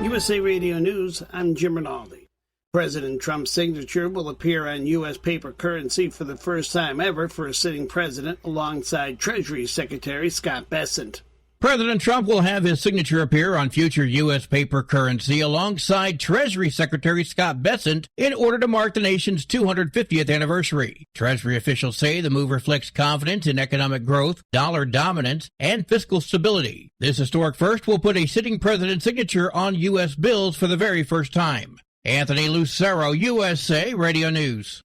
USA Radio News, I'm Jim Rinaldi. President Trump's signature will appear on U.S. paper currency for the first time ever for a sitting president alongside Treasury Secretary Scott Bessent. President Trump will have his signature appear on future U.S. paper currency alongside Treasury Secretary Scott Bessent in order to mark the nation's 250th anniversary. Treasury officials say the move reflects confidence in economic growth, dollar dominance, and fiscal stability. This historic first will put a sitting president's signature on U.S. bills for the very first time. Anthony Lucero, USA Radio News.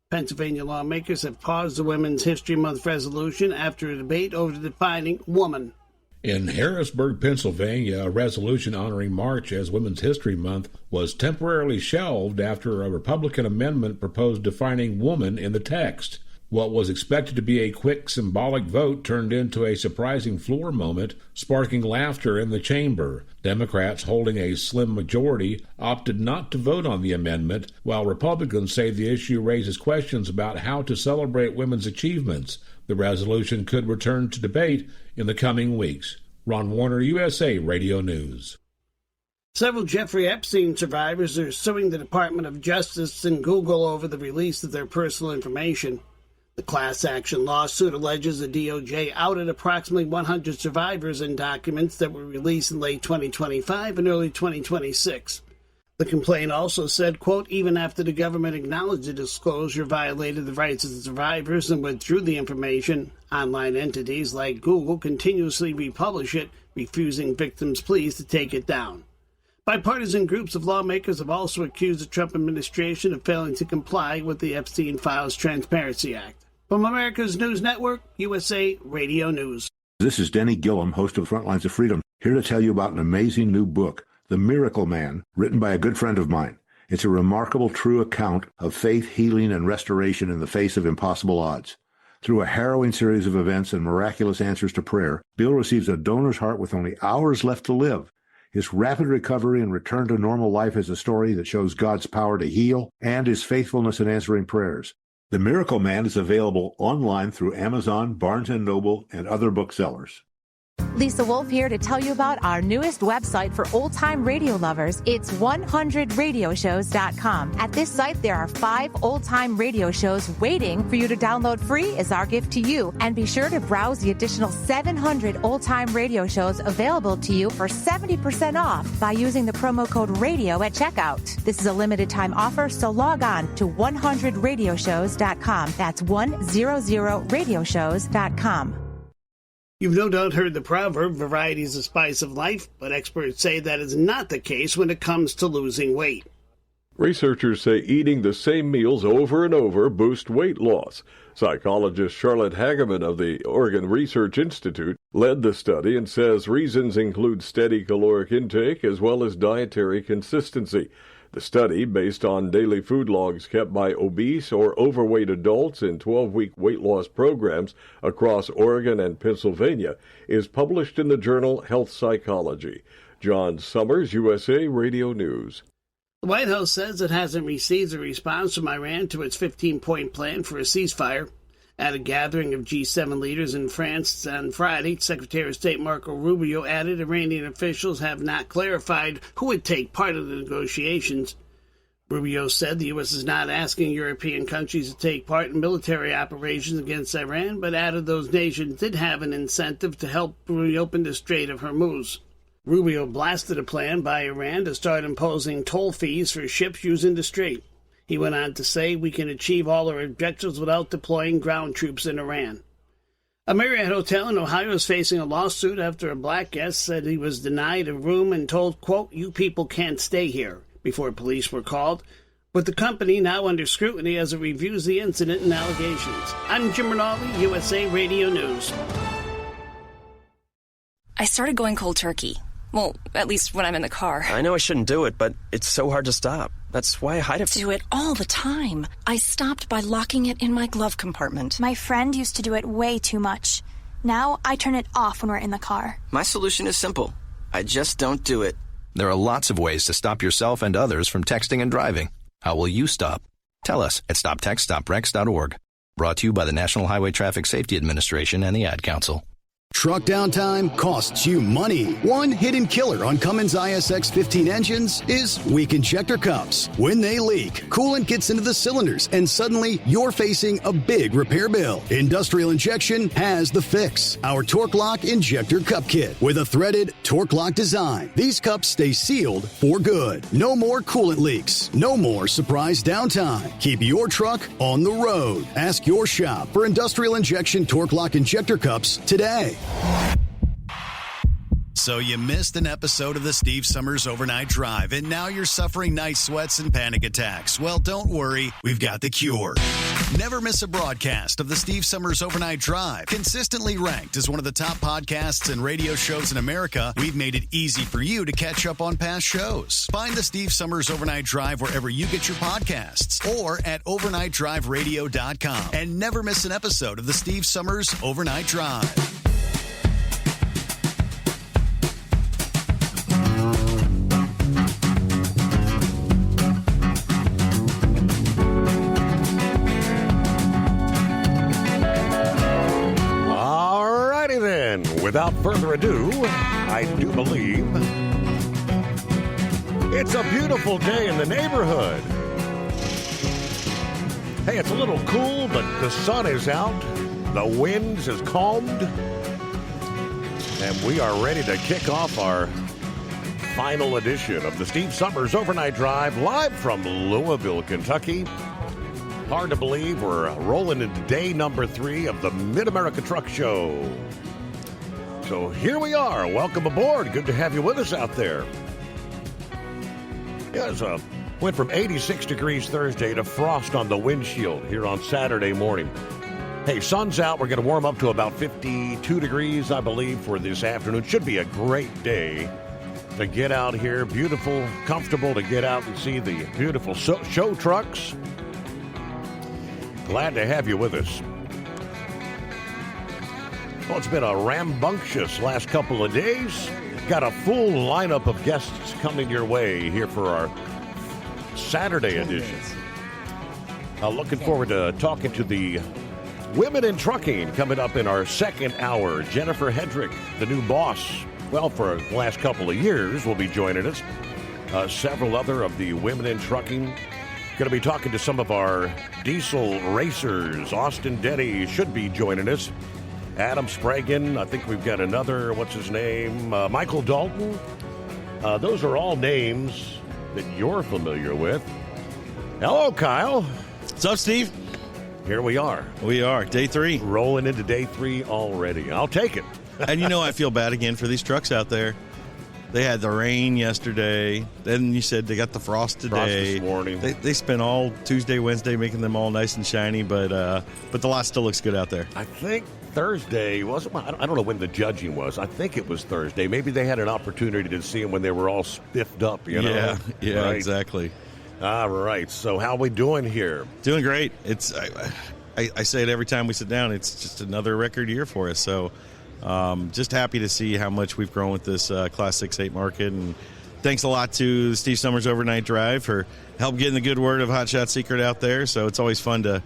Pennsylvania lawmakers have paused the Women's History Month resolution after a debate over defining woman. In Harrisburg, Pennsylvania, a resolution honoring March as Women's History Month was temporarily shelved after a Republican amendment proposed defining woman in the text. What was expected to be a quick symbolic vote turned into a surprising floor moment, sparking laughter in the chamber. Democrats, holding a slim majority, opted not to vote on the amendment, while Republicans say the issue raises questions about how to celebrate women's achievements. The resolution could return to debate in the coming weeks. Ron Warner, USA Radio News. Several Jeffrey Epstein survivors are suing the Department of Justice and Google over the release of their personal information. The class action lawsuit alleges the DOJ outed approximately 100 survivors in documents that were released in late 2025 and early 2026. The complaint also said, quote, even after the government acknowledged the disclosure violated the rights of the survivors and withdrew the information, online entities like Google continuously republish it, refusing victims' pleas to take it down. Bipartisan groups of lawmakers have also accused the Trump administration of failing to comply with the Epstein Files Transparency Act. From America's News Network, USA Radio News. This is Denny Gillum, host of Frontlines of Freedom, here to tell you about an amazing new book, The Miracle Man, written by a good friend of mine. It's a remarkable, true account of faith, healing, and restoration in the face of impossible odds. Through a harrowing series of events and miraculous answers to prayer, Bill receives a donor's heart with only hours left to live. His rapid recovery and return to normal life is a story that shows God's power to heal and his faithfulness in answering prayers. The Miracle Man is available online through Amazon, Barnes & Noble, and other booksellers. Lisa Wolf here to tell you about our newest website for old-time radio lovers. It's 100radioshows.com. At this site, there are 5 old-time radio shows waiting for you to download free as our gift to you. And be sure to browse the additional 700 old-time radio shows available to you for 70% off by using the promo code RADIO at checkout. This is a limited-time offer, so log on to 100radioshows.com. That's 100radioshows.com. You've no doubt heard the proverb, variety is the spice of life, but experts say that is not the case when it comes to losing weight. Researchers say eating the same meals over and over boosts weight loss. Psychologist Charlotte Hageman of the Oregon Research Institute led the study and says reasons include steady caloric intake as well as dietary consistency. The study, based on daily food logs kept by obese or overweight adults in 12-week weight loss programs across Oregon and Pennsylvania, is published in the journal Health Psychology. John Summers, USA Radio News. The White House says it hasn't received a response from Iran to its 15-point plan for a ceasefire. At a gathering of G7 leaders in France on Friday, Secretary of State Marco Rubio added Iranian officials have not clarified who would take part in the negotiations. Rubio said the U.S. is not asking European countries to take part in military operations against Iran, but added those nations did have an incentive to help reopen the Strait of Hormuz. Rubio blasted a plan by Iran to start imposing toll fees for ships using the strait. He went on to say, we can achieve all our objectives without deploying ground troops in Iran. A Marriott hotel in Ohio is facing a lawsuit after a black guest said he was denied a room and told, quote, you people can't stay here, before police were called, with the company now under scrutiny as it reviews the incident and allegations. I'm Jim Rinaldi, USA Radio News. I started going cold turkey. Well, at least when I'm in the car. I know I shouldn't do it, but it's so hard to stop. That's why I hide it. Do it all the time. I stopped by locking it in my glove compartment. My friend used to do it way too much. Now I turn it off when we're in the car. My solution is simple. I just don't do it. There are lots of ways to stop yourself and others from texting and driving. How will you stop? Tell us at stoptextstoprex.org. Brought to you by the National Highway Traffic Safety Administration and the Ad Council. Truck downtime costs you money. One hidden killer on Cummins ISX 15 engines is weak injector cups. When they leak, coolant gets into the cylinders and suddenly you're facing a big repair bill. Industrial Injection has the fix. Our Torque Lock Injector Cup Kit with a threaded Torque Lock design. These cups stay sealed for good. No more coolant leaks. No more surprise downtime. Keep your truck on the road. Ask your shop for Industrial Injection Torque Lock Injector Cups today. So you missed an episode of the Steve Summers Overnight Drive, and now you're suffering night sweats and panic attacks. Well, don't worry. We've got the cure. Never miss a broadcast of the Steve Summers Overnight Drive. Consistently ranked as one of the top podcasts and radio shows in America, we've made it easy for you to catch up on past shows. Find the Steve Summers Overnight Drive wherever you get your podcasts or at overnightdriveradio.com. And never miss an episode of the Steve Summers Overnight Drive. Without further ado, I do believe it's a beautiful day in the neighborhood. Hey, it's a little cool, but the sun is out. The winds has calmed. And we are ready to kick off our final edition of the Steve Summers Overnight Drive live from Louisville, Kentucky. Hard to believe we're rolling into day number 3 of the Mid-America Truck Show. So here we are. Welcome aboard. Good to have you with us out there. Yes, went from 86 degrees Thursday to frost on the windshield here on Saturday morning. Hey, sun's out. We're going to warm up to about 52 degrees, I believe, for this afternoon. Should be a great day to get out here. Beautiful, comfortable to get out and see the beautiful show trucks. Glad to have you with us. Well, it's been a rambunctious last couple of days. Got a full lineup of guests coming your way here for our Saturday edition. Looking forward to talking to the women in trucking coming up in our second hour. Jennifer Hedrick, the new boss, well, for the last couple of years, will be joining us. Several other of the women in trucking. Going to be talking to some of our diesel racers. Austin Denny should be joining us. Adam Spragan, I think we've got another, what's his name? Michael Dalton. Those are all names that you're familiar with. Hello, Kyle. What's up, Steve? Here we are. We are. Day 3. Rolling into day 3 already. I'll take it. And I feel bad again for these trucks out there. They had the rain yesterday. Then you said they got the frost today. Frost this morning. They spent all Tuesday, Wednesday making them all nice and shiny, but the lot still looks good out there. I think Thursday wasn't. I don't know when the judging was. I think it was Thursday. Maybe they had an opportunity to see them when they were all spiffed up. Yeah, right? Exactly. All right. So how we doing here? Doing great. It's I say it every time we sit down. It's just another record year for us. So just happy to see how much we've grown with this Class 6-8 market. And thanks a lot to Steve Summers Overnight Drive for help getting the good word of Hot Shot Secret out there. So it's always fun to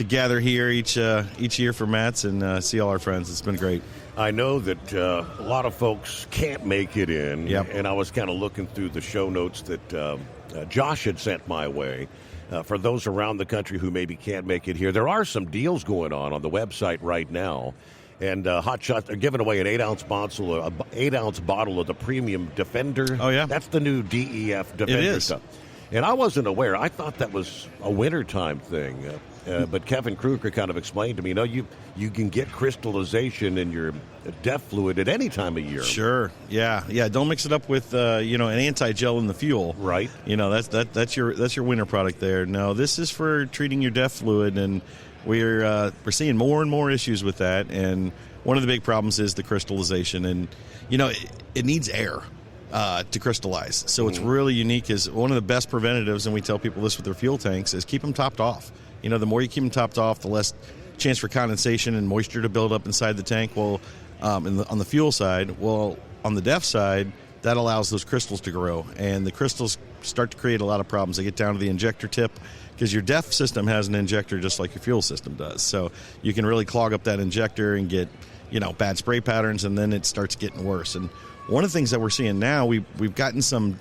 gather here each year for Matt's and see all our friends. It's been great. I know that a lot of folks can't make it in, and I was kind of looking through the show notes that Josh had sent my way. For those around the country who maybe can't make it here, there are some deals going on the website right now. And Hot Shot, they're giving away an 8-ounce bottle of the Premium Defender. Oh, yeah? That's the new DEF Defender it is. stuff. And I wasn't aware. I thought that was a wintertime thing. But Kevin Kruger kind of explained to me, you can get crystallization in your DEF fluid at any time of year. Sure. Yeah. Don't mix it up with an anti-gel in the fuel. Right. That's your winter product there. No, this is for treating your DEF fluid, and we're seeing more and more issues with that. And one of the big problems is the crystallization, and it needs air to crystallize. So it's really unique. Is one of the best preventatives, and we tell people this with their fuel tanks, is keep them topped off. The more you keep them topped off, the less chance for condensation and moisture to build up inside the tank. Well, on the fuel side, on the DEF side, that allows those crystals to grow, and the crystals start to create a lot of problems. They get down to the injector tip, because your DEF system has an injector just like your fuel system does. So you can really clog up that injector and get bad spray patterns, and then it starts getting worse. And one of the things that we're seeing now, we've gotten some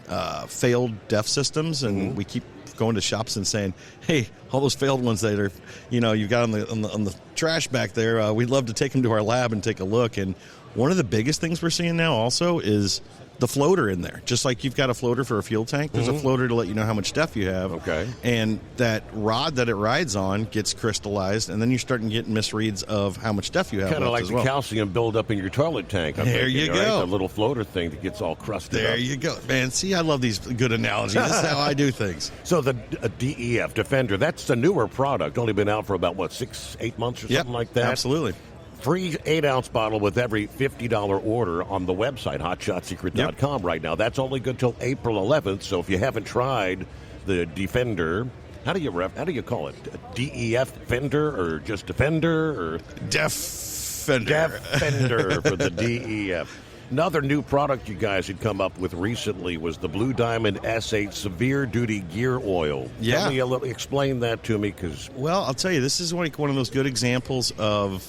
failed DEF systems, and we keep going to shops and saying, hey, all those failed ones that are, you've got on the trash back there, we'd love to take them to our lab and take a look. And one of the biggest things we're seeing now also is the floater in there. Just like you've got a floater for a fuel tank, there's a floater to let you know how much DEF you have. Okay. And that rod that it rides on gets crystallized, and then you're starting to get misreads of how much DEF you have. Kind of like the calcium buildup in your toilet tank. There you go. Right? The little floater thing that gets all crusted There up. you go. Man, see, I love these good analogies. This is how I do things. So the DEF Defender, that's the newer product. Only been out for about, 6-8 months or something like that? Absolutely. Free 8-ounce bottle with every $50 order on the website, hotshotsecret.com right now. That's only good till April 11th, so if you haven't tried the Defender, how do you call it? DEF Fender or just Defender? Or Defender. Defender for the DEF. Another new product you guys had come up with recently was the Blue Diamond S8 Severe Duty Gear Oil. Yeah. Explain that to me. Because Well, I'll tell you, this is like one of those good examples of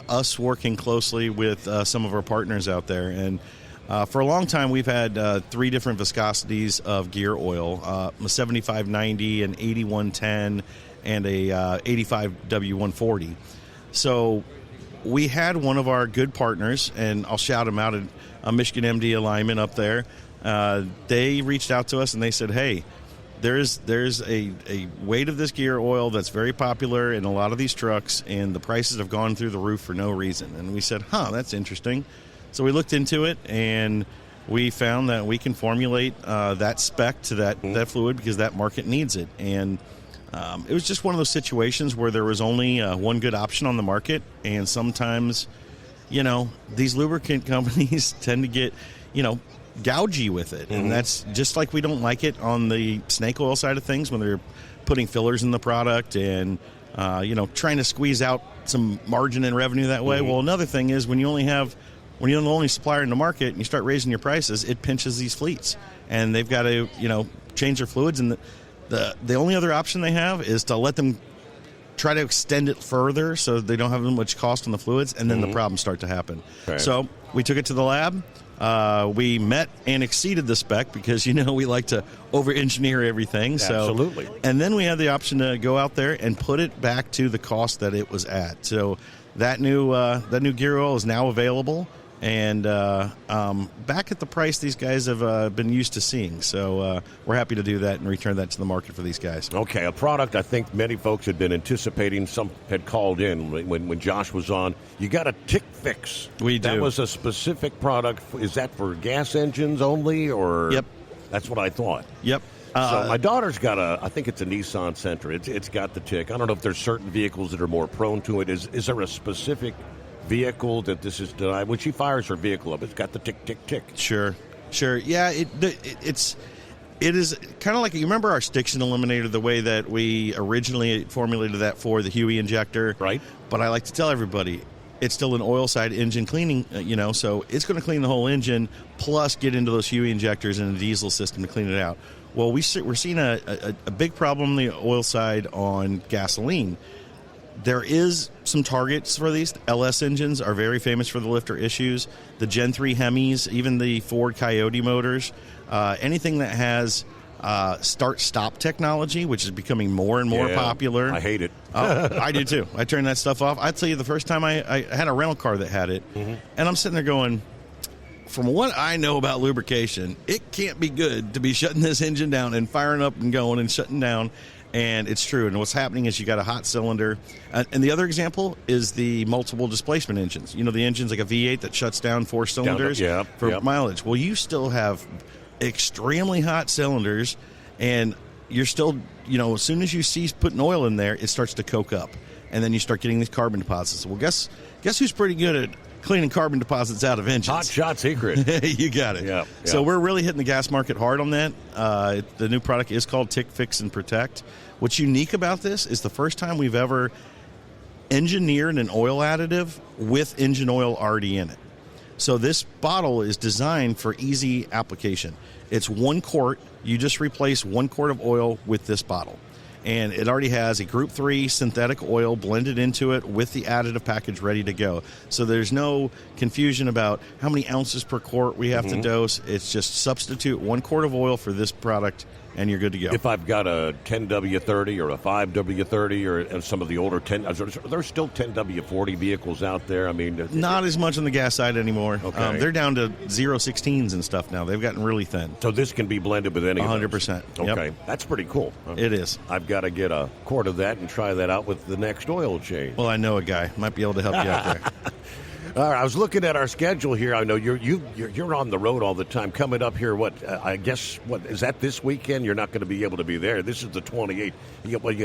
us working closely with some of our partners out there. And for a long time, we've had 3 different viscosities of gear oil, a 7590, an 8110, and a 85W140. So we had one of our good partners, and I'll shout him out, a Michigan MD alignment up there. They reached out to us and they said, hey, there's a weight of this gear oil that's very popular in a lot of these trucks, and the prices have gone through the roof for no reason. And we said, that's interesting. So we looked into it, and we found that we can formulate that spec to that fluid because that market needs it. And it was just one of those situations where there was only one good option on the market, and sometimes, these lubricant companies tend to get, gougy with it. And that's just like we don't like it on the snake oil side of things when they're putting fillers in the product and, trying to squeeze out some margin and revenue that way. Well, another thing is when you're the only supplier in the market and you start raising your prices, it pinches these fleets. And they've got to, change their fluids. And the only other option they have is to let them try to extend it further so they don't have as much cost on the fluids, and then the problems start to happen. Okay. So we took it to the lab. We met and exceeded the spec because, we like to over-engineer everything. Absolutely. And then we had the option to go out there and put it back to the cost that it was at. So that new gear oil is now available and back at the price these guys have been used to seeing. So we're happy to do that and return that to the market for these guys. Okay, a product I think many folks had been anticipating. Some had called in when Josh was on. You got a tick fix. We do. That was a specific product. Is that for gas engines only? Or Yep. That's what I thought. Yep. So my daughter's got I think it's a Nissan Sentra. It's got the tick. I don't know if there's certain vehicles that are more prone to it. Is there a specific vehicle that this is denied? When she fires her vehicle up, it's got the tick, tick, tick. Sure. Yeah, it is kind of like, you remember our Stiction Eliminator, the way that we originally formulated that for the Huey injector? Right. But I like to tell everybody, it's still an oil side engine cleaning, so it's going to clean the whole engine, plus get into those Huey injectors and a diesel system to clean it out. Well, we're seeing a big problem on the oil side on gasoline. There is some targets for these. LS engines are very famous for the lifter issues. The Gen 3 Hemis, even the Ford Coyote motors, anything that has start-stop technology, which is becoming more and more popular. I hate it. I do too. I turn that stuff off. I tell you, the first time I had a rental car that had it, and I'm sitting there going, from what I know about lubrication, it can't be good to be shutting this engine down and firing up and going and shutting down. And it's true. And what's happening is you got a hot cylinder. And the other example is the multiple displacement engines. The engines like a V8 that shuts down 4 cylinders for mileage. Well, you still have extremely hot cylinders, and you're still, as soon as you cease putting oil in there, it starts to coke up. And then you start getting these carbon deposits. Well, guess who's pretty good at cleaning carbon deposits out of engines? Hot Shot Secret. You got it. Yeah. So we're really hitting the gas market hard on that. The new product is called Tick Fix and Protect. What's unique about this is the first time we've ever engineered an oil additive with engine oil already in it. So this bottle is designed for easy application. It's 1 quart. You just replace 1 quart of oil with this bottle. and it already has a Group 3 synthetic oil blended into it with the additive package ready to go. So there's no confusion about how many ounces per quart we have to dose. It's just substitute 1 quart of oil for this product, and you're good to go. If I've got a 10W30 or a 5W30 or some of the older 10, there's still 10W40 vehicles out there. I mean, not as much on the gas side anymore. Okay. They're down to 0.16s and stuff now. They've gotten really thin. So this can be blended with any 100%. Okay, Yep. That's pretty cool. It is. I've got to get a quart of that and try that out with the next oil change. Well, I know a guy. Might be able to help you out there. All right, I was looking at our schedule here. I know you're on the road all the time. Coming up here, I guess is that this weekend? You're not going to be able to be there. This is the 28th.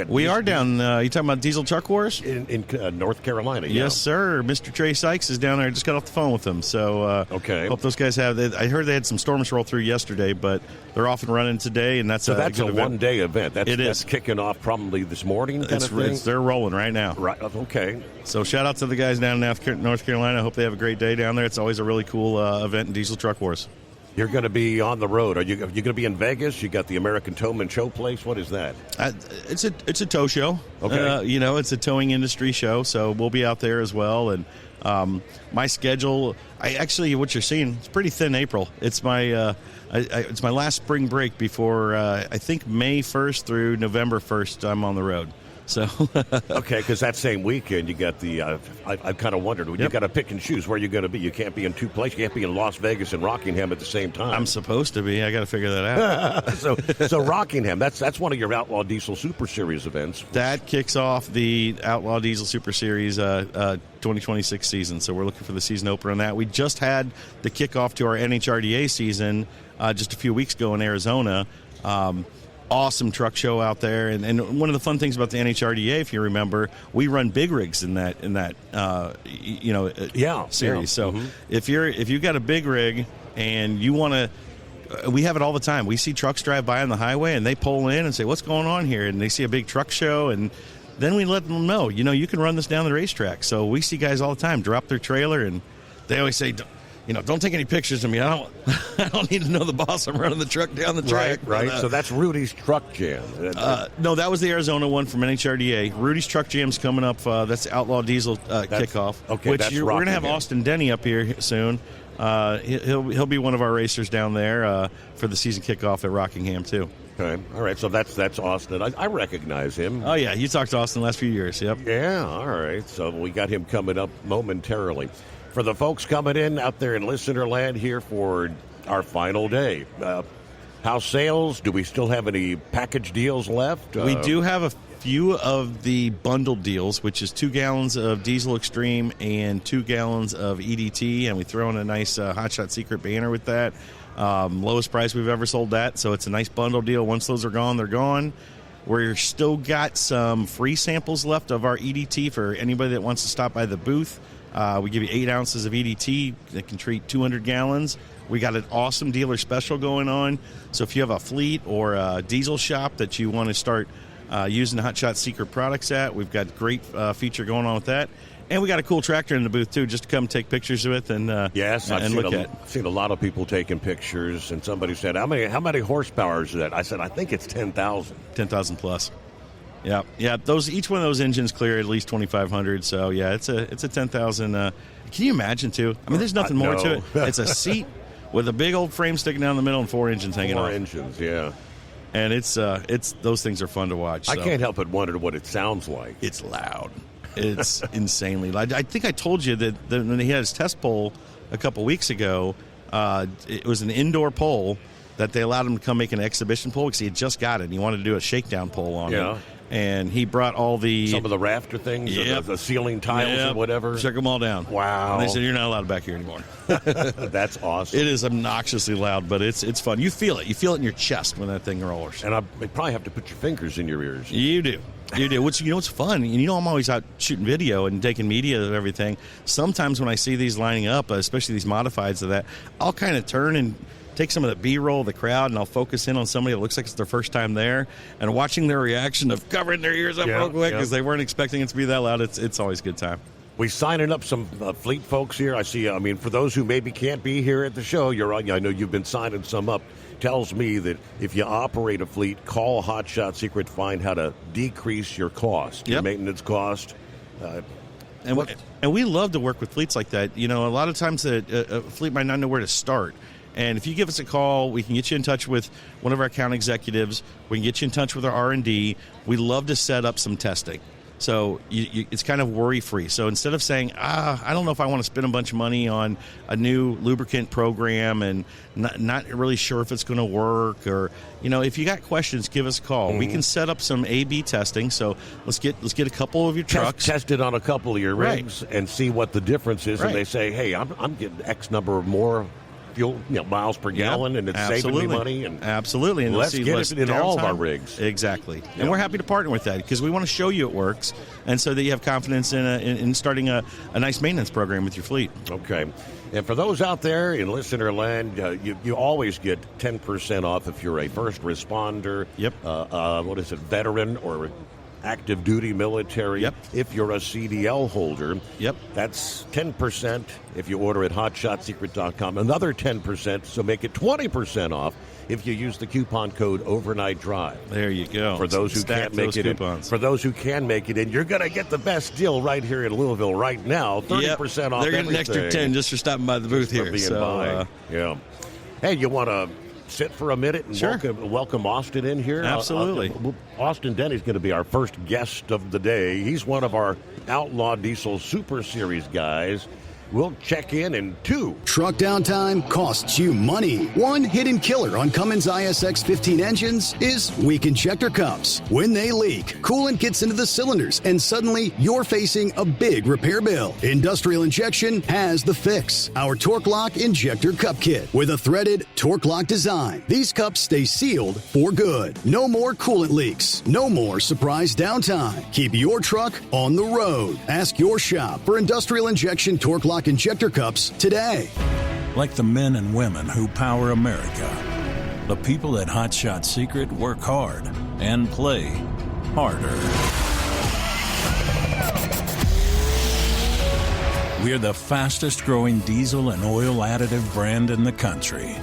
We are down. You talking about Diesel Truck Wars in North Carolina? Yeah. Yes, sir. Mr. Trey Sykes is down there. I just got off the phone with him. So okay. Hope those guys have. I heard they had some storms roll through yesterday, but they're off and running today, and that's a one-day event. That's kicking off probably this morning. They're rolling right now. Right. Okay. So shout out to the guys down in North Carolina. I hope they have a great day down there. It's always a really cool event in Diesel Truck Wars. You're going to be on the road. Are you going to be in Vegas? You got the American Towman Show place. What is that? It's a tow show. Okay. It's a towing industry show, so we'll be out there as well. And my schedule, what you're seeing, it's pretty thin. April. It's my it's my last spring break before I think May 1st through November 1st. I'm on the road. So okay, because that same weekend you got the. I've kind of wondered. You got to pick and choose where you're going to be. You can't be in two places. You can't be in Las Vegas and Rockingham at the same time. I'm supposed to be. I got to figure that out. so Rockingham. That's one of your Outlaw Diesel Super Series events. That kicks off the Outlaw Diesel Super Series 2026 season. So we're looking for the season opener on that. We just had the kickoff to our NHRDA season just a few weeks ago in Arizona. Awesome truck show out there, and one of the fun things about the NHRDA, if you remember, we run big rigs in that series. So if you've got a big rig and you want to, we have it all the time. We see trucks drive by on the highway and they pull in and say, "What's going on here?" And they see a big truck show, and then we let them know, you can run this down the racetrack. So we see guys all the time drop their trailer, and they always say, don't take any pictures of me. I don't need to know the boss. I'm running the truck down the track. Right. So that's Rudy's Truck Jam. No, that was the Arizona one from NHRDA. Rudy's Truck Jam's coming up. That's Outlaw Diesel kickoff. Okay, we're going to have Austin Denny up here soon. He'll be one of our racers down there for the season kickoff at Rockingham too. Okay. All right. So that's Austin. I recognize him. Oh yeah, you talked to Austin the last few years. Yep. Yeah. All right. So we got him coming up momentarily. For the folks coming in out there in listener land here for our final day, house sales, do we still have any package deals left? We do have a few of the bundled deals, which is 2 gallons of Diesel Extreme and 2 gallons of EDT, and we throw in a nice Hot Shot Secret banner with that. Lowest price we've ever sold that, so it's a nice bundle deal. Once those are gone, they're gone. We're still got some free samples left of our EDT for anybody that wants to stop by the booth. We give you 8 ounces of EDT that can treat 200 gallons. We got an awesome dealer special going on. So if you have a fleet or a diesel shop that you want to start using the Hot Shot Secret products at, we've got great feature going on with that. And we got a cool tractor in the booth, too, just to come take pictures with and yes, and look at. I've seen a lot of people taking pictures, and somebody said, how many horsepower is that? I said, I think it's 10,000. 10,000 plus. Yeah. Each one of those engines clear at least 2,500. So yeah, it's a 10,000. Can you imagine too? I mean, there's nothing more to it. It's a seat with a big old frame sticking down the middle and 4 engines hanging off. 4 engines, yeah. And it's those things are fun to watch. So. I can't help but wonder what it sounds like. It's loud. It's insanely loud. I think I told you that when he had his test poll a couple weeks ago, it was an indoor poll that they allowed him to come make an exhibition poll because he had just got it and he wanted to do a shakedown poll on it. And he brought all some of the rafter things, the ceiling tiles or whatever. Shook them all down. Wow. And they said, you're not allowed back here anymore. That's awesome. It is obnoxiously loud, but it's fun. You feel it. You feel it in your chest when that thing rollers. And you probably have to put your fingers in your ears. You do. It's fun. And I'm always out shooting video and taking media of everything. Sometimes when I see these lining up, especially these modifieds of that, I'll kind of turn and take some of the B-roll of the crowd, and I'll focus in on somebody that looks like it's their first time there, and watching their reaction of covering their ears up real quick because they weren't expecting it to be that loud. It's always a good time. We signing up some fleet folks here. I see. I mean, for those who maybe can't be here at the show, I know you've been signing some up. Tells me that if you operate a fleet, call Hot Shot Secret to find how to decrease your cost, your maintenance cost. And we love to work with fleets like that. A lot of times a fleet might not know where to start. And if you give us a call, we can get you in touch with one of our account executives. We can get you in touch with our R&D. We love to set up some testing. So it's kind of worry-free. So instead of saying, I don't know if I want to spend a bunch of money on a new lubricant program and not really sure if it's going to work, or, if you got questions, give us a call. We can set up some A/B testing. So let's get a couple of your trucks. Test it on a couple of your rigs and see what the difference is. Right. And they say, hey, I'm getting X number more fuel, miles per gallon, and it's saving me money. And absolutely. And let's get it in all of our rigs. Exactly. And we're happy to partner with that because we want to show you it works, and so that you have confidence in starting a nice maintenance program with your fleet. Okay. And for those out there in listener land, you always get 10% off if you're a first responder, veteran or active duty military. If you're a CDL holder, that's 10% if you order at hotshotsecret.com. Another 10%, so make it 20% off if you use the coupon code Overnight Drive. There you go. For those who can't make it in, for those who can make it in, you're going to get the best deal right here in Louisville right now. 30% off. They're getting an extra 10 just for stopping by the booth here. Hey, you want to sit for a minute and welcome Austin in here? Absolutely. Austin Denny's going to be our first guest of the day. He's one of our Outlaw Diesel Super Series guys. We'll check in 2. Truck downtime costs you money. One hidden killer on Cummins ISX 15 engines is weak injector cups. When they leak, coolant gets into the cylinders, and suddenly you're facing a big repair bill. Industrial Injection has the fix. Our Torque Lock Injector Cup Kit with a threaded Torque Lock design. These cups stay sealed for good. No more coolant leaks. No more surprise downtime. Keep your truck on the road. Ask your shop for Industrial Injection Torque Lock Injector Cups today. Like the men and women who power America, the people at Hot Shot Secret work hard and play harder. We're the fastest growing diesel and oil additive brand in the country.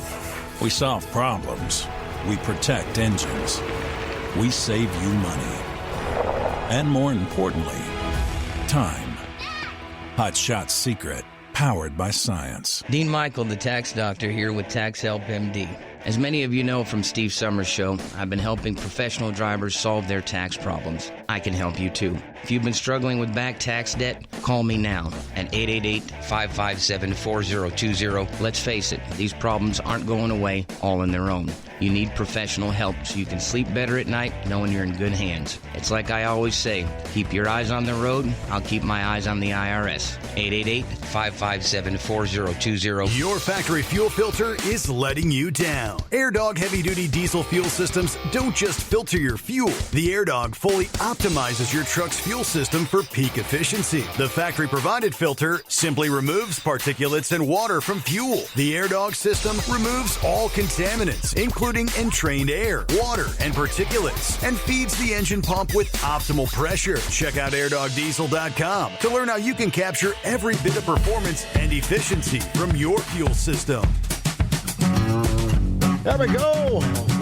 We solve problems. We protect engines. We save you money. And more importantly, time. Hot Shot Secret, powered by science. Dean Michael, the tax doctor, here with Tax Help MD. As many of you know from Steve Summers' show, I've been helping professional drivers solve their tax problems. I can help you too. If you've been struggling with back tax debt, call me now at 888-557-4020. Let's face it, these problems aren't going away all on their own. You need professional help so you can sleep better at night knowing you're in good hands. It's like I always say, keep your eyes on the road, I'll keep my eyes on the IRS. 888-557-4020. Your factory fuel filter is letting you down. AirDog heavy-duty diesel fuel systems don't just filter your fuel. The AirDog fully optimizes your truck's fuel system for peak efficiency. The factory-provided filter simply removes particulates and water from fuel. The AirDog system removes all contaminants, including entrained air, water, and particulates, and feeds the engine pump with optimal pressure. Check out airdogdiesel.com to learn how you can capture every bit of performance and efficiency from your fuel system. There we go.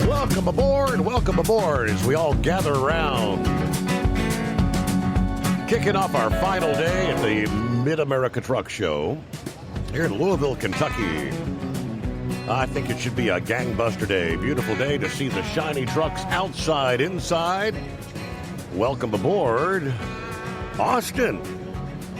Welcome aboard as we all gather around. Kicking off our final day at the Mid-America Truck Show here in Louisville, Kentucky. I think it should be a gangbuster day. Beautiful day to see the shiny trucks outside, inside. Welcome aboard, Austin.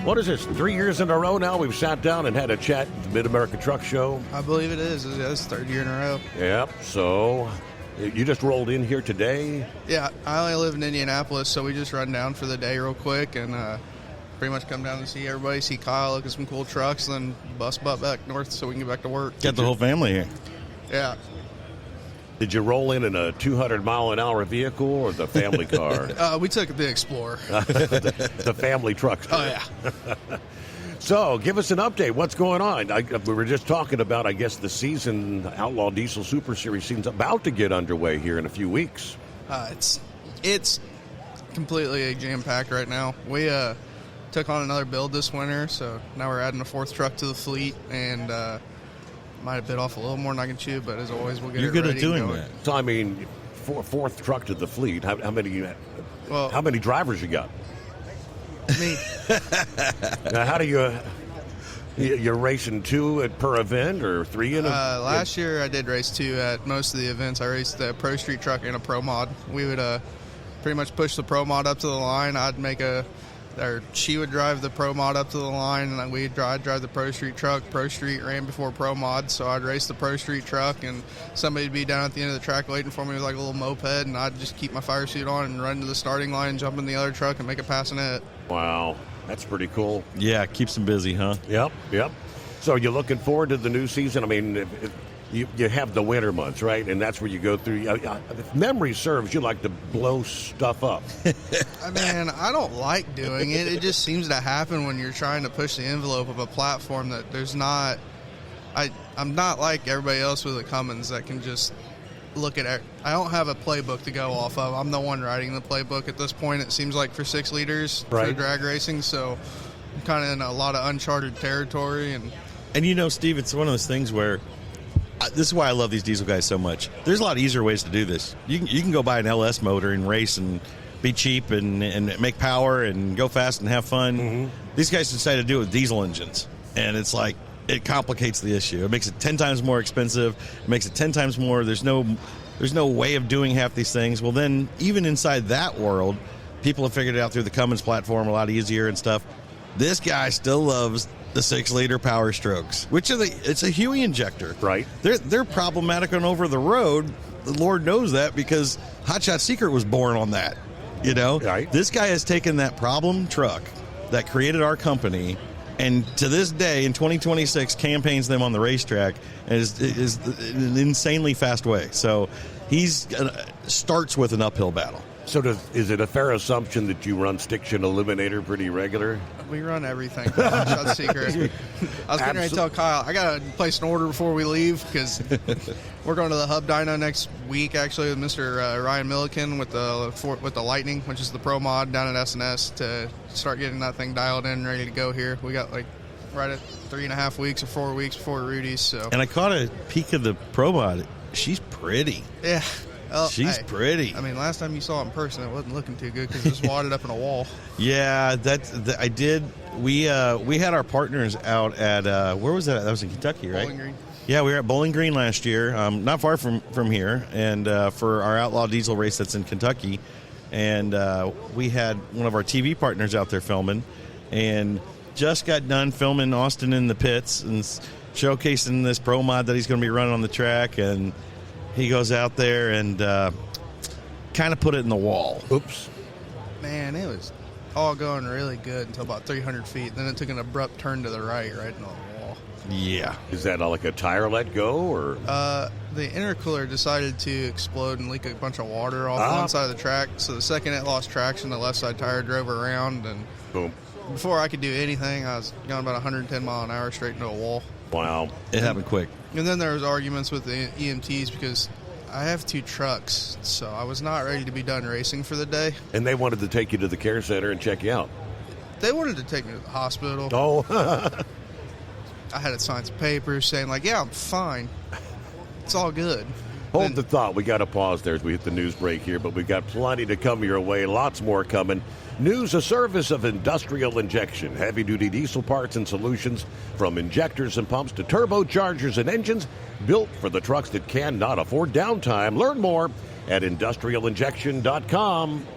What is this, 3 years in a row now we've sat down and had a chat at the Mid-America Truck Show? I believe it is. It's third year in a row. Yep, so you just rolled in here today? Yeah, I only live in Indianapolis, so we just run down for the day real quick and pretty much come down to see everybody, see Kyle, look at some cool trucks, then bus butt back north so we can get back to work. Got the whole family here. Yeah. Did you roll in a 200-mile-an-hour vehicle or the family car? We took the Explorer. the family truck. Oh, yeah. So, give us an update. What's going on? We were just talking about, I guess, the season, Outlaw Diesel Super Series season's about to get underway here in a few weeks. It's completely jam-packed right now. We took on another build this winter, so now we're adding a 4th truck to the fleet, and might have bit off a little more than I can chew, but as always, we'll get You're it good ready at doing and going. that. So, I mean, 4th truck to the fleet. How many drivers you got? Me. Now, how do you're racing 2 per event or 3 in a... Last year I did race 2 at most of the events. I raced a Pro Street truck and a Pro Mod. We would pretty much push the Pro Mod up to the line. She would drive the Pro Mod up to the line, and I'd drive the Pro Street truck. Pro Street ran before Pro Mod, so I'd race the Pro Street truck, and somebody would be down at the end of the track waiting for me with like a little moped, and I'd just keep my fire suit on and run to the starting line, jump in the other truck, and make a pass in it. Wow, that's pretty cool. Yeah, keeps them busy, huh? Yep. So you're looking forward to the new season? I mean, you have the winter months, right? And that's where you go through. If memory serves, you like to blow stuff up. I mean, I don't like doing it. It just seems to happen when you're trying to push the envelope of a platform that there's not. I'm not like everybody else with a Cummins that can just look at it. I don't have a playbook to go off of. I'm the one writing the playbook at this point, it seems like, for 6 liters for drag racing. So I'm kind of in a lot of uncharted territory. And you know, Steve, it's one of those things where this is why I love these diesel guys so much. There's a lot easier ways to do this. You can go buy an LS motor and race and be cheap and make power and go fast and have fun. Mm-hmm. These guys decided to do it with diesel engines, and it's like it complicates the issue. It makes it 10 times more expensive. It makes it 10 times more. There's no way of doing half these things. Well, then even inside that world, people have figured it out through the Cummins platform a lot easier and stuff. This guy still loves the 6-liter Power Strokes, which it's a Huey injector. Right. They're problematic on over the road. The Lord knows that because Hot Shot Secret was born on that. You know, right. This guy has taken that problem truck that created our company, and to this day in 2026 campaigns them on the racetrack and is in an insanely fast way. So he's starts with an uphill battle. So is it a fair assumption that you run stick shift eliminator pretty regular? We run everything. Hot Shot Secret. I was getting ready to tell Kyle, I got to place an order before we leave because we're going to the Hub Dyno next week, actually, with Mr. Ryan Milliken with the Lightning, which is the Pro Mod down at SNS, to start getting that thing dialed in and ready to go here. We got right at 3.5 weeks or 4 weeks before Rudy's. So. And I caught a peek of the Pro Mod. She's pretty. Yeah. Well, she's pretty. I mean, last time you saw it in person, it wasn't looking too good because it was wadded up in a wall. Yeah, I did. We had our partners out at where was that? That was in Kentucky, right? Bowling Green. Yeah, we were at Bowling Green last year, not far from here, and for our Outlaw Diesel race that's in Kentucky, and we had one of our TV partners out there filming, and just got done filming Austin in the pits and showcasing this Pro Mod that he's going to be running on the track, and he goes out there and kind of put it in the wall. Oops. Man, it was all going really good until about 300 feet. Then it took an abrupt turn to the right into the wall. Yeah. Is that like a tire let go? Or the intercooler decided to explode and leak a bunch of water off one side of the track. So the second it lost traction, the left side tire drove around. And boom. Before I could do anything, I was going about 110 mile an hour straight into a wall. Wow. It happened quick. And then there was arguments with the EMTs because I have 2 trucks, so I was not ready to be done racing for the day. And they wanted to take you to the care center and check you out. They wanted to take me to the hospital. Oh. I had to sign some papers saying, like, yeah, I'm fine. It's all good. Hold the thought. We got to pause there as we hit the news break here, but we've got plenty to come your way. Lots more coming. News, a service of Industrial Injection. Heavy-duty diesel parts and solutions from injectors and pumps to turbochargers and engines built for the trucks that cannot afford downtime. Learn more at industrialinjection.com.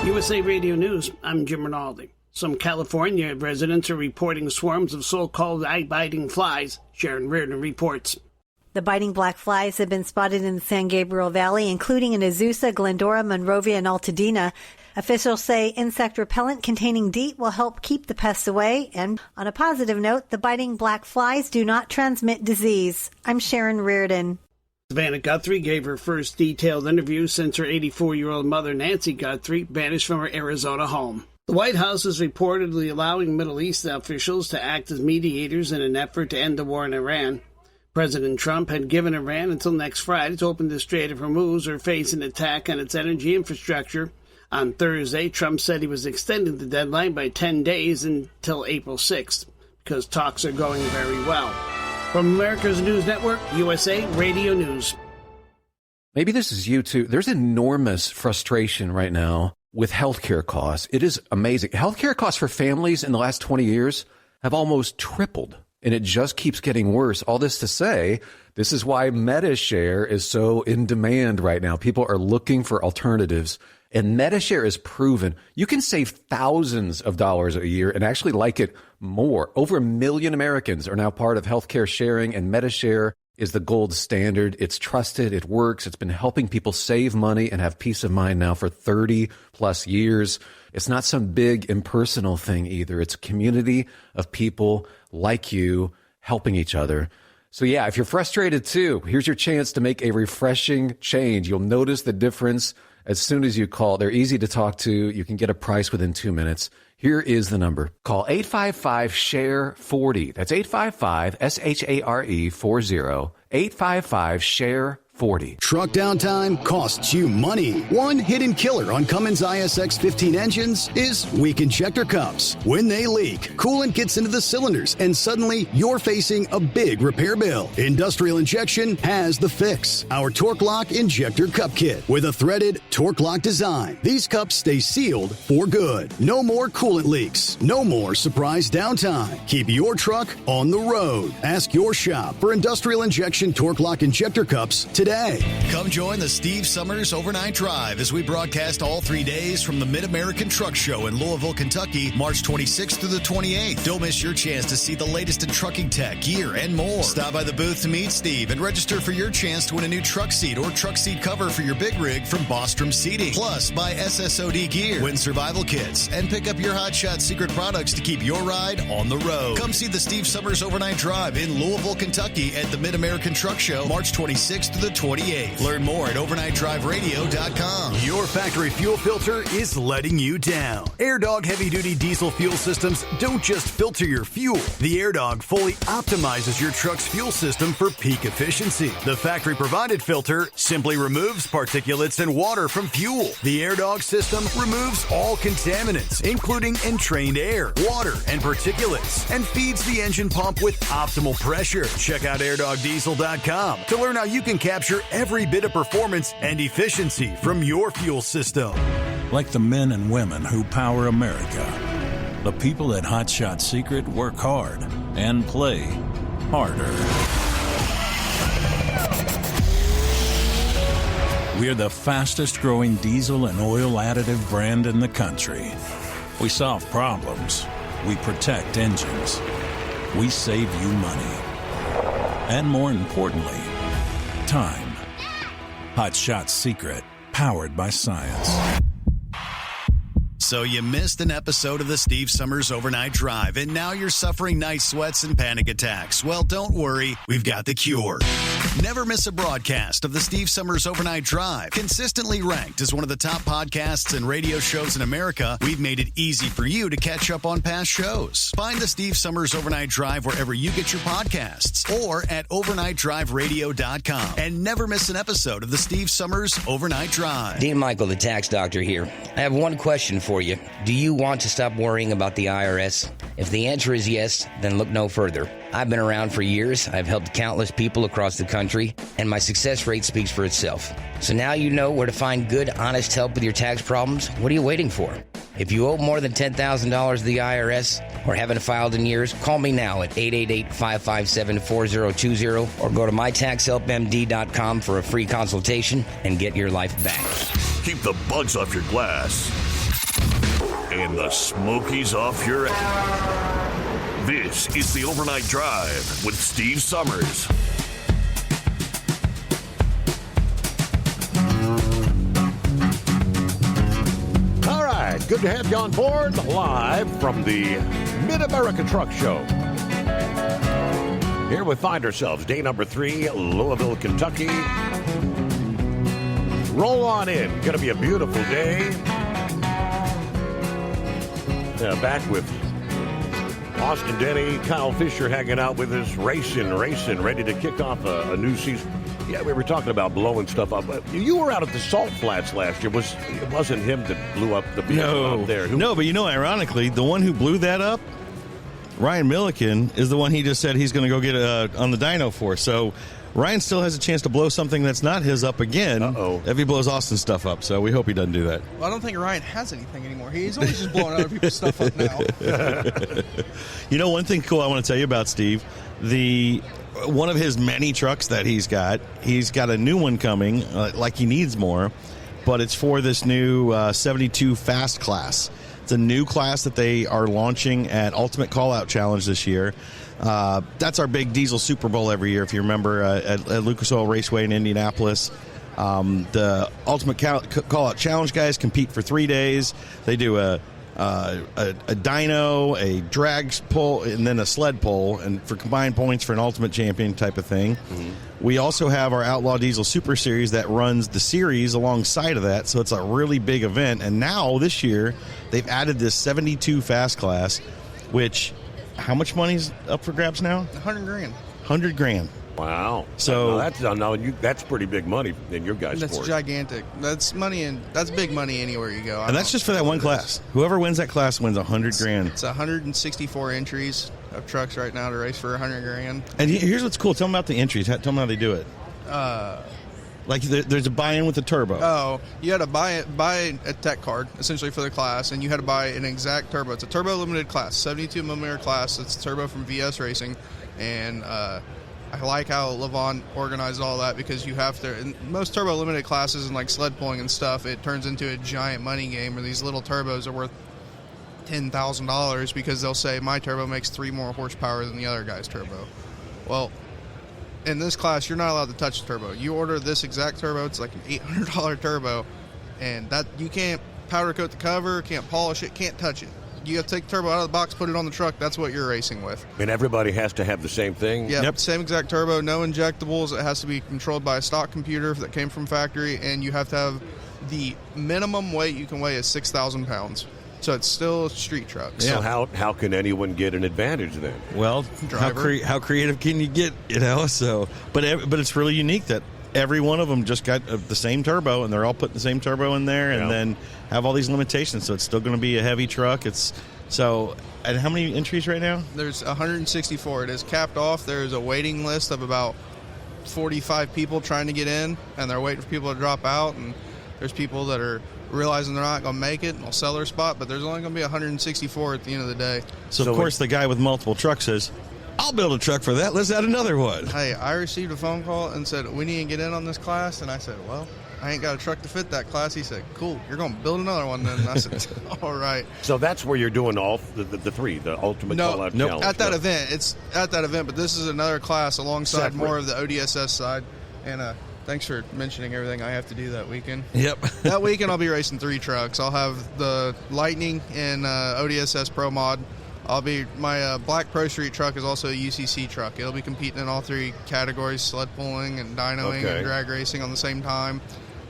USA Radio News, I'm Jim Rinaldi. Some California residents are reporting swarms of so-called eye-biting flies. Sharon Reardon reports. The biting black flies have been spotted in the San Gabriel Valley, including in Azusa, Glendora, Monrovia, and Altadena. Officials say insect repellent containing DEET will help keep the pests away. And on a positive note, the biting black flies do not transmit disease. I'm Sharon Reardon. Savannah Guthrie gave her first detailed interview since her 84-year-old mother, Nancy Guthrie, vanished from her Arizona home. The White House is reportedly allowing Middle East officials to act as mediators in an effort to end the war in Iran. President Trump had given Iran until next Friday to open the Strait of Hormuz or face an attack on its energy infrastructure. On Thursday, Trump said he was extending the deadline by 10 days until April 6th because talks are going very well. From America's News Network, USA Radio News. Maybe this is you too. There's enormous frustration right now with healthcare costs. It is amazing. Healthcare costs for families in the last 20 years have almost tripled, and it just keeps getting worse. All this to say, this is why MediShare is so in demand right now. People are looking for alternatives, and MediShare is proven you can save thousands of dollars a year and actually like it more. Over 1 million Americans are now part of healthcare sharing, and MediShare is the gold standard. It's trusted. It works. It's been helping people save money and have peace of mind now for 30 plus years. It's not some big impersonal thing either. It's a community of people like you helping each other. So yeah, if you're frustrated too, here's your chance to make a refreshing change. You'll notice the difference as soon as you call. They're easy to talk to. You can get a price within 2 minutes. Here is the number. Call 855-SHARE-40. That's 855-SHARE-40. 855-SHARE-40. Truck downtime costs you money. One hidden killer on Cummins ISX 15 engines is weak injector cups. When they leak, coolant gets into the cylinders and suddenly you're facing a big repair bill. Industrial Injection has the fix. Our Torque Lock Injector Cup Kit with a threaded Torque Lock design. These cups stay sealed for good. No more coolant leaks. No more surprise downtime. Keep your truck on the road. Ask your shop for Industrial Injection Torque Lock Injector Cups today. Come join the Steve Summers Overnight Drive as we broadcast all 3 days from the Mid-American Truck Show in Louisville, Kentucky, March 26th through the 28th. Don't miss your chance to see the latest in trucking tech, gear, and more. Stop by the booth to meet Steve and register for your chance to win a new truck seat or truck seat cover for your big rig from Bostrom Seating. Plus, buy SSOD gear, win survival kits, and pick up your Hot Shot secret products to keep your ride on the road. Come see the Steve Summers Overnight Drive in Louisville, Kentucky at the Mid-American Truck Show, March 26th to the 28th. Learn more at overnightdriveradio.com. Your factory fuel filter is letting you down. AirDog heavy-duty diesel fuel systems don't just filter your fuel. The AirDog fully optimizes your truck's fuel system for peak efficiency. The factory-provided filter simply removes particulates and water from fuel. The AirDog system removes all contaminants, including entrained air, water, and particulates, and feeds the engine pump with optimal pressure. Check out airdogdiesel.com to learn how you can capture every bit of performance and efficiency from your fuel system. Like the men and women who power America, the people at Hot Shot Secret work hard and play harder. We're the fastest growing diesel and oil additive brand in the country. We solve problems. We protect engines. We save you money. And more importantly, time. Hot Shot Secret, powered by science. So you missed an episode of the Steve Summers Overnight Drive, and now you're suffering night sweats and panic attacks. Well, don't worry. We've got the cure. Never miss a broadcast of the Steve Summers Overnight Drive. Consistently ranked as one of the top podcasts and radio shows in America, we've made it easy for you to catch up on past shows. Find the Steve Summers Overnight Drive wherever you get your podcasts or at overnightdriveradio.com. And never miss an episode of the Steve Summers Overnight Drive. Dean Michael, the tax doctor here. I have one question for you. Do you want to stop worrying about the IRS? If the answer is yes, then look no further. I've been around for years. I've helped countless people across the country, and my success rate speaks for itself. So now you know where to find good, honest help with your tax problems. What are you waiting for? If you owe more than $10,000 to the IRS or haven't filed in years, call me now at 888-557-4020 or go to mytaxhelpmd.com for a free consultation and get your life back. Keep the bugs off your glass and the smokies off your ass. This is the Overnight Drive with Steve Summers. All right, good to have you on board live from the Mid-American Truck Show. Here we find ourselves, day number 3, Louisville, Kentucky. Roll on in. Going to be a beautiful day. Back with Austin Denny, Kyle Fisher hanging out with us, racing, ready to kick off a new season. Yeah, we were talking about blowing stuff up. You were out at the Salt Flats last year. It wasn't him that blew up the vehicle out there? No, but ironically, the one who blew that up, Ryan Milliken, is the one he just said he's going to go get on the dyno for. So Ryan still has a chance to blow something that's not his up again if he blows Austin's stuff up. So we hope he doesn't do that. Well, I don't think Ryan has anything anymore. He's always just blowing other people's stuff up now. One thing cool I want to tell you about Steve, one of his many trucks that he's got a new one coming, like he needs more, but it's for this new 72 Fast class. It's a new class that they are launching at Ultimate Callout Challenge this year. That's our big diesel Super Bowl every year, if you remember, at Lucas Oil Raceway in Indianapolis. The Ultimate Callout Challenge guys compete for 3 days. They do a dyno, a drag pull, and then a sled pull, and for combined points for an ultimate champion type of thing. Mm-hmm. We also have our Outlaw Diesel Super Series that runs the series alongside of that, so it's a really big event. And now, this year, they've added this 72 Fast class, which, how much money's up for grabs now? $100,000. $100,000. Wow! So that's pretty big money in your guys' sport. That's gigantic. That's money, and that's big money anywhere you go. And that's just for that one class. Whoever wins that class wins $100,000. It's 164 entries of trucks right now to race for $100,000. And here's what's cool. Tell them about the entries. Tell them how they do it. Like there's a buy-in with the turbo. Oh, you had to buy a tech card essentially for the class, and you had to buy an exact turbo. It's a turbo limited class, 72 millimeter class. It's a turbo from VS Racing, and I like how Levon organized all that, because you have to, in most turbo limited classes and like sled pulling and stuff, it turns into a giant money game where these little turbos are worth $10,000 because they'll say my turbo makes 3 more horsepower than the other guy's turbo. Well, in this class, you're not allowed to touch the turbo. You order this exact turbo, it's like an $800 turbo, and that you can't powder coat the cover, can't polish it, can't touch it. You have to take the turbo out of the box, put it on the truck. That's what you're racing with. And everybody has to have the same thing? Yeah, Same exact turbo, no injectables. It has to be controlled by a stock computer that came from factory, and you have to have the minimum weight you can weigh is 6,000 pounds. So it's still a street truck. So how can anyone get an advantage then? Well, how creative can you get? So, but it's really unique that every one of them just got the same turbo, and they're all putting the same turbo in there, and then have all these limitations. So it's still going to be a heavy truck. And how many entries right now? There's 164. It is capped off. There's a waiting list of about 45 people trying to get in, and they're waiting for people to drop out. And there's people that are realizing they're not going to make it and will sell their spot, but there's only going to be 164 at the end of the day. So of course, the guy with multiple trucks says, I'll build a truck for that. Let's add another one. Hey, I received a phone call and said, we need to get in on this class. And I said, well, I ain't got a truck to fit that class. He said, cool, you're going to build another one then. And I said, all right. So that's where you're doing all the three, the Ultimate Callout Challenge. At that event. It's at that event, but this is another class alongside more of the ODSS side. And thanks for mentioning everything I have to do that weekend. Yep. That weekend I'll be racing 3 trucks. I'll have the Lightning and ODSS Pro Mod. My Black Pro Street truck is also a UCC truck. It'll be competing in all 3 categories: sled pulling and dynoing and drag racing on the same time.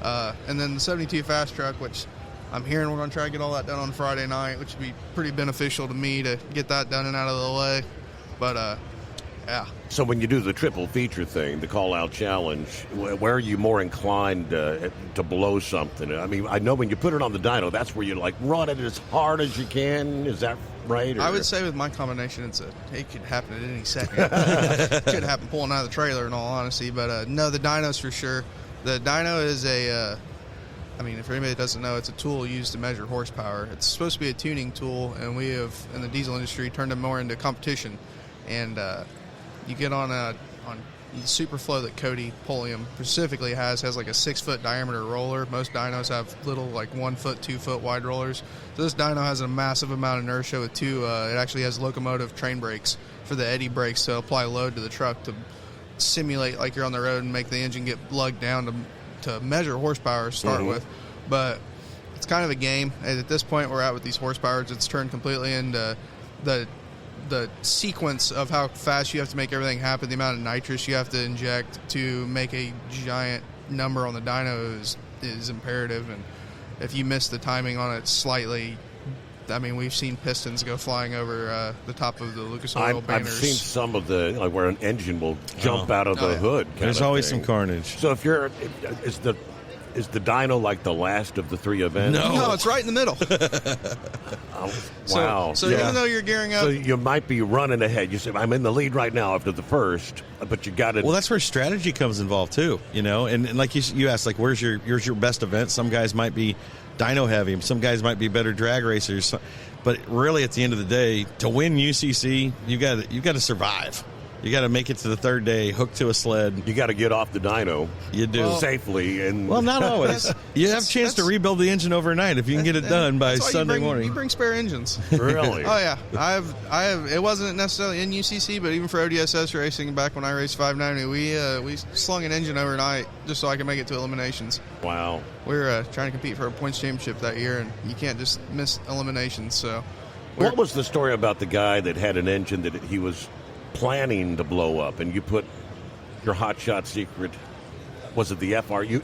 And then the 72 Fast truck, which I'm hearing we're going to try to get all that done on Friday night, which would be pretty beneficial to me to get that done and out of the way. But yeah. So when you do the triple feature thing, the Callout Challenge, where are you more inclined to blow something? I mean, I know when you put it on the dyno, that's where you like run it as hard as you can. Is that right? Or? I would say with my combination, it could happen at any second. It could happen pulling out of the trailer, in all honesty. But no, the dyno's for sure. The dyno is I mean, if anybody doesn't know, it's a tool used to measure horsepower. It's supposed to be a tuning tool, and we have, in the diesel industry, turned it more into competition. And you get on the Superflow that Cody Pulliam specifically has like a 6-foot diameter roller. Most dynos have little like 1 foot, 2 foot wide rollers. So this dyno has a massive amount of inertia with 2. It actually has locomotive train brakes for the eddy brakes to apply load to the truck to simulate like you're on the road and make the engine get lugged down to measure horsepower to start with. But it's kind of a game. And at this point we're at with these horsepowers, it's turned completely into the sequence of how fast you have to make everything happen, the amount of nitrous you have to inject to make a giant number on the dyno is imperative. And if you miss the timing on it slightly, I mean, we've seen pistons go flying over the top of the Lucas Oil banners. I've seen some of the where an engine will jump out of the hood. There's always some carnage. So is the dyno like the last of the 3 events? No, it's right in the middle. Wow. So even though you're gearing up, so you might be running ahead. You say, I'm in the lead right now after the first, but you got it. Well, that's where strategy comes involved too, and like you asked, like where's your best event? Some guys might be dyno heavy, some guys might be better drag racers, but really at the end of the day, to win UCC, you got to survive. You got to make it to the 3rd day, hooked to a sled. You got to get off the dyno. You do. Safely. And well, not always. You have a chance to rebuild the engine overnight if you can get it done by Sunday morning. You bring spare engines. Really? Oh, yeah. I have. It wasn't necessarily in UCC, but even for ODSS racing, back when I raced 590, we slung an engine overnight just so I could make it to eliminations. Wow. We were trying to compete for a points championship that year, and you can't just miss eliminations. So, what was the story about the guy that had an engine that he was planning to blow up, and you put your Hot Shot secret, was it the FR? You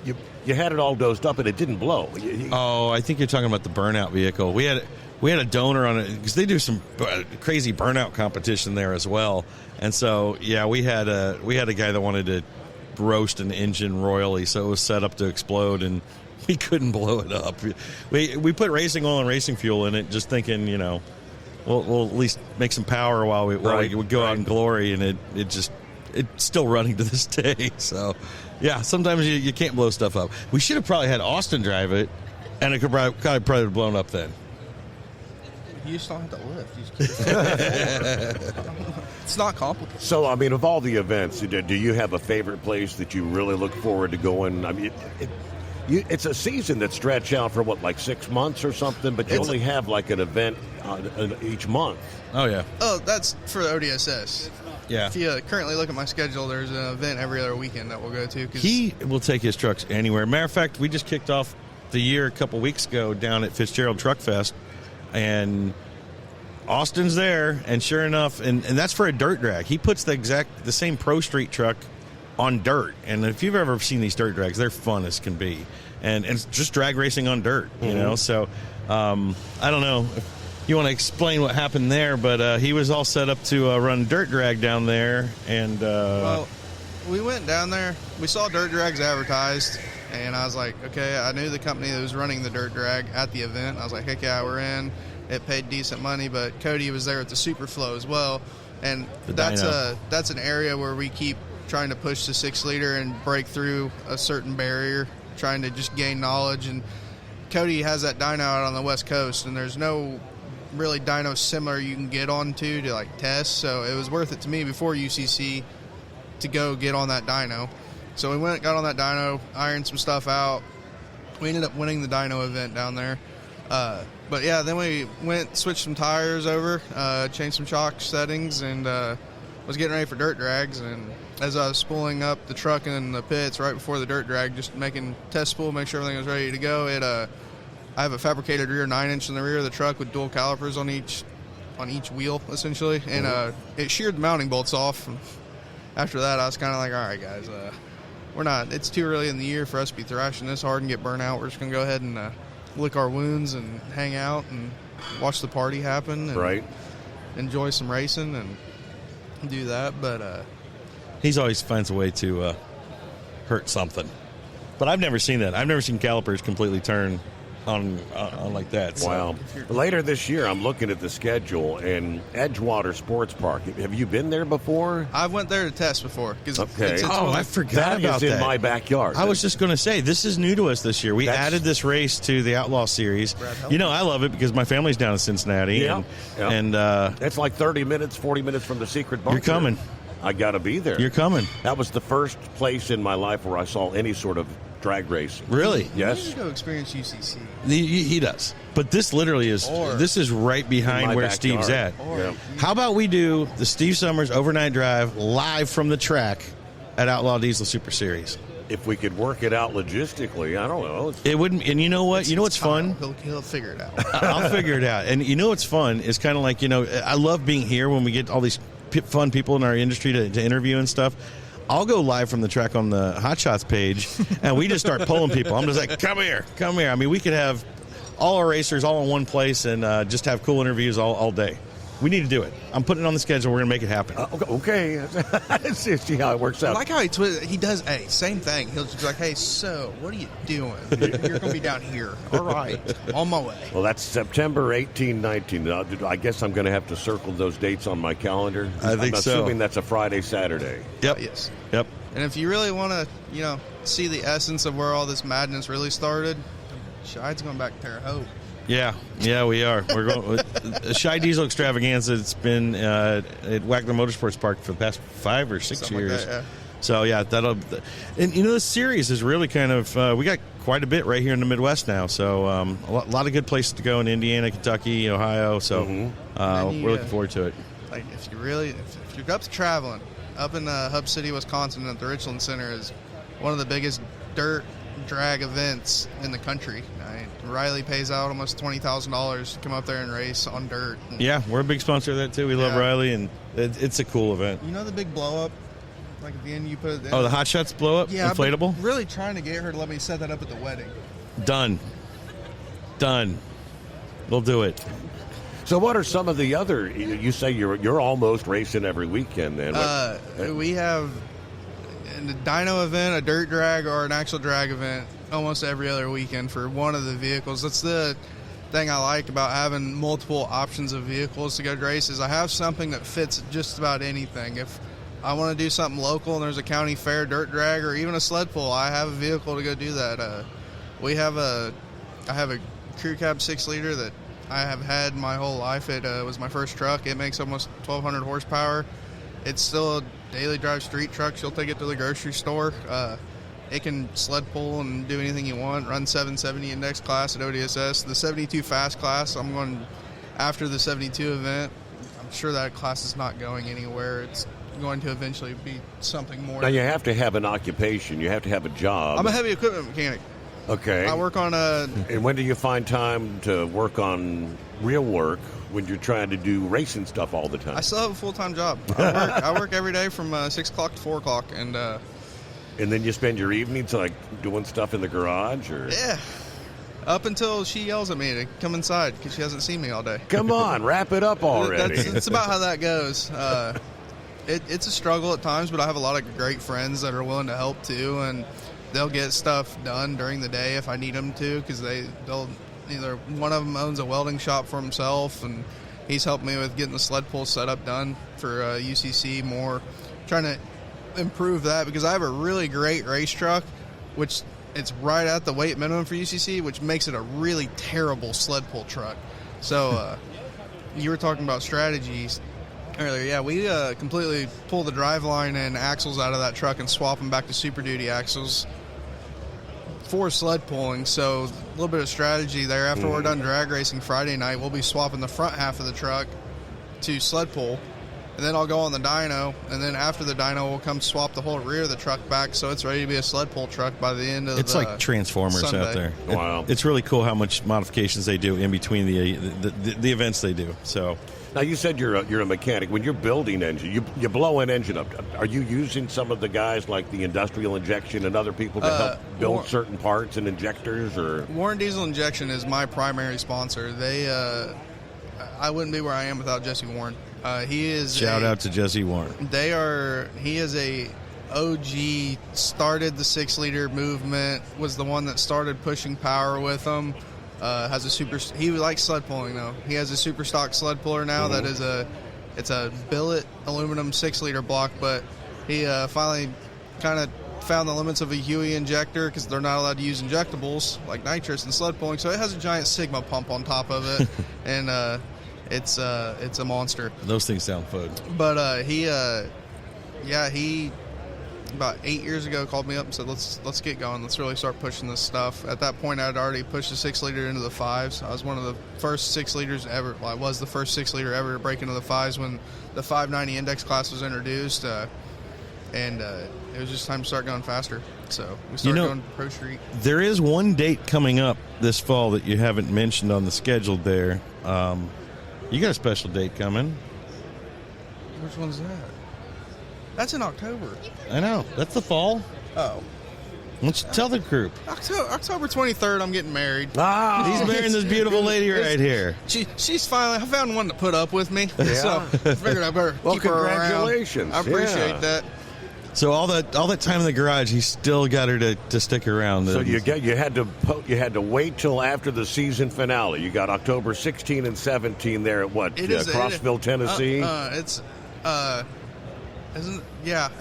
had it all dosed up and it didn't blow. I think you're talking about the burnout vehicle. We had a donor on it because they do some crazy burnout competition there as well. And so we had a guy that wanted to roast an engine royally, so it was set up to explode, and we couldn't blow it up. We put racing oil and racing fuel in it, just thinking, we'll at least make some power while we go out in glory, and it's still running to this day. So, sometimes you can't blow stuff up. We should have probably had Austin drive it, and it could probably have blown up then. You just don't have to lift. It's not complicated. So, I mean, of all the events, do you have a favorite place that you really look forward to going? I mean, it's a season that stretch out for like 6 months or something, but you only have like an event each month. Oh yeah. Oh, that's for the ODSS. Yeah. If you currently look at my schedule, there's an event every other weekend that we'll go to. He will take his trucks anywhere. Matter of fact, we just kicked off the year a couple weeks ago down at Fitzgerald Truck Fest, and Austin's there, and sure enough, and that's for a dirt drag. He puts the same Pro Street truck on dirt, and if you've ever seen these dirt drags, they're fun as can be, and it's just drag racing on dirt, So I don't know if you want to explain what happened there, but he was all set up to run dirt drag down there, and well, we went down there. We saw dirt drags advertised, and I was like, okay, I knew the company that was running the dirt drag at the event. I was like, heck yeah, we're in. It paid decent money, but Cody was there at the Superflow as well, and that's an area where we keep trying to push the 6-liter and break through a certain barrier, trying to just gain knowledge. And Cody has that dyno out on the West Coast, and there's no really dyno similar you can get onto to like test, so it was worth it to me before UCC to go get on that dyno. So we went, got on that dyno, ironed some stuff out. We ended up winning the dyno event down there. But yeah, then we went, switched some tires over, changed some shock settings, and was getting ready for dirt drags. And as I was spooling up the truck in the pits right before the dirt drag, just making test spool, make sure everything was ready to go, I have a fabricated rear 9-inch in the rear of the truck with dual calipers on each wheel, essentially, and it sheared the mounting bolts off. And after that, I was kind of like, all right, guys, it's too early in the year for us to be thrashing this hard and get burnt out. We're just going to go ahead and lick our wounds and hang out and watch the party happen and enjoy some racing and do that. But he's always finds a way to hurt something. But I've never seen that. I've never seen calipers completely turn on like that. So. Wow. Later this year, I'm looking at the schedule, and Edgewater Sports Park. Have you been there before? I went there to test before. Okay. I forgot about that. That is in my backyard. I was just going to say, this is new to us this year. We added this race to the Outlaw Series. I love it because my family's down in Cincinnati. Yeah. And it's like 30 minutes, 40 minutes from the secret bunker. You're coming. I got to be there. You're coming. That was the first place in my life where I saw any sort of drag race. Really? Yes. You need to go experience UCC. He does. But this literally is, this is right behind where Steve's at. How about we do the Steve Summers Overnight Drive live from the track at Outlaw Diesel Super Series? If we could work it out logistically, I don't know. It wouldn't, and you know what? You know what's fun? He'll figure it out. I'll figure it out. And you know what's fun? It's kind of like, I love being here when we get all these fun people in our industry to interview and stuff. I'll go live from the track on the Hot Shots page, and we just start pulling people. I'm just like, come here. I mean, we could have all our racers all in one place and just have cool interviews all day. We need to do it. I'm putting it on the schedule. We're going to make it happen. Okay. See how it works out. I like how he does same thing. He'll just be like, hey, so what are you doing? You're going to be down here. All right. On my way. Well, that's September 18, 19. I guess I'm going to have to circle those dates on my calendar. I think so. I'm assuming that's a Friday, Saturday. Yep. Yes. Yep. And if you really want to, see the essence of where all this madness really started, Shide's going back to Terre Haute. Yeah, we are. We're going Shy Diesel Extravaganza. It's been at Wagner Motorsports Park for the past 5 or 6 Something years. like that, yeah. So yeah, and this series is really kind of we got quite a bit right here in the Midwest now. So a lot of good places to go in Indiana, Kentucky, Ohio. So we're looking forward to it. Like if you're up to traveling, up in Hub City, Wisconsin, at the Richland Center is one of the biggest dirt drag events in the country. Riley pays out almost $20,000 to come up there and race on dirt. Yeah, we're a big sponsor of that too. We love Riley, and it's a cool event. You know the big blow up, like at the end you put it. Oh, the Hot Shots blow up, inflatable. I've been really trying to get her to let me set that up at the wedding. Done. We'll do it. So, what are some of the other? You say you're almost racing every weekend. Then we have a dyno event, a dirt drag, or an actual drag event almost every other weekend for one of the vehicles. That's the thing I like about having multiple options of vehicles to go race is I have something that fits just about anything. If I want to do something local and there's a county fair dirt drag or even a sled pull, I have a vehicle to go do that. I have a crew cab 6-liter that I have had my whole life. It was my first truck. It makes almost 1,200 horsepower. It's still a daily drive street truck. She'll take it to the grocery store. It can sled pull and do anything you want. Run 770 index class at ODSS. The 72 fast class, I'm going after the 72 event. I'm sure that class is not going anywhere. It's going to eventually be something more. Now, you have to have an occupation. You have to have a job. I'm a heavy equipment mechanic. Okay. I work on a... And when do you find time to work on real work when you're trying to do racing stuff all the time? I still have a full-time job. I work every day from 6 o'clock to 4 o'clock. And then you spend your evenings like doing stuff in the garage, or yeah, up until she yells at me to come inside because she hasn't seen me all day. Come on, wrap it up already. That's about how that goes. It's a struggle at times, but I have a lot of great friends that are willing to help too, and they'll get stuff done during the day if I need them to because they'll either one of them owns a welding shop for himself, and he's helped me with getting the sled pull setup done for UCC more, trying to improve that because I have a really great race truck, which it's right at the weight minimum for UCC, which makes it a really terrible sled pull truck. So you were talking about strategies earlier. Yeah, we completely pull the driveline and axles out of that truck and swap them back to Super Duty axles for sled pulling. So a little bit of strategy there. After we're done drag racing Friday night, we'll be swapping the front half of the truck to sled pull. And then I'll go on the dyno, and then after the dyno, we'll come swap the whole rear of the truck back so it's ready to be a sled pull truck by the end of It's like Transformers Sunday. out there. Wow. It's really cool how much modifications they do in between the events they do. So now you said you're a mechanic. When you're building engine, you blow an engine up. Are you using some of the guys like the Industrial Injection and other people to help build certain parts and injectors? Or Warren Diesel Injection is my primary sponsor. They I wouldn't be where I am without Jesse Warren. He is shout out to Jesse Warren. He is a OG, started the 6-liter movement, was the one that started pushing power with them. He likes sled pulling though. He has a super stock sled puller now that is it's a billet aluminum 6-liter block, but he finally kind of found the limits of a Huey injector because they're not allowed to use injectables like nitrous and sled pulling. So it has a giant Sigma pump on top of it, and it's a monster. Those things sound fun. But he about 8 years ago called me up and said, let's get going. Let's really start pushing this stuff. At that point, I'd already pushed the 6-liter into the 5s. I was one of the first 6-liters ever. Well, I was the first 6-liter ever to break into the 5s when the 590 index class was introduced. And it was just time to start going faster. So we started going Pro Street. There is one date coming up this fall that you haven't mentioned on the schedule there. You got a special date coming. Which one's that? That's in October. I know. That's the fall. Oh. Why don't you tell the group? October 23rd, I'm getting married. He's marrying this beautiful lady right here. She's finally, I found one to put up with me. Yeah. So I figured I better keep her around. Congratulations. I appreciate that. So all that time in the garage, he still got her to stick around. So you had to wait till after the season finale. You got October 16 and 17 there at what? Crossville, Tennessee.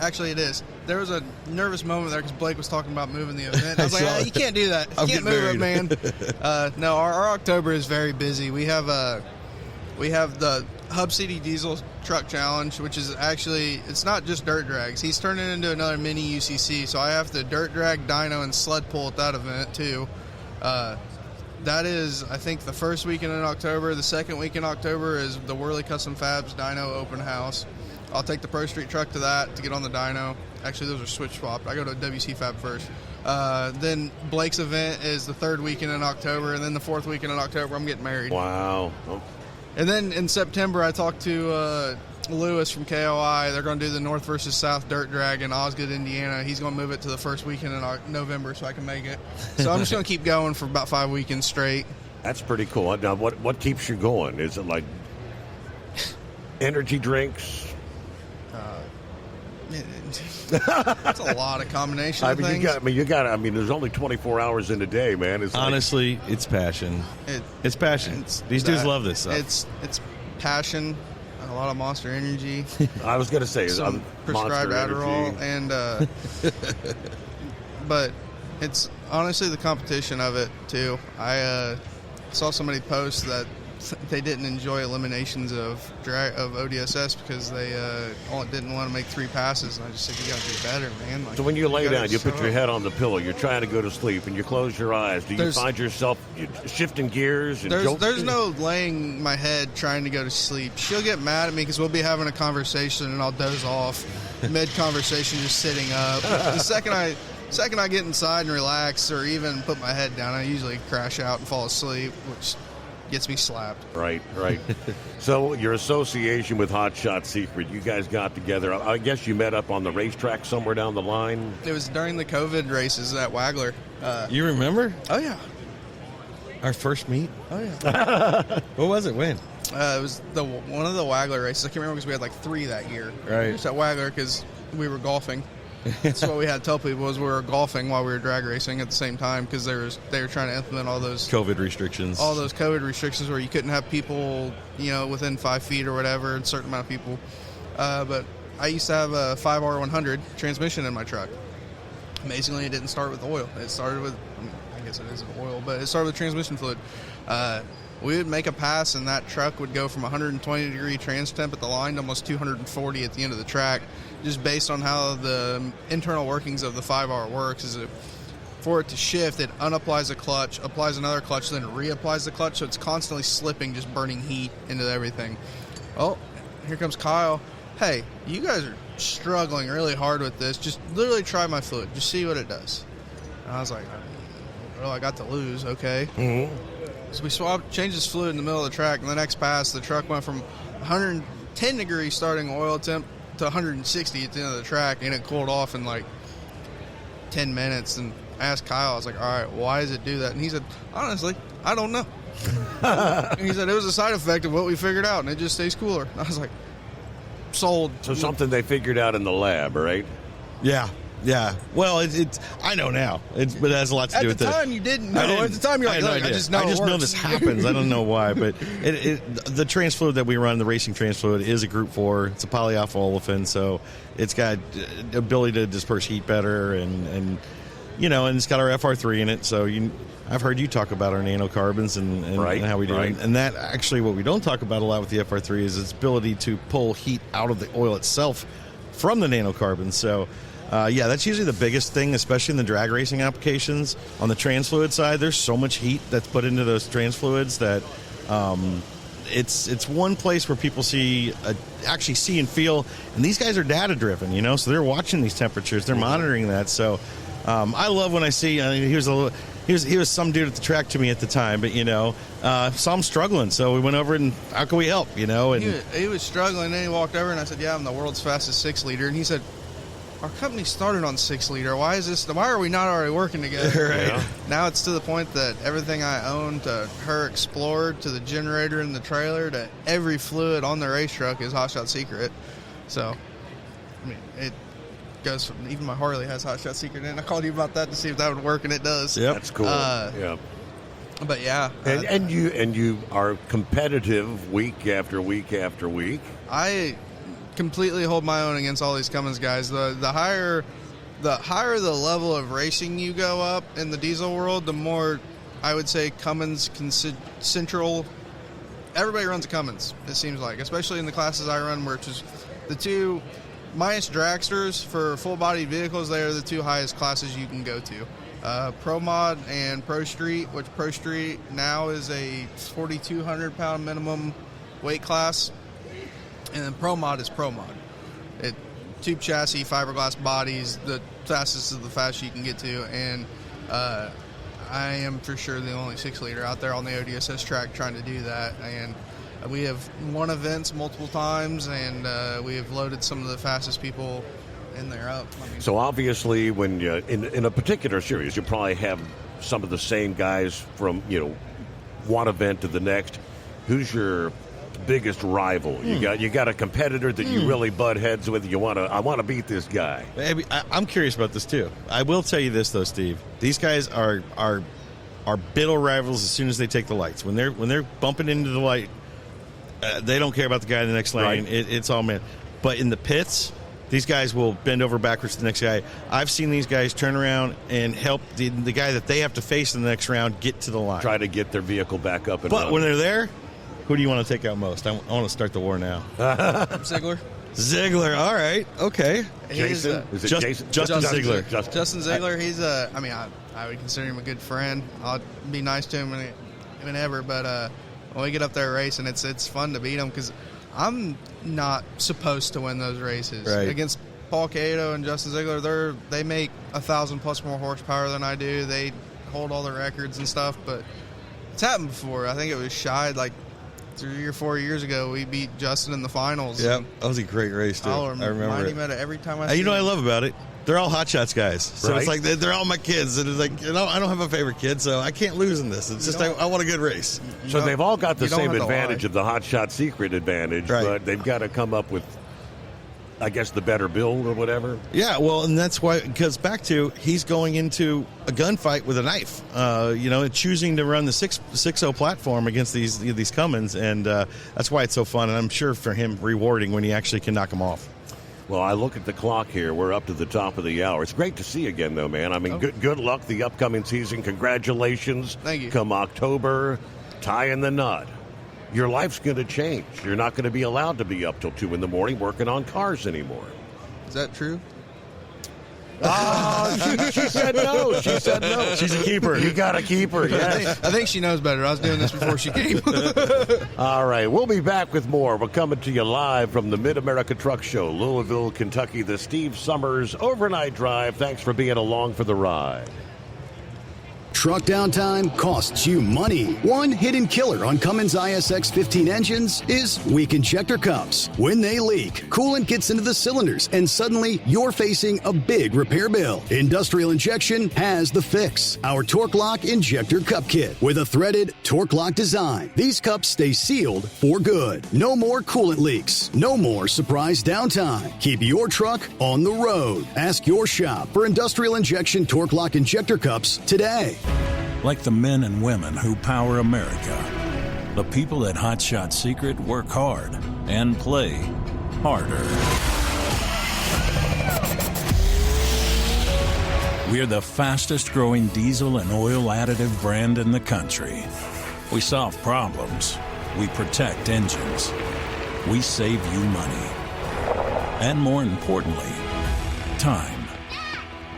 Actually it is. There was a nervous moment there because Blake was talking about moving the event. I was like, you can't do that. You can't move it, man. No, our October is very busy. We have the Hub City Diesel Truck Challenge, which is actually, it's not just dirt drags. He's turning it into another mini UCC, so I have to dirt drag, dyno, and sled pull at that event too. That is, I think, the first weekend in October. The second week in October is the Worley Custom Fabs Dyno Open House. I'll take the Pro Street truck to that to get on the dyno. Actually, those are switch swapped. I go to WC Fab first. Then Blake's event is the third weekend in October, and then the fourth weekend in October, I'm getting married. Wow. And then in September, I talked to Lewis from KOI. They're going to do the North versus South Dirt Drag in Osgood, Indiana. He's going to move it to the first weekend in November so I can make it. So I'm just going to keep going for about 5 weekends straight. That's pretty cool. Now, what keeps you going? Is it like energy drinks? That's a lot of combinations of things. There's only 24 hours in a day, man. Honestly, it's passion. It's passion. These dudes love this stuff. It's passion, a lot of Monster Energy. I was going to say some prescribed Adderall, and but it's honestly the competition of it too. I saw somebody post that they didn't enjoy eliminations of ODSS because they didn't want to make 3 passes, and I just said, you got to do better, man. So when you lay down, you put your head on the pillow, you're trying to go to sleep, and you close your eyes. Do you find yourself shifting gears? And there's no laying my head trying to go to sleep. She'll get mad at me because we'll be having a conversation, and I'll doze off mid-conversation just sitting up. The second I get inside and relax or even put my head down, I usually crash out and fall asleep, which gets me slapped. Right. So your association with Hot Shot Secret, you guys got together. I guess you met up on the racetrack somewhere down the line. It was during the COVID races at Wagler. You remember? Oh, yeah. Our first meet? Oh, yeah. What was it? When? It was one of the Wagler races. I can't remember because we had like 3 that year. Right. It was at Wagler because we were golfing. That's what we had to tell people was we were golfing while we were drag racing at the same time because they were trying to implement all those COVID restrictions. All those COVID restrictions where you couldn't have people, within 5 feet or whatever, a certain amount of people. But I used to have a 5R100 transmission in my truck. Amazingly, it didn't start with oil. It started with, I guess it isn't oil, but it started with transmission fluid. We would make a pass, and that truck would go from 120-degree trans temp at the line to almost 240 at the end of the track, just based on how the internal workings of the 5R works. Is for it to shift, it unapplies a clutch, applies another clutch, then reapplies the clutch, so it's constantly slipping, just burning heat into everything. Oh, here comes Kyle. Hey, you guys are struggling really hard with this. Just literally try my fluid. Just see what it does. And I was like, well, I got to lose, okay. Mm-hmm. So we changed this fluid in the middle of the track, and the next pass, the truck went from 110 degrees starting oil temp to 160 at the end of the track, and it cooled off in like 10 minutes. And I asked Kyle, I was like, all right, why does it do that? And he said, honestly, I don't know. And he said, it was a side effect of what we figured out, and it just stays cooler. And I was like, sold. So something they figured out in the lab, right? Yeah. Well, it's I know now. But it has a lot to do with it. At the time, you didn't know. At the time, you're like, I just know it works. This happens. I don't know why, but the trans fluid that we run, the racing trans fluid, is a Group 4. It's a polyalpha olefin, so it's got the ability to disperse heat better, and it's got our FR3 in it. So I've heard you talk about our nanocarbons and how we do it. And that actually, what we don't talk about a lot with the FR3 is its ability to pull heat out of the oil itself from the nanocarbons. So. That's usually the biggest thing, especially in the drag racing applications. On the trans fluid side, there's so much heat that's put into those trans fluids that it's one place where people actually see and feel. And these guys are data driven, so they're watching these temperatures, they're monitoring that. So I love when I see. He was some dude at the track to me at the time, but saw him struggling, so we went over and how can we help? And he was struggling, and then he walked over and I said, "Yeah, I'm the world's fastest 6-liter," and he said, our company started on 6-liter. Why are we not already working together? Right. Yeah. Now it's to the point that everything I own, to her Explorer, to the generator in the trailer, to every fluid on the race truck is Hot Shot Secret. So, I mean, it goes from, even my Harley has Hot Shot Secret in it. I called you about that to see if that would work, and it does. Yep. That's cool. Yeah. But yeah. And you are competitive week after week after week. I completely hold my own against all these Cummins guys. The higher the level of racing you go up in the diesel world, the more I would say Cummins Central. Everybody runs a Cummins, it seems like, especially in the classes I run, which is the two minus dragsters for full body vehicles. They are the two highest classes you can go to. Pro Mod and Pro Street, which Pro Street now is a 4,200 pound minimum weight class. And then Pro Mod is Pro Mod. Tube chassis, fiberglass bodies, the fastest of the fastest you can get to. And I am for sure the only 6-liter out there on the ODSS track trying to do that. And we have won events multiple times, and we have loaded some of the fastest people in there up. So obviously, when you in a particular series, you probably have some of the same guys from one event to the next. Who's your biggest rival? You got a competitor that you really butt heads with. I want to beat this guy. I'm curious about this too. I will tell you this though, Steve. These guys are biddle rivals as soon as they take the lights. When they're bumping into the light, they don't care about the guy in the next lane. Right. It's all man. But in the pits, these guys will bend over backwards to the next guy. I've seen these guys turn around and help the guy that they have to face in the next round get to the line. Try to get their vehicle back up and But running. when they're there, who do you want to take out most? I want to start the war now. Ziegler. All right. Okay. Jason? Is it Jason? Justin Ziegler. Justin Ziegler, he's I would consider him a good friend. I'll be nice to him whenever, but when we get up there racing, it's fun to beat him because I'm not supposed to win those races. Right. Against Paul Cato and Justin Ziegler, they make 1,000 plus more horsepower than I do. They hold all the records and stuff, but it's happened before. I think it was Scheid, like 3 or 4 years ago. We beat Justin in the finals. Yeah, that was a great race, too. I'll I remember remind it. him at it every time I see You know him. what I love about it? They're all Hot Shots guys. So Right. it's like they're all my kids. And it's like, I don't have a favorite kid, so I can't lose in this. It's just I want a good race. So they've all got the you don't same have to advantage lie. of the Hot Shot Secret advantage, Right. but they've got to come up with, I guess, the better build or whatever. Yeah, well, and that's why, because back to, he's going into a gunfight with a knife, and choosing to run the 6.0 platform against these Cummins, and that's why it's so fun, and I'm sure for him rewarding when he actually can knock them off. Well, I look at the clock here. We're up to the top of the hour. It's great to see you again, though, man. I mean, good luck the upcoming season. Congratulations. Thank you. Come October, tying the knot. Your life's going to change. You're not going to be allowed to be up till 2 in the morning working on cars anymore. Is that true? She said no. She said no. She's a keeper. You got to keep her, yes. I think she knows better. I was doing this before she came. All right, we'll be back with more. We're coming to you live from the Mid-America Truck Show, Louisville, Kentucky, the Steve Summers Overnight Drive. Thanks for being along for the ride. Truck downtime costs you money. One hidden killer on Cummins ISX 15 engines is weak injector cups. When they leak, coolant gets into the cylinders, and suddenly you're facing a big repair bill. Industrial Injection has the fix. Our Torque Lock Injector Cup Kit with a threaded Torque Lock design. These cups stay sealed for good. No more coolant leaks. No more surprise downtime. Keep your truck on the road. Ask your shop for Industrial Injection Torque Lock Injector Cups today. Like the men and women who power America, the people at Hot Shot Secret work hard and play harder. We're the fastest growing diesel and oil additive brand in the country. We solve problems. We protect engines. We save you money. And more importantly, time.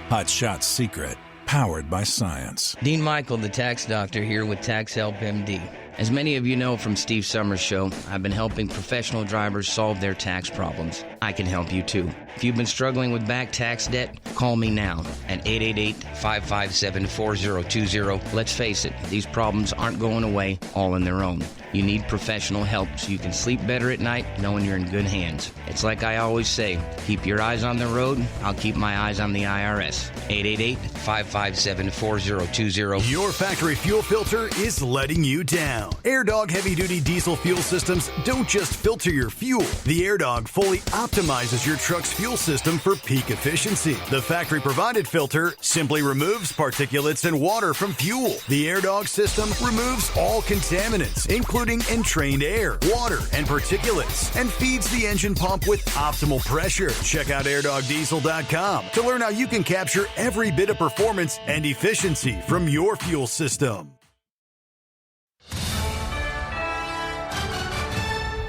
Hot Shot Secret. Powered by science. Dean Michael, the tax doctor, here with Tax Help MD. As many of you know from Steve Summers' show, I've been helping professional drivers solve their tax problems. I can help you too. If you've been struggling with back tax debt, call me now at 888-557-4020. Let's face it, these problems aren't going away all on their own. You need professional help so you can sleep better at night knowing you're in good hands. It's like I always say, keep your eyes on the road, I'll keep my eyes on the IRS. 888-557-4020. Your factory fuel filter is letting you down. AirDog heavy-duty diesel fuel systems don't just filter your fuel. The AirDog fully optimizes your truck's fuel system for peak efficiency. The factory-provided filter simply removes particulates and water from fuel. The AirDog system removes all contaminants, including entrained air, water, and particulates, and feeds the engine pump with optimal pressure. Check out airdogdiesel.com to learn how you can capture every bit of performance and efficiency from your fuel system.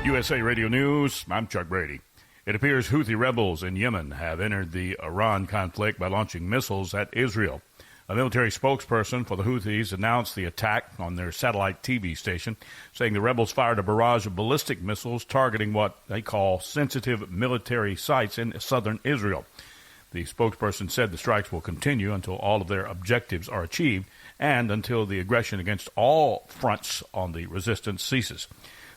USA Radio News, I'm Chuck Brady. It appears Houthi rebels in Yemen have entered the Iran conflict by launching missiles at Israel. A military spokesperson for the Houthis announced the attack on their satellite TV station, saying the rebels fired a barrage of ballistic missiles targeting what they call sensitive military sites in southern Israel. The spokesperson said the strikes will continue until all of their objectives are achieved and until the aggression against all fronts on the resistance ceases.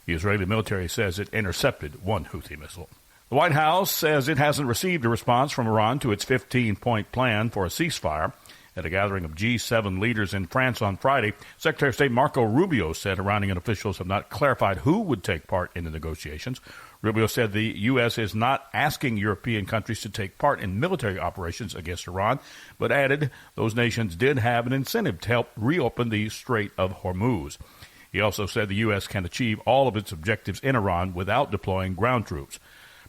The Israeli military says it intercepted one Houthi missile. The White House says it hasn't received a response from Iran to its 15-point plan for a ceasefire. At a gathering of G7 leaders in France on Friday, Secretary of State Marco Rubio said Iranian officials have not clarified who would take part in the negotiations. Rubio said the U.S. is not asking European countries to take part in military operations against Iran, but added those nations did have an incentive to help reopen the Strait of Hormuz. He also said the U.S. can achieve all of its objectives in Iran without deploying ground troops.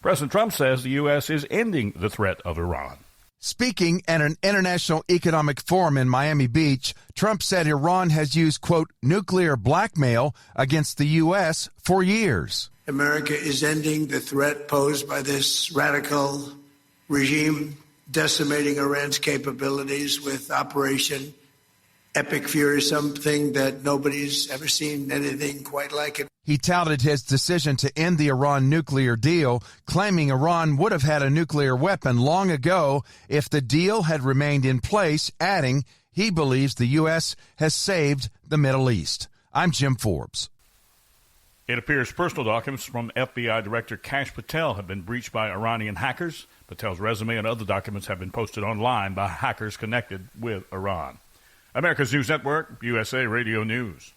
President Trump says the U.S. is ending the threat of Iran. Speaking at an international economic forum in Miami Beach, Trump said Iran has used, quote, nuclear blackmail against the U.S. for years. America is ending the threat posed by this radical regime, decimating Iran's capabilities with Operation Epic Fury, something that nobody's ever seen anything quite like it. He touted his decision to end the Iran nuclear deal, claiming Iran would have had a nuclear weapon long ago if the deal had remained in place, adding he believes the U.S. has saved the Middle East. I'm Jim Forbes. It appears personal documents from FBI Director Kash Patel have been breached by Iranian hackers. Patel's resume and other documents have been posted online by hackers connected with Iran. America's News Network, USA Radio News.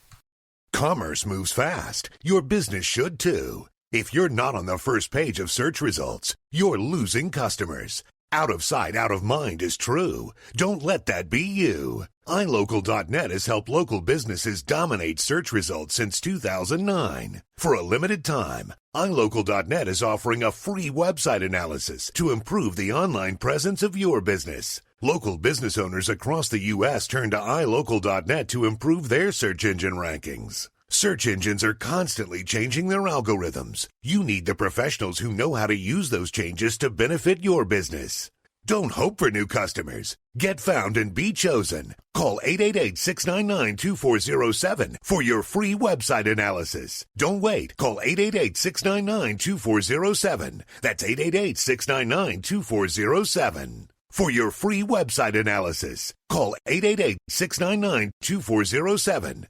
Commerce moves fast. Your business should too. If you're not on the first page of search results, you're losing customers. Out of sight, out of mind is true. Don't let that be you. iLocal.net has helped local businesses dominate search results since 2009. For a limited time, iLocal.net is offering a free website analysis to improve the online presence of your business. Local business owners across the U.S. turn to iLocal.net to improve their search engine rankings. Search engines are constantly changing their algorithms. You need the professionals who know how to use those changes to benefit your business. Don't hope for new customers. Get found and be chosen. Call 888-699-2407 for your free website analysis. Don't wait. Call 888-699-2407. That's 888-699-2407. For your free website analysis, call 888-699-2407.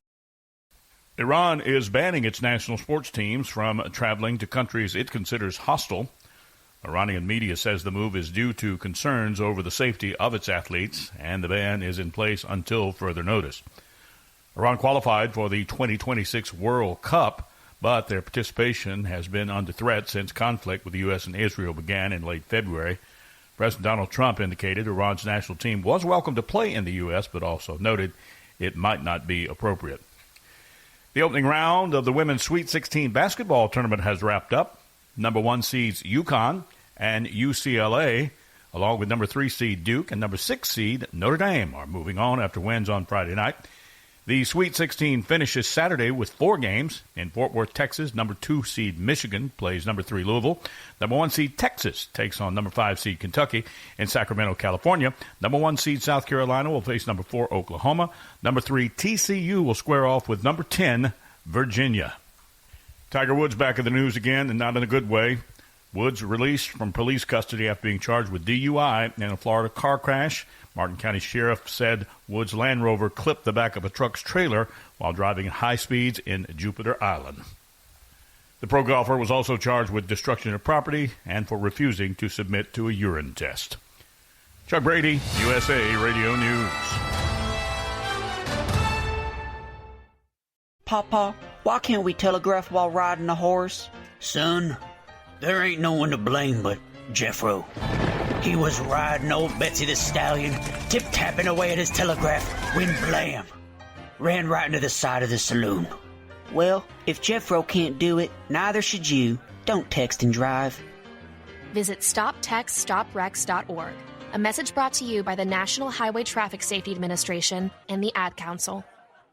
Iran is banning its national sports teams from traveling to countries it considers hostile. Iranian media says the move is due to concerns over the safety of its athletes, and the ban is in place until further notice. Iran qualified for the 2026 World Cup, but their participation has been under threat since conflict with the U.S. and Israel began in late February. President Donald Trump indicated Iran's national team was welcome to play in the U.S., but also noted it might not be appropriate. The opening round of the Women's Sweet 16 basketball tournament has wrapped up. Number 1 seeds UConn and UCLA, along with number 3 seed Duke and number 6 seed Notre Dame, are moving on after wins on Friday night. The Sweet 16 finishes Saturday with 4 games. In Fort Worth, Texas, number 2 seed Michigan plays number 3 Louisville. Number 1 seed Texas takes on number 5 seed Kentucky. In Sacramento, California, number 1 seed South Carolina will face number 4 Oklahoma. Number 3 TCU will square off with number 10 Virginia. Tiger Woods back in the news again, and not in a good way. Woods released from police custody after being charged with DUI in a Florida car crash. Martin County Sheriff said Woods' Land Rover clipped the back of a truck's trailer while driving at high speeds in Jupiter Island. The pro golfer was also charged with destruction of property and for refusing to submit to a urine test. Chuck Brady, USA Radio News. Papa, why can't we telegraph while riding a horse? Son, there ain't no one to blame but Jeffro. He was riding old Betsy the Stallion, tip-tapping away at his telegraph, when blam! Ran right into the side of the saloon. Well, if Jeffro can't do it, neither should you. Don't text and drive. Visit StopTextStopWrecks.org. A message brought to you by the National Highway Traffic Safety Administration and the Ad Council.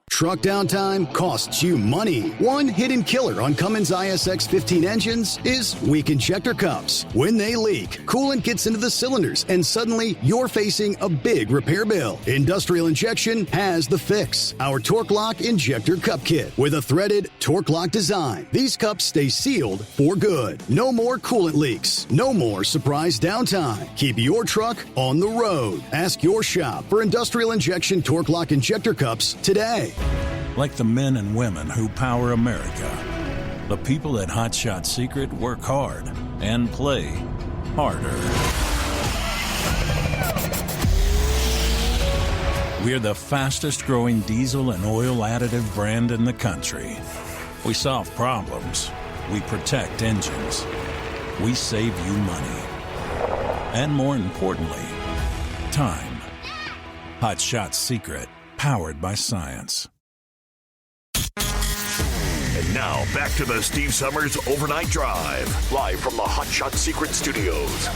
Truck downtime costs you money. One hidden killer on Cummins ISX 15 engines is weak injector cups. When they leak, coolant gets into the cylinders and suddenly you're facing a big repair bill. Industrial Injection has the fix. Our Torque Lock Injector Cup Kit with a threaded Torque Lock design. These cups stay sealed for good. No more coolant leaks. No more surprise downtime. Keep your truck on the road. Ask your shop for Industrial Injection Torque Lock Injector Cups today. Like the men and women who power America, the people at Hot Shot Secret work hard and play harder. We're the fastest growing diesel and oil additive brand in the country. We solve problems. We protect engines. We save you money. And more importantly, time. Hot Shot Secret, powered by science. And now, back to the Steve Summers Overnight Drive, live from the Hot Shot Secret Studios.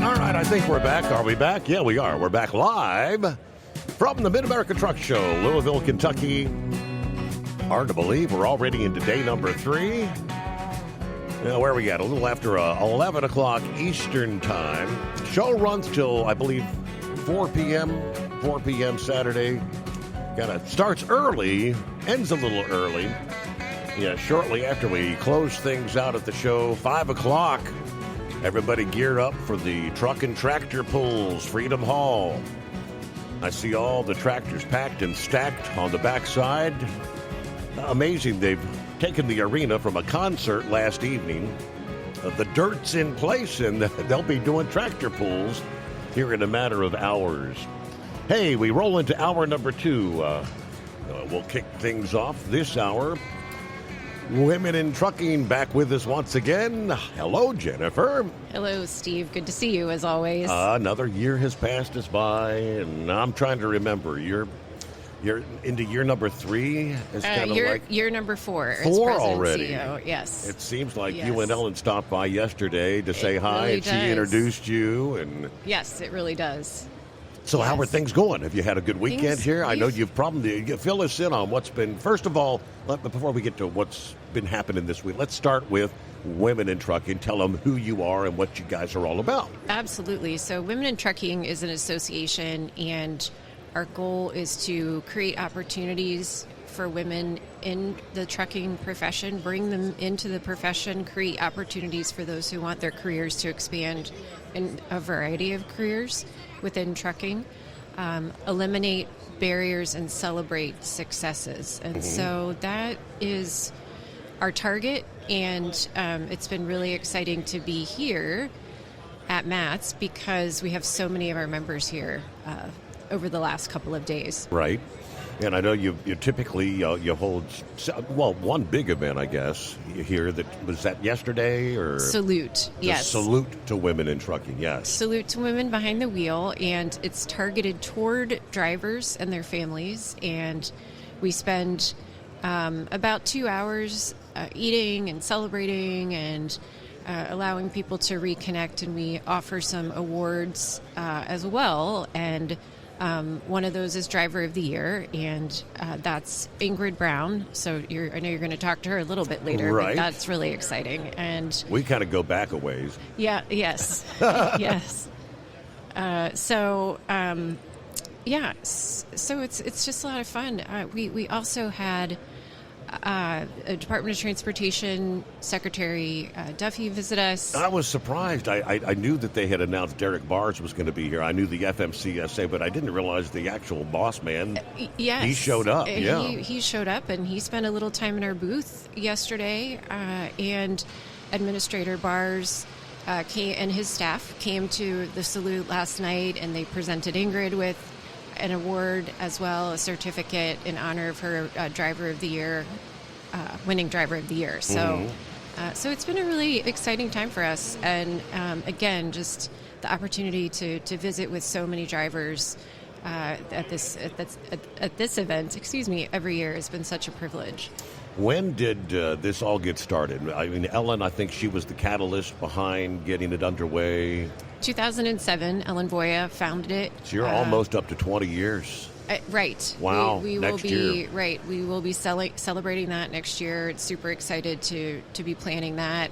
All right, I think we're back. Are we back? Yeah, we are. We're back live from the Mid-America Truck Show, Louisville, Kentucky. Hard to believe we're already into day number 3. Where are we at? A little after 11 o'clock Eastern time. Show runs till, I believe, 4 p.m. Saturday. Starts early, ends a little early. Yeah, shortly after we close things out at the show, 5 o'clock. Everybody geared up for the truck and tractor pulls, Freedom Hall. I see all the tractors packed and stacked on the backside. Amazing, they've taken the arena from a concert last evening. The dirt's in place, and they'll be doing tractor pulls here in a matter of hours. Hey, we roll into hour number 2. We'll kick things off this hour. Women in Trucking back with us once again. Hello, Jennifer. Hello, Steve. Good to see you, as always. Another year has passed us by, and I'm trying to remember. You're into year number 3. It's kind of like year number 4. 4 already. CEO. Yes. It seems like you and Ellen stopped by yesterday to say hi, really and she introduced you. And yes, it really does. So how are things going? Have you had a good weekend here? I know you've probably fill us in on what's been. First of all, before we get to what's been happening this week, let's start with Women in Trucking. Tell them who you are and what you guys are all about. Absolutely. So Women in Trucking is an association, and our goal is to create opportunities for women in the trucking profession, bring them into the profession, create opportunities for those who want their careers to expand in a variety of careers within trucking, eliminate barriers and celebrate successes. And so that is our target, and it's been really exciting to be here at MATS because we have so many of our members here over the last couple of days. Right. And I know you typically you hold, one big event, I guess, here. Was that yesterday? Or Salute, yes. Salute to Women in Trucking, yes. Salute to Women Behind the Wheel, and it's targeted toward drivers and their families. And we spend about 2 hours eating and celebrating and allowing people to reconnect, and we offer some awards as well. And One of those is Driver of the Year, and that's Ingrid Brown. So I know you're going to talk to her a little bit later, right? But that's really exciting. And we kind of go back a ways. Yeah. Yes. Yes. So it's just a lot of fun. We also had a Department of Transportation Secretary Duffy visit us. I was surprised. I knew that they had announced Derek Barrs was going to be here. I knew the FMCSA, but I didn't realize the actual boss man. Yes. He showed up. Yeah. He showed up, and he spent a little time in our booth yesterday, and Administrator Barrs and his staff came to the salute last night, and they presented Ingrid with an award as well, a certificate in honor of her Driver of the Year, winning Driver of the Year. So, so it's been a really exciting time for us, and again, just the opportunity to visit with so many drivers at this event. Every year has been such a privilege. When did this all get started? I mean, Ellen, I think she was the catalyst behind getting it underway. 2007, Ellen Voya founded it. So you're almost up to 20 years. Right. Wow. We next will be year. Right. We will be celebrating that next year. It's super excited to be planning that.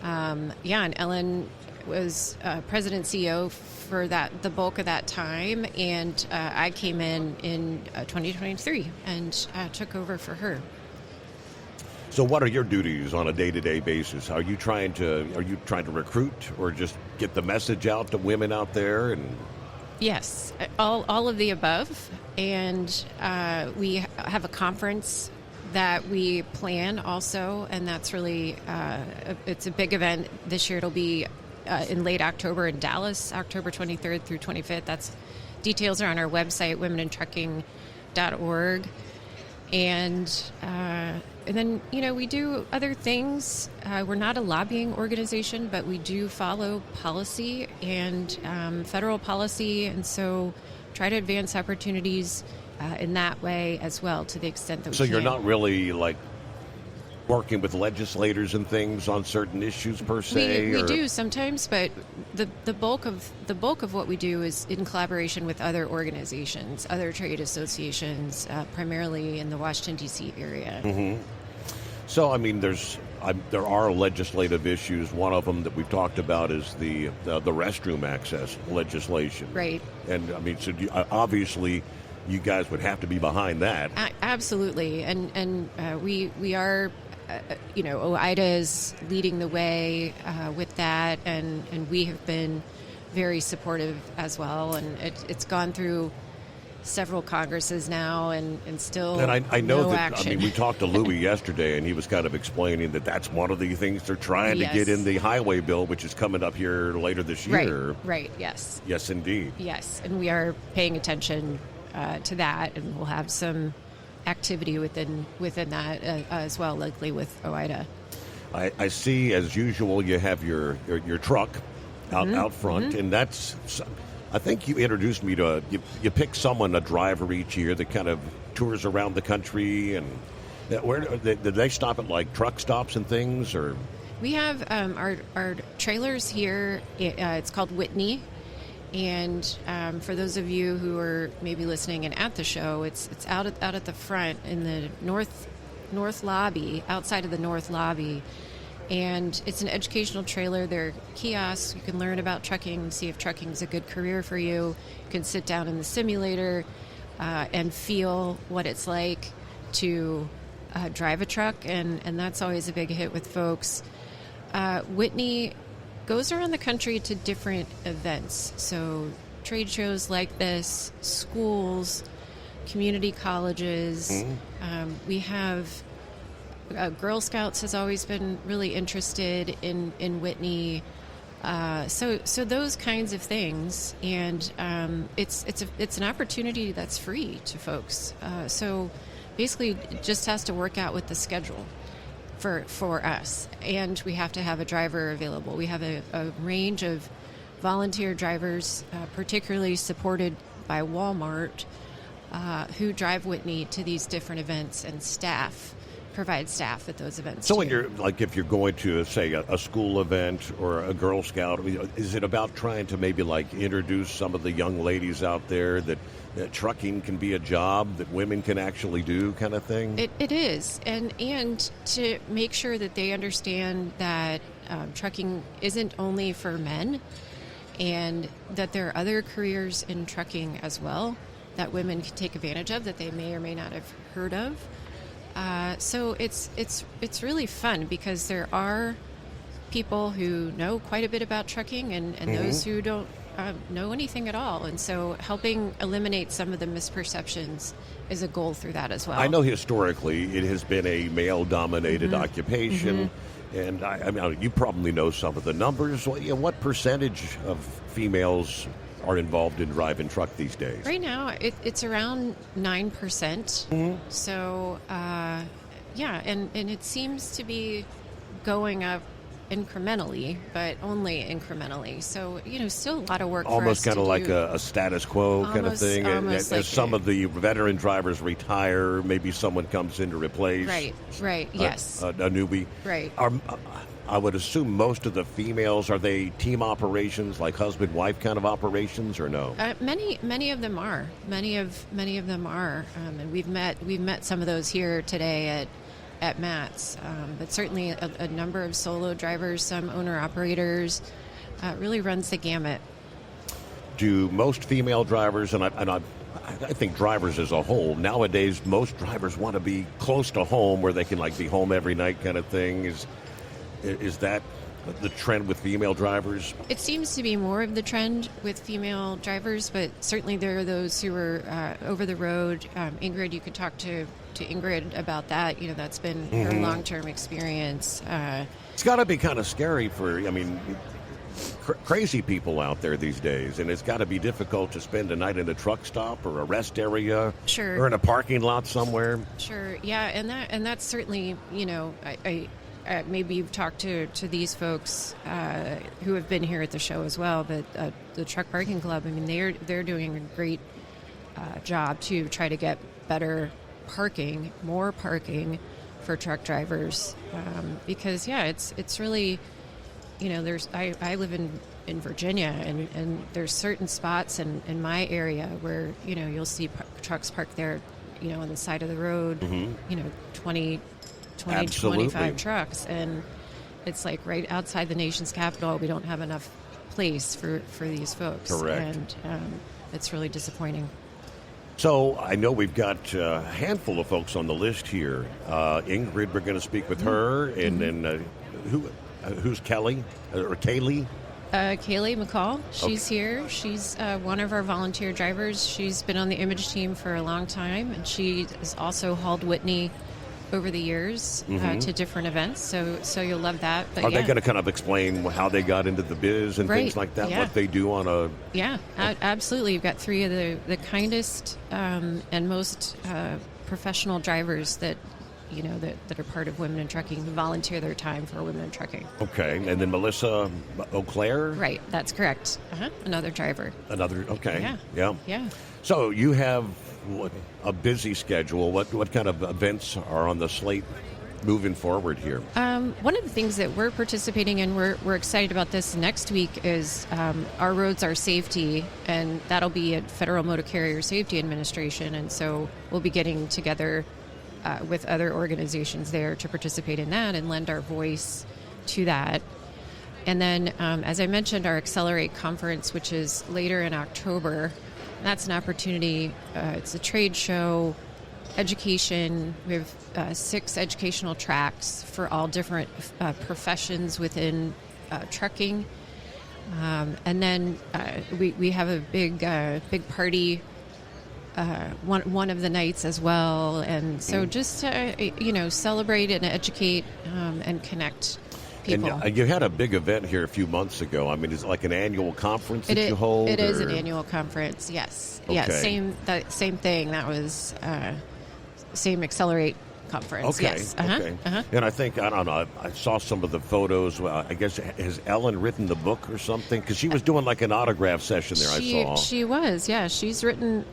And Ellen was president CEO for the bulk of that time, and I came in 2023 and took over for her. So what are your duties on a day-to-day basis? Are you trying to recruit or just get the message out to women out there? And yes, all of the above. And we have a conference that we plan also, and that's really it's a big event this year. It'll be in late October in Dallas, October 23rd through 25th. Details are on our website, womenintrucking.org. And then, we do other things. We're not a lobbying organization, but we do follow policy and federal policy, and so try to advance opportunities in that way as well, to the extent that we can. So you're not really like working with legislators and things on certain issues per se? We do sometimes, but the bulk of what we do is in collaboration with other organizations, other trade associations, primarily in the Washington, D.C. area. Mm-hmm. So, I mean, there are legislative issues. One of them that we've talked about is the restroom access legislation. Right. And, I mean, so obviously you guys would have to be behind that. Absolutely. And we are... OOIDA is leading the way with that, and we have been very supportive as well. And it's gone through several Congresses now, and still and I know no that. action. I mean, we talked to Louis yesterday, and he was kind of explaining that that's one of the things they're trying to get in the highway bill, which is coming up here later this year. Right. Yes. Yes, indeed. Yes, and we are paying attention to that, and we'll have some activity within that as well, likely with OOIDA. I see, as usual, you have your truck out front, and that's. I think you introduced me to you pick a driver each year that kind of tours around the country, and where did they stop at, like truck stops and things, or? We have our trailers here. It's called Whitney. And for those of you who are maybe listening and at the show, it's out at the front in the north lobby, outside of the north lobby. And it's an educational trailer. There are kiosks. You can learn about trucking, see if trucking is a good career for you. You can sit down in the simulator and feel what it's like to drive a truck. And that's always a big hit with folks. Whitney goes around the country to different events. So trade shows like this, schools, community colleges. We have Girl Scouts has always been really interested in Whitney. So those kinds of things, and it's an opportunity that's free to folks. So basically, it just has to work out with the schedule for us, and we have to have a driver available. We have a range of volunteer drivers, particularly supported by Walmart, who drive Whitney to these different events, and staff provide staff at those events. So too. when you're if you're going to say a school event or a Girl Scout, is it about trying to maybe introduce some of the young ladies out there that trucking can be a job that women can actually do, kind of thing? It is, and to make sure that they understand that trucking isn't only for men, and that there are other careers in trucking as well that women can take advantage of that they may or may not have heard of. So it's really fun because there are people who know quite a bit about trucking and those who don't know anything at all. And so helping eliminate some of the misperceptions is a goal through that as well. I know historically it has been a male-dominated occupation, and I mean, you probably know some of the numbers. What percentage of females are involved in driving truck these days? Right now, it's around 9%. So, and it seems to be going up incrementally, but only incrementally. So, still a lot of work almost for us kind of like do. a status quo kind of thing. As some of the veteran drivers retire, maybe someone comes in to replace. Right, yes. A newbie. Right. I would assume most of the females, are they team operations, like husband-wife kind of operations, or no? Many of them are. Many of them are. And we've met some of those here today at Matt's. But certainly a number of solo drivers, some owner-operators, really runs the gamut. Do most female drivers, and I think drivers as a whole, nowadays most drivers want to be close to home where they can be home every night kind of thing. Is that the trend with female drivers? It seems to be more of the trend with female drivers, but certainly there are those who are over the road. Ingrid, you could talk to Ingrid about that. That's been her long-term experience. It's got to be kind of scary for, crazy people out there these days, and it's got to be difficult to spend a night in a truck stop or a rest area, sure, or in a parking lot somewhere. Sure, yeah, and that's certainly, maybe you've talked to these folks who have been here at the show as well, but the Truck Parking Club, I mean, they're doing a great job to try to get better parking, more parking for truck drivers, because it's really, I live in Virginia, and there's certain spots in my area where you'll see trucks parked there, on the side of the road, 20, 25 trucks, and it's right outside the nation's capital. We don't have enough place for these folks. Correct. And it's really disappointing. So I know we've got a handful of folks on the list here. Ingrid, we're going to speak with her, and then who's Kelly or Kaylee? Kaylee McCall. She's here. She's one of our volunteer drivers. She's been on the image team for a long time, and she has also hauled Whitney over the years to different events, so you'll love that. But Are they going to kind of explain how they got into the biz and things like that, what they do on a... Yeah, absolutely. You've got three of the kindest and most professional drivers that are part of Women in Trucking, who volunteer their time for Women in Trucking. Okay, and then Melissa O'Clair? Right, that's correct. Another driver. Okay. Yeah. So you have a busy schedule. What kind of events are on the slate moving forward here? One of the things that we're participating in, we're excited about this next week, is Our Roads, Our Safety, and that'll be at Federal Motor Carrier Safety Administration, and so we'll be getting together with other organizations there to participate in that and lend our voice to that. And then, as I mentioned, our Accelerate Conference, which is later in October, that's an opportunity. It's a trade show, education. We have 6 educational tracks for all different professions within trucking. And then we have a big party one of the nights as well. And so just celebrate and educate and connect people. And you had a big event here a few months ago. I mean, is it like an annual conference that you hold? It is an annual conference, yes. Okay. Yeah, same thing. That was same Accelerate conference. Okay. Yes. Okay. And I think, I don't know, I saw some of the photos. I guess, has Ellen written the book or something? Because she was doing like an autograph session there, I saw. She was, yeah. She's written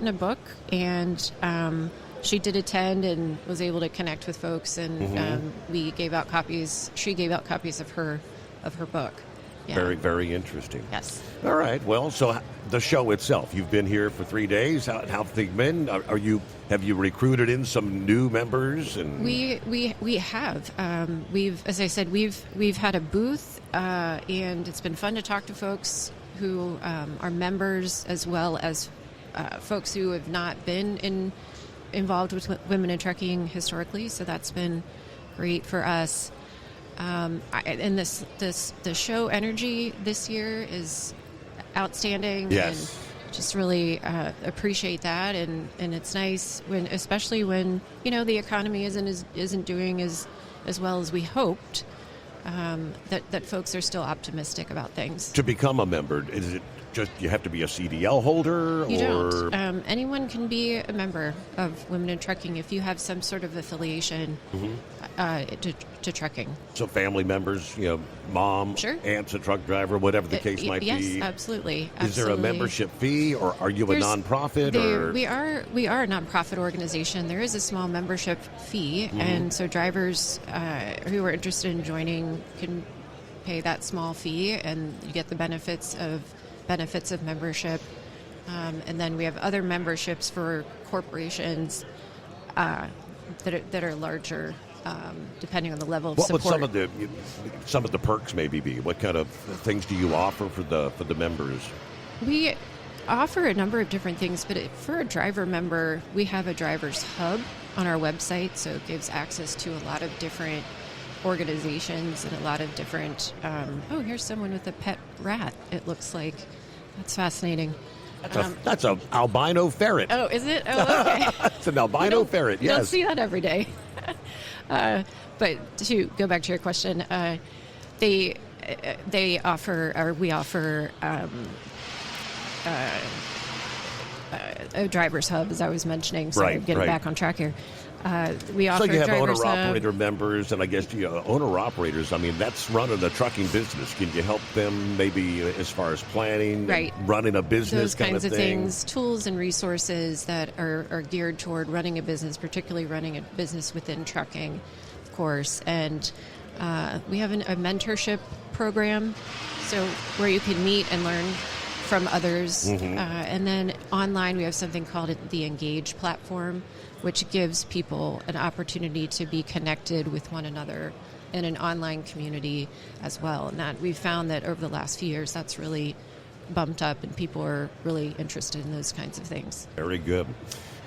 a book, and she did attend and was able to connect with folks, and we gave out copies. She gave out copies of her book. Yeah. Very, very interesting. Yes. All right. Well, so the show itself, you've been here for 3 days. How have things been? Have you recruited in some new members? And we have. As I said, we've had a booth, and it's been fun to talk to folks who are members, as well as folks who have not been involved with women in trucking historically. So that's been great for us. And the show energy this year is outstanding. Yes. And just really appreciate that, and it's nice especially when the economy isn't doing as well as we hoped. That folks are still optimistic about things. To become a member, is it just you have to be a CDL holder? You don't. Anyone can be a member of Women in Trucking if you have some sort of affiliation to trucking. So family members, mom, sure. aunt's a truck driver, whatever the case might yes, be. Yes, absolutely. Is there a membership fee, or are you a nonprofit? We are a nonprofit organization. There is a small membership fee, and so drivers who are interested in joining can pay that small fee, and you get the benefits of membership. And then we have other memberships for corporations that are larger, depending on the level of support. What would some of the perks maybe be? What kind of things do you offer for the members? We offer a number of different things, but for a driver member, we have a driver's hub on our website, so it gives access to a lot of different organizations and a lot of different. Here's someone with a pet rat. It looks like that's fascinating. That's an albino ferret. Oh, is it? Oh, okay. It's an albino ferret. Yes. You don't see that every day. But to go back to your question, we offer a driver's hub, as I was mentioning. So I'm getting back on track here. We offer so you have owner-operator members, and I guess owner-operators. I mean, that's running a trucking business. Can you help them maybe as far as planning, running a business, those kinds of thing? things, tools and resources that are geared toward running a business, particularly running a business within trucking, of course. And we have a mentorship program, so where you can meet and learn from others. And then online, we have something called the Engage platform, which gives people an opportunity to be connected with one another in an online community as well. And that we've found that over the last few years, that's really bumped up, and people are really interested in those kinds of things. Very good.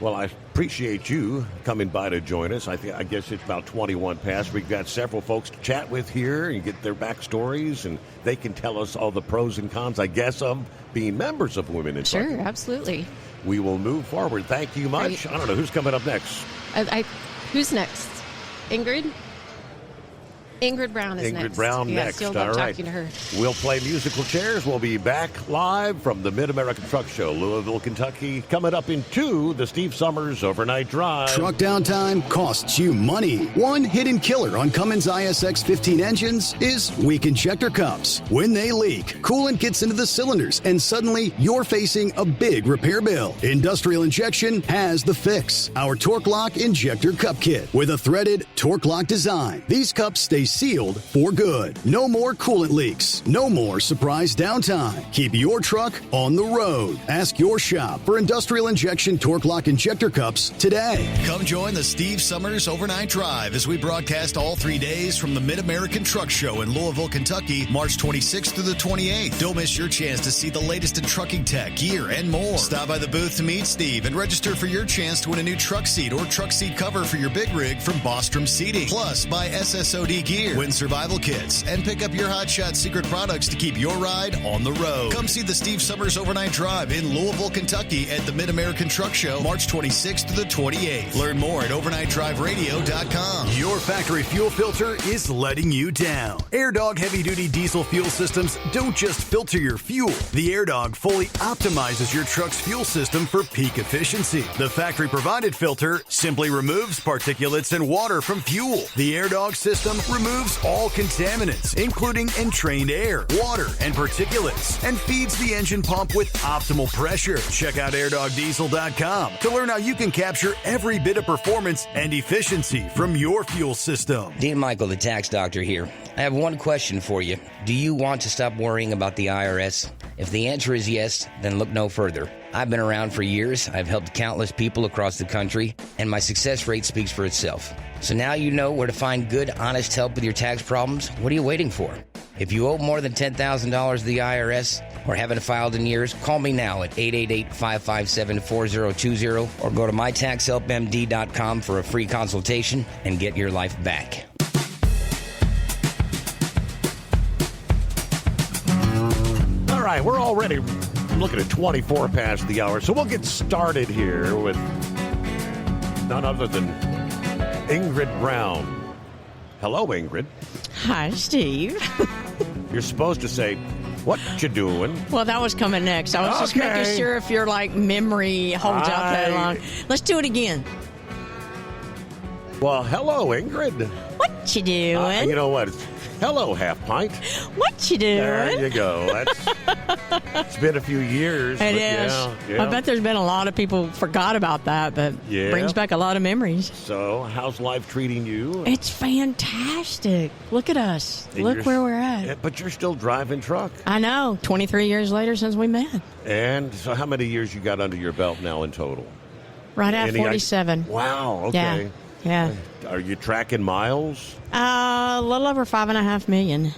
Well, I appreciate you coming by to join us. I guess it's about 21 past. We've got several folks to chat with here and get their backstories, and they can tell us all the pros and cons, I guess, of being members of Women in Trucking. Sure, absolutely. We will move forward. Thank you much. Right. I don't know who's coming up next. Who's next? Ingrid? Ingrid Brown is next. Ingrid Brown next. You'll All love right. talking to her. We'll play musical chairs. We'll be back live from the Mid-American Truck Show, Louisville, Kentucky. Coming up in 2, the Steve Summers Overnight Drive. Truck downtime costs you money. One hidden killer on Cummins ISX 15 engines is weak injector cups. When they leak, coolant gets into the cylinders, and suddenly you're facing a big repair bill. Industrial Injection has the fix. Our Torque Lock Injector Cup Kit with a threaded Torque Lock design. These cups stay sealed for good. No more coolant leaks. No more surprise downtime. Keep your truck on the road. Ask your shop for Industrial Injection Torque Lock Injector Cups today. Come join the Steve Summers Overnight Drive as we broadcast all 3 days from the Mid-American Truck Show in Louisville, Kentucky, March 26th through the 28th. Don't miss your chance to see the latest in trucking tech, gear, and more. Stop by the booth to meet Steve and register for your chance to win a new truck seat or truck seat cover for your big rig from Bostrom Seating. Plus, buy SSOD gear, win survival kits, and pick up your Hotshot secret products to keep your ride on the road. Come see the Steve Summers Overnight Drive in Louisville, Kentucky at the Mid-American Truck Show, March 26th to the 28th. Learn more at overnightdriveradio.com. Your factory fuel filter is letting you down. AirDog heavy-duty diesel fuel systems don't just filter your fuel. The AirDog fully optimizes your truck's fuel system for peak efficiency. The factory-provided filter simply removes particulates and water from fuel. The AirDog system removes removes all contaminants, including entrained air, water, and particulates, and feeds the engine pump with optimal pressure. Check out airdogdiesel.com to learn how you can capture every bit of performance and efficiency from your fuel system. Dean Michael, the tax doctor here. I have one question for you. Do you want to stop worrying about the IRS? If the answer is yes, then look no further. I've been around for years. I've helped countless people across the country, and my success rate speaks for itself. So now you know where to find good, honest help with your tax problems. What are you waiting for? If you owe more than $10,000 to the IRS or haven't filed in years, call me now at 888-557-4020 or go to mytaxhelpmd.com for a free consultation and get your life back. All right, we're already looking at 24 past the hour, so we'll get started here with none other than Ingrid Brown. Hello, Ingrid. Hi, Steve. You're supposed to say, what you doing? Well, that was coming next. I was just making sure if your memory holds out that long. Let's do it again. Well, hello, Ingrid. What you doing? You know what? Hello, Half Pint. What you doing? There you go. It's been a few years. It is. Yeah. I bet there's been a lot of people forgot about that, but brings back a lot of memories. So, how's life treating you? It's fantastic. Look at us. Look where we're at. But you're still driving truck. I know. 23 years later since we met. And so how many years you got under your belt now in total? Right at 47. Wow. Okay. Yeah. Are you tracking miles? A little over 5.5 million.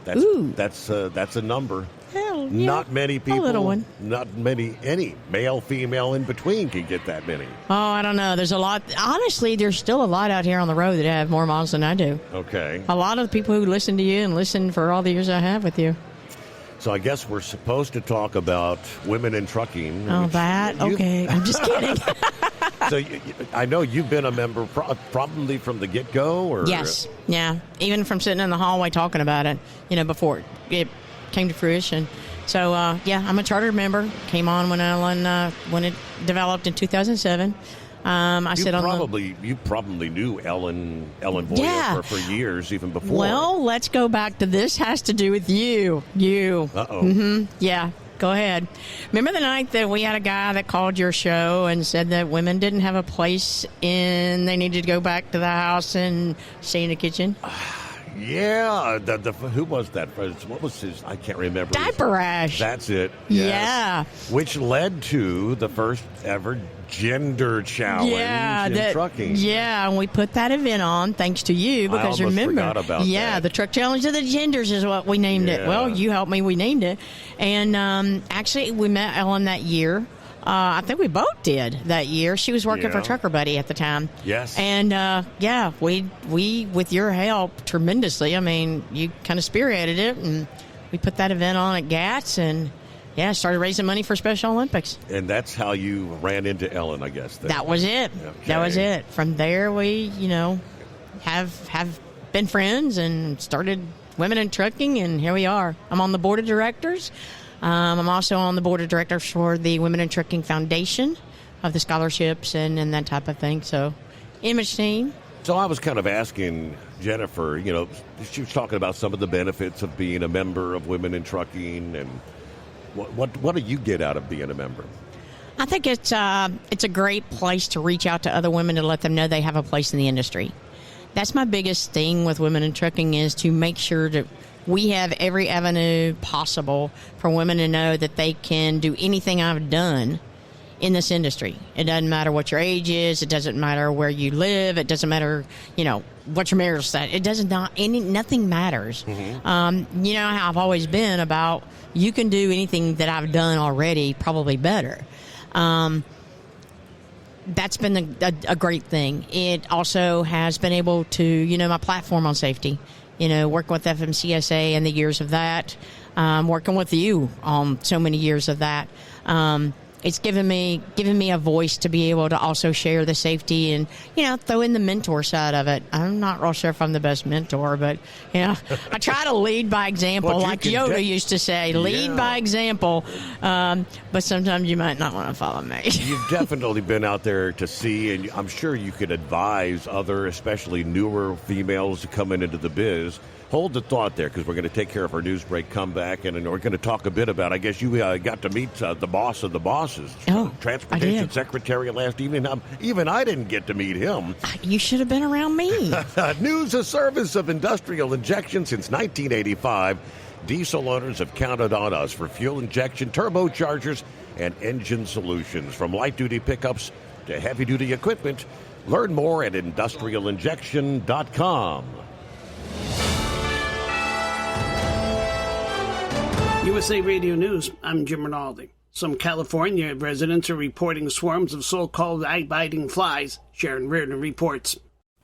That's a number. Hell, not many people. A little one. Not any male, female in between can get that many. Oh, I don't know. There's a lot. Honestly, there's still a lot out here on the road that have more miles than I do. Okay. A lot of the people who listen to you and listen for all the years I have with you. So I guess we're supposed to talk about women in trucking. Oh, that? Okay. I'm just kidding. So I know you've been a member probably from the get-go? Or? Yes. Yeah. Even from sitting in the hallway talking about it, before it came to fruition. So, I'm a chartered member. Came on when it developed in 2007. You probably knew Ellen Boyer for years, even before. Well, let's go back to this. Has to do with you. Uh-oh. Mm-hmm. Yeah. Go ahead. Remember the night that we had a guy that called your show and said that women didn't have a place they needed to go back to the house and stay in the kitchen? Yeah. Who was that? What was his? I can't remember. Diaper rash. That's it. Yes. Yeah. Which led to the first ever gender challenge in trucking. Yeah, and we put that event on thanks to you because I almost remember, forgot about that. The Truck Challenge of the Genders is what we named it. Well, you helped me. We named it, and actually we met Ellen that year. I think we both did that year. She was working for Trucker Buddy at the time. Yes. And we with your help tremendously. I mean, you kind of spearheaded it, and we put that event on at GATS and. Yeah, started raising money for Special Olympics. And that's how you ran into Ellen, I guess. Then. That was it. Okay. That was it. From there, we, have been friends and started Women in Trucking, and here we are. I'm on the board of directors. I'm also on the board of directors for the Women in Trucking Foundation of the scholarships and that type of thing. So, image team. So I was kind of asking Jennifer, she was talking about some of the benefits of being a member of Women in Trucking and What do you get out of being a member? I think it's a great place to reach out to other women to let them know they have a place in the industry. That's my biggest thing with Women in Trucking is to make sure that we have every avenue possible for women to know that they can do anything I've done in this industry. It doesn't matter what your age is. It doesn't matter where you live. It doesn't matter, what your marital status. It doesn't nothing matters. Mm-hmm. You know how I've always been about you can do anything that I've done already, probably better. That's been a great thing. It also has been able to, my platform on safety, working with FMCSA and the years of that, working with you on so many years of that. it's given me a voice to be able to also share the safety and, throw in the mentor side of it. I'm not real sure if I'm the best mentor, but, I try to lead by example, like Yoda used to say, lead by example. But sometimes you might not want to follow me. You've definitely been out there to see, and I'm sure you could advise other, especially newer females coming into the biz. Hold the thought there, because we're going to take care of our news break, come back, and we're going to talk a bit about, I guess you got to meet the boss of the bosses, Transportation Secretary last evening. Even I didn't get to meet him. You should have been around me. News, a service of industrial injection since 1985. Diesel owners have counted on us for fuel injection, turbochargers, and engine solutions. From light-duty pickups to heavy-duty equipment. Learn more at industrialinjection.com. USA Radio News, I'm Jim Rinaldi. Some California residents are reporting swarms of so-called eye-biting flies. Sharon Reardon reports.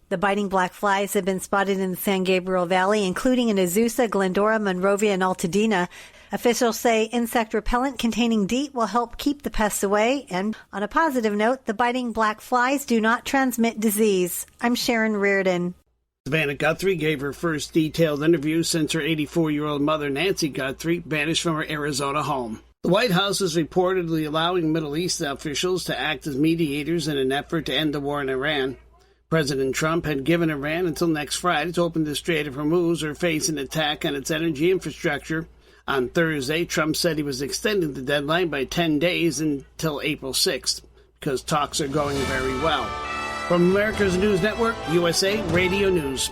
The biting black flies have been spotted in the San Gabriel Valley, including in Azusa, Glendora, Monrovia, and Altadena. Officials say insect repellent containing DEET will help keep the pests away. And on a positive note, the biting black flies do not transmit disease. I'm Sharon Reardon. Savannah Guthrie gave her first detailed interview since her 84-year-old mother, Nancy Guthrie, vanished from her Arizona home. The White House is reportedly allowing Middle East officials to act as mediators in an effort to end the war in Iran. President Trump had given Iran until next Friday to open the Strait of Hormuz or face an attack on its energy infrastructure. On Thursday, Trump said he was extending the deadline by 10 days until April 6th, because talks are going very well. From America's News Network, USA Radio News.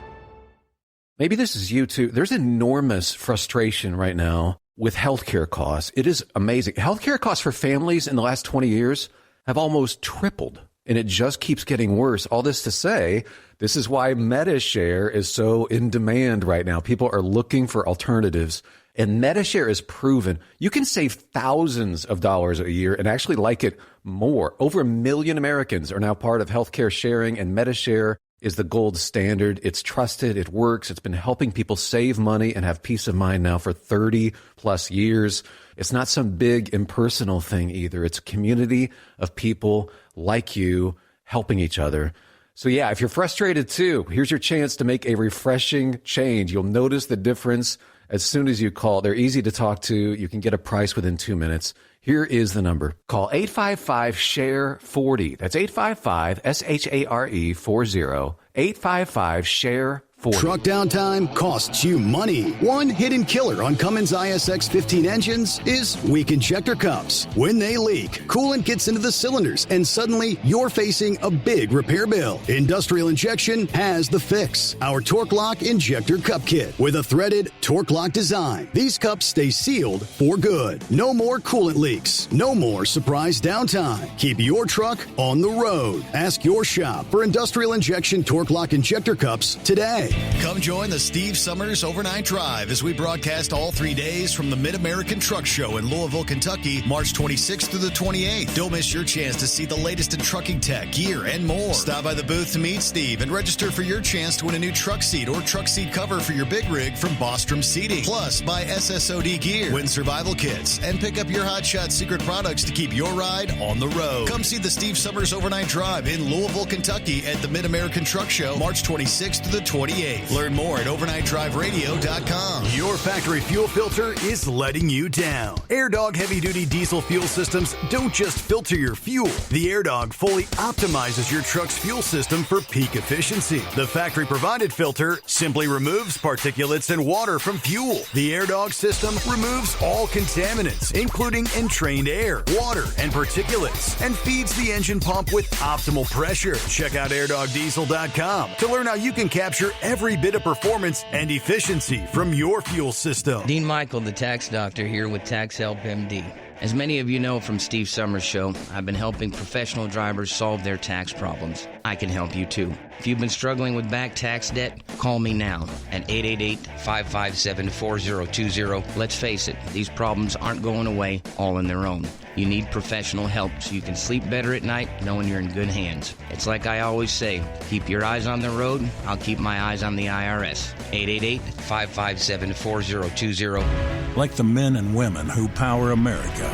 Maybe this is you too. There's enormous frustration right now with healthcare costs. It is amazing. Healthcare costs for families in the last 20 years have almost tripled, and it just keeps getting worse. All this to say, this is why MediShare is so in demand right now. People are looking for alternatives. And MediShare is proven you can save thousands of dollars a year and actually like it more. Over 1 million Americans are now part of healthcare sharing, and MediShare is the gold standard. It's trusted. It works. It's been helping people save money and have peace of mind now for 30 plus years. It's not some big impersonal thing either. It's a community of people like you helping each other. So yeah, if you're frustrated too, here's your chance to make a refreshing change. You'll notice the difference as soon as you call. They're easy to talk to. You can get a price within 2 minutes. Here is the number. Call 855-SHARE-40. That's 855-SHARE-40. 855-SHARE-40. Truck downtime costs you money. One hidden killer on Cummins ISX 15 engines is weak injector cups. When they leak, coolant gets into the cylinders, and suddenly you're facing a big repair bill. Industrial Injection has the fix. Our Torque Lock Injector Cup Kit with a threaded Torque Lock design. These cups stay sealed for good. No more coolant leaks. No more surprise downtime. Keep your truck on the road. Ask your shop for Industrial Injection Torque Lock Injector Cups today. Come join the Steve Summers Overnight Drive as we broadcast all 3 days from the Mid-American Truck Show in Louisville, Kentucky, March 26th through the 28th. Don't miss your chance to see the latest in trucking tech, gear, and more. Stop by the booth to meet Steve and register for your chance to win a new truck seat or truck seat cover for your big rig from Bostrom Seating. Plus, buy SSOD gear, win survival kits, and pick up your Hotshot secret products to keep your ride on the road. Come see the Steve Summers Overnight Drive in Louisville, Kentucky at the Mid-American Truck Show, March 26th through the 28th. Learn more at overnightdriveradio.com. Your factory fuel filter is letting you down. AirDog heavy-duty diesel fuel systems don't just filter your fuel. The AirDog fully optimizes your truck's fuel system for peak efficiency. The factory-provided filter simply removes particulates and water from fuel. The AirDog system removes all contaminants, including entrained air, water, and particulates, and feeds the engine pump with optimal pressure. Check out airdogdiesel.com to learn how you can capture every bit of performance and efficiency from your fuel system. Dean Michael, the tax doctor, here with Tax Help MD. As many of you know from Steve Summers' show, I've been helping professional drivers solve their tax problems. I can help you too. If you've been struggling with back tax debt, call me now at 888-557-4020. Let's face it, these problems aren't going away all on their own. You need professional help so you can sleep better at night knowing you're in good hands. It's like I always say, keep your eyes on the road, I'll keep my eyes on the IRS. 888-557-4020. Like the men and women who power America,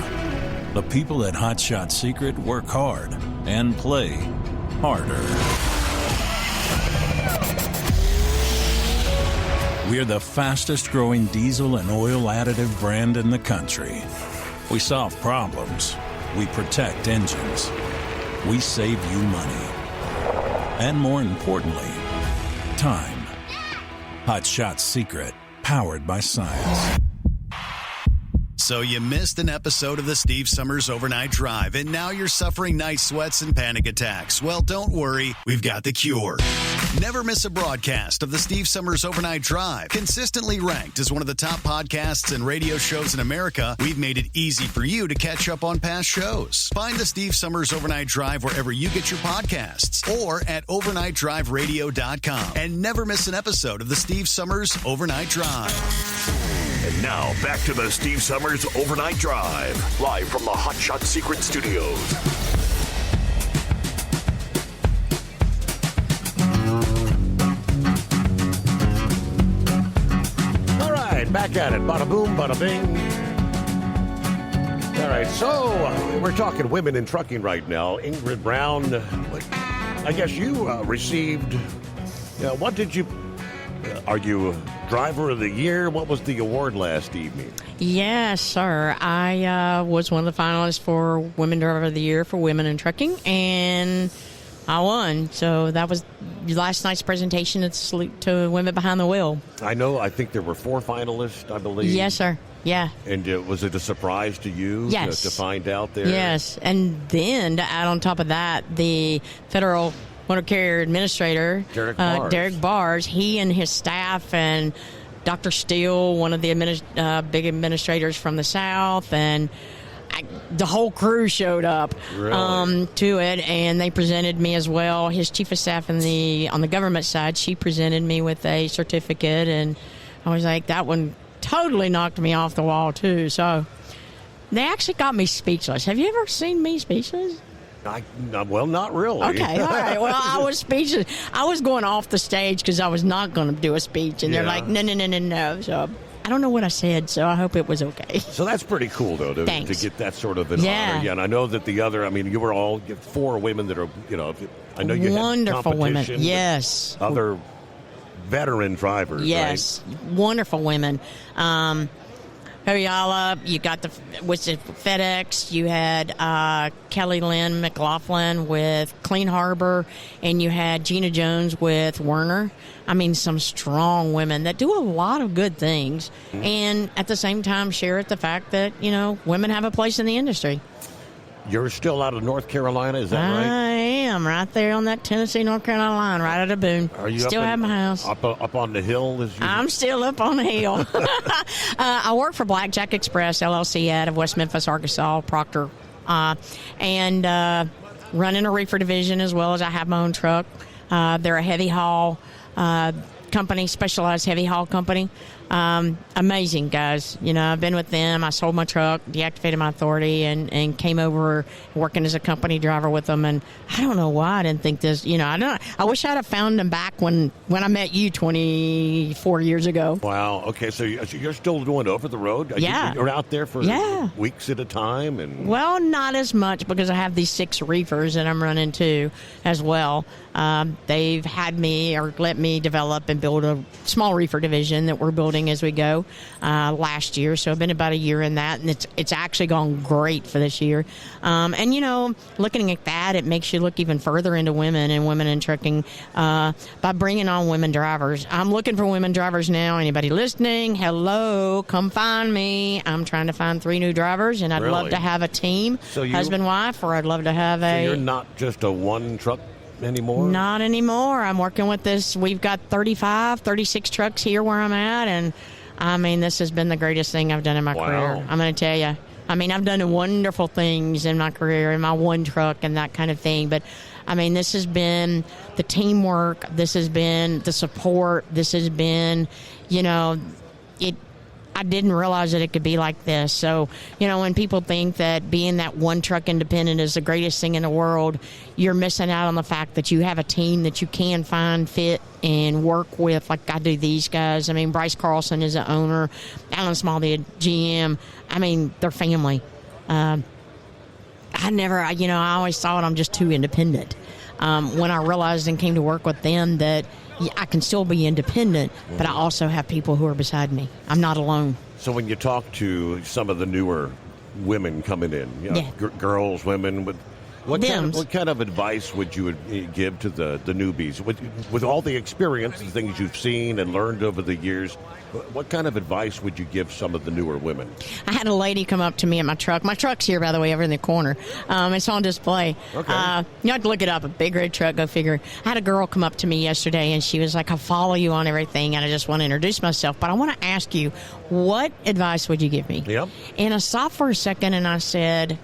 The people at Hot Shot Secret work hard and play harder. We're the fastest growing diesel and oil additive brand in the country. We solve problems. We protect engines. We save you money. And more importantly, time. Hot Shot Secret, powered by science. So you missed an episode of the Steve Summers Overnight Drive, and now you're suffering night sweats and panic attacks. Well, don't worry. We've got the cure. Never miss a broadcast of the Steve Summers Overnight Drive. Consistently ranked as one of the top podcasts and radio shows in America, we've made it easy for you to catch up on past shows. Find the Steve Summers Overnight Drive wherever you get your podcasts or at overnightdriveradio.com. And never miss an episode of the Steve Summers Overnight Drive. And now, back to the Steve Summers Overnight Drive, live from the Hot Shot Secret Studios. All right, back at it. Bada boom, bada bing. All right, so we're talking women in trucking right now. Ingrid Brown, I guess you received, what did you... Are you Driver of the Year? What was the award last evening? Yes, sir. I was one of the finalists for Women Driver of the Year for Women in Trucking, and I won. So that was last night's presentation to Women Behind the Wheel. I think there were 4 finalists, I believe. Yes, sir. Yeah. And was it a surprise to you yes. to find out there? Yes. And then to add on top of that, the Federal Motor Carrier Administrator, Derek Bars, he and his staff and Dr. Steele, one of the big administrators from the South, and the whole crew showed up to it, and they presented me as well. His chief of staff on the government side, she presented me with a certificate, and I was like, that one totally knocked me off the wall, too. So they actually got me speechless. Have you ever seen me speechless? Well, not really. Okay, all right. Well, I was speechless. I was going off the stage because I was not going to do a speech, and they're like, no. So I don't know what I said, so I hope it was okay. So that's pretty cool, though, to get that sort of an honor. Yeah, and I know that the other, you were all 4 women that are, I know you wonderful had competition women. Yes. Other veteran drivers, yes, right? Wonderful women. Ariala, you got FedEx, you had Kelly Lynn McLaughlin with Clean Harbor, and you had Gina Jones with Werner. Some strong women that do a lot of good things, and at the same time share the fact that, women have a place in the industry. You're still out of North Carolina, is that right? I am, right there on that Tennessee-North Carolina line, right out of Boone. Are you still have my house. Up on the hill? I'm still up on the hill. I work for Blackjack Express, LLC, out of West Memphis, Arkansas, Proctor, and running a reefer division as well as I have my own truck. They're a heavy haul company, specialized heavy haul company. Amazing guys. I've been with them. I sold my truck, deactivated my authority, and came over working as a company driver with them. And I don't know why I didn't think this. I wish I'd have found them back when I met you 24 years ago. Wow. Okay, so you're still doing over the road? Yeah. You're out there for weeks at a time, and well, not as much because I have these 6 reefers that I'm running too, as well. They've had me or let me develop and build a small reefer division that we're building as we go last year. So I've been about a year in that, and it's actually gone great for this year. And looking at that, it makes you look even further into women and women in trucking by bringing on women drivers. I'm looking for women drivers now. Anybody listening? Hello, come find me. I'm trying to find 3 new drivers, and I'd love to have a team, husband, wife, or I'd love to have So you're not just a one truck anymore? Not anymore. I'm working with this. We've got 36 trucks here where I'm at, and this has been the greatest thing I've done in my career. I'm going to tell you. I've done wonderful things in my career, in my one truck and that kind of thing, but this has been the teamwork, this has been the support, this has been, I didn't realize that it could be like this. So, when people think that being that one truck independent is the greatest thing in the world, you're missing out on the fact that you have a team that you can find, fit, and work with, like I do these guys. Bryce Carlson is the owner, Alan Small, the GM. They're family. I always thought I'm just too independent. When I realized and came to work with them that I can still be independent, but I also have people who are beside me. I'm not alone. So when you talk to some of the newer women coming in, girls, women, what kind of advice would you give to the newbies? With all the experience and things you've seen and learned over the years, what kind of advice would you give some of the newer women? I had a lady come up to me at my truck. My truck's here, by the way, over in the corner. It's on display. Okay. You have to look it up. A big red truck, go figure. I had a girl come up to me yesterday, and she was like, I follow you on everything, and I just want to introduce myself. But I want to ask you, what advice would you give me? Yep. And I stopped for a second, and I said,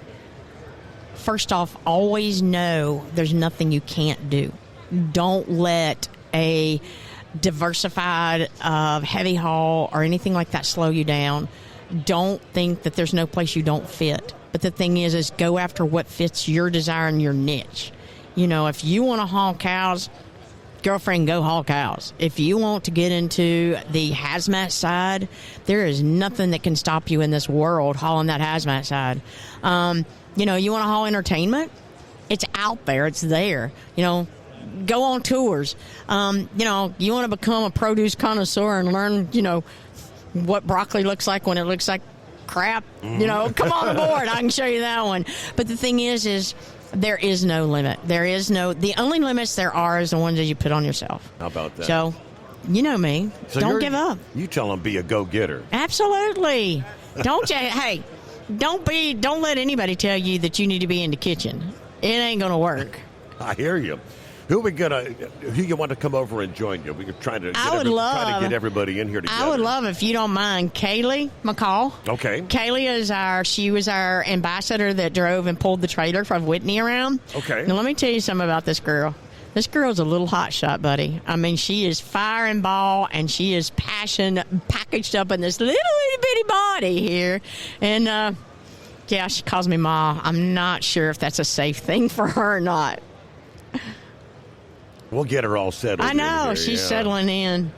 first off, always know there's nothing you can't do. Don't let a diversified heavy haul or anything like that slow you down. Don't think that there's no place you don't fit. But the thing is go after what fits your desire and your niche. If you want to haul cows, girlfriend, go haul cows. If you want to get into the hazmat side, there is nothing that can stop you in this world hauling that hazmat side. You want to haul entertainment? It's out there. It's there. Go on tours. You want to become a produce connoisseur and learn, what broccoli looks like when it looks like crap. Come on board. I can show you that one. But the thing is there is no limit. The only limits there are is the ones that you put on yourself. How about that? So, you know me. So don't give up. You tell them be a go-getter. Absolutely. Don't you? Hey, don't let anybody tell you that you need to be in the kitchen. It ain't going to work. I hear you. Who you want to come over and join you? We're trying to get everybody in here together. I would love, if you don't mind, Kaylee McCall. Okay. Kaylee she was our ambassador that drove and pulled the trailer from Whitney around. Okay. Now let me tell you something about this girl. This girl's a little hot shot, buddy. I mean, she is fire and ball, and she is passion packaged up in this little bitty body here. And, she calls me Ma. I'm not sure if that's a safe thing for her or not. We'll get her all settled. I know. She's settling in.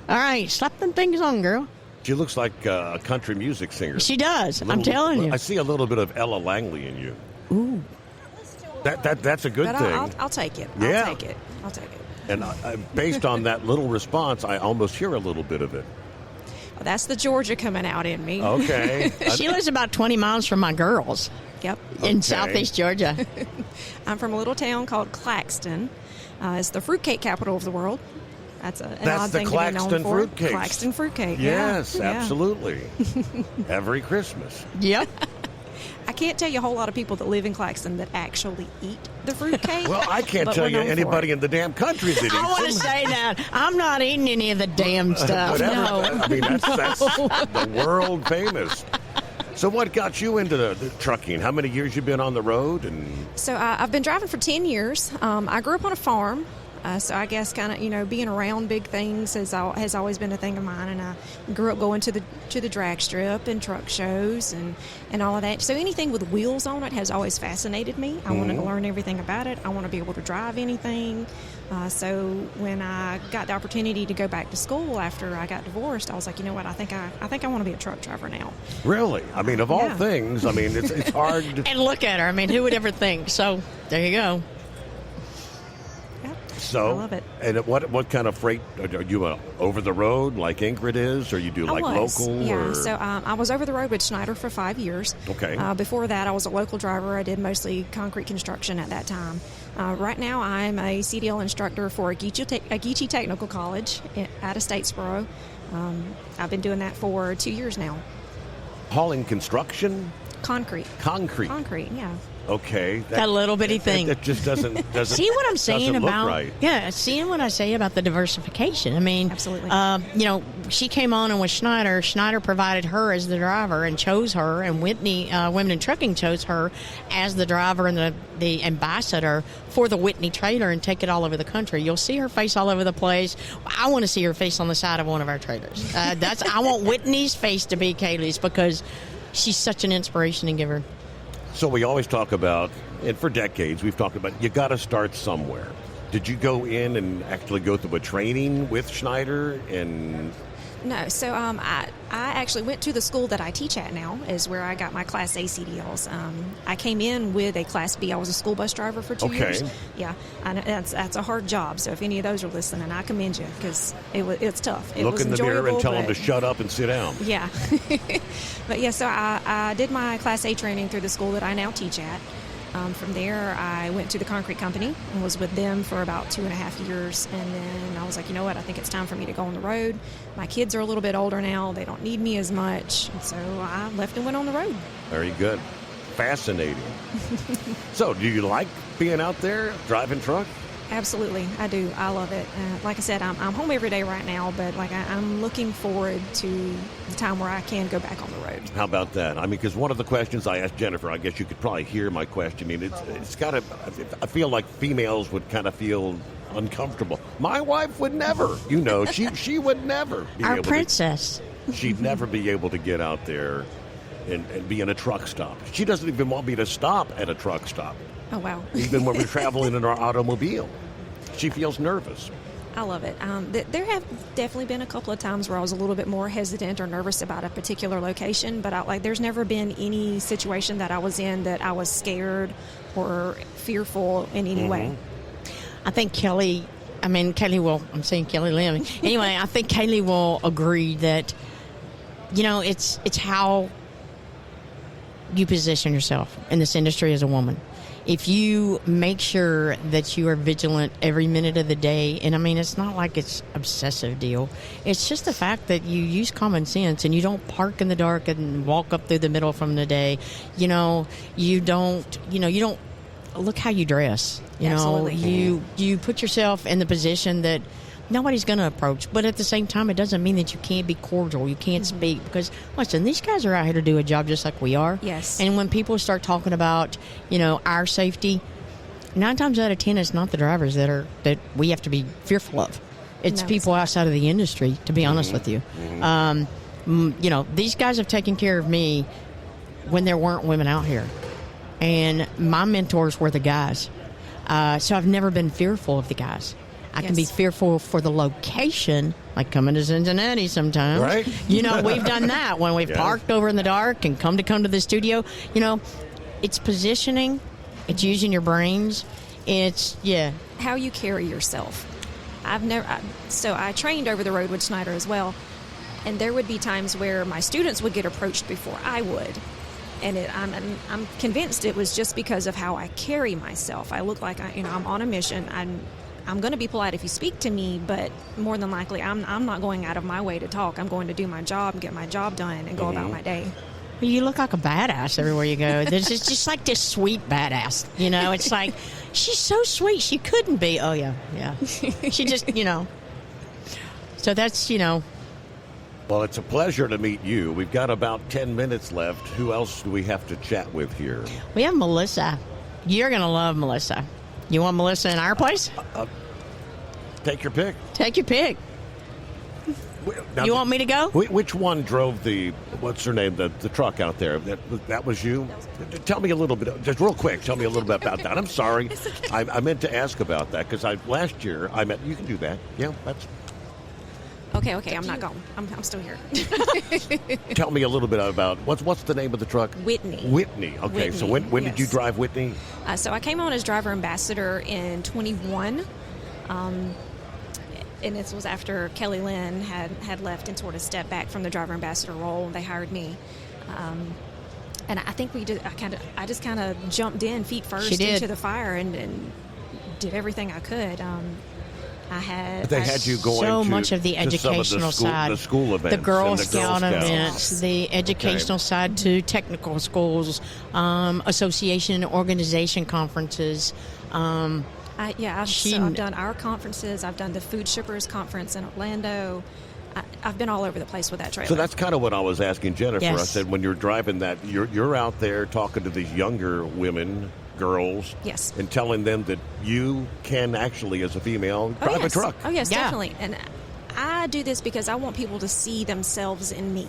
All right. Slap them things on, girl. She looks like a country music singer. She does. I'm telling you. I see a little bit of Ella Langley in you. Ooh. That's a good thing. I'll take it. Yeah. I'll take it. And based on that little response, I almost hear a little bit of it. Well, that's the Georgia coming out in me. Okay. She lives about 20 miles from my girls. Yep. In southeast Georgia. I'm from a little town called Claxton. It's the fruitcake capital of the world. That's an odd thing to be known for. That's the Claxton fruitcake. Claxton fruitcake. Yes, yeah. Absolutely. Every Christmas. Yep. I can't tell you a whole lot of people that live in Claxton that actually eat the fruitcake. Well, I can't tell you anybody in the damn country that eats I want to say that. I'm not eating any of the damn stuff. No. I mean, that's the world famous. So what got you into the trucking? How many years you been on the road? So I've been driving for 10 years. I grew up on a farm. So I guess kind of, being around big things has always been a thing of mine. And I grew up going to the drag strip and truck shows and all of that. So anything with wheels on it has always fascinated me. I wanted to learn everything about it. I want to be able to drive anything. So when I got the opportunity to go back to school after I got divorced, I was like, you know what? I think I want to be a truck driver now. Really? I mean, of all things, I mean, it's hard. And look at her. I mean, who would ever think? So there you go. So, I love it. And what kind of freight? Are you over the road like Ingrid is, or you do like local? Yeah, or? So I was over the road with Schneider for 5 years. Okay. Before that, I was a local driver. I did mostly concrete construction at that time. Right now, I'm a CDL instructor for Agee Technical College out of Statesboro. I've been doing that for 2 years now. Hauling construction? Concrete, yeah. Okay. That little bitty thing. That just doesn't see what I'm saying about right. Yeah, seeing what I say about the diversification. I mean, absolutely. She came on and with Schneider. Schneider provided her as the driver and chose her, and Whitney Women in Trucking chose her as the driver and the ambassador for the Whitney trailer and take it all over the country. You'll see her face all over the place. I want to see her face on the side of one of our trailers. I want Whitney's face to be Kaylee's because she's such an inspiration and giver. So we always talk about, and for decades we've talked about, you got to start somewhere. Did you go in and actually go through a training with Schneider? And No, so I actually went to the school that I teach at now, is where I got my Class A CDLs. I came in with a Class B. I was a school bus driver for 2 years. Yeah, and that's a hard job. So if any of those are listening, I commend you, because it's tough. It Look was in the mirror and tell them but- to shut up and sit down. Yeah. But yeah, so I did my Class A training through the school that I now teach at. From there, I went to the concrete company and was with them for about 2.5 years. And then I was like, you know what? I think it's time for me to go on the road. My kids are a little bit older now. They don't need me as much. And so I left and went on the road. Very good. Fascinating. So, do you like being out there driving truck? Absolutely, I do. I love it. Like I said, I'm home every day right now, but I'm looking forward to the time where I can go back on the road. How about that? I mean, because one of the questions I asked Jennifer, I guess you could probably hear my questioning. It's got to. I feel like females would kind of feel uncomfortable. My wife would never. You know, she would never be Our able princess. She'd never be able to get out there and be in a truck stop. She doesn't even want me to stop at a truck stop. Oh, wow. Even when we're traveling in our automobile. She feels nervous. I love it. There have definitely been a couple of times where I was a little bit more hesitant or nervous about a particular location, but there's never been any situation that I was in that I was scared or fearful in any way. I think Kelly will, I'm saying Kelly Lim. Anyway, I think Kaylee will agree that, it's how you position yourself in this industry as a woman. If you make sure that you are vigilant every minute of the day, and it's not like it's obsessive deal. It's just the fact that you use common sense and you don't park in the dark and walk up through the middle from the day. You don't look how you dress. Absolutely. You put yourself in the position that nobody's going to approach. But at the same time, it doesn't mean that you can't be cordial. You can't speak. Because, listen, these guys are out here to do a job just like we are. Yes. And when people start talking about, our safety, 9 times out of 10, it's not the drivers that we have to be fearful of. It's people outside of the industry, to be honest with you. These guys have taken care of me when there weren't women out here. And my mentors were the guys. So I've never been fearful of the guys. I can be fearful for the location, like coming to Cincinnati sometimes. Right. We've done that when we've parked over in the dark and come to the studio. It's positioning. It's using your brains. It's, how you carry yourself. So I trained over the road with Schneider as well, and there would be times where my students would get approached before I would. And I'm convinced it was just because of how I carry myself. I look like I'm on a mission. I'm going to be polite if you speak to me, but more than likely, I'm not going out of my way to talk. I'm going to do my job and get my job done and go about my day. Well, you look like a badass everywhere you go. There's just like this sweet badass. It's like, she's so sweet. She couldn't be. Oh, yeah. She just, So that's, Well, it's a pleasure to meet you. We've got about 10 minutes left. Who else do we have to chat with here? We have Melissa. You're going to love Melissa. You want Melissa in our place? Take your pick. Take your pick. Now, you want me to go? Which one drove what's her name, the truck out there? That was you? Tell me a little bit, just real quick, tell me a little bit about that. I'm sorry. I meant to ask about that because last year I met, you can do that. Yeah, that's... Okay, I'm not gone. I'm still here. Tell me a little bit about, what's the name of the truck? Whitney. Whitney. Okay, so when did you drive Whitney? So I came on as driver ambassador in 21. And this was after Kelly Lynn had left and sort of stepped back from the driver ambassador role. They hired me. And I think I just kind of jumped in feet first into the fire and did everything I could. They had you going so much of the educational side, the school events, the Girl Scout events, the educational side to technical schools, association and organization conferences. I've done our conferences. I've done the Food Shippers Conference in Orlando. I've been all over the place with that trailer. So that's kind of what I was asking Jennifer. Yes. I said, when you're driving that, you're out there talking to these younger women, girls, yes, and telling them that you can actually, as a female, drive a truck. Oh, yes, definitely. And I do this because I want people to see themselves in me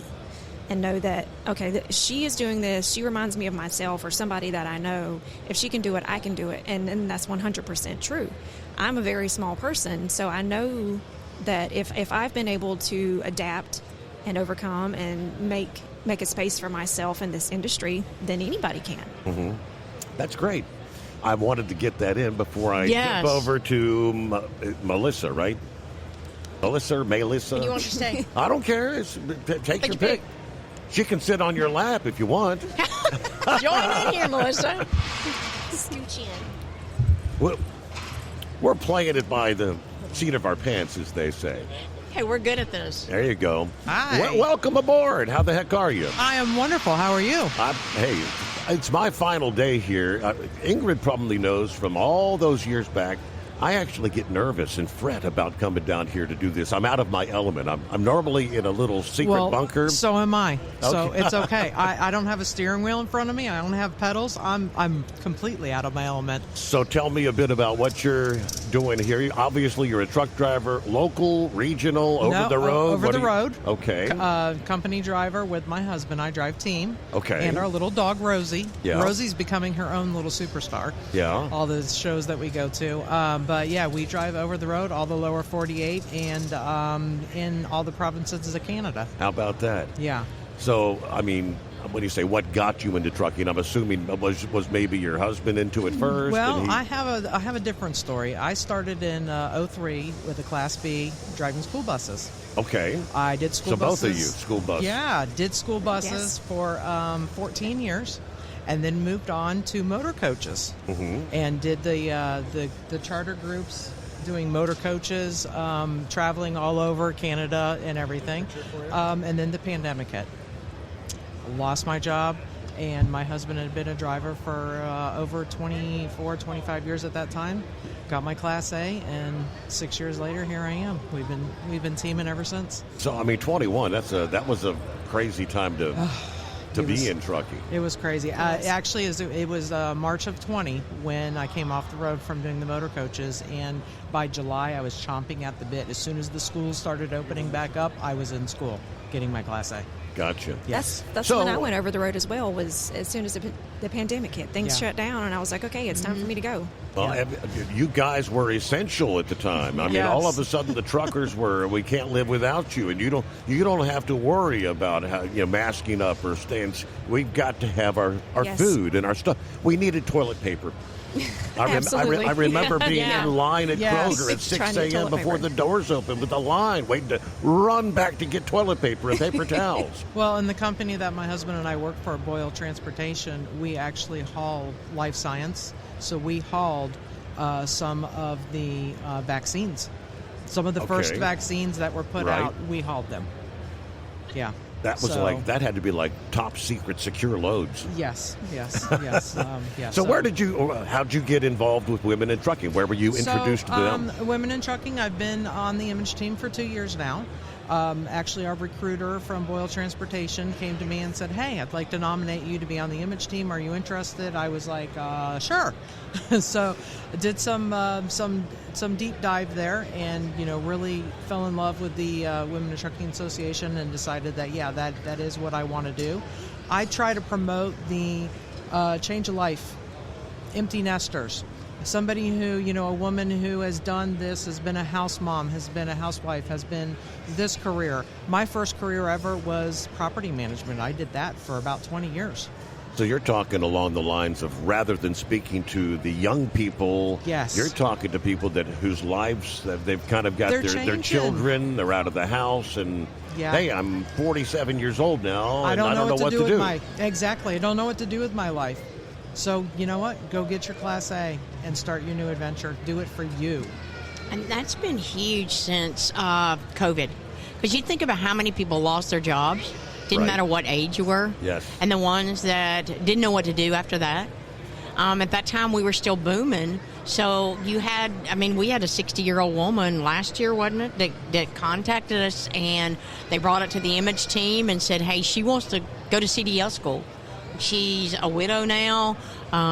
and know that, okay, she is doing this. She reminds me of myself or somebody that I know. If she can do it, I can do it. And that's 100% true. I'm a very small person, so I know that if I've been able to adapt and overcome and make a space for myself in this industry, then anybody can. Mm-hmm. That's great. I wanted to get that in before I Yes. jump over to Melissa, right? Melissa. What do you want to say? I don't care. Take your pick. She can sit on your lap if you want. Join in here, Melissa. Scooch in. We're playing it by the seat of our pants, as they say. Hey, we're good at this. There you go. Hi. Welcome aboard. How the heck are you? I am wonderful. How are you? Hey, it's my final day here. Ingrid probably knows from all those years back, I actually get nervous and fret about coming down here to do this. I'm out of my element. I'm normally in a little secret bunker. So am I. So Okay. it's okay. I don't have a steering wheel in front of me. I don't have pedals. I'm completely out of my element. So tell me a bit about what you're doing here. Obviously, you're a truck driver, local, regional, over the road. Over the road. Okay. Company driver with my husband. I drive team. Okay. And our little dog, Rosie. Yeah. Rosie's becoming her own little superstar. Yeah. All the shows that we go to. But yeah, we drive over the road, all the lower 48, and in all the provinces of Canada. How about that? Yeah. So, I mean, when you say what got you into trucking, I'm assuming was maybe your husband into it first? Well, I have a different story. I started in 2003 with a Class B driving school buses. Okay. I did school buses. So both of you, school buses. Yeah, did school buses for 14 years. And then moved on to motor coaches, and did the charter groups, doing motor coaches, traveling all over Canada and everything. And then the pandemic hit. Lost my job, and my husband had been a driver for over 24, 25 years at that time. Got my Class A, and 6 years later, here I am. We've been teaming ever since. So I mean, 21. That was a crazy time to be in trucking. It was crazy. Actually, it was March of 20 when I came off the road from doing the motor coaches, and by July I was chomping at the bit. As soon as the schools started opening back up, I was in school getting my Class A. Gotcha. Yes. That's when I went over the road as well, was as soon as the pandemic hit. Things shut down, and I was like, okay, it's time for me to go. Well, you guys were essential at the time. I mean, all of a sudden the truckers were, we can't live without you, and you don't have to worry about how, masking up or staying. We've got to have our food and our stuff. We needed toilet paper. I remember being in line at Kroger at 6 a.m. before the doors opened with a line, waiting to run back to get toilet paper and paper towels. Well, in the company that my husband and I work for, Boyle Transportation, we actually haul life science. So we hauled some of the vaccines. Some of the first vaccines that were put out, we hauled them. Yeah. That was that had to be like top secret secure loads. Yes. So how'd you get involved with Women in Trucking? Where were you introduced to them? Women in Trucking, I've been on the image team for 2 years now. Actually, our recruiter from Boyle Transportation came to me and said, hey, I'd like to nominate you to be on the image team. Are you interested? I was like, sure. So I did some deep dive there, and really fell in love with the Women in Trucking Association, and decided that that is what I want to do. I try to promote the change of life, empty nesters. Somebody who, a woman who has done this, has been a house mom, has been a housewife, has been this career. My first career ever was property management. I did that for about 20 years. So you're talking along the lines of, rather than speaking to the young people, you're talking to people whose lives they've kind of got their children, they're out of the house, and hey, I'm 47 years old now, and I don't know what to do. Exactly. I don't know what to do with my life. So, you know what? Go get your Class A and start your new adventure. Do it for you. And that's been huge since COVID. Because you think about how many people lost their jobs. Didn't matter what age you were. Yes. And the ones that didn't know what to do after that. At that time, we were still booming. So we had a 60-year-old woman last year, wasn't it, that contacted us, and they brought it to the image team and said, hey, she wants to go to CDL school. She's a widow now.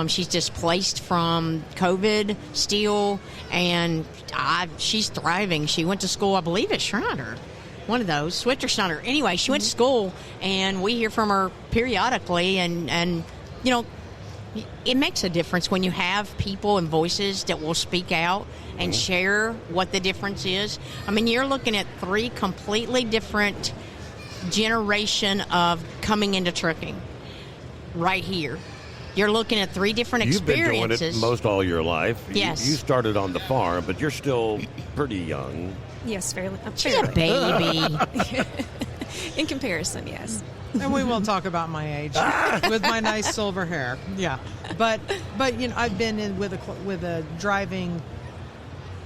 She's displaced from COVID still, and she's thriving. She went to school, I believe, at Schneider. One of those, Switzer Schneider. Anyway, she went to school, and we hear from her periodically, and it makes a difference when you have people and voices that will speak out and share what the difference is. I mean, you're looking at 3 completely different generation of coming into trucking right here. You're looking at 3 different experiences. You've been doing it most all your life. Yes. You started on the farm, but you're still pretty young. Yes, fairly. She's a baby. In comparison, yes. And we will talk about my age with my nice silver hair. Yeah, but I've been in with a driving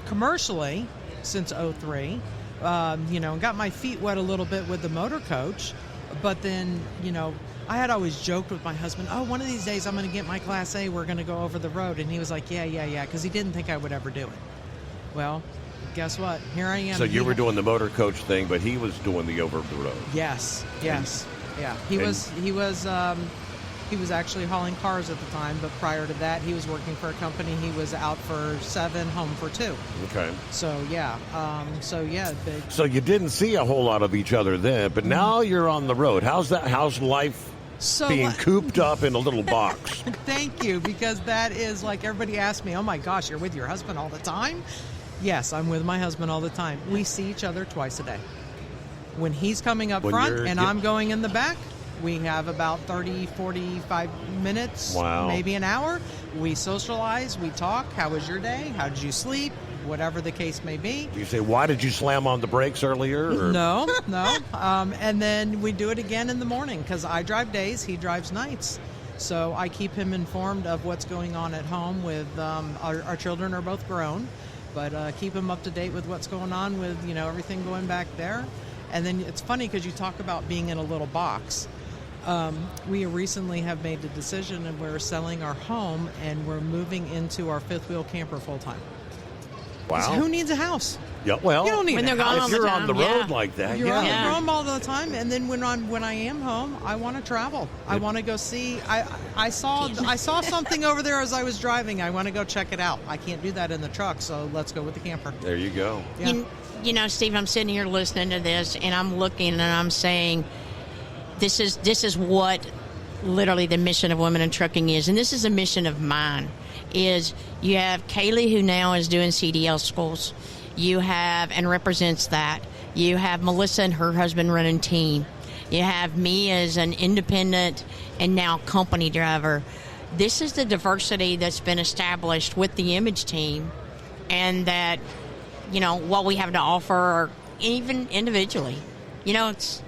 commercially since '03. Got my feet wet a little bit with the motor coach, but then I had always joked with my husband, oh, one of these days I'm going to get my Class A, we're going to go over the road. And he was like, yeah, because he didn't think I would ever do it. Well, guess what? Here I am. So you were doing the motor coach thing, but he was doing the over the road. Yes. Yeah. He was actually hauling cars at the time, but prior to that, he was working for a company. He was out for 7, home for 2. Okay. So, yeah. So you didn't see a whole lot of each other then, but now you're on the road. How's life being cooped up in a little box? Thank you, because that is like everybody asks me, oh my gosh, you're with your husband all the time? Yes, I'm with my husband all the time. We see each other twice a day. When he's coming up front and I'm going in the back, we have about 30, 45 minutes, maybe an hour. We socialize, we talk. How was your day? How did you sleep? Whatever the case may be. You say, why did you slam on the brakes earlier? Or? No. And then we do it again in the morning because I drive days, he drives nights. So I keep him informed of what's going on at home with our children are both grown, but keep him up to date with what's going on with, everything going back there. And then it's funny because you talk about being in a little box. We recently have made the decision and we're selling our home and we're moving into our 5th wheel camper full time. Wow. Who needs a house? Yeah, well, you don't need a house. If you're on the road like that, you're on the road all the time. And then when I am home, I want to travel. I want to go see. I saw something over there as I was driving. I want to go check it out. I can't do that in the truck, so let's go with the camper. There you go. Yeah. Steve, I'm sitting here listening to this, and I'm looking and I'm saying, this is what literally the mission of Women in Trucking is, and this is a mission of mine. Is you have Kaylee, who now is doing CDL schools. You have and represents that. You have Melissa and her husband running team. You have me as an independent and now company driver. This is the diversity that's been established with the Image team, and that, what we have to offer, even individually. It's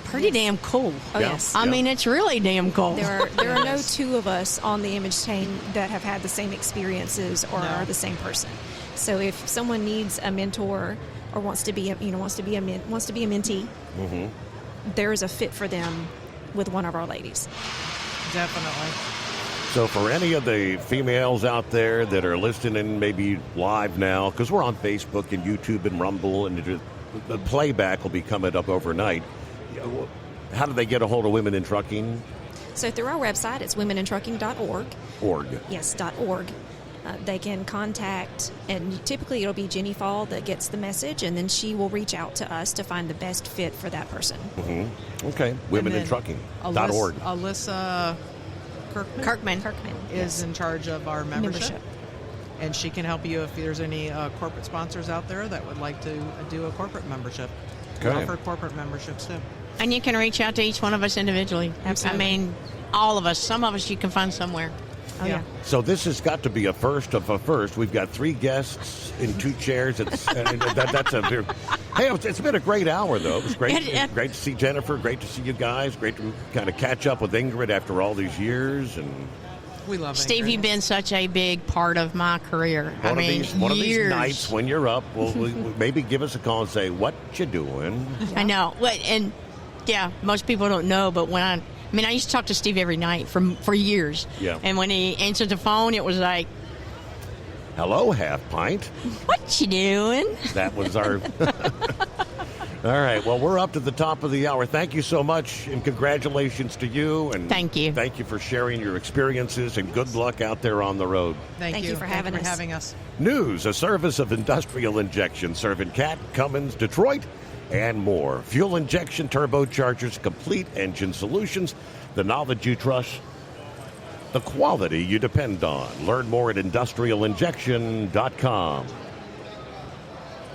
pretty damn cool. Oh, yes. I mean, it's really damn cool. There are no 2 of us on the Image team that have had the same experiences or are the same person. So if someone needs a mentor or wants to be a mentee, there is a fit for them with one of our ladies. Definitely. So for any of the females out there that are listening, maybe live now, because we're on Facebook and YouTube and Rumble, and the playback will be coming up overnight. How do they get a hold of Women in Trucking? So through our website, it's womenintrucking.org. Org. Yes, .org. They can contact, and typically it'll be Jenny Fall that gets the message, and then she will reach out to us to find the best fit for that person. Mm-hmm. Okay, womenintrucking.org. Alyssa Kirkman is in charge of our membership. And she can help you if there's any corporate sponsors out there that would like to do a corporate membership. We offer corporate memberships too. And you can reach out to each one of us individually. Absolutely. I mean, all of us. Some of us you can find somewhere. Oh, yeah. So this has got to be a first of a first. We've got 3 guests in 2 chairs. It's been a great hour, though. It was great. Great to see Jennifer. Great to see you guys. Great to kind of catch up with Ingrid after all these years. And we love Steve. Ingrid. You've been such a big part of my career. One of these nights when you're up, we'll maybe give us a call and say, "What you doing?" I know. And most people don't know, but when I used to talk to Steve every night for years. Yeah. And when he answered the phone, it was like, "Hello, Half Pint. What you doing?" That was our. All right. Well, we're up to the top of the hour. Thank you so much, and congratulations to you. And thank you. Thank you for sharing your experiences, and good luck out there on the road. Thank you for having us. News, a service of Industrial Injection, serving Cat, Cummins, Detroit, and more. Fuel injection, turbochargers, complete engine solutions, the knowledge you trust. the quality you depend on. Learn more at industrialinjection.com.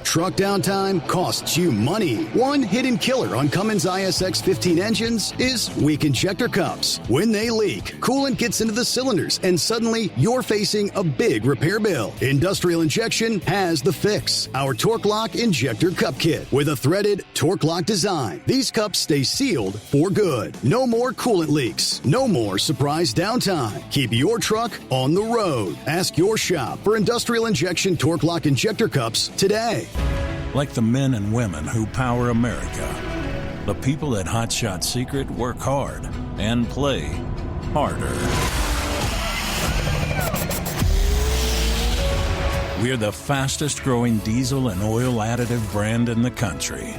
Truck downtime costs you money. One hidden killer on Cummins ISX 15 engines is weak injector cups. When they leak, coolant gets into the cylinders, and suddenly you're facing a big repair bill. Industrial Injection has the fix. Our Torque Lock Injector Cup Kit with a threaded Torque Lock design. These cups stay sealed for good. No more coolant leaks. No more surprise downtime. Keep your truck on the road. Ask your shop for Industrial Injection Torque Lock Injector Cups today. Like the men and women who power America, the people at Hot Shot Secret work hard and play harder. We're the fastest growing diesel and oil additive brand in the country.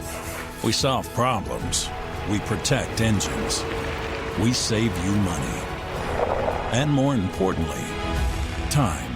We solve problems. We protect engines. We save you money. And more importantly, time.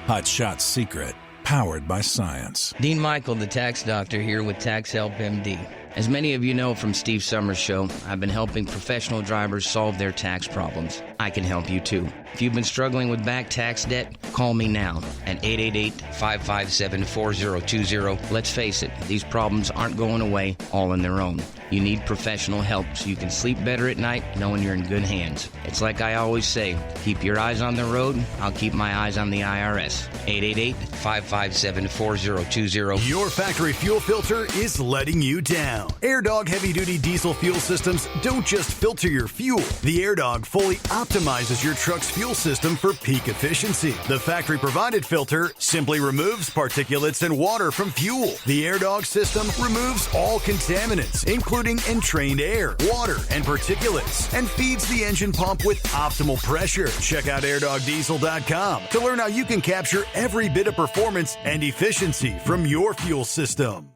Hot Shot Secret. Powered by science. Dean Michael, the tax doctor, here with Tax Help MD. As many of you know from Steve Summers' show, I've been helping professional drivers solve their tax problems. I can help you too. If you've been struggling with back tax debt, call me now at 888-557-4020. Let's face it, these problems aren't going away all on their own. You need professional help so you can sleep better at night knowing you're in good hands. It's like I always say, keep your eyes on the road, I'll keep my eyes on the IRS. 888-557-4020. Your factory fuel filter is letting you down. AirDog heavy-duty diesel fuel systems don't just filter your fuel. The AirDog fully optimizes your truck's fuel system for peak efficiency. The factory-provided filter simply removes particulates and water from fuel. The AirDog system removes all contaminants, including entrained air, water, and particulates, and feeds the engine pump with optimal pressure. Check out airdogdiesel.com to learn how you can capture every bit of performance and efficiency from your fuel system.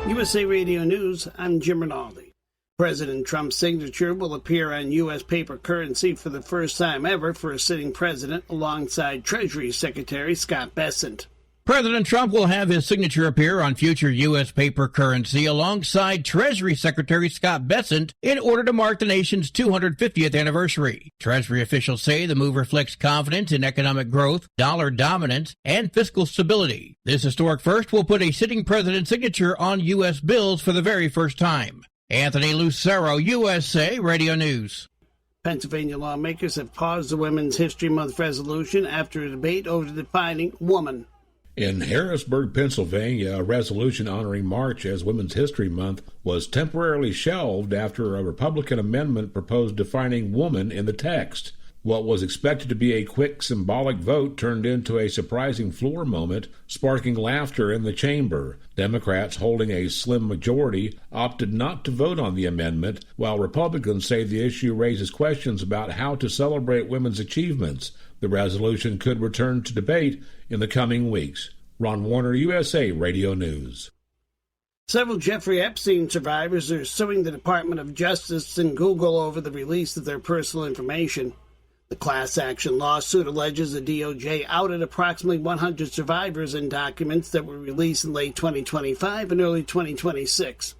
USA Radio News, I'm Jim Rinaldi. President Trump's signature will appear on U.S. paper currency for the first time ever for a sitting president alongside Treasury Secretary Scott Bessent. President Trump will have his signature appear on future U.S. paper currency alongside Treasury Secretary Scott Bessent in order to mark the nation's 250th anniversary. Treasury officials say the move reflects confidence in economic growth, dollar dominance, and fiscal stability. This historic first will put a sitting president's signature on U.S. bills for the very first time. Anthony Lucero, USA Radio News. Pennsylvania lawmakers have paused the Women's History Month resolution after a debate over defining woman. In Harrisburg, Pennsylvania, a resolution honoring March as Women's History Month was temporarily shelved after a Republican amendment proposed defining woman in the text. What was expected to be a quick symbolic vote turned into a surprising floor moment, sparking laughter in the chamber. Democrats, holding a slim majority, opted not to vote on the amendment, while Republicans say the issue raises questions about how to celebrate women's achievements. The resolution could return to debate in the coming weeks. Ron Warner, USA Radio News. Several Jeffrey Epstein survivors are suing the Department of Justice and Google over the release of their personal information. The class action lawsuit alleges the DOJ outed approximately 100 survivors in documents that were released in late 2025 and early 2026.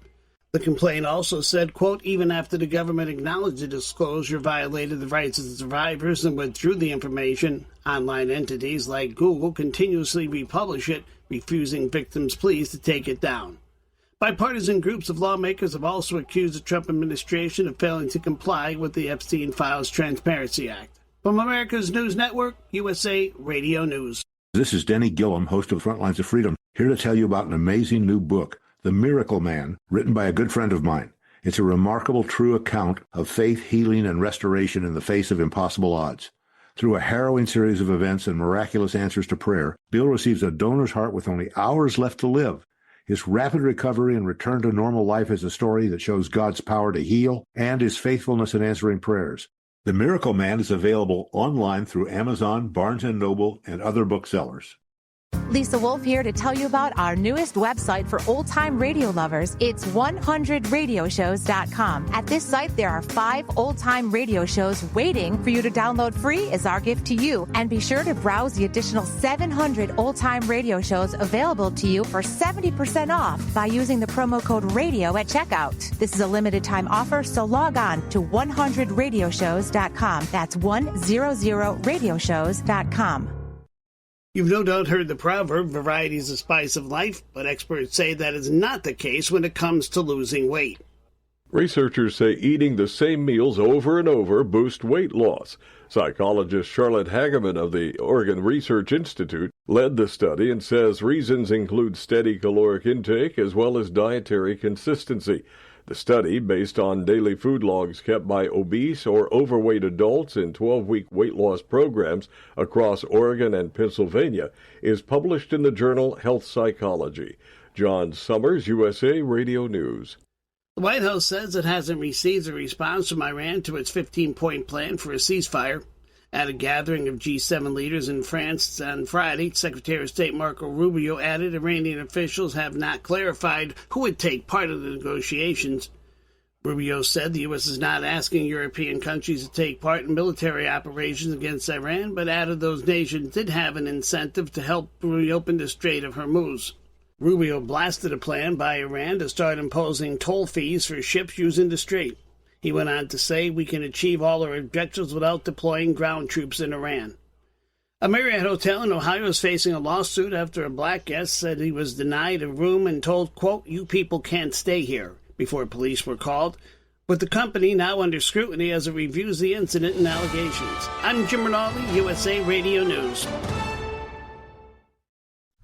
The complaint also said, quote, even after the government acknowledged the disclosure violated the rights of the survivors and withdrew the information, online entities like Google continuously republish it, refusing victims' pleas to take it down. Bipartisan groups of lawmakers have also accused the Trump administration of failing to comply with the Epstein Files Transparency Act. From America's News Network, USA Radio News. This is Denny Gillum, host of Frontlines of Freedom, here to tell you about an amazing new book, The Miracle Man, written by a good friend of mine. It's a remarkable, true account of faith, healing, and restoration in the face of impossible odds. Through a harrowing series of events and miraculous answers to prayer, Bill receives a donor's heart with only hours left to live. His rapid recovery and return to normal life is a story that shows God's power to heal and his faithfulness in answering prayers. The Miracle Man is available online through Amazon, Barnes & Noble, and other booksellers. Lisa Wolf here to tell you about our newest website for old-time radio lovers. It's 100radioshows.com. At this site, there are 5 old-time radio shows waiting for you to download free as our gift to you. And be sure to browse the additional 700 old-time radio shows available to you for 70% off by using the promo code RADIO at checkout. This is a limited-time offer, so log on to 100radioshows.com. That's 100radioshows.com. You've no doubt heard the proverb, variety is the spice of life, but experts say that is not the case when it comes to losing weight. Researchers say eating the same meals over and over boosts weight loss. Psychologist Charlotte Hageman of the Oregon Research Institute led the study and says reasons include steady caloric intake as well as dietary consistency. The study, based on daily food logs kept by obese or overweight adults in 12-week weight loss programs across Oregon and Pennsylvania, is published in the journal Health Psychology. John Summers, USA Radio News. The White House says it hasn't received a response from Iran to its 15-point plan for a ceasefire. At a gathering of G7 leaders in France on Friday, Secretary of State Marco Rubio added Iranian officials have not clarified who would take part in the negotiations. Rubio said the U.S. is not asking European countries to take part in military operations against Iran, but added those nations did have an incentive to help reopen the Strait of Hormuz. Rubio blasted a plan by Iran to start imposing toll fees for ships using the strait. He went on to say we can achieve all our objectives without deploying ground troops in Iran. A Marriott hotel in Ohio is facing a lawsuit after a black guest said he was denied a room and told, quote, "You people can't stay here," before police were called. With the company now under scrutiny as it reviews the incident and allegations. I'm Jim Rinaldi, USA Radio News.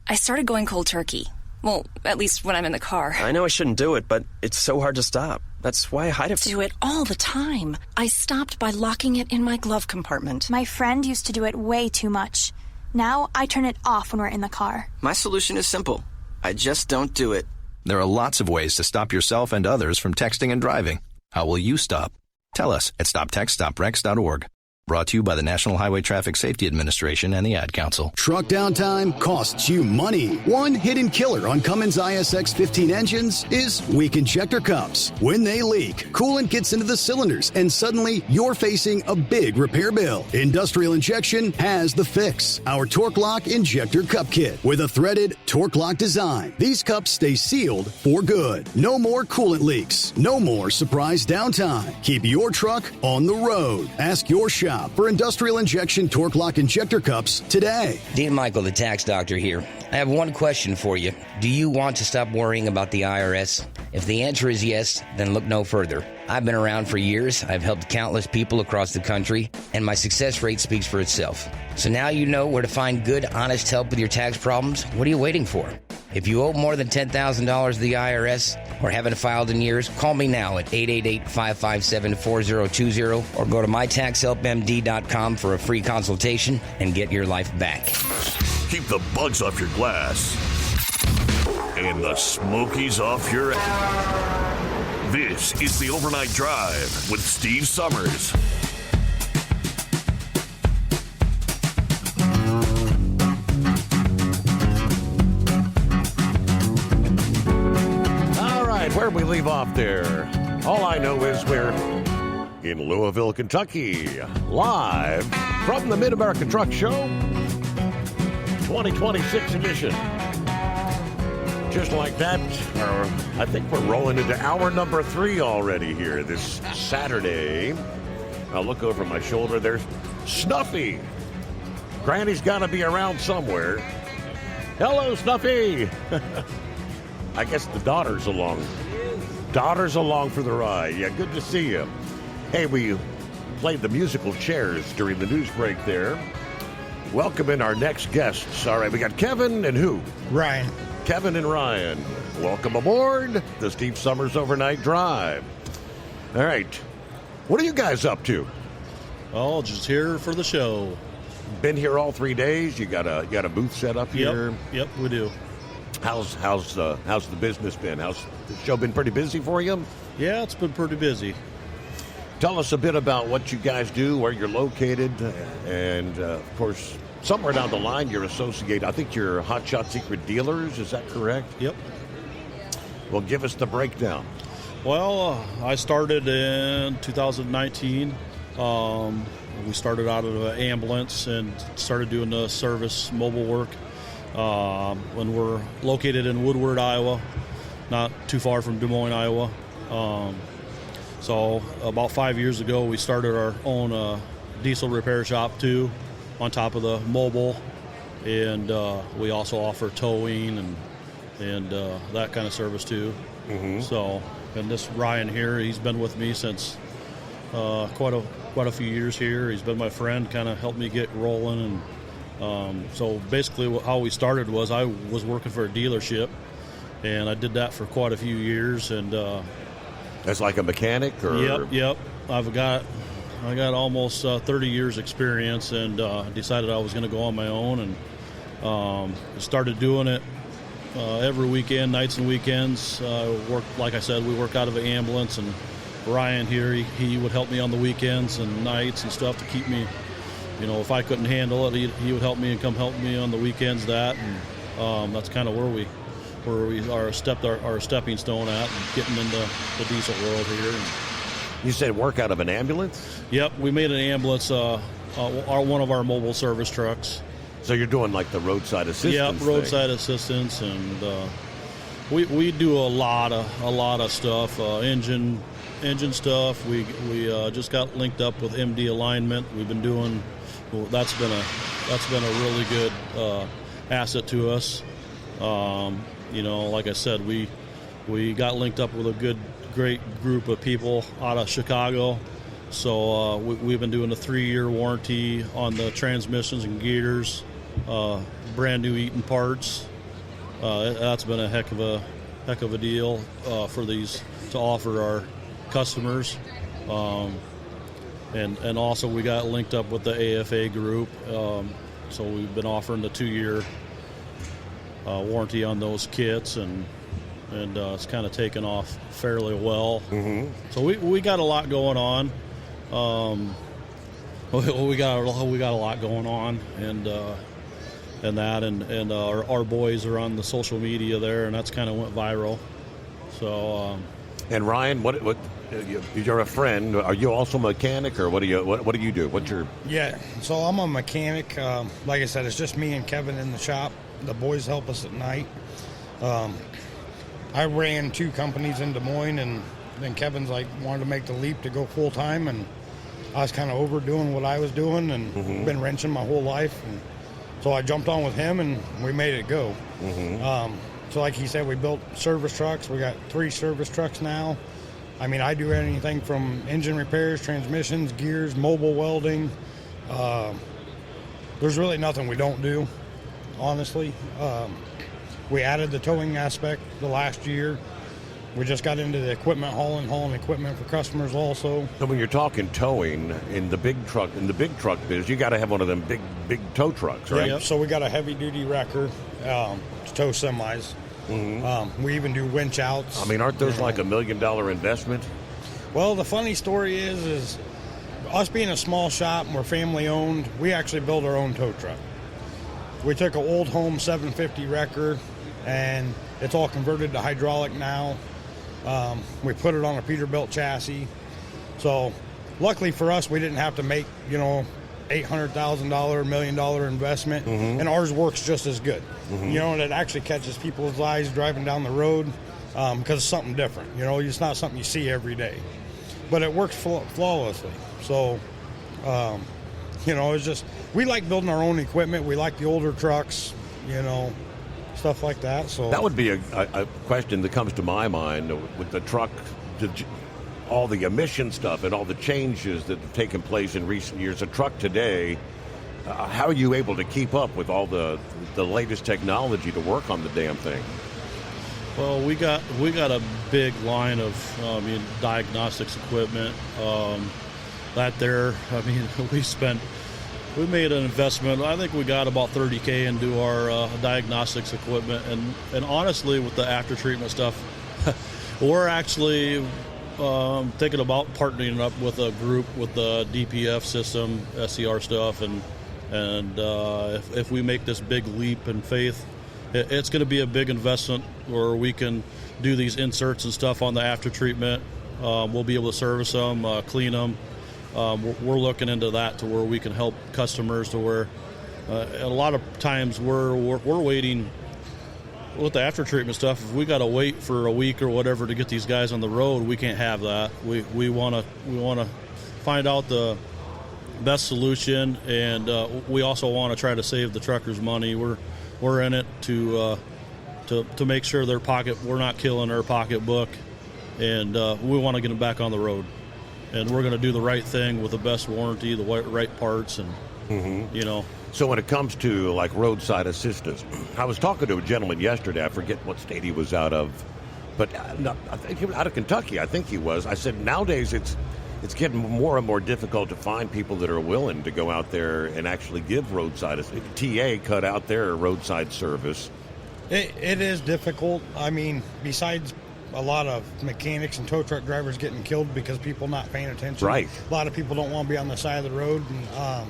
I started going cold turkey. Well, at least when I'm in the car. I know I shouldn't do it, but it's so hard to stop. That's why I hide it. Do it all the time. I stopped by locking it in my glove compartment. My friend used to do it way too much. Now I turn it off when we're in the car. My solution is simple. I just don't do it. There are lots of ways to stop yourself and others from texting and driving. How will you stop? Tell us at stoptextstoprex.org. Brought to you by the National Highway Traffic Safety Administration and the Ad Council. Truck downtime costs you money. One hidden killer on Cummins ISX 15 engines is weak injector cups. When they leak, coolant gets into the cylinders, and suddenly you're facing a big repair bill. Industrial Injection has the fix. Our Torque Lock Injector Cup Kit with a threaded Torque Lock design. These cups stay sealed for good. No more coolant leaks. No more surprise downtime. Keep your truck on the road. Ask your shop for Industrial Injection Torque Lock Injector Cups today. Dean Michael, the tax doctor here. I have one question for you. Do you want to stop worrying about the IRS? If the answer is yes, then look no further. I've been around for years. I've helped countless people across the country, and my success rate speaks for itself. So now you know where to find good, honest help with your tax problems. What are you waiting for? If you owe more than $10,000 to the IRS or haven't filed in years, call me now at 888-557-4020 or go to mytaxhelpmd.com for a free consultation and get your life back. Keep the bugs off your glass and the smokies off your ass. This is the Overnight Drive with Steve Summers. Where we leave off there, all I know is we're in Louisville, Kentucky, live from the Mid-America Truck Show 2026 edition. Just like that, I think we're rolling into hour number 3 already here this Saturday. I'll look over my shoulder. There's Snuffy. Granny's got to be around somewhere. Hello, Snuffy. I guess the daughter's along. Daughter's along for the ride. Yeah, good to see you. Hey, we played the musical chairs during the news break there. Welcome in our next guests. All right, we got Kevin and who? Ryan. Kevin and Ryan. Welcome aboard the Steve Summers Overnight Drive. All right. What are you guys up to? Oh, just here for the show. Been here all 3 days? You got a booth set up here? Yep, we do. How's the business been? How's the show been? Pretty busy for you? Yeah, it's been pretty busy. Tell us a bit about what you guys do, where you're located, and of course, somewhere down the line you're associated. I think you're Hot Shot Secret Dealers. Is that correct? Yep. Well, give us the breakdown. Well, I started in 2019. We started out of an ambulance and started doing the service mobile work. When we're located in Woodward, Iowa, not too far from Des Moines, Iowa. So about 5 years ago, we started our own diesel repair shop too, on top of the mobile, and we also offer towing and that kind of service too. Mm-hmm. So, and this Ryan here, he's been with me since quite a few years here. He's been my friend, kind of helped me get rolling, and so basically how we started was I was working for a dealership, and I did that for quite a few years, and as like a mechanic, or yep. I got almost 30 years experience, and decided I was going to go on my own, and started doing it every weekend, nights and weekends. Like I said, we work out of an ambulance, and Ryan here, he would help me on the weekends and nights and stuff to keep me, if I couldn't handle it, he would help me and come help me on the weekends. And that's kind of where we are our stepping stone at, and getting into the diesel world here. And you said work out of an ambulance? Yep, we made an ambulance, one of our mobile service trucks. So you're doing like the roadside assistance? Yep, roadside assistance, and we do a lot of stuff, engine stuff. We just got linked up with MD Alignment. We've been doing. That's been a really good asset to us. Like I said, we got linked up with a great group of people out of Chicago. So we've been doing a 3-year warranty on the transmissions and gears, brand new Eaton parts. That's been a heck of a deal for these to offer our customers. And also we got linked up with the AFA group. So we've been offering the 2-year warranty on those kits, and it's kind of taken off fairly well. Mm-hmm. So we got a lot going on. We got a lot going on, and our boys are on the social media there, and that's kind of went viral. So. And Ryan, what you're a friend. Are you also a mechanic, or what do you do? What's your? Yeah, so I'm a mechanic. Like I said, it's just me and Kevin in the shop. The boys help us at night. I ran 2 companies in Des Moines, and then Kevin's wanted to make the leap to go full time, and I was kind of overdoing what I was doing, and been wrenching my whole life, and so I jumped on with him, and we made it go. So like he said, we built service trucks. We got 3 service trucks now. I mean, I do anything from engine repairs, transmissions, gears, mobile welding. There's really nothing we don't do, honestly. We added the towing aspect the last year. We just got into the equipment hauling equipment for customers also. So when you're talking towing in the big truck biz, you got to have one of them big tow trucks, right? Yep. So we got a heavy duty wrecker to tow semis. We even do winch outs. I mean, aren't those like $1 million investment? Well, the funny story is us being a small shop and we're family owned, we actually build our own tow truck. We took an old home 750 wrecker, and it's all converted to hydraulic now. We put it on a Peterbilt chassis. So luckily for us, we didn't have to make, $800,000, $1 million investment, and ours works just as good. And it actually catches people's eyes driving down the road because it's something different. It's not something you see every day. But it works flawlessly. So, it's just, we like building our own equipment. We like the older trucks, stuff like that. So that would be a question that comes to my mind with the truck, all the emission stuff and all the changes that have taken place in recent years. A truck today, how are you able to keep up with all the latest technology to work on the damn thing? Well, we got a big line of diagnostics equipment. We made an investment. I think we got about $30,000 into our diagnostics equipment, and honestly, with the after treatment stuff, we're actually thinking about partnering up with a group with the DPF system, SCR stuff, and And if we make this big leap in faith, it's going to be a big investment where we can do these inserts and stuff on the after treatment. We'll be able to service them, clean them. We're looking into that to where we can help customers to where a lot of times we're waiting with the after treatment stuff. If we got to wait for a week or whatever to get these guys on the road, we can't have that. We want to find out the best solution, and we also want to try to save the truckers money. We're in it to make sure we're not killing their pocketbook, and we want to get them back on the road. And we're going to do the right thing with the best warranty, the right parts, and you know. So when it comes to like roadside assistance, I was talking to a gentleman yesterday. I forget what state he was out of, but I think he was out of Kentucky. I think he was. I said nowadays it's getting more and more difficult to find people that are willing to go out there and actually give roadside assistance. TA cut out their roadside service. It is difficult. I mean, besides a lot of mechanics and tow truck drivers getting killed because people not paying attention. Right. A lot of people don't want to be on the side of the road. And,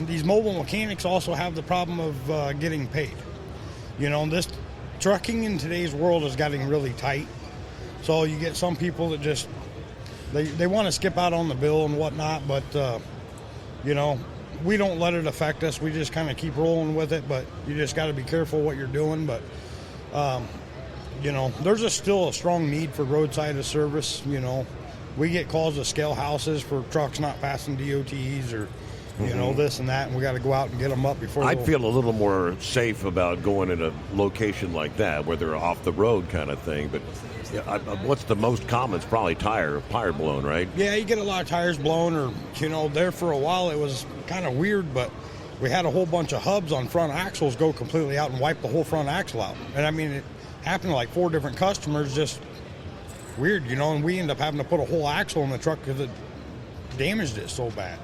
these mobile mechanics also have the problem of getting paid. This trucking in today's world is getting really tight. So you get some people that just, they want to skip out on the bill and whatnot, but, we don't let it affect us. We just kind of keep rolling with it, but you just got to be careful what you're doing. But, there's still a strong need for roadside service. We get calls to scale houses for trucks not passing DOTs or, this and that, and we got to go out and get them up before. I'd feel a little more safe about going in a location like that where they're off the road kind of thing. But what's the most common? It's probably tire blown, right? Yeah, you get a lot of tires blown, or there for a while it was kind of weird, but we had a whole bunch of hubs on front axles go completely out and wipe the whole front axle out. And I mean, it happened to like 4 different customers, just weird, and we ended up having to put a whole axle in the truck because it damaged it so bad.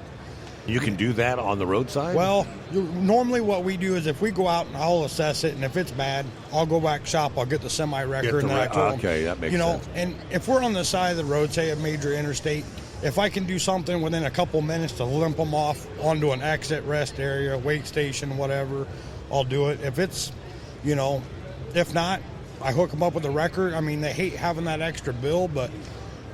You can do that on the roadside? Well, normally what we do is if we go out and I'll assess it, and if it's bad, I'll go back shop, I'll get the semi-wrecker, and then I told okay, that makes sense. And if we're on the side of the road, say a major interstate, if I can do something within a couple minutes to limp them off onto an exit rest area, wait station, whatever, I'll do it. If it's, if not, I hook them up with a wrecker. I mean, they hate having that extra bill, but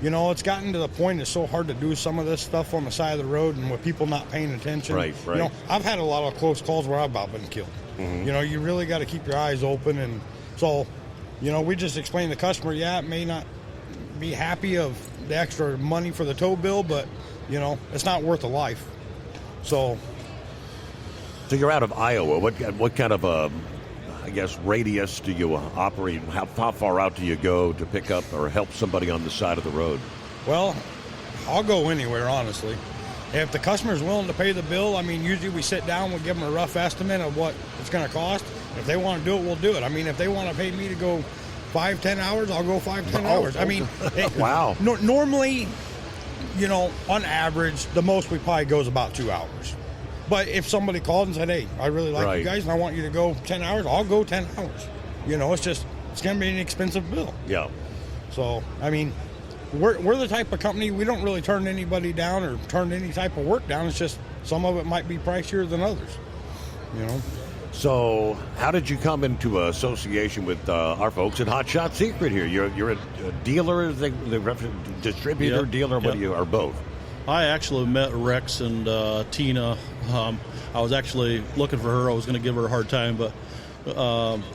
it's gotten to the point it's so hard to do some of this stuff on the side of the road and with people not paying attention. Right. I've had a lot of close calls where I've about been killed. You really got to keep your eyes open. And so, we just explain to the customer, it may not be happy of the extra money for the tow bill, but, it's not worth a life. So you're out of Iowa. What kind of radius do you operate? How far out do you go to pick up or help somebody on the side of the road? Well, I'll go anywhere, honestly. If the customer's willing to pay the bill, I mean, usually we sit down, we give them a rough estimate of what it's going to cost. If they want to do it, we'll do it. I mean, if they want to pay me to go 5-10 hours, I'll go 5-10 hours. I mean, wow. Normally, on average, the most we probably goes about 2 hours. But if somebody called and said, hey, I really like you guys and I want you to go 10 hours, I'll go 10 hours. It's going to be an expensive bill. Yeah. So, I mean, we're the type of company, we don't really turn anybody down or turn any type of work down. It's just some of it might be pricier than others, So, how did you come into association with our folks at Hot Shot Secret here? You're a dealer, distributor, dealer, what do you, or both? I actually met Rex and Tina. I was actually looking for her. I was going to give her a hard time, but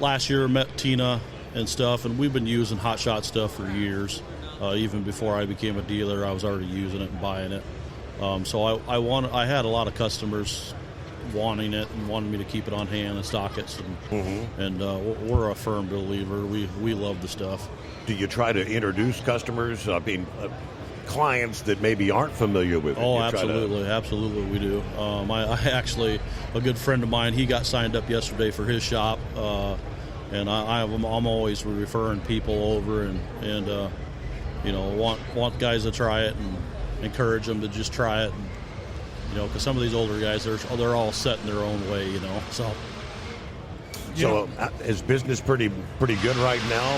last year met Tina and stuff, and we've been using Hot Shot stuff for years. Even before I became a dealer, I was already using it and buying it. So I had a lot of customers wanting it and wanting me to keep it on hand and stock it. And we're a firm believer. We love the stuff. Do you try to introduce customers? Clients that maybe aren't familiar with it? Oh, absolutely we do. I actually, a good friend of mine, he got signed up yesterday for his shop, and I'm always referring people over and want guys to try it and encourage them to just try it, because some of these older guys, they're all set in their own way, So is business pretty good right now?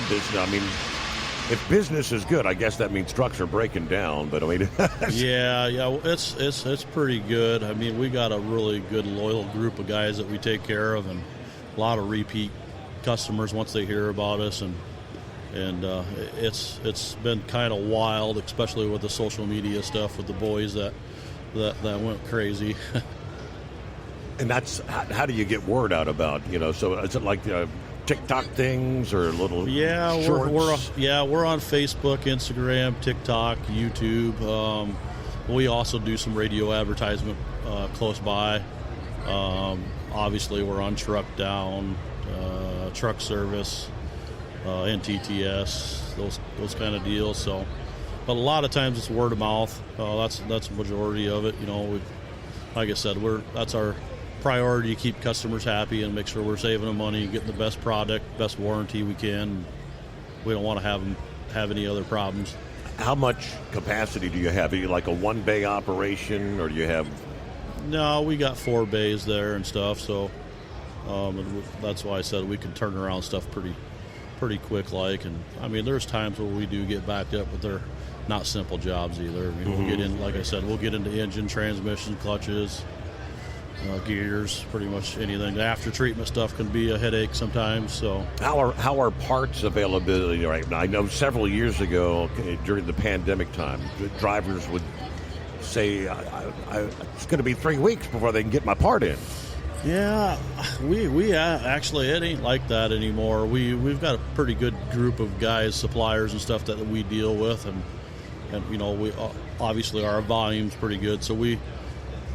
if business is good, I guess that means trucks are breaking down. But I mean, yeah, it's pretty good. I mean, we got a really good loyal group of guys that we take care of, and a lot of repeat customers once they hear about us, and it's been kind of wild, especially with the social media stuff with the boys that went crazy. And that's how do you get word out about, so is it like TikTok things or little shorts? We're on Facebook, Instagram, TikTok, YouTube. We also do some radio advertisement close by. Obviously we're on Truck Down, Truck Service, NTTS, those kind of deals. So, but a lot of times it's word of mouth. That's the majority of it. Like I said, that's our priority, to keep customers happy and make sure we're saving them money, getting the best product, best warranty we can. We don't want to have them have any other problems. How much capacity do you have? Are you like a one-bay operation, or do you have? No, we got 4 bays there and stuff, so that's why I said we can turn around stuff pretty quick. And I mean, there's times where we do get backed up, but they're not simple jobs either. We'll get in, like I said, we'll get into engine, transmission, clutches, gears, pretty much anything. The after treatment stuff can be a headache sometimes. So how are parts availability right now? I know several years ago during the pandemic time, drivers would say it's going to be 3 weeks before they can get my part in. Yeah, we actually, it ain't like that anymore. We've got a pretty good group of guys, suppliers and stuff that we deal with, and we obviously our volume's pretty good, so we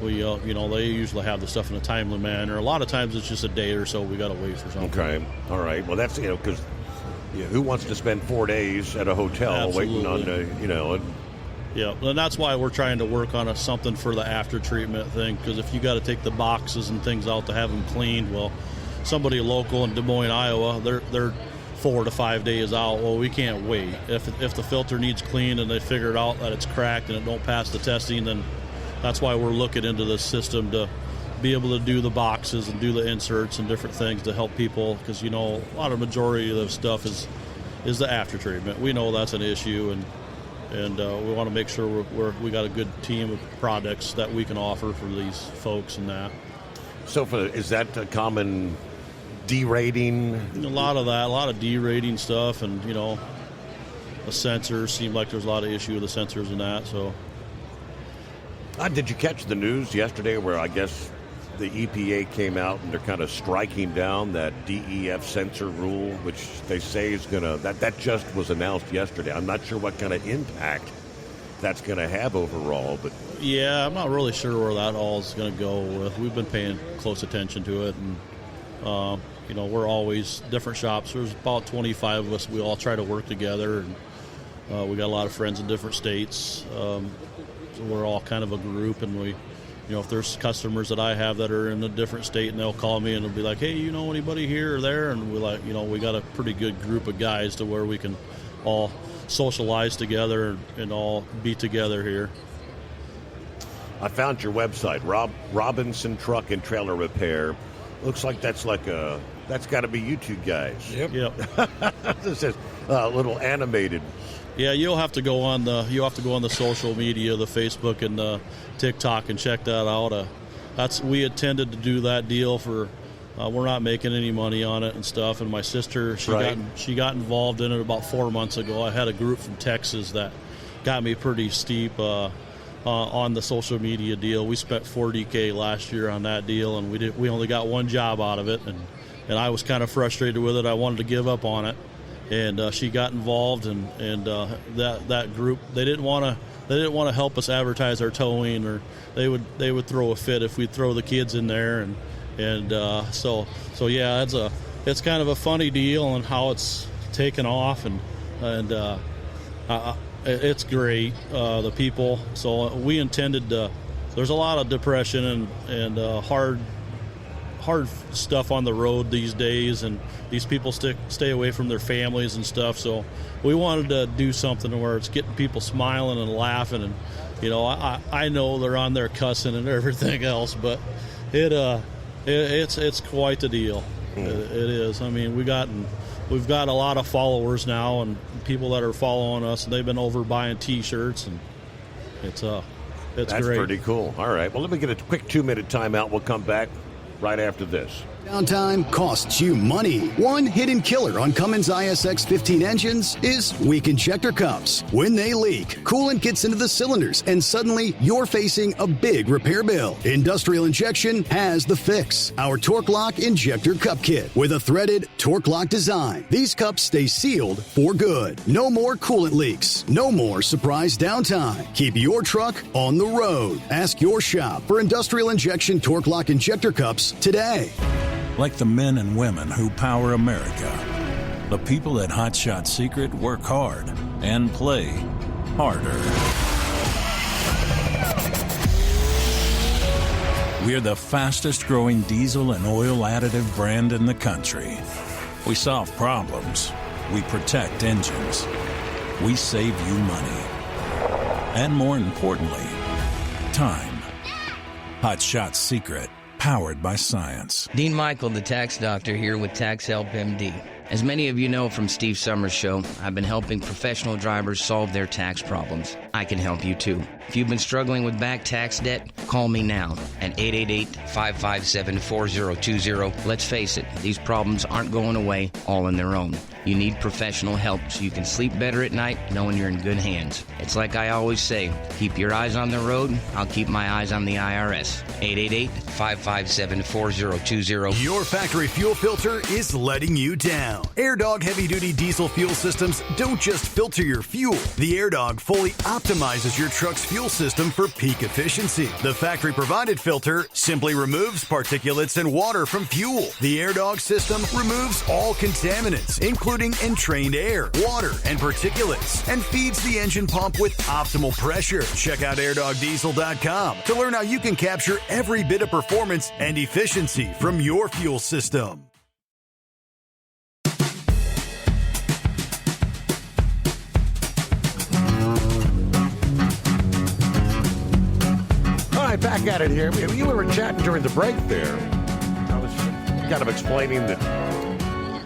they usually have the stuff in a timely manner. A lot of times it's just a day or so we got to wait for something. Okay, all right. Well, that's because who wants to spend 4 days at a hotel Absolutely. Waiting on Yeah, and that's why we're trying to work on something for the after treatment thing, because if you got to take the boxes and things out to have them cleaned, well, somebody local in Des Moines, Iowa, they're 4 to 5 days out. Well, we can't wait. If the filter needs cleaned and they figure out that it's cracked and it don't pass the testing, then that's why we're looking into this system to be able to do the boxes and do the inserts and different things to help people, because a lot of majority of the stuff is the after treatment. We know that's an issue, and we want to make sure we got a good team of products that we can offer for these folks and that. So is that a common derating? A lot of that, a lot of derating stuff, and the sensors seem like there's a lot of issue with the sensors and that. So, did you catch the news yesterday where I guess the EPA came out and they're kind of striking down that DEF sensor rule, which they say is going to, that just was announced yesterday. I'm not sure what kind of impact that's going to have overall, but yeah, I'm not really sure where that all is going to go with. We've been paying close attention to it, and we're always different shops. There's about 25 of us. We all try to work together, and we got a lot of friends in different states. So we're all kind of a group, and we, if there's customers that I have that are in a different state, and they'll call me and they'll be like, hey, anybody here or there? And we got a pretty good group of guys to where we can all socialize together and all be together here. I found your website, Robinson Truck and Trailer Repair. Looks like that's got to be you two guys. Yep. This says a little animated. Yeah, you'll have to go on the social media, the Facebook and the TikTok, and check that out. We intended to do that deal for. We're not making any money on it and stuff. And my sister, she got involved in it about 4 months ago. I had a group from Texas that got me pretty steep on the social media deal. We spent $40,000 last year on that deal, and we only got one job out of it. And I was kind of frustrated with it. I wanted to give up on it. And she got involved, and that group, they didn't want to help us advertise our towing, or they would throw a fit if we'd throw the kids in there, and so yeah, it's kind of a funny deal and how it's taken off, and it's great, the people. So we intended to. There's a lot of depression and hard stuff on the road these days, and these people stay away from their families and stuff, so we wanted to do something where it's getting people smiling and laughing, and I know they're on there cussing and everything else, but it's quite the deal. It is. I mean, we got we've got a lot of followers now and people that are following us, and they've been over buying T-shirts, and it's That's great. pretty cool. All right. Well, let me get a quick 2-minute timeout. We'll come back right after this. Downtime costs you money. One hidden killer on Cummins ISX 15 engines is weak injector cups. When they leak, coolant gets into the cylinders and suddenly you're facing a big repair bill. Industrial Injection has the fix. Our Torque Lock Injector Cup Kit with a threaded Torque Lock design. These cups stay sealed for good. No more coolant leaks. No more surprise downtime. Keep your truck on the road. Ask your shop for Industrial Injection Torque Lock Injector Cups today. Like the men and women who power America, the people at Hot Shot Secret work hard and play harder. We're the fastest growing diesel and oil additive brand in the country. We solve problems. We protect engines. We save you money. And more importantly, time. Hot Shot Secret. Powered by science. Dean Michael, the tax doctor, here with Tax Help MD. As many of you know from Steve Summers' show, I've been helping professional drivers solve their tax problems. I can help you too. If you've been struggling with back tax debt, call me now at 888-557-4020. Let's face it, these problems aren't going away all on their own. You need professional help so you can sleep better at night knowing you're in good hands. It's like I always say, keep your eyes on the road, I'll keep my eyes on the IRS. 888-557-4020. Your factory fuel filter is letting you down. AirDog heavy-duty diesel fuel systems don't just filter your fuel. The AirDog fully optimizes your truck's fuel system for peak efficiency. The factory-provided filter simply removes particulates and water from fuel. The AirDog system removes all contaminants, including entrained air, water, and particulates, and feeds the engine pump with optimal pressure. Check out airdogdiesel.com to learn how you can capture every bit of performance and efficiency from your fuel system. All right, back at it here. You were chatting during the break there. I was kind of explaining that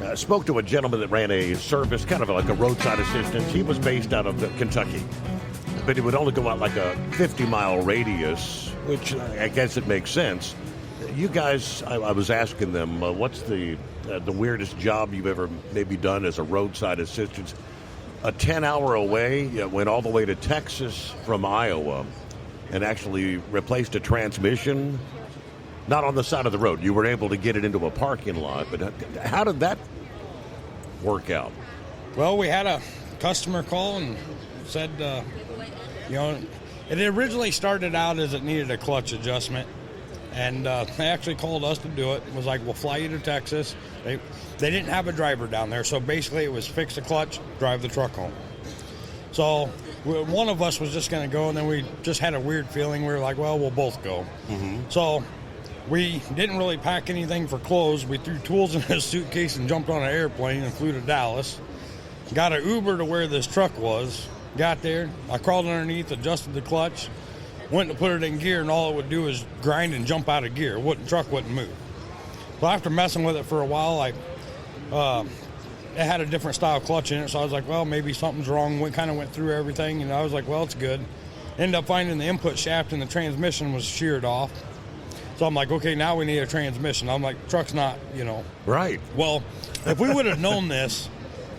I spoke to a gentleman that ran a service, kind of like a roadside assistance. He was based out of Kentucky, but he would only go out like a 50-mile radius, which I guess it makes sense. You guys, I was asking them, what's the weirdest job you've ever maybe done as a roadside assistance? A 10-hour away, went all the way to Texas from Iowa and actually replaced a transmission, not on the side of the road. You were able to get it into a parking lot, but how did that work out? Well, we had a customer call and said, it originally started out as it needed a clutch adjustment, and they actually called us to do it. It was like, we'll fly you to Texas. They didn't have a driver down there, so basically it was fix the clutch, drive the truck home. So one of us was just going to go, and then we just had a weird feeling. We were like, well, we'll both go. Mm-hmm. So we didn't really pack anything for clothes. We threw tools in a suitcase and jumped on an airplane and flew to Dallas. Got an Uber to where this truck was. Got there. I crawled underneath, adjusted the clutch, went to put it in gear, and all it would do is grind and jump out of gear. Truck wouldn't move. So after messing with it for a while, it had a different style clutch in it, so I was like, well, maybe something's wrong. Kind of went through everything, and I was like, well, it's good. Ended up finding the input shaft and the transmission was sheared off. So I'm like, okay, now we need a transmission. I'm like, truck's not, Right. Well, if we would have known this,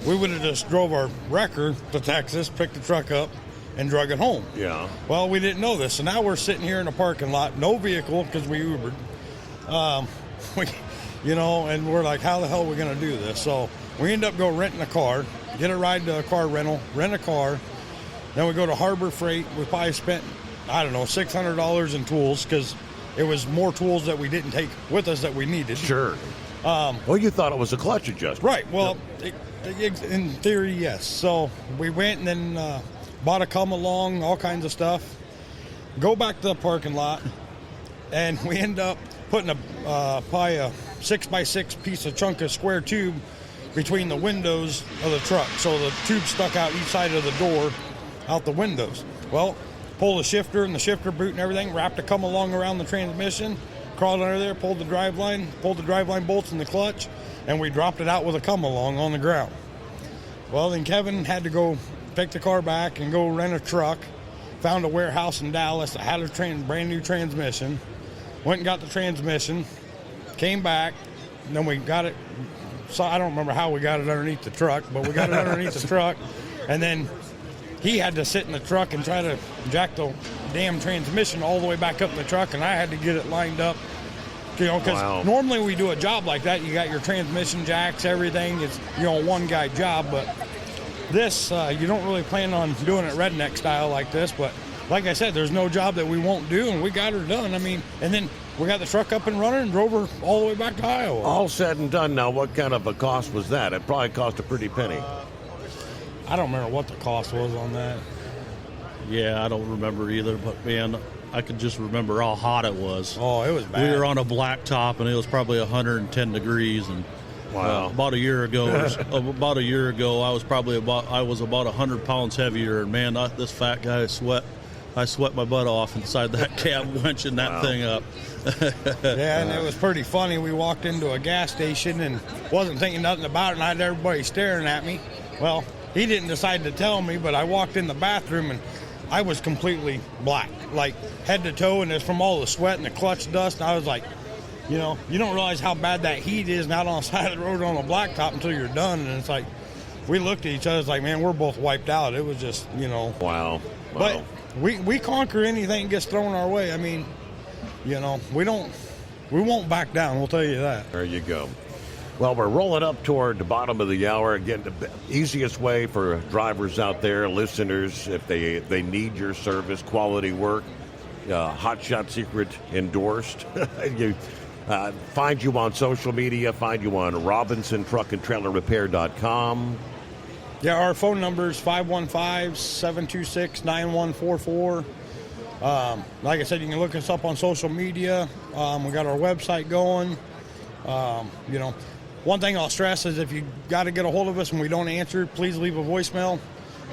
we would have just drove our wrecker to Texas, picked the truck up, and drug it home. Yeah. Well, we didn't know this, so now we're sitting here in a parking lot, no vehicle because we Ubered. And we're like, how the hell are we going to do this? So we end up renting a car, get a ride to a car rental, rent a car. Then we go to Harbor Freight. We probably spent, $600 in tools because it was more tools that we didn't take with us that we needed. Sure. Well, you thought it was a clutch adjustment. Right. Well, in theory, yes. So we went and then bought a come along, all kinds of stuff. Go back to the parking lot, and we end up putting probably a 6x6 piece of chunk of square tube between the windows of the truck. So the tube stuck out each side of the door, out the windows. Well, pulled the shifter and the shifter boot and everything, wrapped a come along around the transmission, crawled under there, pulled the driveline bolts in the clutch, and we dropped it out with a come-along on the ground. Well, then Kevin had to go pick the car back and go rent a truck. Found a warehouse in Dallas that had a brand new transmission. Went and got the transmission, came back, and then we got it. So I don't remember how we got it underneath the truck, but we got it underneath the truck. And then he had to sit in the truck and try to jack the damn transmission all the way back up in the truck, and I had to get it lined up. You know, because normally we do a job like that, you got your transmission jacks, everything. It's, you know, a one-guy job, but this, you don't really plan on doing it redneck style like this, but like I said, there's no job that we won't do, and we got her done. I mean, and then we got the truck up and running and drove her all the way back to Iowa. All said and done now, what kind of a cost was that? It probably cost a pretty penny. I don't remember what the cost was on that. Yeah, I don't remember either, but man, I could just remember how hot it was. Oh, it was bad. We were on a black top, and it was probably 110 degrees, and about a year ago, I was about 100 pounds heavier, and man, this fat guy I sweat my butt off inside that cab winching that thing up. Yeah, and it was pretty funny. We walked into a gas station and wasn't thinking nothing about it, and I had everybody staring at me. Well, he didn't decide to tell me, but I walked in the bathroom and I was completely black, like head to toe, and it's from all the sweat and the clutch dust. And I was like, you know, you don't realize how bad that heat is out on the side of the road on a blacktop until you're done. And it's like, we looked at each other, it's like, man, we're both wiped out. It was just, you know. Wow. But we conquer anything that gets thrown our way. I mean, you know, we won't back down, we'll tell you that. There you go. Well, we're rolling up toward the bottom of the hour. Again, the easiest way for drivers out there, listeners, if they need your service, quality work, Hot Shot Secret endorsed. Find you on social media. Find you on RobinsonTruckAndTrailerRepair.com. Yeah, our phone number is 515-726-9144. Like I said, you can look us up on social media. We got our website going. You know, one thing I'll stress is if you got to get a hold of us and we don't answer, please leave a voicemail.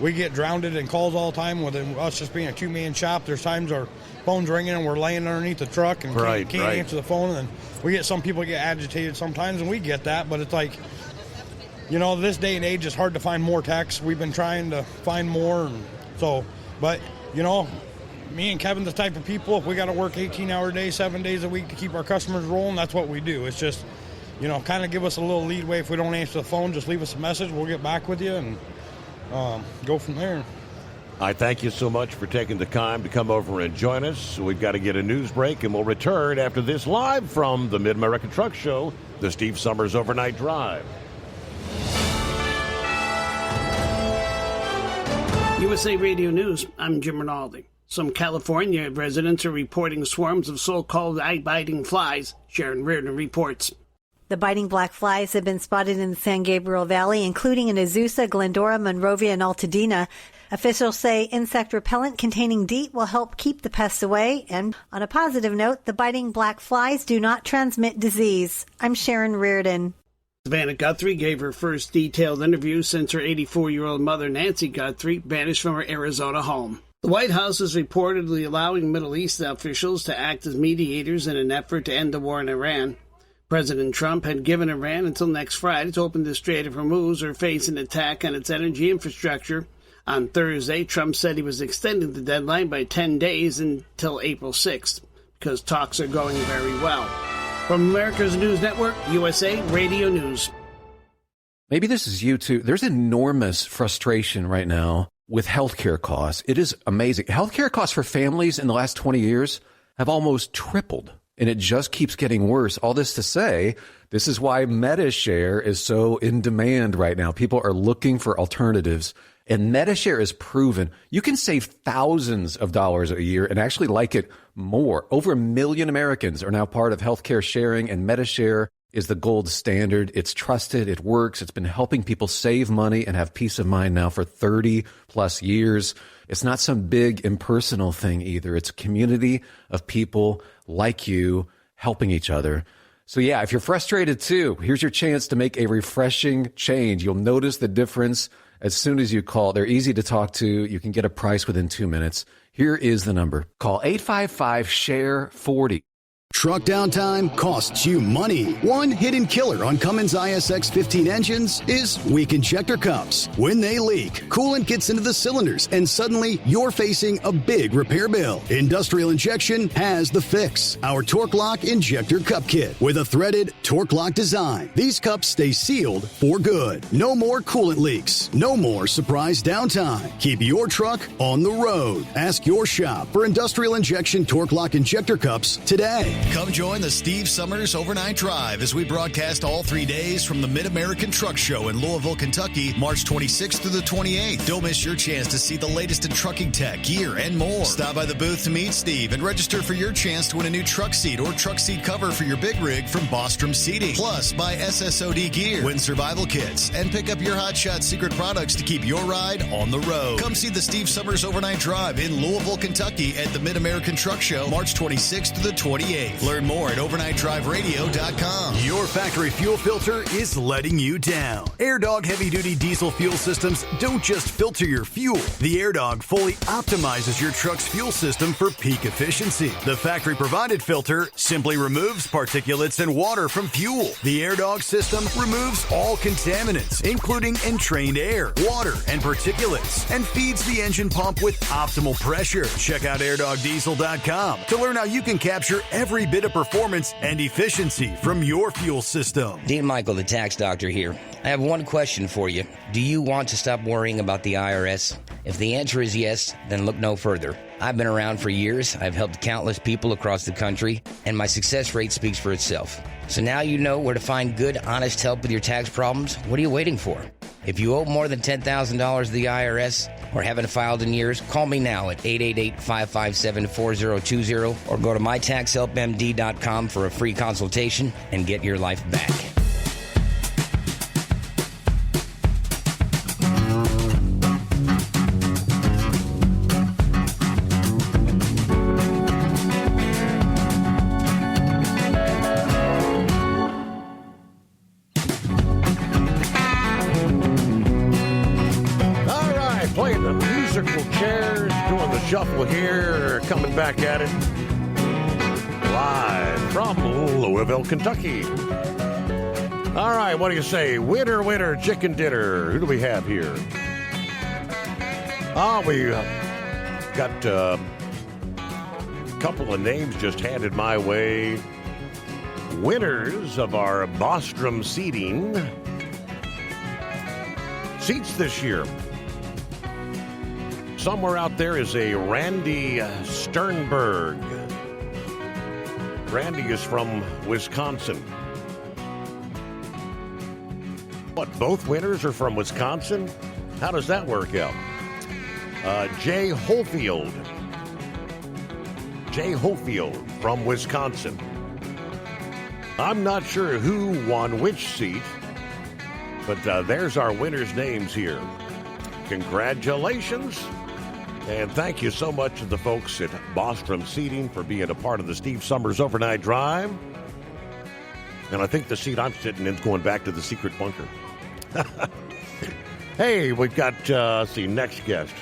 We get drowned in calls all the time with us just being a two-man shop. There's times our phone's ringing and we're laying underneath the truck and can't answer the phone. And then we get some people get agitated sometimes, and we get that. But it's like, you know, this day and age, it's hard to find more techs. We've been trying to find more. And so, but, you know, me and Kevin, the type of people, if we got to work 18-hour days, 7 days a week to keep our customers rolling, that's what we do. It's just, you know, kind of give us a little leadway. If we don't answer the phone, just leave us a message. We'll get back with you and go from there. I thank you so much for taking the time to come over and join us. We've got to get a news break, and we'll return after this live from the Mid-America Truck Show, the Steve Summers Overnight Drive. USA Radio News, I'm Jim Rinaldi. Some California residents are reporting swarms of so-called eye-biting flies. Sharon Reardon reports. The biting black flies have been spotted in the San Gabriel Valley, including in Azusa, Glendora, Monrovia, and Altadena. Officials say insect repellent containing DEET will help keep the pests away. And on a positive note, the biting black flies do not transmit disease. I'm Sharon Reardon. Savannah Guthrie gave her first detailed interview since her 84-year-old mother, Nancy Guthrie, vanished from her Arizona home. The White House is reportedly allowing Middle East officials to act as mediators in an effort to end the war in Iran. President Trump had given Iran until next Friday to open the Strait of Hormuz or face an attack on its energy infrastructure. On Thursday, Trump said he was extending the deadline by 10 days until April 6th because talks are going very well. From America's News Network, USA Radio News. Maybe this is you too. There's enormous frustration right now with healthcare costs. It is amazing. Healthcare costs for families in the last 20 years have almost tripled, and it just keeps getting worse. All this to say, this is why MediShare is so in demand right now. People are looking for alternatives, and MediShare is proven you can save thousands of dollars a year and actually like it more. Over 1 million Americans are now part of healthcare sharing, and MediShare is the gold standard. It's trusted. It works. It's been helping people save money and have peace of mind now for 30 plus years. It's not some big impersonal thing either. It's a community of people like you helping each other. So yeah, if you're frustrated too, here's your chance to make a refreshing change. You'll notice the difference as soon as you call. They're easy to talk to. You can get a price within 2 minutes. Here is the number. Call 855-SHARE-40. Truck downtime costs you money. One hidden killer on Cummins ISX 15 engines is weak injector cups. When they leak, coolant gets into the cylinders and suddenly you're facing a big repair bill. Industrial Injection has the fix. Our Torque Lock Injector Cup Kit with a threaded Torque Lock design. These cups stay sealed for good. No more coolant leaks. No more surprise downtime. Keep your truck on the road. Ask your shop for Industrial Injection Torque Lock Injector Cups today. Come join the Steve Summers Overnight Drive as we broadcast all 3 days from the Mid-American Truck Show in Louisville, Kentucky, March 26th through the 28th. Don't miss your chance to see the latest in trucking tech, gear, and more. Stop by the booth to meet Steve and register for your chance to win a new truck seat or truck seat cover for your big rig from Bostrom Seating. Plus, buy SSOD gear, win survival kits, and pick up your Hotshot secret products to keep your ride on the road. Come see the Steve Summers Overnight Drive in Louisville, Kentucky at the Mid-American Truck Show, March 26th through the 28th. Learn more at overnightdriveradio.com. Your factory fuel filter is letting you down. AirDog heavy-duty diesel fuel systems don't just filter your fuel. The AirDog fully optimizes your truck's fuel system for peak efficiency. The factory-provided filter simply removes particulates and water from fuel. The AirDog system removes all contaminants, including entrained air, water, and particulates, and feeds the engine pump with optimal pressure. Check out airdogdiesel.com to learn how you can capture every bit of performance and efficiency from your fuel system. Dean Michael, the tax doctor here. I have one question for you. Do you want to stop worrying about the IRS? If the answer is yes, then look no further. I've been around for years. I've helped countless people across the country, and my success rate speaks for itself. So now you know where to find good, honest help with your tax problems. What are you waiting for? If you owe more than $10,000 to the IRS or haven't filed in years, call me now at 888-557-4020 or go to mytaxhelpmd.com for a free consultation and get your life back. Shuffle here, coming back at it live from Louisville, Kentucky. All right, what do you say? Winner, winner, chicken dinner. Who do we have here? We got a couple of names just handed my way. Winners of our Bostrom Seating seats this year. Somewhere out there is a Randy Sternberg. Randy is from Wisconsin. What, both winners are from Wisconsin? How does that work out? Jay Hofield. Jay Hofield from Wisconsin. I'm not sure who won which seat, but there's our winners' names here. Congratulations. And thank you so much to the folks at Bostrom Seating for being a part of the Steve Summers Overnight Drive. And I think the seat I'm sitting in is going back to the secret bunker. Hey, we've got, next guest.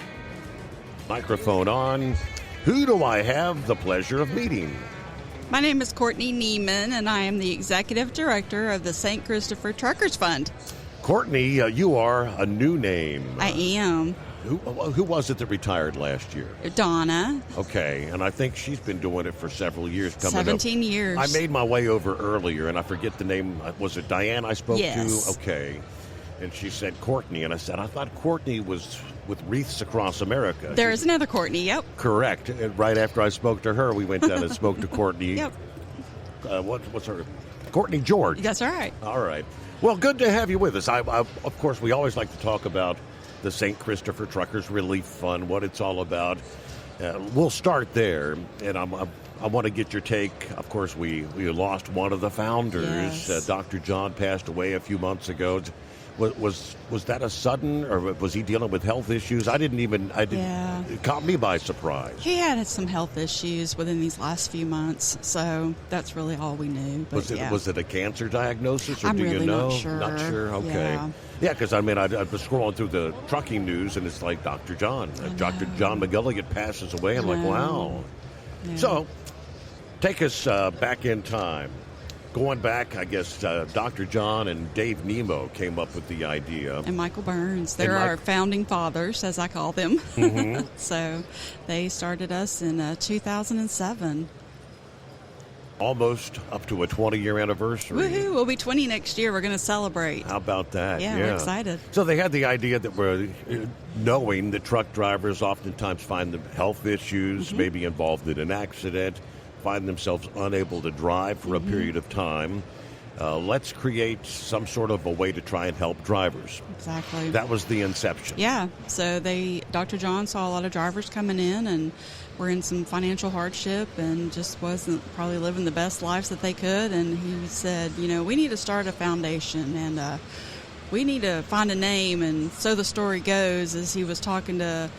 Microphone on. Who do I have the pleasure of meeting? My name is Courtney Neiman, and I am the Executive Director of the St. Christopher Truckers Fund. Courtney, you are a new name. I am. Who was it that retired last year? Donna. Okay, and I think she's been doing it for several years. 17 years. I made my way over earlier, and I forget the name. Was it Diane I spoke to? Okay. And she said Courtney, and I said, I thought Courtney was with Wreaths Across America. There is another Courtney, yep. Correct. And right after I spoke to her, we went down and spoke to Courtney. Yep. What's her? Courtney George. That's right. All right. Well, good to have you with us. Of course, we always like to talk about the St. Christopher Truckers Relief Fund, what it's all about. We'll start there, and I want to get your take. Of course, we lost one of the founders. Yes. Dr. John passed away a few months ago. Was that a sudden, or was he dealing with health issues? Yeah. It caught me by surprise. He had some health issues within these last few months, so that's really all we knew. But Was it a cancer diagnosis, or I'm do really you know? not sure. Not sure. Okay. Yeah, because I was scrolling through the trucking news, and it's like Dr. John McGilligan passes away. I'm like, wow. Yeah. So, Take us back in time. Going back, I guess Dr. John and Dave Nemo came up with the idea. And Michael Burns. They're our founding fathers, as I call them. Mm-hmm. So they started us in 2007. Almost up to a 20-year anniversary. Woohoo! We'll be 20 next year. We're going to celebrate. How about that? Yeah, we're excited. So they had the idea that we're knowing that truck drivers oftentimes find the health issues, maybe involved in an accident, find themselves unable to drive for a period of time. Let's create some sort of a way to try and help drivers. Exactly. That was the inception. Yeah. So Dr. John saw a lot of drivers coming in and were in some financial hardship and just wasn't probably living the best lives that they could. And he said, we need to start a foundation and we need to find a name. And so the story goes as he was talking to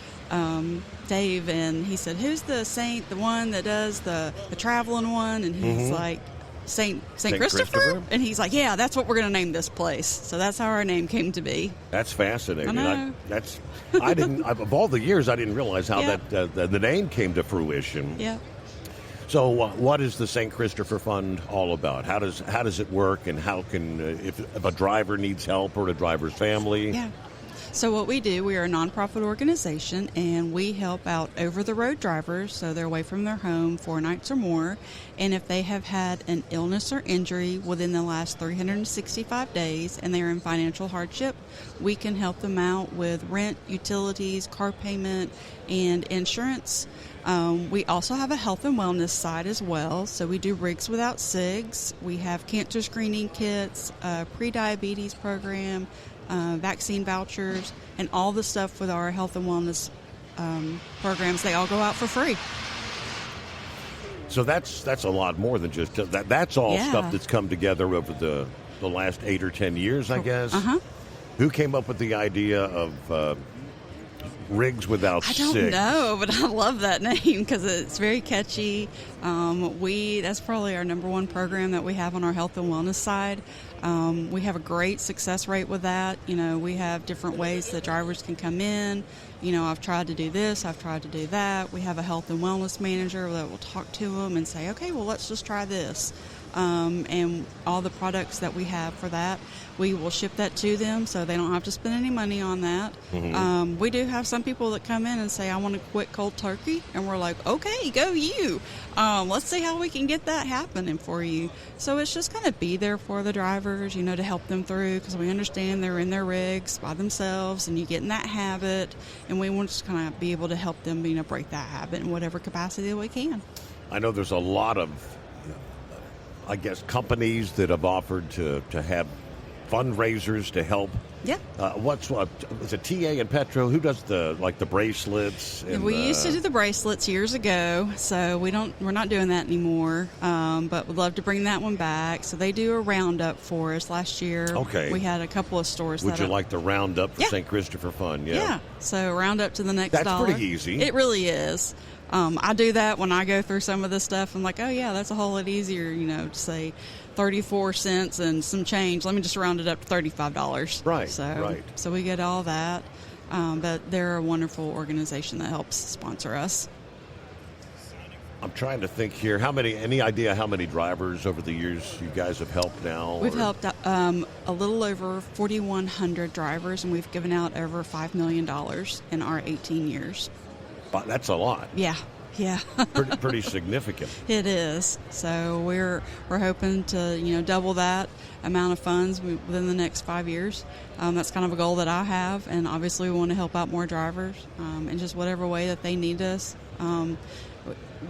Dave, and he said, "Who's the saint, the one that does the traveling one?" And he's like, Saint Christopher? And he's like, "Yeah, that's what we're going to name this place." So that's how our name came to be. That's fascinating. I know. I didn't. Of all the years, I didn't realize how the name came to fruition. Yeah. So, what is the St. Christopher Fund all about? How does it work, and how can if a driver needs help or a driver's family? Yeah. So what we do, we are a nonprofit organization, and we help out over-the-road drivers, so they're away from their home 4 nights or more, and if they have had an illness or injury within the last 365 days and they're in financial hardship, we can help them out with rent, utilities, car payment, and insurance. We also have a health and wellness side as well, so we do Rigs Without Cigs. We have cancer screening kits, pre-diabetes program, vaccine vouchers, and all the stuff with our health and wellness programs. They all go out for free. So that's a lot more than just that. That's all stuff that's come together over the last 8 or 10 years, I guess. Uh-huh. Who came up with the idea of Rigs Without Cigs? I don't know, but I love that name because it's very catchy. That's probably our number one program that we have on our health and wellness side. We have a great success rate with that. We have different ways that drivers can come in. I've tried to do this, I've tried to do that. We have a health and wellness manager that will talk to them and say, okay, well, let's just try this. And all the products that we have for that, we will ship that to them so they don't have to spend any money on that. Mm-hmm. We do have some people that come in and say, I want to quit cold turkey. And we're like, okay, go you. Let's see how we can get that happening for you. So it's just going to be there for the drivers, to help them through, because we understand they're in their rigs by themselves and you get in that habit. And we want to kind of be able to help them, break that habit in whatever capacity that we can. I know there's a lot of companies that have offered to have fundraisers to help. Yeah. Is it TA and Petro? Who does the bracelets? And, we used to do the bracelets years ago, so we're not doing that anymore. But we'd love to bring that one back. So they do a roundup for us last year. Okay. We had a couple of stores. Would you like the roundup for Yeah. St. Christopher Fund? Yeah. So roundup to the next That's dollar. pretty easy. It really is. I do that when I go through some of this stuff. I'm like, oh yeah, that's a whole lot easier, to say 34 cents and some change. Let me just round it up to $35. Right. So we get all that. But they're a wonderful organization that helps sponsor us. I'm trying to think here. Any idea how many drivers over the years you guys have helped now? We've helped a little over 4,100 drivers, and we've given out over $5 million in our 18 years. But that's a lot. Yeah. pretty significant. It is. So we're hoping to double that amount of funds within the next 5 years. That's kind of a goal that I have, and obviously we want to help out more drivers in just whatever way that they need us.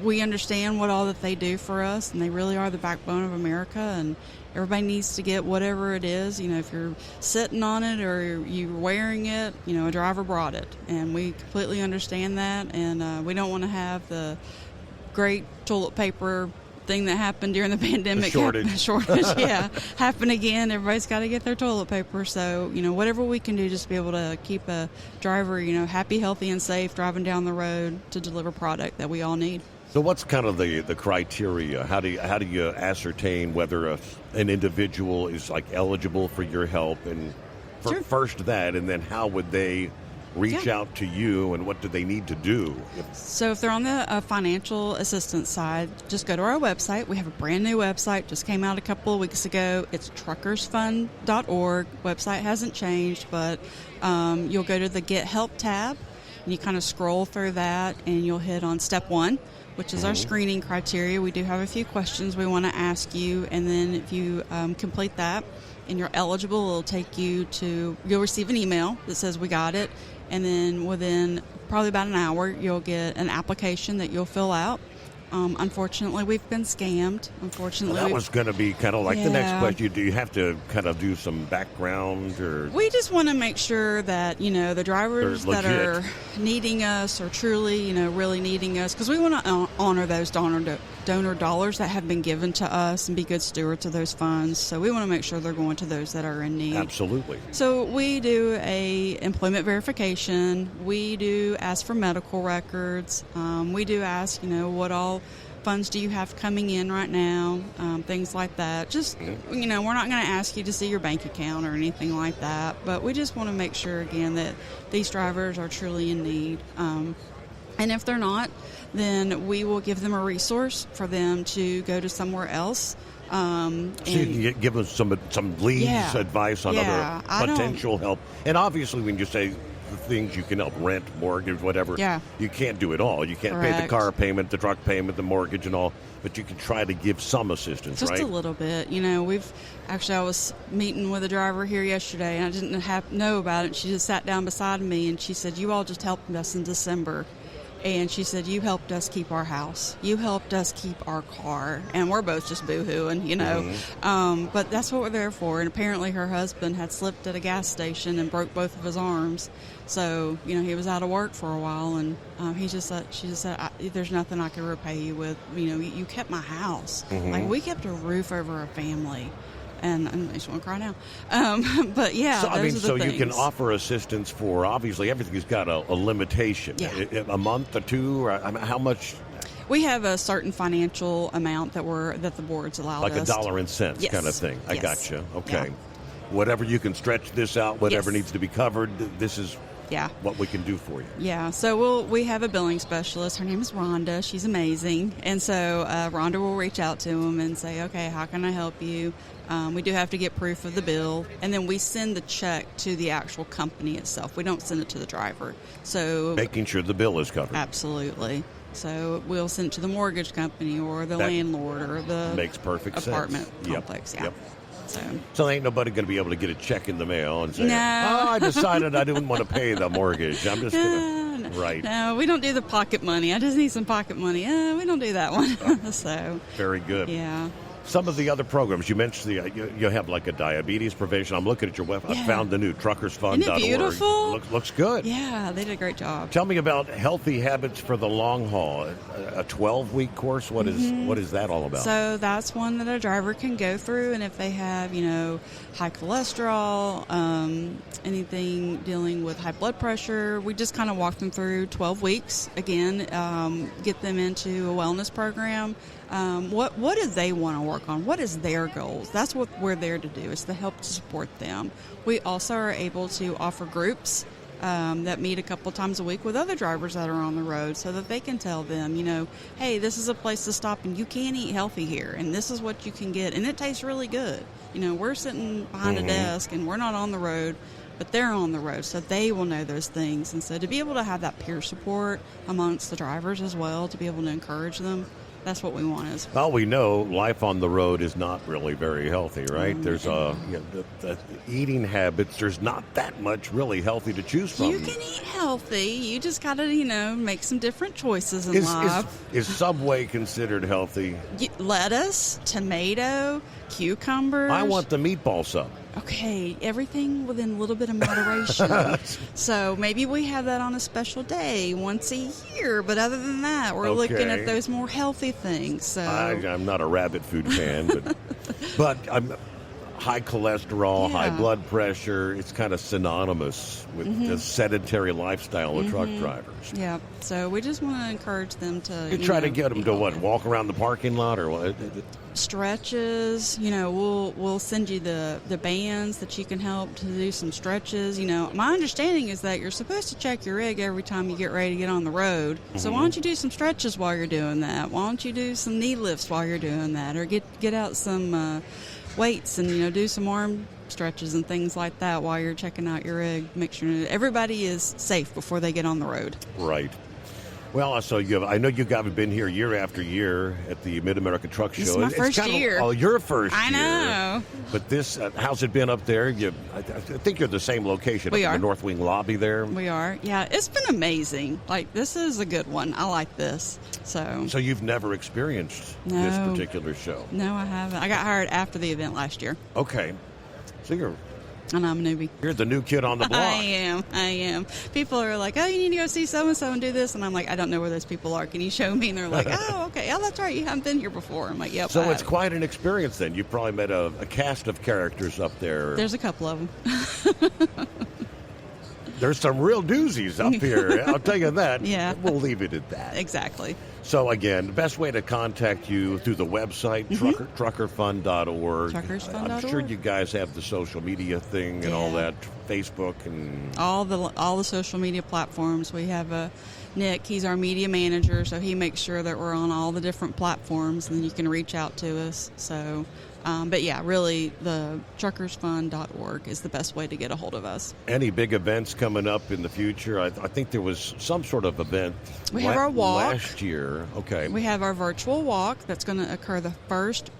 We understand what all that they do for us, and they really are the backbone of America, and everybody needs to get whatever it is. If you're sitting on it or you're wearing it, a driver brought it, and we completely understand that, and we don't want to have the great toilet paper thing that happened during the pandemic. Shortage, happen again. Everybody's got to get their toilet paper, so whatever we can do just to be able to keep a driver happy, healthy, and safe driving down the road to deliver product that we all need. So what's kind of the criteria? How do you ascertain whether an individual is eligible for your help? And Sure. first that, and then how would they reach out to you, and what do they need to do? So if they're on the financial assistance side, just go to our website. We have a brand new website, just came out a couple of weeks ago. It's truckersfund.org. Website hasn't changed, but you'll go to the Get Help tab, and you kind of scroll through that, and you'll hit on step 1, which is our screening criteria. We do have a few questions we want to ask you, and then if you complete that and you're eligible, it'll take you to, you'll receive an email that says we got it, and then within probably about an hour, you'll get an application that you'll fill out. Unfortunately, we've been scammed. Unfortunately, that was going to be kind of like the next question. Do you have to kind of do some background, or we just want to make sure that the drivers that are needing us are truly really needing us, because we want to honor those donor dollars that have been given to us and be good stewards of those funds. So we want to make sure they're going to those that are in need. Absolutely. So we do a employment verification. We do ask for medical records. We do ask, what all funds do you have coming in right now, things like that. Just, we're not going to ask you to see your bank account or anything like that, but we just want to make sure, again, that these drivers are truly in need. And if they're not, then we will give them a resource for them to go to somewhere else. So you can give them some leads, advice on other potential help. And obviously, when you say the things you can help, rent, mortgage, whatever, you can't do it all. You can't pay the car payment, the truck payment, the mortgage and all, but you can try to give some assistance, just right? Just a little bit. I was meeting with a driver here yesterday, and I didn't know about it. She just sat down beside me, and she said, "You all just helped us in December." And she said, "You helped us keep our house. You helped us keep our car." And we're both just boo-hooing, But that's what we're there for. And apparently her husband had slipped at a gas station and broke both of his arms. So, he was out of work for a while. And she just said, "There's nothing I can repay you with. You kept my house." Like, we kept a roof over a family. And I just want to cry now. But yeah, so, those are the things. You can offer assistance for, obviously, everything's got a limitation. Yeah. A month or two, or how much? We have a certain financial amount that the board's allowed like us. Like $1 and cents kind of thing. I gotcha. Okay. Yeah. Whatever you can stretch this out, whatever needs to be covered, this is what we can do for you. Yeah, so we have a billing specialist. Her name is Rhonda. She's amazing. And so Rhonda will reach out to them and say, "Okay, how can I help you?" We do have to get proof of the bill, and then we send the check to the actual company itself. We don't send it to the driver. So making sure the bill is covered. Absolutely. So we'll send it to the mortgage company or the landlord or the makes perfect apartment sense. complex. Yep. So ain't nobody going to be able to get a check in the mail and say, "No, I decided I didn't want to pay the mortgage. I'm just going to..." Right. No, we don't do the pocket money. I just need some pocket money. We don't do that one. So very good. Yeah. Some of the other programs, you mentioned you have like a diabetes prevention. I'm looking at your website. I found the new truckersfund.org. Isn't it beautiful? Looks good. Yeah, they did a great job. Tell me about Healthy Habits for the Long Haul, a 12-week course. What is that all about? So that's one that a driver can go through, and if they have, high cholesterol, anything dealing with high blood pressure, we just kind of walk them through 12 weeks. Again, get them into a wellness program. What do they want to work on? What is their goals? That's what we're there to do, is to help to support them. We also are able to offer groups that meet a couple times a week with other drivers that are on the road, so that they can tell them, hey, this is a place to stop and you can eat healthy here, and this is what you can get, and it tastes really good. We're sitting behind a desk and we're not on the road, but they're on the road, so they will know those things. And so to be able to have that peer support amongst the drivers as well, to be able to encourage them, that's what we want. Well, we know life on the road is not really very healthy, right? There's the eating habits. There's not that much really healthy to choose from. You can eat healthy. You just got to, make some different choices in life. Is Subway considered healthy? Lettuce, tomato, cucumbers. I want the meatball sub. Okay, everything within a little bit of moderation. So maybe we have that on a special day once a year, but other than that, we're looking at those more healthy things. So I'm not a rabbit food fan, but I'm high cholesterol, high blood pressure. It's kind of synonymous with the sedentary lifestyle of truck drivers. Yeah, so we just want to encourage them to... You try to get them to walk around the parking lot or what? stretches. We'll send you the bands that you can help to do some stretches. My understanding is that you're supposed to check your rig every time you get ready to get on the road. So why don't you do some stretches while you're doing that? Why don't you do some knee lifts while you're doing that, or get out some weights and do some arm stretches and things like that while you're checking out your rig. Make sure everybody is safe before they get on the road. Right. Well, so I know you guys have been here year after year at the Mid-American Truck Show. This is my first year. Your first year. I know. But this, how's it been up there? I think you're the same location. We are. In the North Wing lobby there. We are. Yeah, it's been amazing. This is a good one. I like this. So you've never experienced this particular show? No, I haven't. I got hired after the event last year. Okay. So and I'm a newbie. You're the new kid on the block. I am. People are like, oh, you need to go see so-and-so and do this. And I'm like, I don't know where those people are. Can you show me? And they're like, oh, okay. Oh, that's right. You haven't been here before. I'm like, yep. So it's quite an experience then. You probably met a cast of characters up there. There's a couple of them. There's some real doozies up here. I'll tell you that. Yeah. We'll leave it at that. Exactly. So, again, the best way to contact you through the website, truckerfund.org. Truckersfund.org. I'm sure you guys have the social media thing and all that, Facebook and... All the social media platforms. We have Nick, he's our media manager, so he makes sure that we're on all the different platforms, and then you can reach out to us. So... but yeah, really, the truckersfund.org is the best way to get a hold of us. Any big events coming up in the future? I think there was some sort of event. We have our walk last year. Okay. We have our virtual walk that's going to occur the first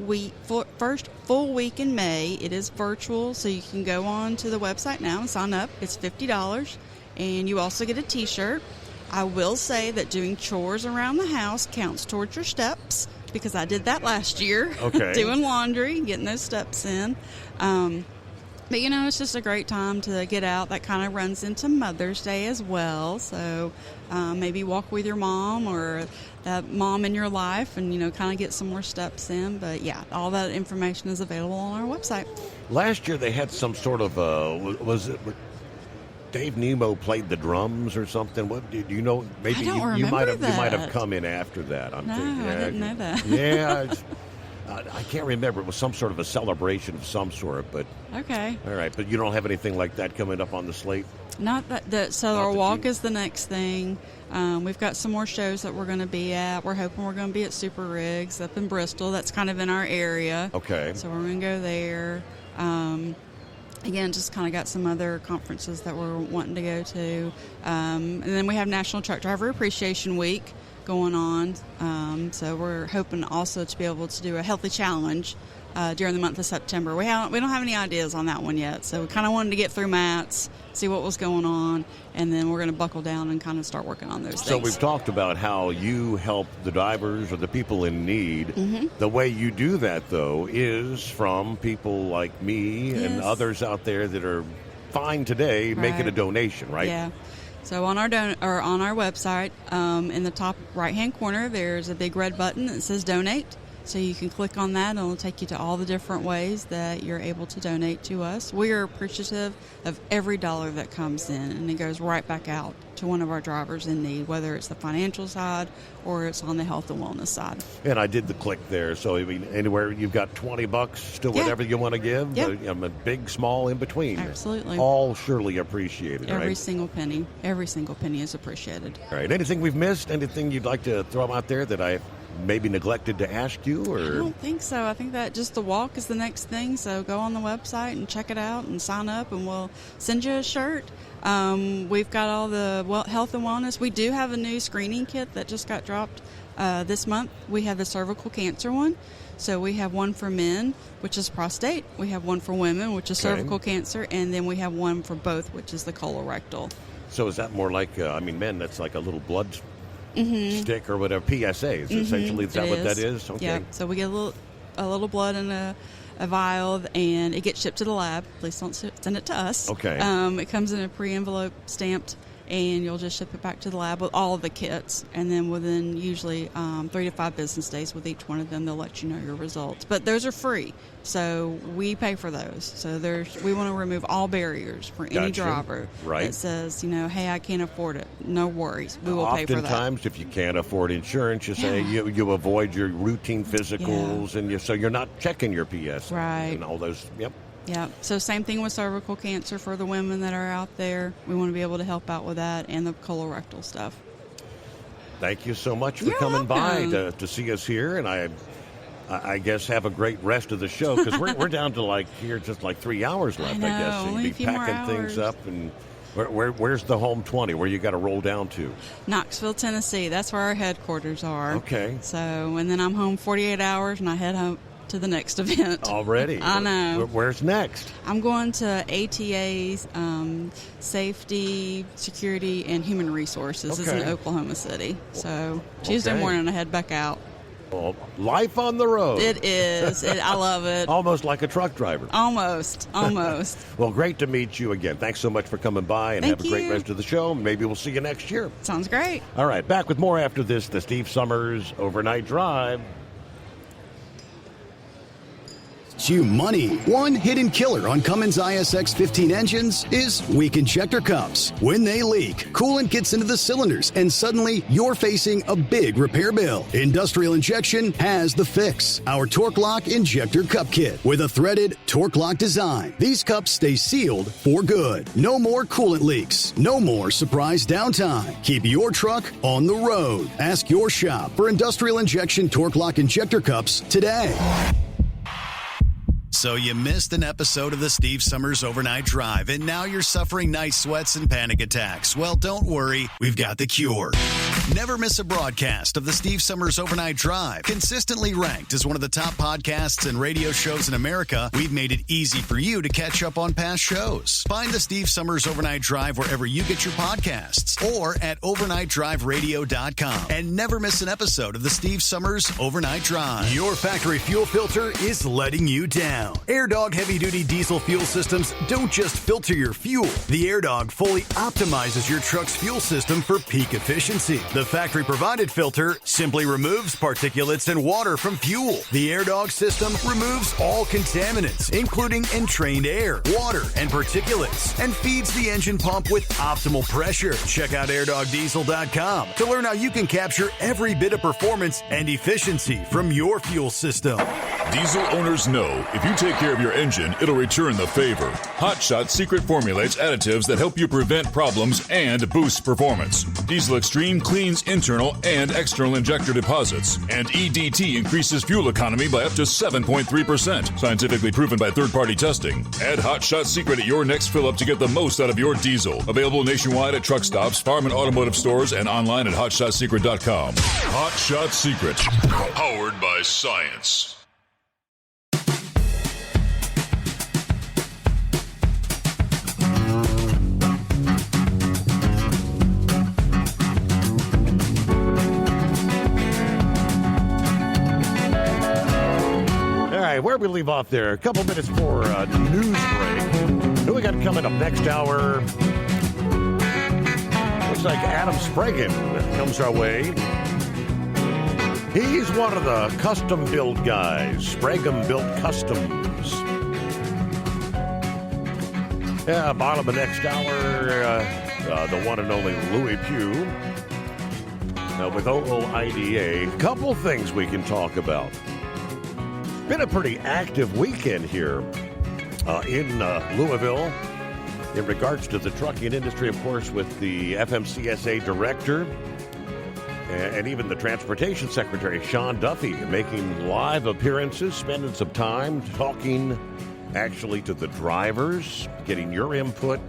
full week in May. It is virtual, so you can go on to the website now and sign up. It's $50, and you also get a T-shirt. I will say that doing chores around the house counts towards your steps, because I did that last year. Okay. Doing laundry, getting those steps in. But, it's just a great time to get out. That kind of runs into Mother's Day as well. So maybe walk with your mom or that mom in your life and, kind of get some more steps in. But, yeah, all that information is available on our website. Last year they had some sort of, was it... Dave Nemo played the drums or something. What do you know? Maybe I don't you might remember have come in after that. I didn't know that. Yeah, I can't remember. It was some sort of a celebration of some sort. But okay, all right. But you don't have anything like that coming up on the slate. Not that. So our walk is the next thing. We've got some more shows that we're going to be at. We're hoping we're going to be at Super Rigs up in Bristol. That's kind of in our area. Okay. So we're going to go there. Again, just kind of got some other conferences that we're wanting to go to. And then we have National Truck Driver Appreciation Week going on. So we're hoping also to be able to do a healthy challenge during the month of September. We don't have any ideas on that one yet. So we kind of wanted to get through MATS, see what was going on, and then we're going to buckle down and kind of start working on those things. So we've talked about how you help the drivers or the people in need. Mm-hmm. The way you do that, though, is from people like me and others out there that are fine today making a donation, right? Yeah. So on our website, in the top right-hand corner, there's a big red button that says Donate. So you can click on that, and it'll take you to all the different ways that you're able to donate to us. We are appreciative of every dollar that comes in, and it goes right back out to one of our drivers in need, whether it's the financial side or it's on the health and wellness side. And I did the click there. So, I mean, anywhere you've got $20 to whatever you want to give, a big, small, in between. Absolutely. All surely appreciated, right? Every single penny is appreciated. All right. Anything we've missed? Anything you'd like to throw out there that I maybe neglected to ask you? Or I don't think so. I think that just the walk is the next thing. So go on the website and check it out and sign up, and we'll send you a shirt. We've got all the health and wellness. We do have a new screening kit that just got dropped this month. We have the cervical cancer one. So we have one for men, which is prostate. We have one for women, which is cervical cancer. And then we have one for both, which is the colorectal. So is that more like, men, that's like a little blood stick or whatever, PSAs, essentially. Is that what that is? Okay. Yeah. So we get a little blood in a vial, and it gets shipped to the lab. Please don't send it to us. Okay. It comes in a pre-envelope stamped and you'll just ship it back to the lab with all of the kits. And then within usually 3 to 5 business days with each one of them, they'll let you know your results. But those are free, so we pay for those. So we want to remove all barriers for any driver that says, hey, I can't afford it. No worries, we will pay for that. Oftentimes, if you can't afford insurance, you say you avoid your routine physicals, and so you're not checking your PS and all those. Yep. Yeah, so same thing with cervical cancer for the women that are out there. We want to be able to help out with that and the colorectal stuff. Thank you so much for coming by to see us here, and I guess have a great rest of the show, because we're down to just 3 hours left. I guess only be packing things up. And where's the home 20? Where you got to roll down to? Knoxville, Tennessee. That's where our headquarters are. Okay. So, and then I'm home 48 hours, and I head home to the next event. Already? I know. Where's next? I'm going to ATA's Safety, Security, and Human Resources. It's in Oklahoma City. So Tuesday morning I head back out. Well, life on the road. It is. I love it. Almost like a truck driver. Almost. Well, great to meet you again. Thanks so much for coming by, and have a great rest of the show. Maybe we'll see you next year. Sounds great. All right, back with more after this, the Steve Summers Overnight Drive. You money. One hidden killer on Cummins ISX 15 engines is weak injector cups. When they leak, coolant gets into the cylinders, and suddenly you're facing a big repair bill. Industrial Injection has the fix. Our Torque Lock Injector Cup Kit with a threaded Torque Lock design. These cups stay sealed for good. No more coolant leaks. No more surprise downtime. Keep your truck on the road. Ask your shop for Industrial Injection Torque Lock Injector Cups today. So you missed an episode of the Steve Summers Overnight Drive, and now you're suffering night sweats and panic attacks. Well, don't worry. We've got the cure. Never miss a broadcast of the Steve Summers Overnight Drive. Consistently ranked as one of the top podcasts and radio shows in America, we've made it easy for you to catch up on past shows. Find the Steve Summers Overnight Drive wherever you get your podcasts or at overnightdriveradio.com. And never miss an episode of the Steve Summers Overnight Drive. Your factory fuel filter is letting you down. AirDog heavy-duty diesel fuel systems don't just filter your fuel. The AirDog fully optimizes your truck's fuel system for peak efficiency. The factory-provided filter simply removes particulates and water from fuel. The AirDog system removes all contaminants, including entrained air, water, and particulates, and feeds the engine pump with optimal pressure. Check out airdogdiesel.com to learn how you can capture every bit of performance and efficiency from your fuel system. Diesel owners know if you take care of your engine, it'll return the favor. Hot Shot secret formulates additives that help you prevent problems and boost performance. Diesel Extreme cleans internal and external injector deposits, and EDT increases fuel economy by up to 7.3%. Scientifically proven by third-party testing. Add Hot Shot secret at your next fill-up to get the most out of your diesel. Available nationwide at truck stops, farm and automotive stores, and online at hotshotsecret.com. Hot Shot Secret. Powered by science. Where we leave off there, a couple minutes for a news break. Who we got coming up next hour? Looks like Adam Sprague comes our way. He's one of the custom build guys. Sprague Built Customs. Yeah, bottom of next hour, the one and only Louis Pugh with OOIDA. Couple things we can talk about. Been a pretty active weekend here in Louisville in regards to the trucking industry, of course, with the FMCSA director and even the transportation secretary, Sean Duffy, making live appearances, spending some time talking actually to the drivers, getting your input.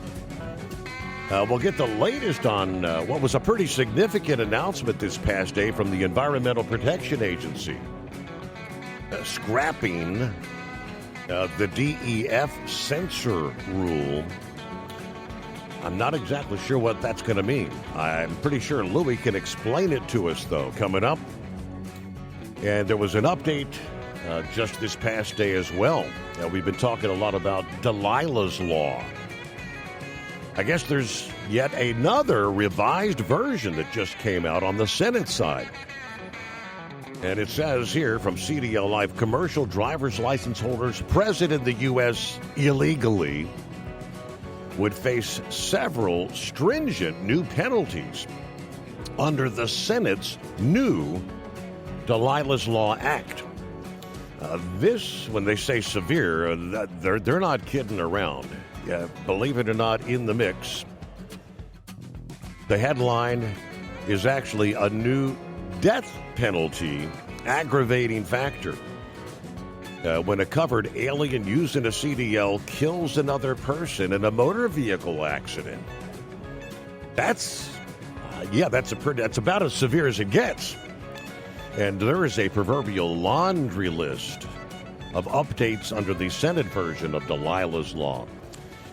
We'll get the latest on what was a pretty significant announcement this past day from the Environmental Protection Agency. Scrapping the DEF censor rule. I'm not exactly sure what that's going to mean. I'm pretty sure Louis can explain it to us, though, coming up. And there was an update just this past day as well. We've been talking a lot about Delilah's Law. I guess there's yet another revised version that just came out on the Senate side. And it says here from CDL Life, commercial driver's license holders present in the U.S. illegally would face several stringent new penalties under the Senate's new Dalilah's Law Act. This, when they say severe, they're not kidding around. Yeah, believe it or not, in the mix, the headline is actually a new death penalty aggravating factor. When a covered alien using a CDL kills another person in a motor vehicle accident. That's about as severe as it gets. And there is a proverbial laundry list of updates under the Senate version of Dalilah's Law.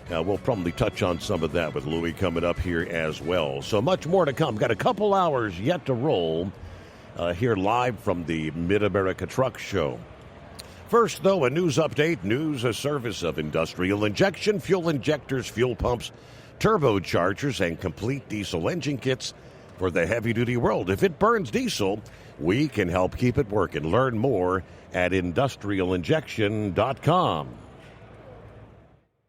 We'll probably touch on some of that with Louis coming up here as well. So much more to come. Got a couple hours yet to roll here live from the Mid-America Truck Show. First, though, a news update. News, a service of Industrial Injection, fuel injectors, fuel pumps, turbochargers, and complete diesel engine kits for the heavy-duty world. If it burns diesel, we can help keep it working. Learn more at industrialinjection.com.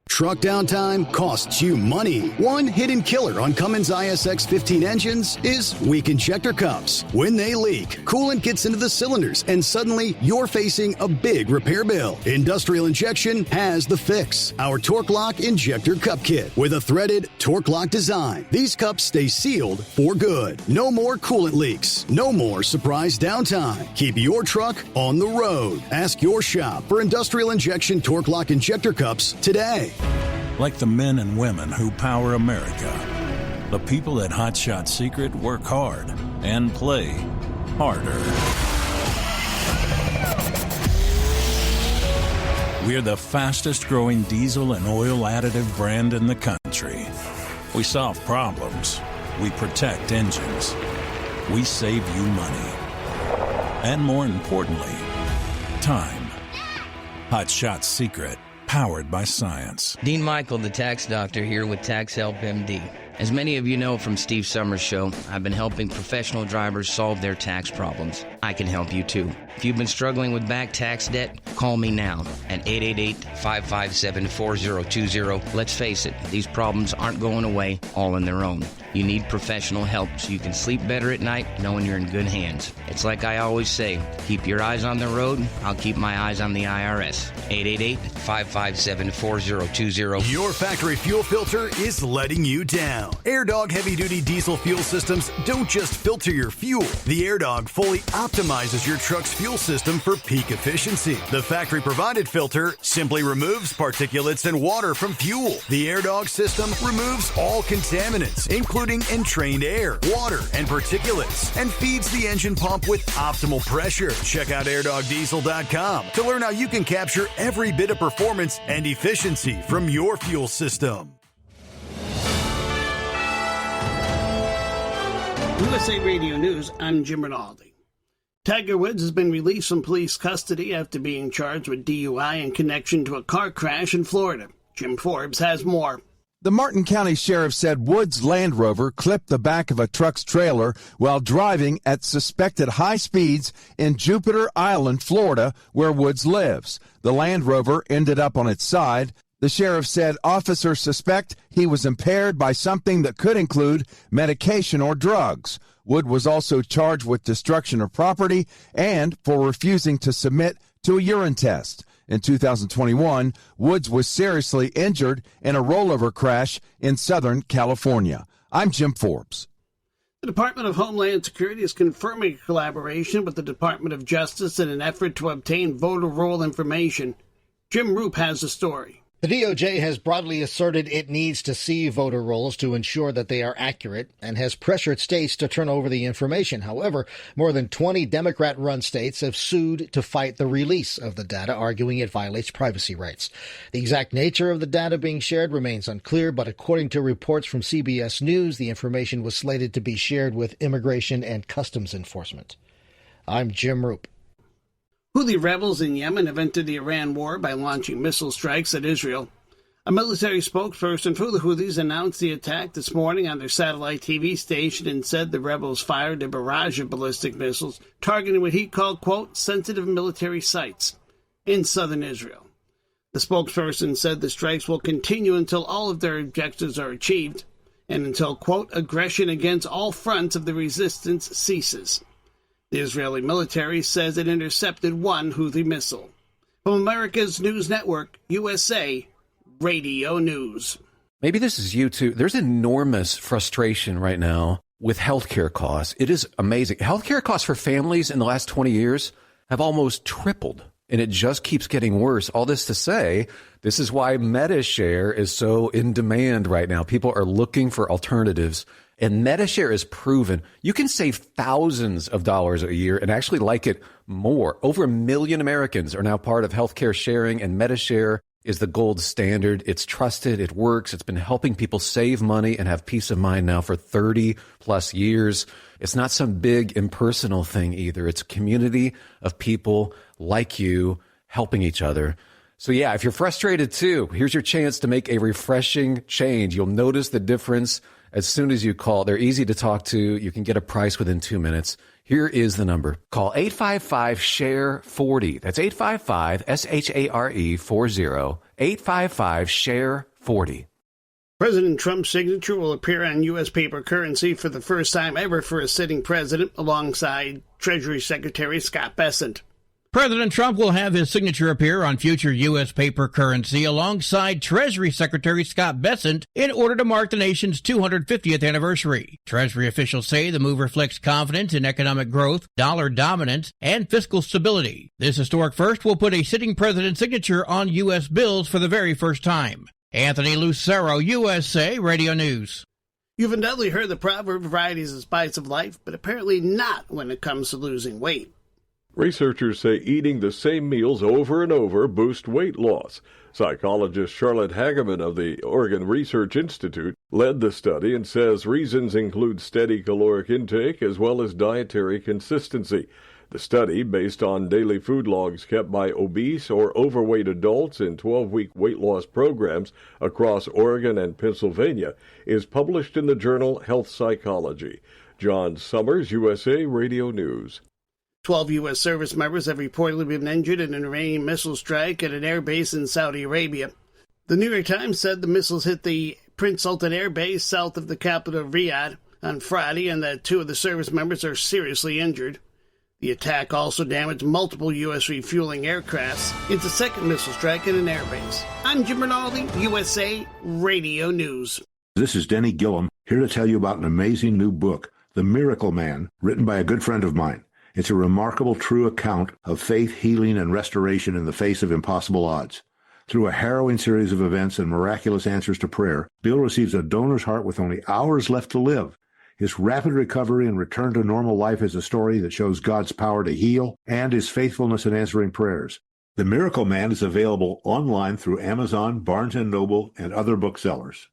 Truck downtime costs you money. One hidden killer on Cummins ISX 15 engines is weak injector cups. When they leak, coolant gets into the cylinders, and suddenly you're facing a big repair bill. Industrial Injection has the fix. Our Torque Lock Injector Cup Kit with a threaded Torque Lock design. These cups stay sealed for good. No more coolant leaks. No more surprise downtime. Keep your truck on the road. Ask your shop for Industrial Injection Torque Lock Injector Cups today. Like the men and women who power America, the people at Hot Shot Secret work hard and play harder. We're the fastest growing diesel and oil additive brand in the country. We solve problems. We protect engines. We save you money. And more importantly, time. Hot Shot Secret. Powered by science. Dean Michael, the tax doctor, here with Tax Help MD. As many of you know from Steve Summers' show, I've been helping professional drivers solve their tax problems. I can help you too. If you've been struggling with back tax debt, call me now at 888-557-4020. Let's face it, these problems aren't going away all on their own. You need professional help so you can sleep better at night knowing you're in good hands. It's like I always say, keep your eyes on the road, I'll keep my eyes on the IRS. 888-557-4020. Your factory fuel filter is letting you down. AirDog heavy-duty diesel fuel systems don't just filter your fuel. The AirDog fully optimizes your truck's fuel system for peak efficiency. The factory-provided filter simply removes particulates and water from fuel. The AirDog system removes all contaminants, including entrained air, water, and particulates, and feeds the engine pump with optimal pressure. Check out airdogdiesel.com to learn how you can capture every bit of performance and efficiency from your fuel system. USA Radio News, I'm Jim Rinaldi. Tiger Woods has been released from police custody after being charged with DUI in connection to a car crash in Florida. Jim Forbes has more. The Martin County Sheriff said Woods' Land Rover clipped the back of a truck's trailer while driving at suspected high speeds in Jupiter Island, Florida, where Woods lives. The Land Rover ended up on its side. The sheriff said officers suspect he was impaired by something that could include medication or drugs. Wood was also charged with destruction of property and for refusing to submit to a urine test. In 2021, Woods was seriously injured in a rollover crash in Southern California. I'm Jim Forbes. The Department of Homeland Security is confirming a collaboration with the Department of Justice in an effort to obtain voter roll information. Jim Roop has the story. The DOJ has broadly asserted it needs to see voter rolls to ensure that they are accurate and has pressured states to turn over the information. However, more than 20 Democrat-run states have sued to fight the release of the data, arguing it violates privacy rights. The exact nature of the data being shared remains unclear, but according to reports from CBS News, the information was slated to be shared with Immigration and Customs Enforcement. I'm Jim Roop. Houthi rebels in Yemen have entered the Iran war by launching missile strikes at Israel. A military spokesperson for the Houthis announced the attack this morning on their satellite TV station and said the rebels fired a barrage of ballistic missiles targeting what he called, quote, sensitive military sites in southern Israel. The spokesperson said the strikes will continue until all of their objectives are achieved and until, quote, aggression against all fronts of the resistance ceases. The Israeli military says it intercepted one Houthi missile. From America's News Network, USA Radio News. Maybe this is you too. There's enormous frustration right now with healthcare costs. It is amazing. Healthcare costs for families in the last 20 years have almost tripled, and it just keeps getting worse. All this to say, this is why MediShare is so in demand right now. People are looking for alternatives, and MediShare is proven you can save thousands of dollars a year and actually like it more. Over 1 million Americans are now part of healthcare sharing, and MediShare is the gold standard. It's trusted. It works. It's been helping people save money and have peace of mind now for 30 plus years. It's not some big impersonal thing either. It's a community of people like you helping each other. So yeah, if you're frustrated too, here's your chance to make a refreshing change. You'll notice the difference as soon as you call. They're easy to talk to. You can get a price within 2 minutes. Here is the number. Call 855-SHARE-40. That's 855-SHARE-40. 855-SHARE-40. President Trump's signature will appear on U.S. paper currency for the first time ever for a sitting president alongside Treasury Secretary Scott Bessent. President Trump will have his signature appear on future U.S. paper currency alongside Treasury Secretary Scott Bessent in order to mark the nation's 250th anniversary. Treasury officials say the move reflects confidence in economic growth, dollar dominance, and fiscal stability. This historic first will put a sitting president's signature on U.S. bills for the very first time. Anthony Lucero, USA Radio News. You've undoubtedly heard the proverb, variety is the spice of life, but apparently not when it comes to losing weight. Researchers say eating the same meals over and over boosts weight loss. Psychologist Charlotte Hageman of the Oregon Research Institute led the study and says reasons include steady caloric intake as well as dietary consistency. The study, based on daily food logs kept by obese or overweight adults in 12-week weight loss programs across Oregon and Pennsylvania, is published in the journal Health Psychology. John Summers, USA Radio News. 12 U.S. service members have reportedly been injured in an Iranian missile strike at an air base in Saudi Arabia. The New York Times said the missiles hit the Prince Sultan Air Base south of the capital of Riyadh on Friday and that 2 of the service members are seriously injured. The attack also damaged multiple U.S. refueling aircrafts. It's a second missile strike at an air base. I'm Jim Rinaldi, USA Radio News. This is Denny Gillum, here to tell you about an amazing new book, The Miracle Man, written by a good friend of mine. It's a remarkable true account of faith, healing, and restoration in the face of impossible odds. Through a harrowing series of events and miraculous answers to prayer, Bill receives a donor's heart with only hours left to live. His rapid recovery and return to normal life is a story that shows God's power to heal and his faithfulness in answering prayers. The Miracle Man is available online through Amazon, Barnes & Noble, and other booksellers.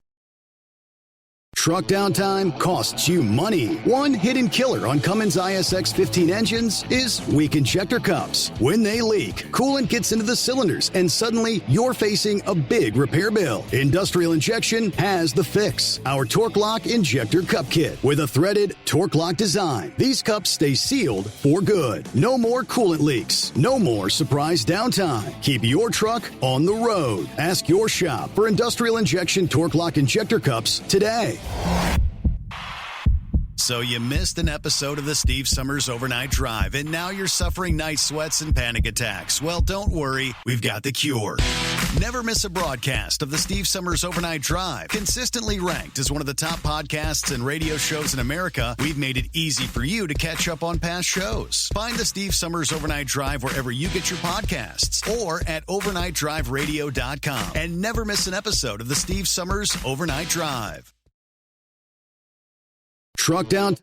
Truck downtime costs you money. One hidden killer on Cummins ISX 15 engines is weak injector cups. When they leak, coolant gets into the cylinders, and suddenly you're facing a big repair bill. Industrial Injection has the fix. Our Torque Lock Injector Cup Kit with a threaded Torque Lock design. These cups stay sealed for good. No more coolant leaks. No more surprise downtime. Keep your truck on the road. Ask your shop for Industrial Injection Torque Lock Injector Cups today. So you missed an episode of the Steve Summers Overnight Drive, and now you're suffering night sweats and panic attacks. Well, don't worry. We've got the cure. Never miss a broadcast of the Steve Summers Overnight Drive. Consistently ranked as one of the top podcasts and radio shows in America, we've made it easy for you to catch up on past shows. Find the Steve Summers Overnight Drive wherever you get your podcasts or at overnightdriveradio.com. And never miss an episode of the Steve Summers Overnight Drive. Truck down.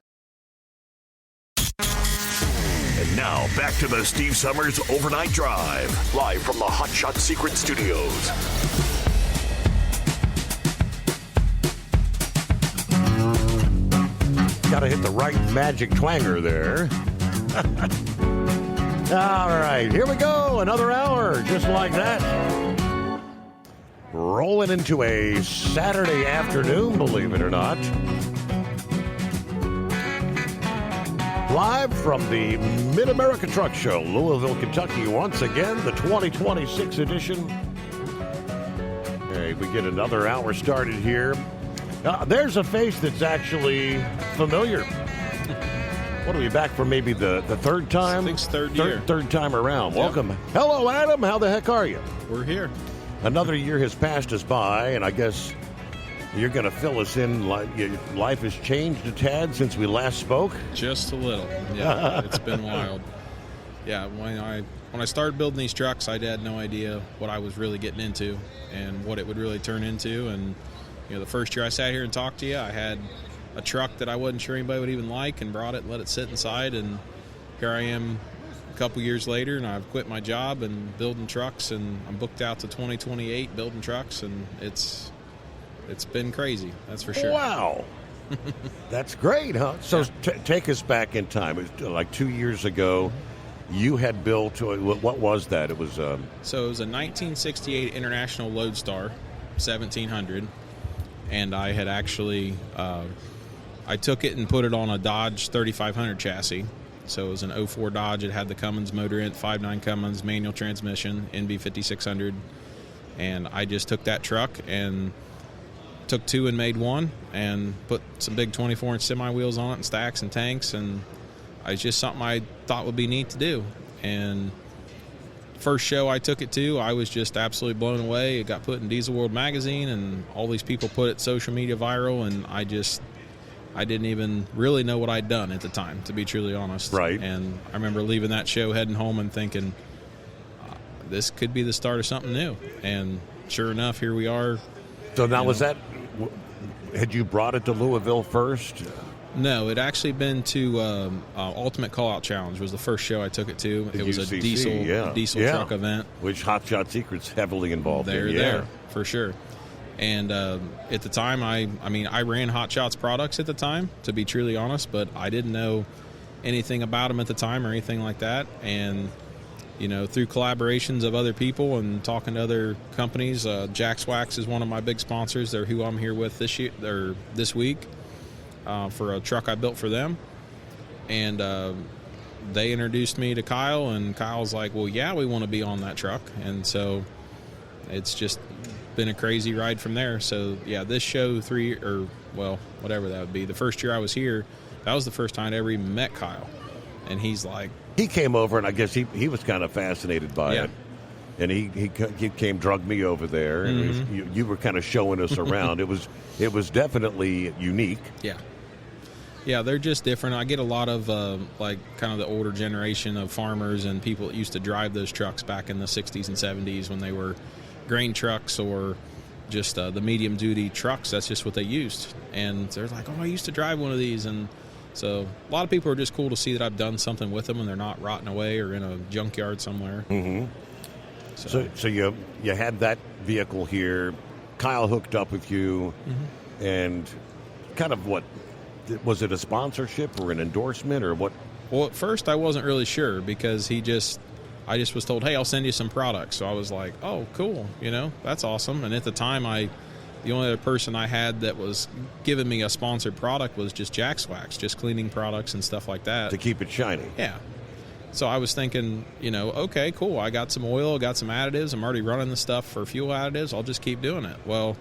And now back to the Steve Summers Overnight Drive, live from the Hot Shot Secret Studios. Got to hit the right magic twanger there. All right, here we go. Another hour, just like that. Rolling into a Saturday afternoon, believe it or not. Live from the Mid-America Truck Show, Louisville, Kentucky. Once again, the 2026 edition. Okay, we get another hour started here. There's a face that's actually familiar. What are we back for? Maybe the third time? I think it's third year. Third time around. Yep. Welcome. Hello, Adam. How the heck are you? We're here. Another year has passed us by, and I guess you're going to fill us in. Life has changed a tad since we last spoke? Just a little. Yeah, it's been wild. Yeah, when I started building these trucks, I had no idea what I was really getting into and what it would really turn into. And, the first year I sat here and talked to you, I had a truck that I wasn't sure anybody would even like and brought it and let it sit inside. And here I am a couple years later, and I've quit my job and building trucks, and I'm booked out to 2028 building trucks, and it's been crazy, that's for sure. Wow. That's great, huh? So take us back in time. It was like 2 years ago. You had built, what was that? It was... So it was a 1968 International Lodestar 1700, and I had actually... I took it and put it on a Dodge 3500 chassis. So it was an 04 Dodge. It had the Cummins motor in it, 5.9 Cummins, manual transmission, NV 5600. And I just took that truck and took two and made one and put some big 24-inch semi wheels on it and stacks and tanks. And it's just something I thought would be neat to do. And first show I took it to, I was just absolutely blown away. It got put in Diesel World magazine, and all these people put it social media viral, and I didn't even really know what I'd done at the time, to be truly honest. Right. And I remember leaving that show, heading home, and thinking, this could be the start of something new. And sure enough, here we are. So now had you brought it to Louisville first? No, it actually been to Ultimate Callout Challenge was the first show I took it to. It was UCC, a diesel truck event. Which Hot Shot Secret's heavily involved in. Yeah. There, for sure. And at the time, I ran Hot Shots products at the time, to be truly honest, but I didn't know anything about them at the time or anything like that. And, through collaborations of other people and talking to other companies, Jax Wax is one of my big sponsors. They're who I'm here with this week for a truck I built for them. And they introduced me to Kyle, and Kyle's like, well, yeah, we want to be on that truck. And so it's just been a crazy ride from there. So yeah, this show whatever that would be, the first year I was here, that was the first time I ever even met Kyle. And he's like, he came over, and I guess he was kind of fascinated by it, and he came, drug me over there, and you were kind of showing us around. It was definitely unique. Yeah, they're just different. I get a lot of kind of the older generation of farmers and people that used to drive those trucks back in the 60s and 70s when they were grain trucks or just the medium duty trucks. That's just what they used, and they're like, I used to drive one of these. And so a lot of people are just cool to see that I've done something with them and they're not rotting away or in a junkyard somewhere. So you had that vehicle here. Kyle hooked up with you, and kind of what was it, a sponsorship or an endorsement or what? Well, at first I wasn't really sure because I just was told, hey, I'll send you some products. So I was like, oh, cool. That's awesome. And at the time, the only other person I had that was giving me a sponsored product was just Jax Wax, just cleaning products and stuff like that. To keep it shiny. Yeah. So I was thinking, okay, cool. I got some oil, got some additives. I'm already running the stuff for fuel additives. I'll just keep doing it. Well,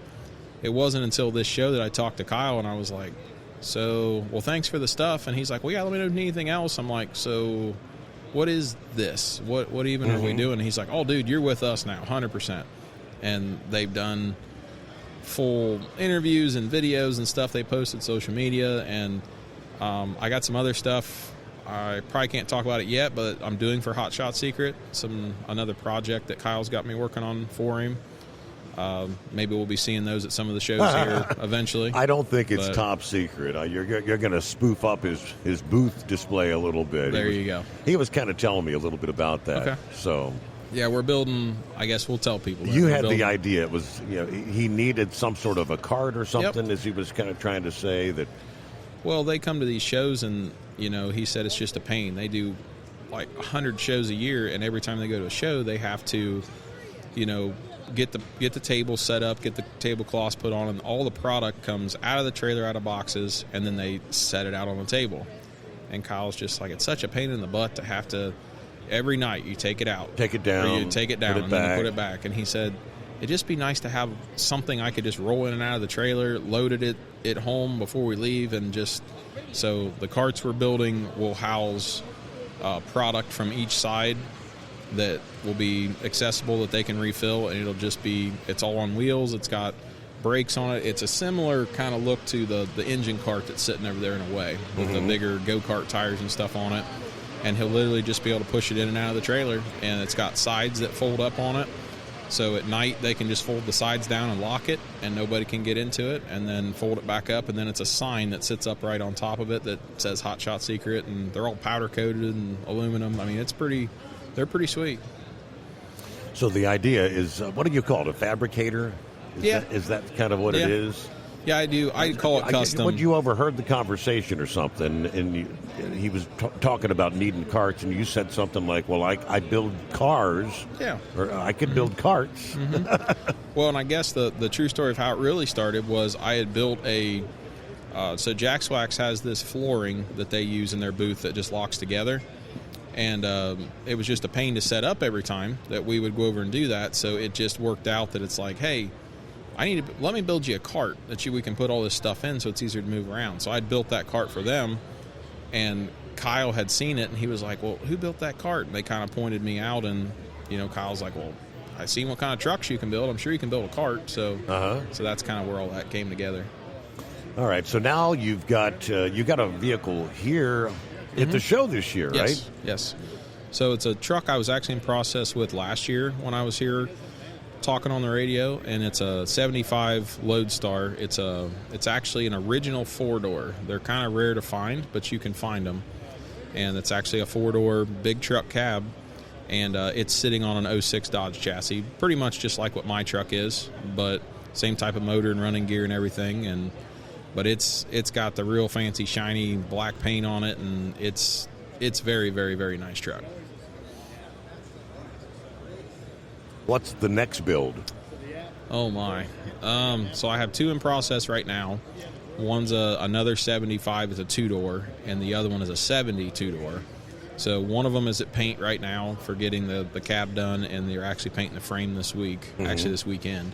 it wasn't until this show that I talked to Kyle, and I was like, thanks for the stuff. And he's like, well, yeah, let me know if you need anything else. I'm like, so what is this? What even are we doing? And he's like, oh, dude, you're with us now, 100%. And they've done full interviews and videos and stuff they posted social media. And I got some other stuff. I probably can't talk about it yet, but I'm doing for Hot Shot Secret, another project that Kyle's got me working on for him. Maybe we'll be seeing those at some of the shows here eventually. I don't think it's top secret. You're going to spoof up his booth display a little bit. There you go. He was kind of telling me a little bit about that. Okay. So yeah, we're building. I guess we'll tell people. You had the idea. It was he needed some sort of a card or something, as he was kind of trying to say that. Well, they come to these shows, and he said it's just a pain. They do like 100 shows a year, and every time they go to a show, they have to, get the table set up, get the tablecloths put on, and all the product comes out of the trailer, out of boxes, and then they set it out on the table. And Kyle's just like, it's such a pain in the butt to have to, every night you take it out. Take it down. Or you take it down put it and back. then you put it back. And he said, it'd just be nice to have something I could just roll in and out of the trailer, loaded it at home before we leave, and just, so the carts we're building will house product from each side that will be accessible, that they can refill, and it'll just be, it's all on wheels, it's got brakes on it. It's a similar kind of look to the engine cart that's sitting over there in a way, with the bigger go-kart tires and stuff on it. And he'll literally just be able to push it in and out of the trailer, and it's got sides that fold up on it. So at night they can just fold the sides down and lock it, and nobody can get into it, and then fold it back up, and then it's a sign that sits up right on top of it that says Hot Shot Secret, and they're all powder coated and aluminum. I mean, they're pretty sweet. So the idea is, what do you call it, a fabricator? Is that kind of what it is? Yeah, I do. I call it custom. When you overheard the conversation or something, and he was talking about needing carts, and you said something like, well, I build cars. Yeah. Or I could build carts. Well, and I guess the true story of how it really started was I had built so Jack's Wax has this flooring that they use in their booth that just locks together. And it was just a pain to set up every time that we would go over and do that. So it just worked out that it's like, hey, let me build you a cart that we can put all this stuff in so it's easier to move around. So I'd built that cart for them, and Kyle had seen it, and he was like, well, who built that cart? And they kind of pointed me out, and, Kyle's like, well, I seen what kind of trucks you can build. I'm sure you can build a cart. So so that's kind of where all that came together. All right, so now you've got a vehicle here at the show this year, right? Yes. So it's a truck I was actually in process with last year when I was here talking on the radio, and it's a 75 Lodestar. It's actually an original 4-door. They're kind of rare to find, but you can find them. And it's actually a 4-door big truck cab, and it's sitting on an 06 Dodge chassis, pretty much just like what my truck is, but same type of motor and running gear and everything. But it's got the real fancy shiny black paint on it, and it's very, very, very nice truck. What's the next build? Oh my! So I have two in process right now. One's another 75 is a 2-door, and the other one is a 70 2-door. So one of them is at paint right now for getting the cab done, and they're actually painting the frame this week, actually this weekend.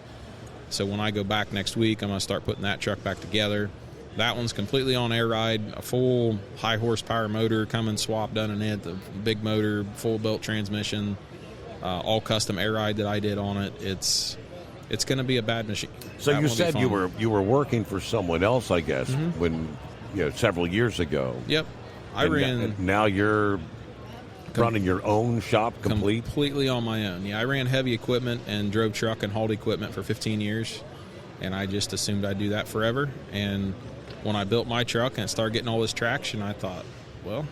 So when I go back next week, I'm going to start putting that truck back together. That one's completely on air ride, a full high horsepower motor coming swapped done in it, the big motor, full built transmission, all custom air ride that I did on it. It's going to be a bad machine. So you said you were working for someone else, I guess, when several years ago. Yep, Now you're running your own shop completely on my own. Yeah, I ran heavy equipment and drove truck and hauled equipment for 15 years, and I just assumed I'd do that forever. And when I built my truck and it started getting all this traction, I thought, well,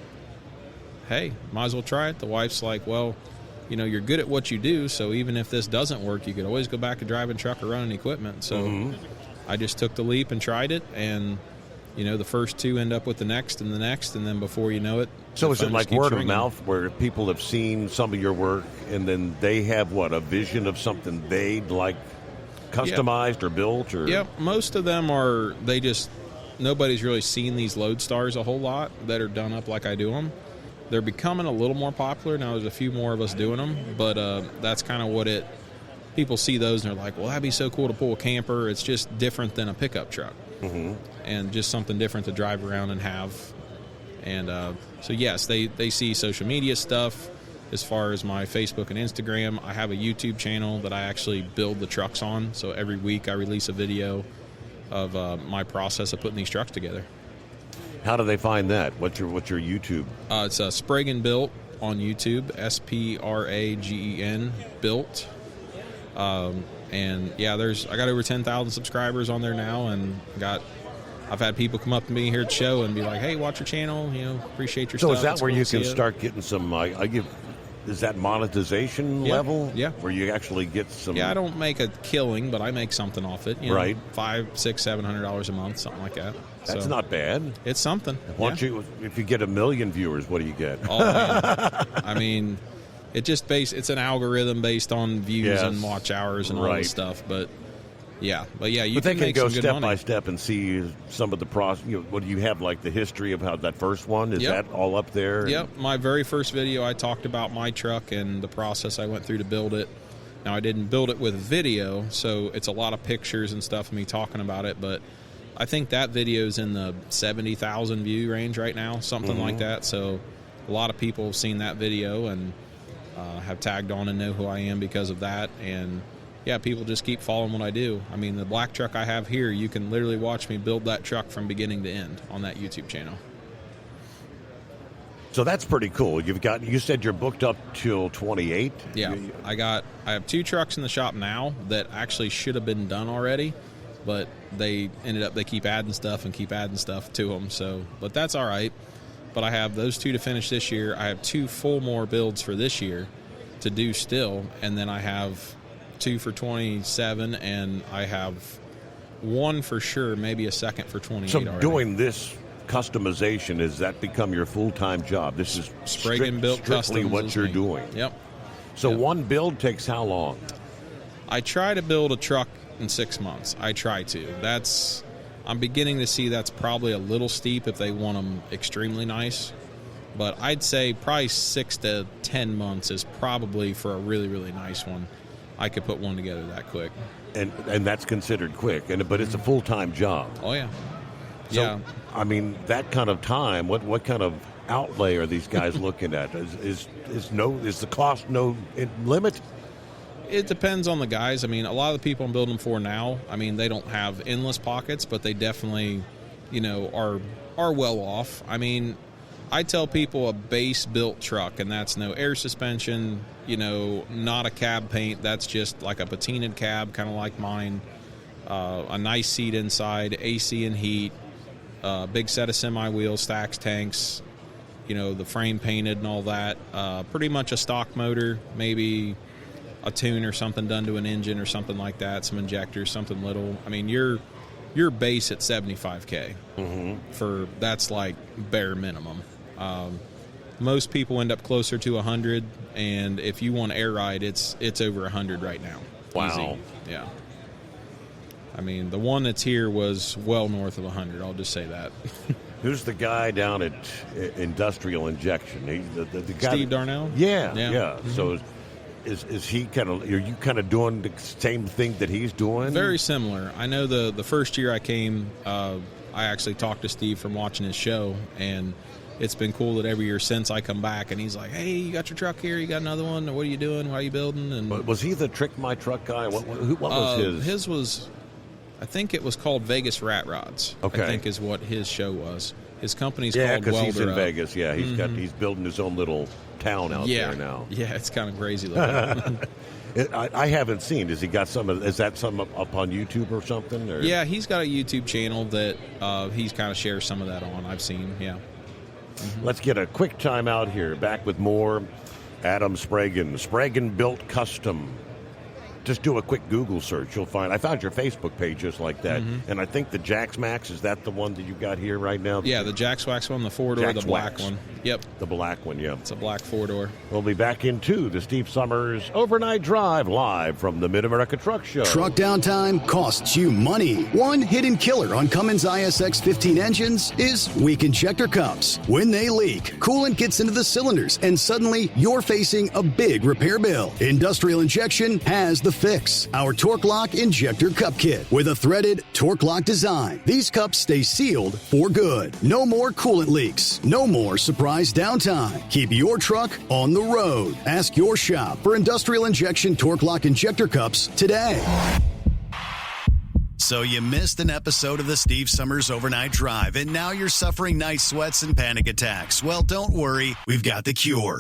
hey, might as well try it. The wife's like, well, you're good at what you do, so even if this doesn't work, you could always go back to driving truck or running equipment. So I just took the leap and tried it, and the first two end up with the next, and then before you know it. So is it like word of mouth where people have seen some of your work and then they have a vision of something they'd like customized or built? Or Yep, most of them are, nobody's really seen these Lodestars a whole lot that are done up like I do them. They're becoming a little more popular. Now there's a few more of us doing them, but that's kind of what people see those and they're like, well, that'd be so cool to pull a camper. It's just different than a pickup truck. And just something different to drive around and have. And so yes, they see social media stuff as far as my Facebook and Instagram. I have a YouTube channel that I actually build the trucks on, so every week I release a video of my process of putting these trucks together. How do they find that? What's your YouTube? It's Spragen Built on YouTube, SPRAGEN Built. And yeah, I got over 10,000 subscribers on there now, and I've had people come up to me here at the show and be like, "Hey, watch your channel. Appreciate your stuff." So is that it's where cool you to can see start getting some? Is that monetization level? Yeah. Where you actually get some? Yeah, I don't make a killing, but I make something off it. Right. $500, $600, $700 a month, something like that. That's not bad. It's something. If you get 1 million viewers, what do you get? Oh, man. I mean, it's an algorithm based on views and watch hours and all this stuff. But you but can they make go some good step money. by step and see some of the process. What do you have, like the history of how that first one is that all up there? Yep, my very first video, I talked about my truck and the process I went through to build it. Now, I didn't build it with video, so it's a lot of pictures and stuff of me talking about it, but I think that video's in the 70,000 view range right now, something like that. So a lot of people have seen that video and have tagged on and know who I am because of that. And yeah, people just keep following what I do. I mean, the black truck I have here, you can literally watch me build that truck from beginning to end on that YouTube channel. So that's pretty cool. You said you're booked up till 28? Yeah, I have 2 trucks in the shop now that actually should have been done already, but they keep adding stuff to them. So, but that's all right. But I have those 2 to finish this year. I have 2 full more builds for this year to do still, and then I have 2 for 27, and I have 1 for sure, maybe a second for 28 so already. Doing this customization, has that become your full-time job? This is Sprague & Built strictly Customs what you're doing. Yep. So one build takes how long? I try to build a truck in 6 months. I try to. I'm beginning to see that's probably a little steep if they want them extremely nice. But I'd say probably 6 to 10 months is probably for a really, really nice one. I could put one together that quick. And that's considered quick, but it's a full-time job. Oh, yeah. So, I mean, that kind of time, what kind of outlay are these guys looking at? Is the cost no limit? It depends on the guys. I mean, a lot of the people I'm building them for now, I mean, they don't have endless pockets, but they definitely, are well off. I mean, I tell people a base built truck, and that's no air suspension, not a cab paint. That's just like a patinaed cab, kind of like mine. A nice seat inside, AC and heat, big set of semi-wheels, stacks, tanks, the frame painted and all that. Pretty much a stock motor, maybe a tune or something done to an engine or something like that, some injectors, something little. I mean, your base at $75K for that's like bare minimum. Most people end up closer to 100, and if you want air ride, it's over 100 right now. Wow. Easy. Yeah. I mean, the one that's here was well north of 100. I'll just say that. Who's the guy down at Industrial Injection? The guy Steve Darnell? Yeah. Mm-hmm. So is he are you kind of doing the same thing that he's doing? Very similar. I know the first year I came, I actually talked to Steve from watching his show, and it's been cool that every year since I come back, and he's like, "Hey, you got your truck here? You got another one? What are you doing? Why are you building?" And was he the Trick My Truck guy? What was his? His was, I think it was called Vegas Rat Rods. Okay. I think is what his show was. His company's called Welder because he's in Up. Vegas. Yeah, he's building his own little town out there now. Yeah, it's kind of crazy looking. I haven't seen. Has he got some? Is that some up on YouTube or something? Or? Yeah, he's got a YouTube channel that he's kind of shares some of that on. I've seen. Yeah. Let's get a quick time out here. Back with more. Adam Sprague, Sprague & Built Custom. Just do a quick Google search. You'll find. I found your Facebook page just like that. And I think the Jax Max, is that the one that you got here right now? Yeah, the Jax Wax one, the 4-door, the black Wax. one. Yep. The black one, yeah. It's a black 4-door. We'll be back into the Steve Summers Overnight Drive live from the Mid-America Truck Show. Truck downtime costs you money. One hidden killer on Cummins ISX 15 engines is weak injector cups. When they leak, coolant gets into the cylinders, and suddenly you're facing a big repair bill. Industrial Injection has the fix. Our Torque Lock Injector Cup Kit with a threaded Torque Lock design. These cups stay sealed for good. No more coolant leaks. No more surprise downtime. Keep your truck on the road. Ask your shop for Industrial Injection Torque Lock Injector Cups today. So you missed an episode of the Steve Summers Overnight Drive, and now you're suffering night sweats and panic attacks. Well, don't worry. We've got the cure.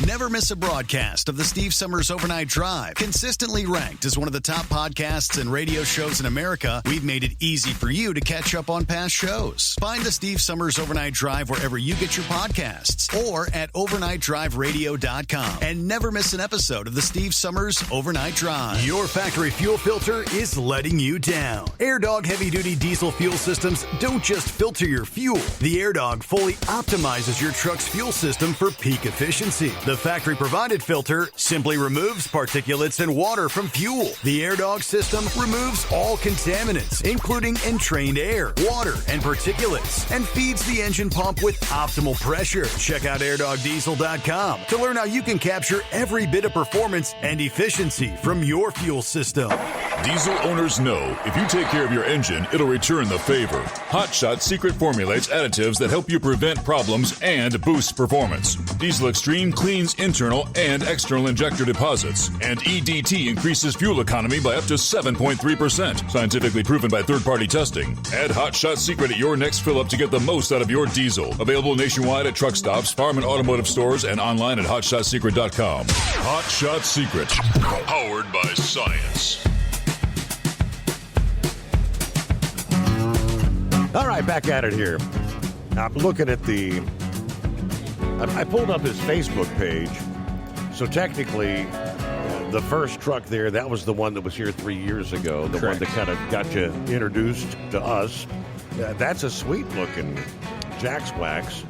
Never miss a broadcast of the Steve Summers Overnight Drive. Consistently ranked as one of the top podcasts and radio shows in America, we've made it easy for you to catch up on past shows. Find the Steve Summers Overnight Drive wherever you get your podcasts or at overnightdriveradio.com. And never miss an episode of the Steve Summers Overnight Drive. Your factory fuel filter is letting you down. down. AirDog heavy-duty diesel fuel systems don't just filter your fuel. The AirDog fully optimizes your truck's fuel system for peak efficiency. The factory-provided filter simply removes particulates and water from fuel. The AirDog system removes all contaminants, including entrained air, water, and particulates, and feeds the engine pump with optimal pressure. Check out airdogdiesel.com to learn how you can capture every bit of performance and efficiency from your fuel system. Diesel owners know if you take care of your engine, it'll return the favor. Hot Shot secret formulates additives that help you prevent problems and boost performance. Diesel Extreme cleans internal and external injector deposits, and EDT increases fuel economy by up to 7.3%. Scientifically proven by third-party testing. Add Hot Shot secret at your next fill-up to get the most out of your diesel. Available nationwide at truck stops, farm and automotive stores, and online at hotshotsecret.com. Hot Shot Secret, powered by science. All right, back at it here. I'm looking at I pulled up his Facebook page. So technically, the first truck there, that was the one that was here 3 years ago. The one that kind of got you introduced to us. That's a sweet-looking Jack's Wax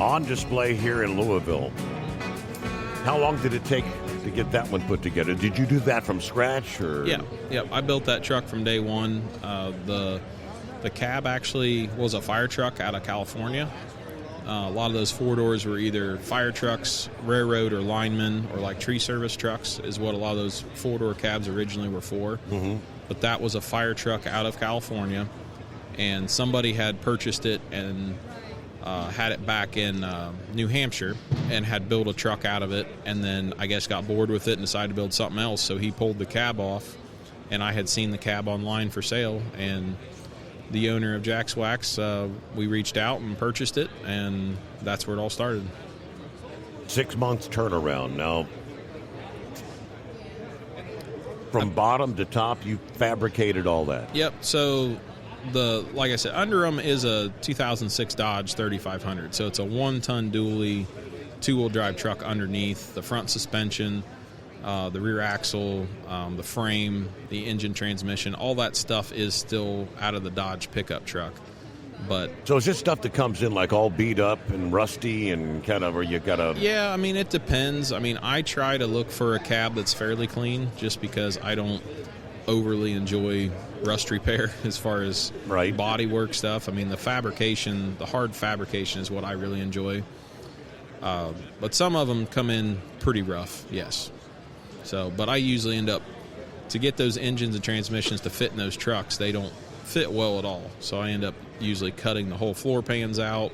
on display here in Louisville. How long did it take to get that one put together? Did you do that from scratch? Or? Yeah. I built that truck from day one. The cab actually was a fire truck out of California. A lot of those four-doors were either fire trucks, railroad, or linemen, or like tree service trucks is what a lot of those four-door cabs originally were for. But that was a fire truck out of California, and somebody had purchased it and had it back in New Hampshire and had built a truck out of it, and then I guess got bored with it and decided to build something else, so he pulled the cab off, and I had seen the cab online for sale, and the owner of Jack's Wax, we reached out and purchased it, and that's where it all started. 6 months turnaround. Now, from bottom to top, you fabricated all that. Yep. So, like I said, under them is a 2006 Dodge 3500. So it's a 1-ton dually, 2-wheel drive truck underneath, the front suspension, the rear axle, the frame, the engine, transmission, all that stuff is still out of the Dodge pickup truck. But so is this stuff that comes in like all beat up and rusty and kind of, or you gotta? Yeah, I mean, it depends. I mean, I try to look for a cab that's fairly clean, just because I don't overly enjoy rust repair as far as body work stuff. I mean, the hard fabrication is what I really enjoy. But some of them come in pretty rough, yes. So, but I usually end up, to get those engines and transmissions to fit in those trucks, they don't fit well at all. So I end up usually cutting the whole floor pans out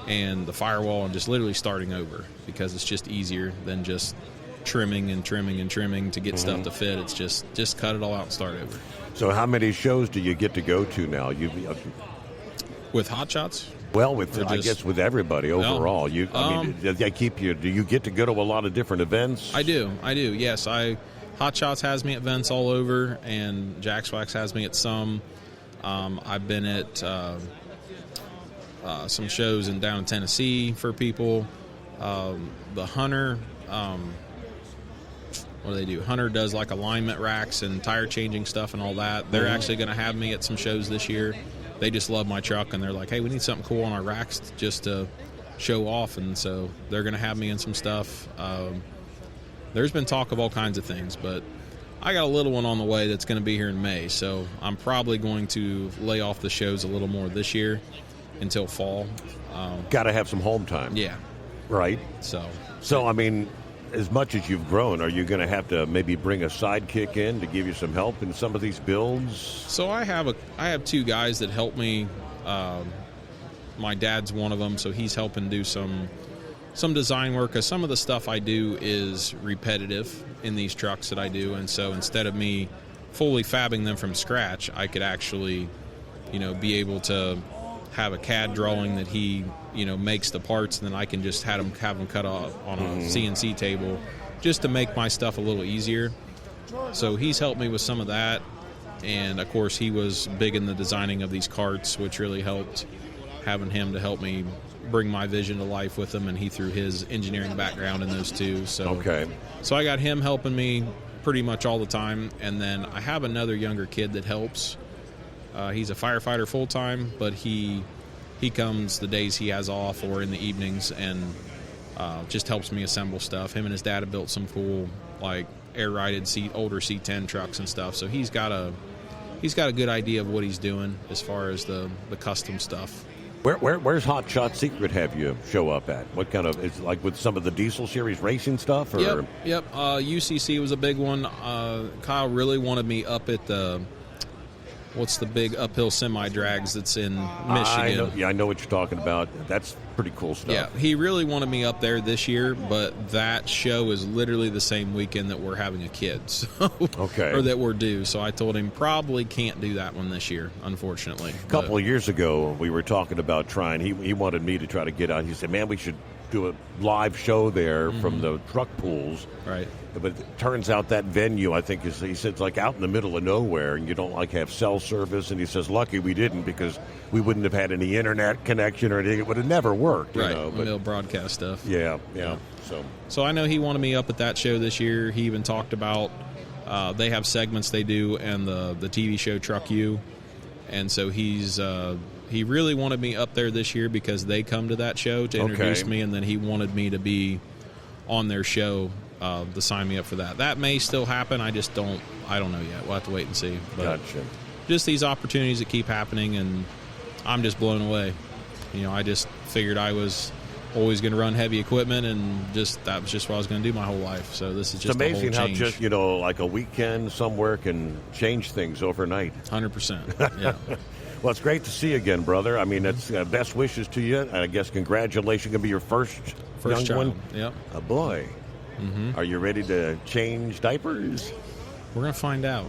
and the firewall and just literally starting over, because it's just easier than just trimming and trimming and trimming to get stuff to fit. It's just cut it all out and start over. So how many shows do you get to go to now? With Hot Shots? Well, I guess with everybody overall. Do you get to go to a lot of different events? I do. Yes, Hot Shots has me at events all over, and Jack's Wax has me at some. I've been at some shows down in Tennessee for people. The Hunter, what do they do? Hunter does like alignment racks and tire changing stuff and all that. They're actually going to have me at some shows this year. They just love my truck, and they're like, hey, we need something cool on our racks just to show off, and so they're going to have me in some stuff. There's been talk of all kinds of things, but I got a little one on the way that's going to be here in May, so I'm probably going to lay off the shows a little more this year until fall. Got to have some home time. Yeah. Right. So I mean, as much as you've grown, are you going to have to maybe bring a sidekick in to give you some help in some of these builds? So I have two guys that help me. My dad's one of them, so he's helping do some design work, because some of the stuff I do is repetitive in these trucks that I do, and so instead of me fully fabbing them from scratch, I could actually, be able to have a CAD drawing that he, makes the parts, and then I can just have them cut off on a CNC table, just to make my stuff a little easier. So he's helped me with some of that, and of course he was big in the designing of these carts, which really helped, having him to help me bring my vision to life with them, and he threw his engineering background in those too. So I got him helping me pretty much all the time, and then I have another younger kid that helps He's a firefighter full time, but he comes the days he has off or in the evenings and just helps me assemble stuff. Him and his dad have built some cool like air-righted older C10 trucks and stuff. So he's got a good idea of what he's doing as far as the custom stuff. Where's Hot Shot Secret have you show up at? What kind of, it's like with some of the Diesel Series racing stuff? Or? Yep. UCC was a big one. Kyle really wanted me up at what's the big uphill semi-drags that's in Michigan. I know what you're talking about. That's pretty cool stuff. Yeah, he really wanted me up there this year, but that show is literally the same weekend that we're having a kid. So, okay. Or that we're due. So I told him probably can't do that one this year, unfortunately. A couple of years ago, we were talking about trying. He wanted me to try to get out. He said, man, we should do a live show there from the truck pools. Right. But it turns out that venue, I think, he said, it's like out in the middle of nowhere, and you don't like have cell service. And he says, lucky we didn't, because we wouldn't have had any internet connection or anything. It would have never worked. Right, you know, mill broadcast stuff. Yeah. So I know he wanted me up at that show this year. He even talked about they have segments they do and the TV show Truck U. And so he really wanted me up there this year because they come to that show to introduce me, and then he wanted me to be on their show to sign me up for that. That may still happen. I don't know yet. We'll have to wait and see. But gotcha. Just these opportunities that keep happening, and I'm just blown away. You know, I just figured I was always going to run heavy equipment, and that was just what I was going to do my whole life. So this is just it's amazing a whole change. How just, like a weekend somewhere can change things overnight. 100%. Yeah. Well, it's great to see you again, brother. I mean, that's best wishes to you. I guess congratulations. Going to be your first young child. one. Yep. A boy. Mm-hmm. Are you ready to change diapers? We're going to find out.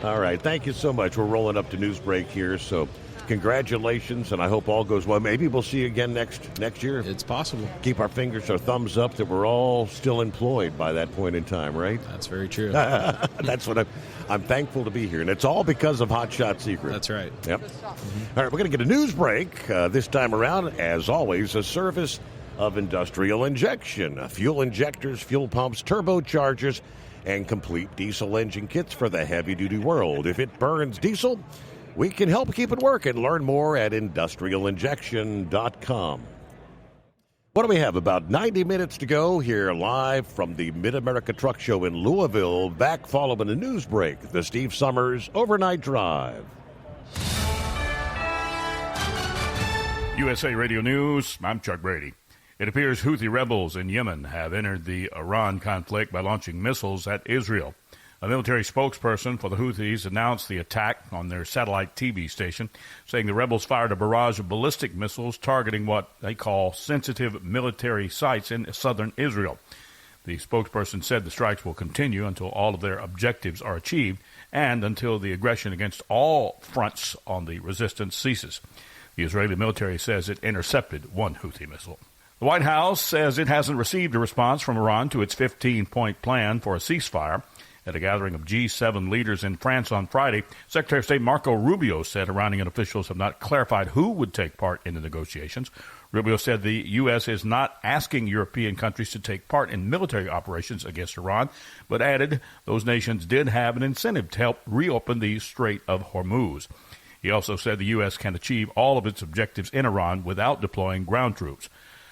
All right. Thank you so much. We're rolling up to news break here, so congratulations, and I hope all goes well. Maybe we'll see you again next year. It's possible. Keep our thumbs up that we're all still employed by that point in time, right? That's very true. That's what I'm thankful to be here, and it's all because of Hot Shot Secret. That's right. Yep. Mm-hmm. All right, we're going to get a news break. This time around, as always, a service of Industrial Injection. Fuel injectors, fuel pumps, turbochargers, and complete diesel engine kits for the heavy-duty world. If it burns diesel, we can help keep it working. Learn more at industrialinjection.com. What do we have? About 90 minutes to go here live from the Mid-America Truck Show in Louisville. Back following a news break. The Steve Summers Overnight Drive. USA Radio News, I'm Chuck Brady. It appears Houthi rebels in Yemen have entered the Iran conflict by launching missiles at Israel. A military spokesperson for the Houthis announced the attack on their satellite TV station, saying the rebels fired a barrage of ballistic missiles targeting what they call sensitive military sites in southern Israel. The spokesperson said the strikes will continue until all of their objectives are achieved and until the aggression against all fronts on the resistance ceases. The Israeli military says it intercepted one Houthi missile. The White House says it hasn't received a response from Iran to its 15-point plan for a ceasefire. At a gathering of G7 leaders in France on Friday, Secretary of State Marco Rubio said Iranian officials have not clarified who would take part in the negotiations. Rubio said the U.S. is not asking European countries to take part in military operations against Iran, but added those nations did have an incentive to help reopen the Strait of Hormuz. He also said the U.S. can achieve all of its objectives in Iran without deploying ground troops.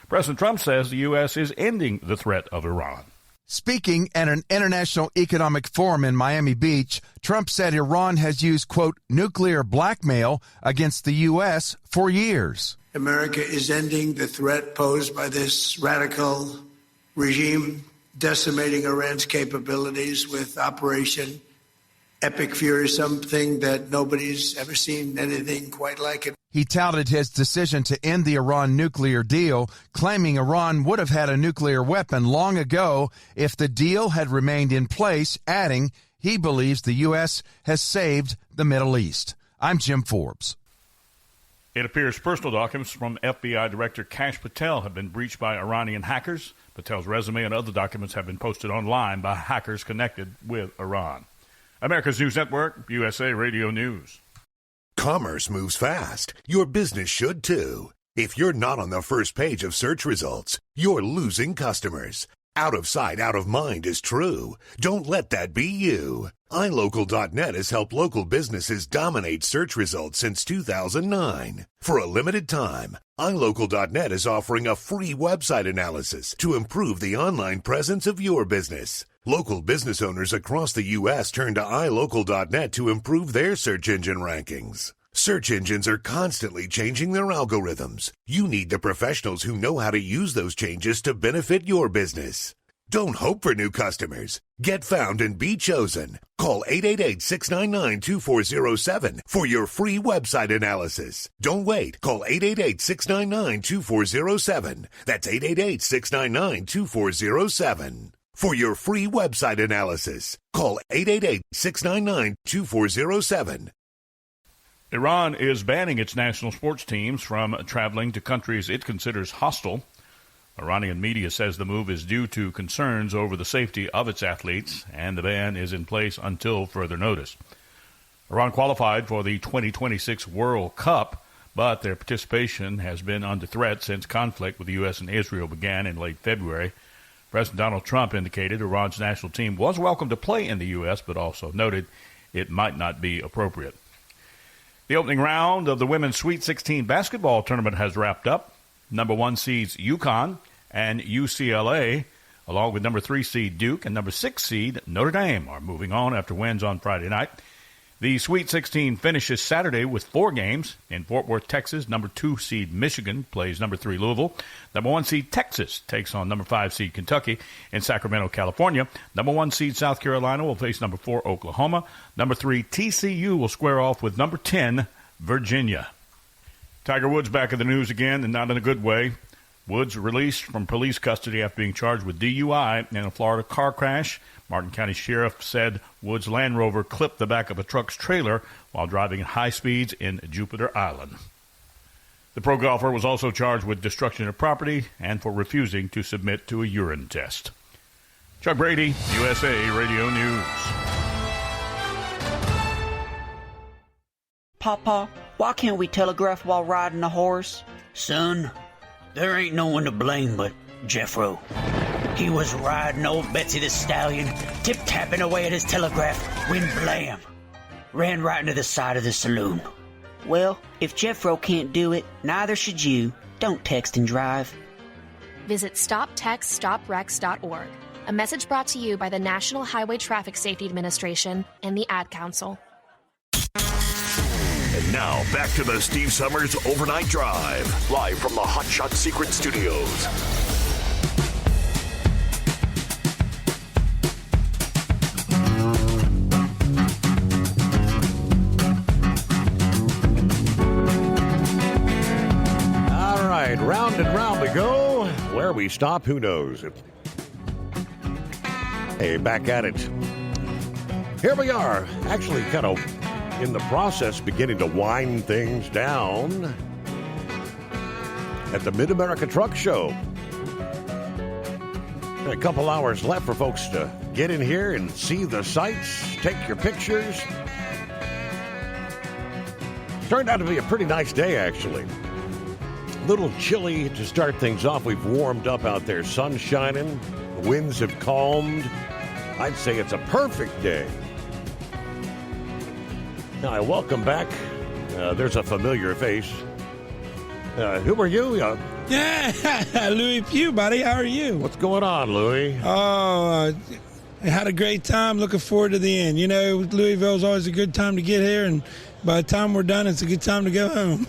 President Trump says the U.S. is ending the threat of Iran. Speaking at an international economic forum in Miami Beach, Trump said Iran has used, quote, nuclear blackmail against the U.S. for years. America is ending the threat posed by this radical regime, decimating Iran's capabilities with Operation Epic Fury, something that nobody's ever seen anything quite like it. He touted his decision to end the Iran nuclear deal, claiming Iran would have had a nuclear weapon long ago if the deal had remained in place, adding he believes the U.S. has saved the Middle East. I'm Jim Forbes. It appears personal documents from FBI Director Kash Patel have been breached by Iranian hackers. Patel's resume and other documents have been posted online by hackers connected with Iran. America's News Network, USA Radio News. Commerce moves fast. Your business should too. If you're not on the first page of search results, you're losing customers. Out of sight, out of mind is true. Don't let that be you. iLocal.net has helped local businesses dominate search results since 2009. For a limited time, iLocal.net is offering a free website analysis to improve the online presence of your business. Local business owners across the U.S. turn to iLocal.net to improve their search engine rankings. Search engines are constantly changing their algorithms. You need the professionals who know how to use those changes to benefit your business. Don't hope for new customers. Get found and be chosen. Call 888-699-2407 for your free website analysis. Don't wait. Call 888-699-2407. That's 888-699-2407. For your free website analysis, call 888-699-2407. Iran is banning its national sports teams from traveling to countries it considers hostile. Iranian media says the move is due to concerns over the safety of its athletes, and the ban is in place until further notice. Iran qualified for the 2026 World Cup, but their participation has been under threat since conflict with the U.S. and Israel began in late February. President Donald Trump indicated Iran's national team was welcome to play in the U.S., but also noted it might not be appropriate. The opening round of the Women's Sweet 16 basketball tournament has wrapped up. Number 1 seeds UConn and UCLA, along with number 3 seed Duke and number 6 seed Notre Dame, are moving on after wins on Friday night. The Sweet 16 finishes Saturday with 4 games. In Fort Worth, Texas, number 2 seed Michigan plays number 3 Louisville. Number 1 seed Texas takes on number 5 seed Kentucky. In Sacramento, California, number 1 seed South Carolina will face number 4 Oklahoma. Number 3 TCU will square off with number 10 Virginia. Tiger Woods back in the news again, and not in a good way. Woods released from police custody after being charged with DUI in a Florida car crash. Martin County Sheriff said Woods' Land Rover clipped the back of a truck's trailer while driving at high speeds in Jupiter Island. The pro golfer was also charged with destruction of property and for refusing to submit to a urine test. Chuck Brady, USA Radio News. Papa, why can't we telegraph while riding a horse? Son, there ain't no one to blame but Jeffro. He was riding old Betsy the Stallion, tip-tapping away at his telegraph, when blam! Ran right into the side of the saloon. Well, if Jeffro can't do it, neither should you. Don't text and drive. Visit StopTextStopWrecks.org. A message brought to you by the National Highway Traffic Safety Administration and the Ad Council. And now, back to the Steve Summers Overnight Drive, live from the Hot Shot Secret Studios. All right, round and round we go. Where we stop, who knows? Hey, back at it. Here we are, actually kind of in the process beginning to wind things down at the Mid-America Truck Show. A couple hours left for folks to get in here and see the sights, take your pictures. Turned out to be a pretty nice day, actually. A little chilly to start things off. We've warmed up out there, sun shining, the winds have calmed. I'd say it's a perfect day. Now, welcome back. There's a familiar face. Who are you? Yeah, Louis Pugh, buddy. How are you? What's going on, Louis? Oh, I had a great time. Looking forward to the end. You know, Louisville's always a good time to get here, and by the time we're done, it's a good time to go home.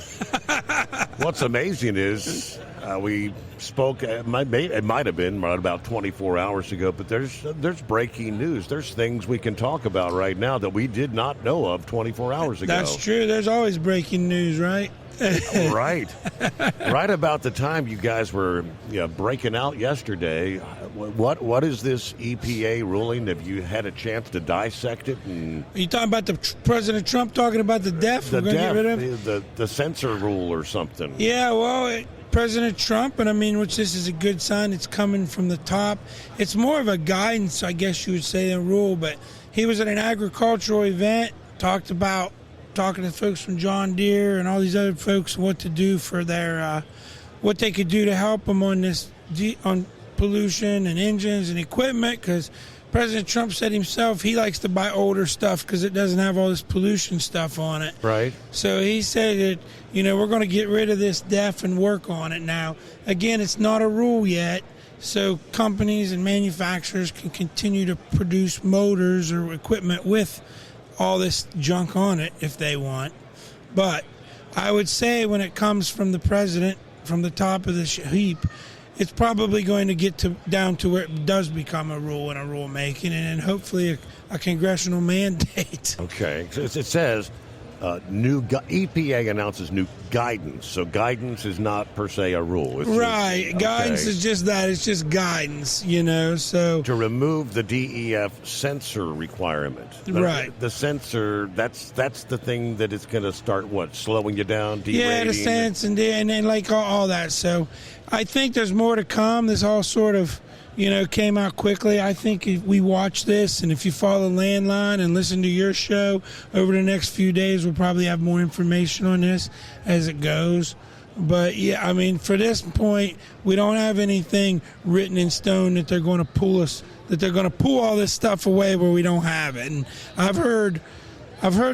What's amazing is we spoke, it might have been right about 24 hours ago, but there's breaking news. There's things we can talk about right now that we did not know of 24 hours ago. That's true. There's always breaking news, right? Right. Right about the time you guys were breaking out yesterday, what is this EPA ruling? Have you had a chance to dissect it? And are you talking about President Trump talking about the deaf? The deaf, get rid of? The censor rule or something. Yeah, well, President Trump, and I mean, which this is a good sign, it's coming from the top. It's more of a guidance, I guess you would say, than a rule, but he was at an agricultural event, talking to folks from John Deere and all these other folks what to do for their, what they could do to help them on this, on pollution and engines and equipment, because President Trump said himself he likes to buy older stuff because it doesn't have all this pollution stuff on it. Right. So he said that, we're going to get rid of this DEF and work on it now. Again, it's not a rule yet, so companies and manufacturers can continue to produce motors or equipment with all this junk on it if they want. But I would say when it comes from the president, from the top of the heap, it's probably going to get down to where it does become a rule and a rulemaking, and hopefully a congressional mandate. Okay. It says EPA announces new guidance. So guidance is not per se a rule. Right. Guidance is just that. It's just guidance, So to remove the DEF sensor requirement. Right. The sensor, that's the thing that is going to start, slowing you down, derating? Yeah, the sense and like all that. So I think there's more to come. This all sort of, came out quickly. I think if we watch this and if you follow Landline and listen to your show over the next few days, we'll probably have more information on this as it goes. But, yeah, for this point, we don't have anything written in stone that they're going to pull all this stuff away where we don't have it. And I've heard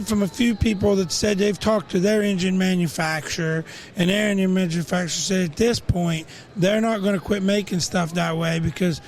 from a few people that said they've talked to their engine manufacturer, and their engine manufacturer said at this point they're not going to quit making stuff that way because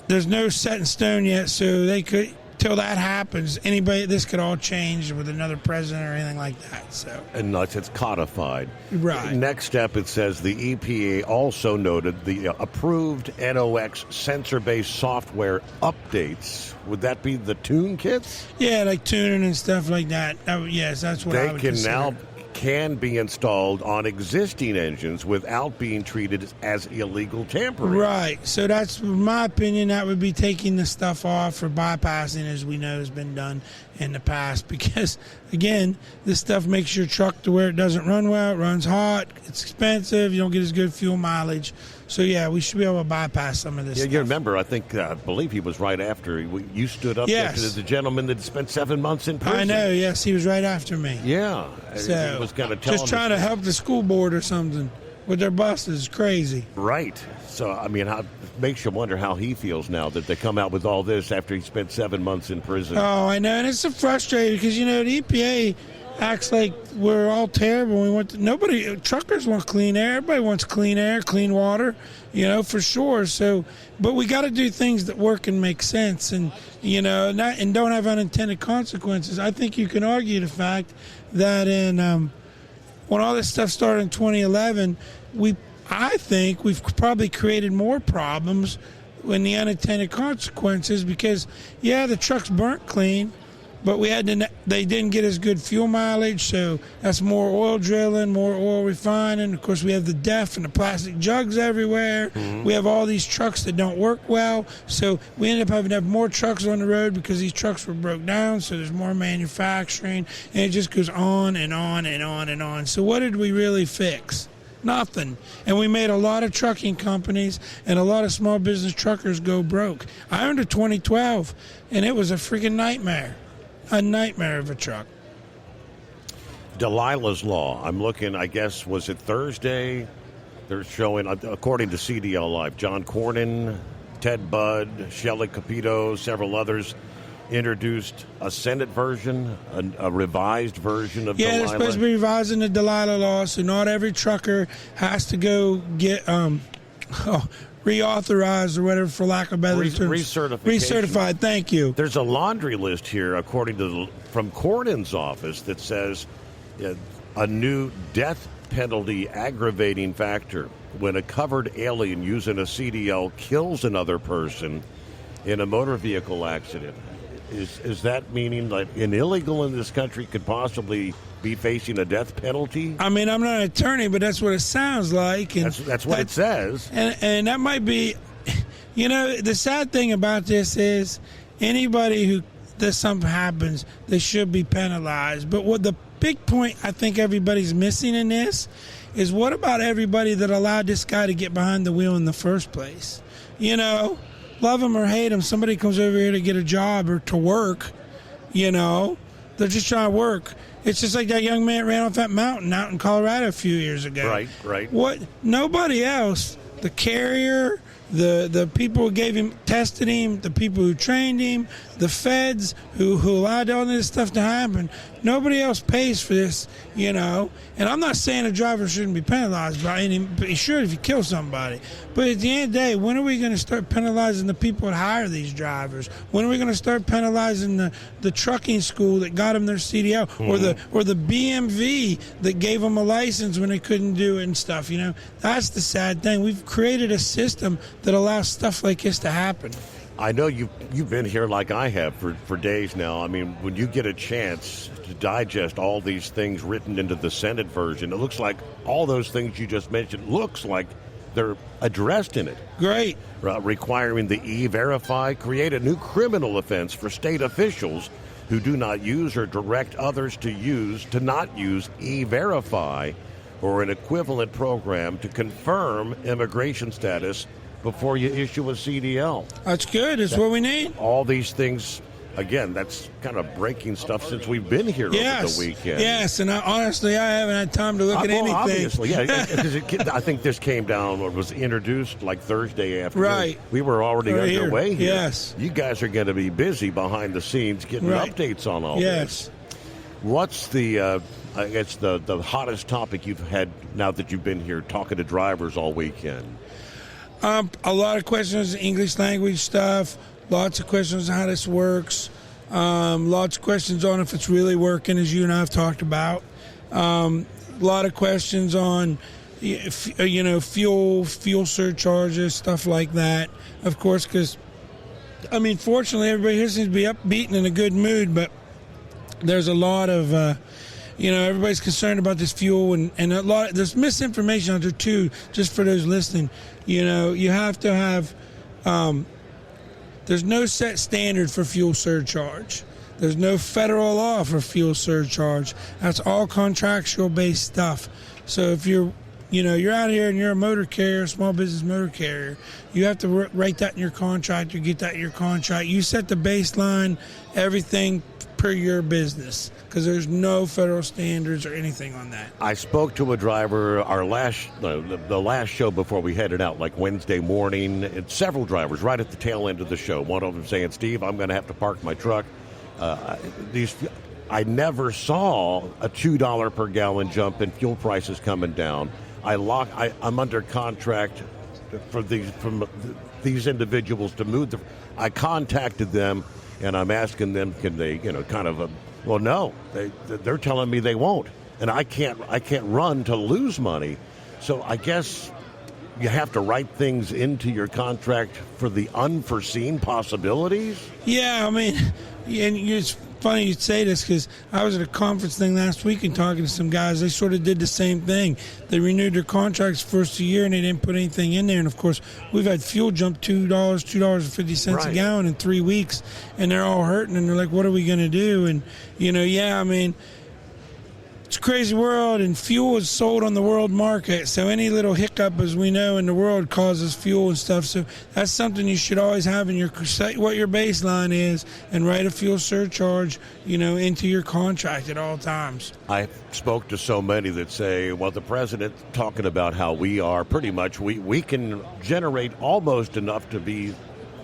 there's no set in stone yet. So they could, till that happens, this could all change with another president or anything like that. So unless it's codified. Right. Next step, it says the EPA also noted the approved NOx sensor-based software updates. Would that be the tune kits? Yeah, like tuning and stuff like that. Yes, that's what I would consider. Can be installed on existing engines without being treated as illegal tampering. Right. So that's, in my opinion, that would be taking the stuff off or bypassing, as we know has been done in the past. Because, again, this stuff makes your truck to where it doesn't run well, it runs hot, it's expensive, you don't get as good fuel mileage. So, yeah, we should be able to bypass some of this stuff. You remember, I believe he was right after you stood up next to the gentleman that spent 7 months in prison. I know, yes, he was right after me. Yeah. So, he was going to tell just trying to help the school board or something with their buses. Crazy. Right. So, it makes you wonder how he feels now that they come out with all this after he spent 7 months in prison. Oh, I know, and it's so frustrating because, the EPA acts like we're all terrible. Truckers want clean air. Everybody wants clean air, clean water, for sure. So, but we got to do things that work and make sense, and and don't have unintended consequences. I think you can argue the fact that when all this stuff started in 2011, I think we've probably created more problems when the unintended consequences because the trucks burnt clean. But they didn't get as good fuel mileage, so that's more oil drilling, more oil refining. Of course, we have the DEF and the plastic jugs everywhere. Mm-hmm. We have all these trucks that don't work well, so we end up having to have more trucks on the road because these trucks were broke down, so there's more manufacturing, and it just goes on and on and on and on. So what did we really fix? Nothing. And we made a lot of trucking companies and a lot of small business truckers go broke. I owned a 2012, and it was a freaking nightmare. A nightmare of a truck. Delilah's Law. I'm looking, I guess, was it Thursday? They're showing, according to CDL Live, John Cornyn, Ted Budd, Shelley Capito, several others introduced a Senate version, a revised version of Delilah. Yeah, they're supposed to be revising the Delilah Law, so not every trucker has to go get reauthorized or whatever, for lack of better terms. Recertified, thank you. There's a laundry list here, according to from Cornyn's office, that says a new death penalty aggravating factor when a covered alien using a CDL kills another person in a motor vehicle accident. Is that meaning that an illegal in this country could possibly be facing a death penalty? I'm not an attorney, but that's what it sounds like. And that's what it says. And that might be, the sad thing about this is anybody who does something happens, they should be penalized. But what the big point I think everybody's missing in this is, what about everybody that allowed this guy to get behind the wheel in the first place? Love him or hate him, somebody comes over here to get a job or to work, they're just trying to work. It's just like that young man ran off that mountain out in Colorado a few years ago. Right. What? Nobody else, the carrier, the people who gave him, tested him, the people who trained him, the feds who allowed all this stuff to happen. Nobody else pays for this, you know. And I'm not saying a driver shouldn't be penalized by any, but he should if you kill somebody. But at the end of the day, when are we going to start penalizing the people that hire these drivers? When are we going to start penalizing the trucking school that got them their CDL, or the BMV that gave them a license when they couldn't do it and stuff? You know, that's the sad thing. We've created a system that allows stuff like this to happen. I know you've been here like I have for days now. I mean, when you get a chance to digest all these things written into the Senate version, it looks like all those things you just mentioned looks like they're addressed in it. Great. Requiring the E-Verify, create a new criminal offense for state officials who do not use or direct others to not use E-Verify or an equivalent program to confirm immigration status before you issue a CDL. That's good. That's what we need. All these things, again, that's kind of breaking stuff since we've been here over the weekend. Yes, and honestly, I haven't had time to look at anything. Obviously, yeah. I think this came down, or was introduced like Thursday afternoon. Right. We were already underway here. Yes. You guys are going to be busy behind the scenes getting updates on all this. What's the, I guess, the hottest topic you've had now that you've been here talking to drivers all weekend? A lot of questions, English language stuff, lots of questions on how this works, lots of questions on if it's really working, as you and I have talked about. A lot of questions on, you know, fuel surcharges, stuff like that. Of course, because, I mean, fortunately, everybody here seems to be upbeat and in a good mood, but there's a lot of... you know, everybody's concerned about this fuel, and there's misinformation out there too, just for those listening. You know, you have to have, there's no set standard for fuel surcharge. There's no federal law for fuel surcharge. That's all contractual based stuff. So if you're out here and you're a motor carrier, small business motor carrier, you have to write that in your contract or get that in your contract. You set the baseline, everything per your business, because there's no federal standards or anything on that. I spoke to a driver the last show before we headed out, like Wednesday morning, and several drivers right at the tail end of the show. One of them saying, "Steve, I'm going to have to park my truck." I never saw a $2 per gallon jump in fuel prices coming down. I'm under contract from these individuals to move. I contacted them, and I'm asking them, can they, well, no, they're telling me they won't, and I can't run to lose money. So I guess you have to write things into your contract for the unforeseen possibilities. Yeah, I mean, and it's funny you say this, because I was at a conference thing last week and talking to some guys. They sort of did the same thing. They renewed their contracts first year and they didn't put anything in there. And of course, we've had fuel jump $2.50 a gallon in 3 weeks, and they're all hurting, and they're like, what are we going to do? And, I mean, it's a crazy world, and fuel is sold on the world market. So any little hiccup, as we know, in the world causes fuel and stuff. So that's something you should always have in your, what your baseline is, and write a fuel surcharge, into your contract at all times. I spoke to so many that say, well, the president talking about how we are pretty much, we can generate almost enough to be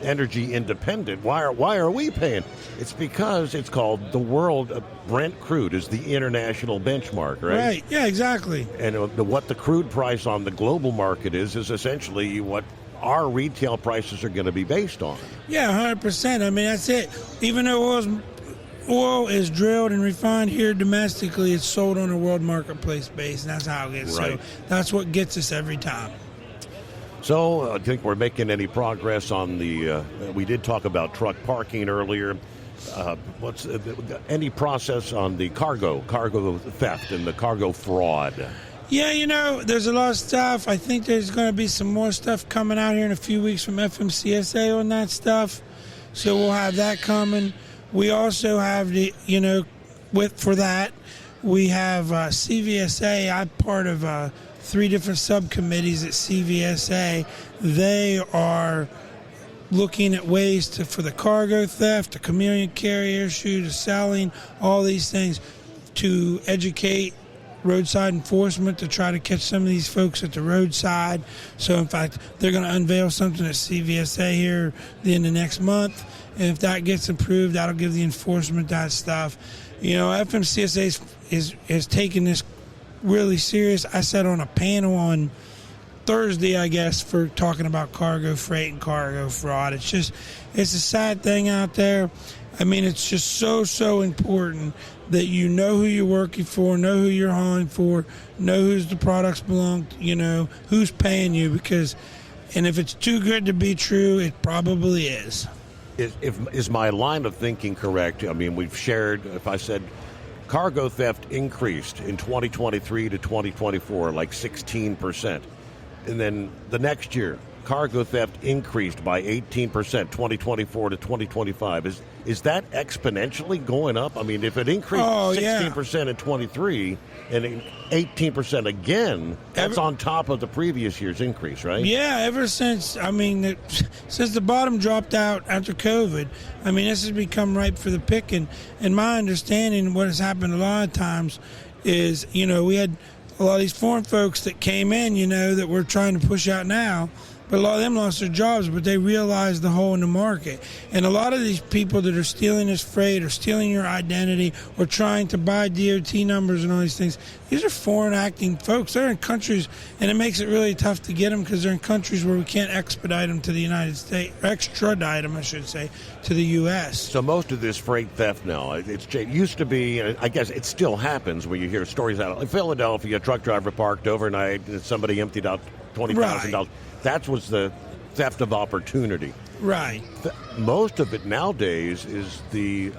energy independent. Why are we paying? It's because it's called the world. Brent crude is the international benchmark, right? Right. Yeah, exactly. And what the crude price on the global market is essentially what our retail prices are going to be based on. Yeah, 100%. I mean, that's it. Even though oil is drilled and refined here domestically, it's sold on a world marketplace base, and that's how it is. Right. So that's what gets us every time. So I think we're making any progress on we did talk about truck parking earlier. What's any process on the cargo theft and the cargo fraud? Yeah, there's a lot of stuff. I think there's going to be some more stuff coming out here in a few weeks from FMCSA on that stuff. So we'll have that coming. We also have for that, we have CVSA. I'm part of 3 different subcommittees at CVSA. They are looking at ways for the cargo theft, the chameleon carrier issue, the selling, all these things, to educate roadside enforcement to try to catch some of these folks at the roadside. So, in fact, they're going to unveil something at CVSA here the end of next month. And if that gets approved, that'll give the enforcement that stuff. You know, FMCSA is taking this really serious. I sat on a panel on Thursday, I guess, for talking about cargo freight and cargo fraud. It's a sad thing out there. I mean, it's just so important that you know who you're working for, know who you're hauling for, know who's the products belong to, you know, who's paying you, and if it's too good to be true, it probably is. Is my line of thinking correct? I mean, we've shared, if I said cargo theft increased in 2023 to 2024, like 16%. And then the next year, cargo theft increased by 18%, 2024 to 2025. Is that exponentially going up? I mean, if it increased 16% in 23 and 18% again, that's on top of the previous year's increase, right? Yeah, ever since, since the bottom dropped out after COVID, I mean, this has become ripe for the picking. And my understanding, what has happened a lot of times is, you know, we had a lot of these foreign folks that came in, you know, that we're trying to push out now. But a lot of them lost their jobs, but they realized the hole in the market. And a lot of these people that are stealing this freight or stealing your identity or trying to buy DOT numbers and all these things, these are foreign acting folks. They're in countries, and it makes it really tough to get them because they're in countries where we can't expedite them to the United States, extradite them, I should say, to the U.S. So most of this freight theft now, it used to be, I guess it still happens when you hear stories out in Philadelphia, a truck driver parked overnight and somebody emptied out $20,000. Right. That was the theft of opportunity. Right. Most of it nowadays is the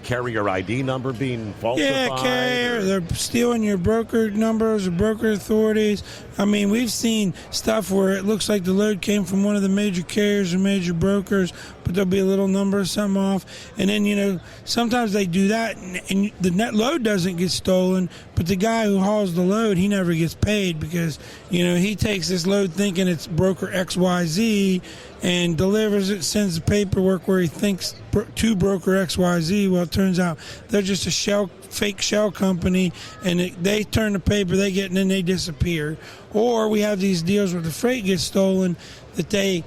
carrier ID number being falsified. Yeah, carrier. They're stealing your broker numbers or broker authorities. I mean, we've seen stuff where it looks like the load came from one of the major carriers or major brokers, but there'll be a little number or something off. And then, you know, sometimes they do that and the net load doesn't get stolen, but the guy who hauls the load, he never gets paid because, you know, he takes this load thinking it's broker XYZ and delivers it, sends the paperwork where he thinks to broker XYZ. Well, it turns out they're just a fake shell company, and they turn the paper, they get, and then they disappear. Or we have these deals where the freight gets stolen that they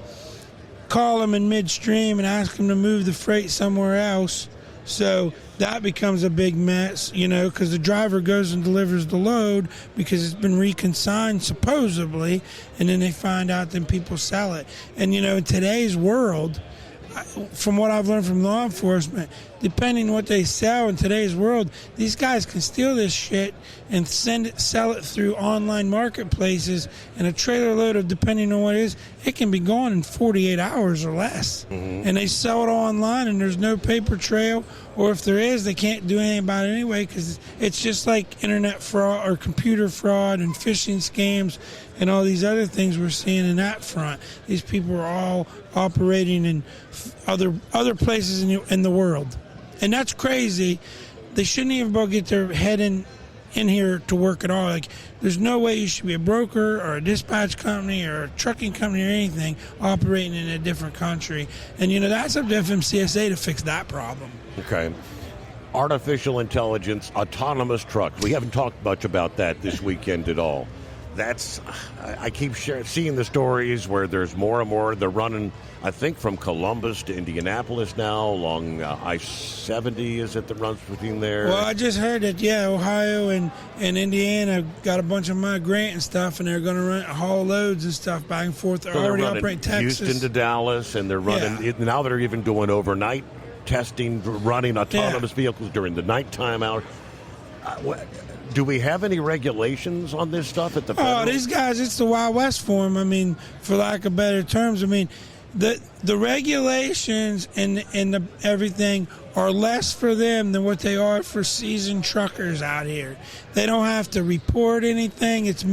call them in midstream and ask them to move the freight somewhere else. So that becomes a big mess, you know, because the driver goes and delivers the load because it's been reconsigned supposedly, and then they find out, then people sell it. And, you know, in today's world, from what I've learned from law enforcement, depending on what they sell in today's world, these guys can steal this shit and sell it through online marketplaces, and a trailer load of, depending on what it is, it can be gone in 48 hours or less. Mm-hmm. And they sell it online, and there's no paper trail, or if there is, they can't do anything about it anyway because it's just like internet fraud or computer fraud and phishing scams and all these other things we're seeing in that front. These people are all operating in other places in the world. And that's crazy. They shouldn't even be able to get their head in here to work at all. Like, there's no way you should be a broker or a dispatch company or a trucking company or anything operating in a different country. And, you know, that's up to FMCSA to fix that problem. Okay. Artificial intelligence, autonomous trucks. We haven't talked much about that this weekend at all. I keep seeing the stories where there's more and more. They're running, I think, from Columbus to Indianapolis now along I-70, is it, that runs between there? Well, I just heard that, Ohio and Indiana got a bunch of my grant and stuff, and they're going to haul loads and stuff back and forth. They're already operating Texas. Houston to Dallas, and they're running, now they're even doing overnight testing, running autonomous vehicles during the nighttime hours. Do we have any regulations on this stuff at the federal? Oh, these guys, it's the Wild West for them. I mean, for lack of better terms. I mean, the regulations and the everything are less for them than what they are for seasoned truckers out here. They don't have to report anything. It's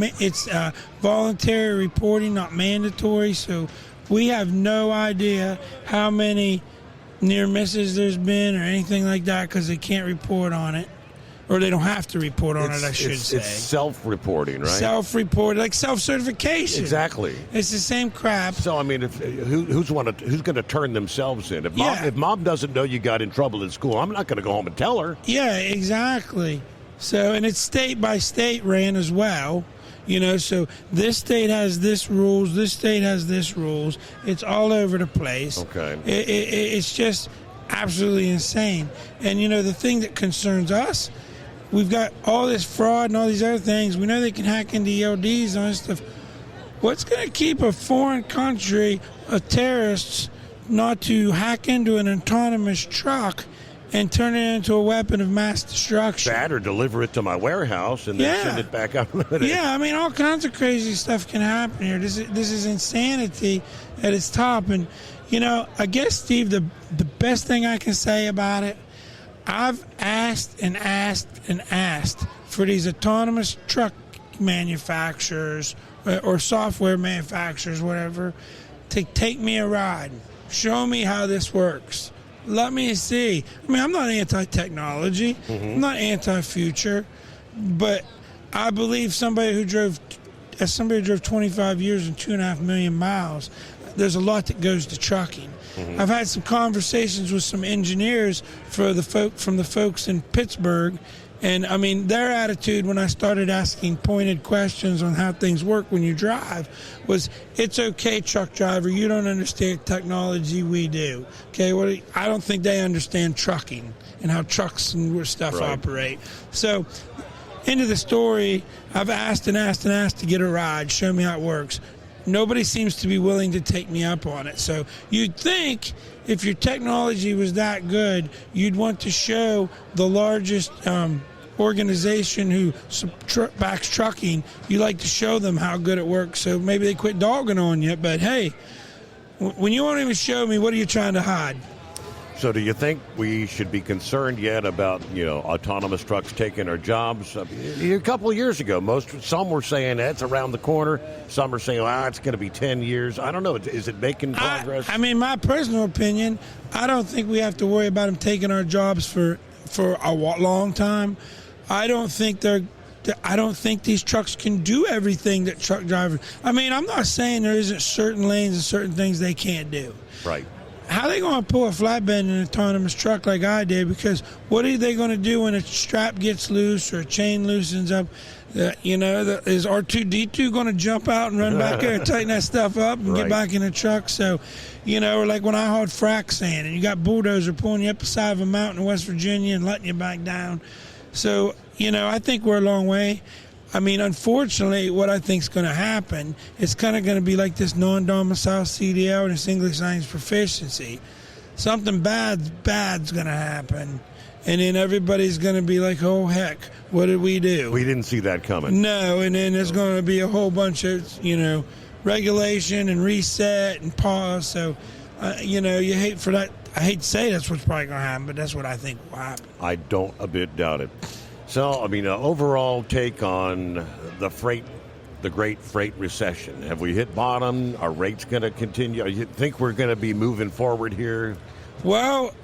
voluntary reporting, not mandatory. So we have no idea how many near misses there's been or anything like that because they can't report on it. Or they don't have to report on it, I should say. It's self-reporting, right? Self-reported, like self-certification. Exactly. It's the same crap. So, I mean, who's going to turn themselves in? If mom doesn't know you got in trouble in school, I'm not going to go home and tell her. Yeah, exactly. So, and it's state by state ran as well. So this state has this rules, this state has this rules. It's all over the place. Okay. It's just absolutely insane. And, the thing that concerns us, we've got all this fraud and all these other things. We know they can hack into ELDs and all this stuff. What's going to keep a foreign country of terrorists not to hack into an autonomous truck and turn it into a weapon of mass destruction? That or deliver it to my warehouse and then send it back up. Yeah, all kinds of crazy stuff can happen here. This is insanity at its top. And, I guess, Steve, the best thing I can say about it, I've asked and asked and asked for these autonomous truck manufacturers or software manufacturers, whatever, to take me a ride. Show me how this works. Let me see. I'm not anti-technology. I'm not anti-future. But I believe somebody who drove 25 years and 2.5 million miles, there's a lot that goes to trucking. I've had some conversations with some engineers from the folks in Pittsburgh, and their attitude when I started asking pointed questions on how things work when you drive was, it's okay, truck driver, you don't understand technology, we do. Okay, I don't think they understand trucking and how trucks and stuff operate. So, end of the story, I've asked and asked and asked to get a ride, show me how it works. Nobody seems to be willing to take me up on it. So you'd think if your technology was that good, you'd want to show the largest organization who backs trucking, you like to show them how good it works. So maybe they quit dogging on you. But hey, when you won't even show me, what are you trying to hide? So do you think we should be concerned yet about, autonomous trucks taking our jobs? A couple of years ago, some were saying that's around the corner. Some are saying, it's going to be 10 years. I don't know. Is it making progress? My personal opinion, I don't think we have to worry about them taking our jobs for a long time. I don't think these trucks can do everything that truck drivers. I'm not saying there isn't certain lanes and certain things they can't do. Right. How are they going to pull a flatbed in an autonomous truck like I did? Because what are they going to do when a strap gets loose or a chain loosens up? Is R2-D2 going to jump out and run back there and tighten that stuff up and get back in the truck? So, or like when I hauled frac sand and you got bulldozer pulling you up the side of a mountain in West Virginia and letting you back down. So, I think we're a long way. Unfortunately, what I think is going to happen, it's kind of going to be like this non-domicile CDL and this English language proficiency. Something bad's going to happen, and then everybody's going to be like, oh, heck, what did we do? We didn't see that coming. No, and then there's going to be a whole bunch of, regulation and reset and pause. So, you hate for that. I hate to say that's what's probably going to happen, but that's what I think will happen. I don't a bit doubt it. So, overall take on the great freight recession. Have we hit bottom? Are rates going to continue? You think we're going to be moving forward here? Well,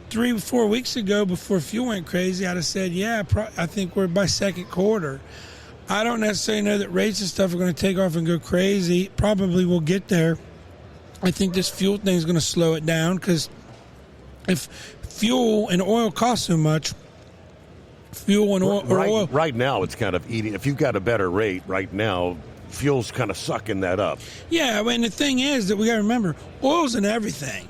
3-4 weeks ago, before fuel went crazy, I'd have said, I think we're by second quarter. I don't necessarily know that rates and stuff are going to take off and go crazy. Probably we'll get there. I think this fuel thing is going to slow it down because if fuel and oil cost so much, fuel and oil. Oil. Right now, it's kind of eating. If you've got a better rate right now, fuel's kind of sucking that up. Yeah, the thing is that we got to remember, oil's in everything.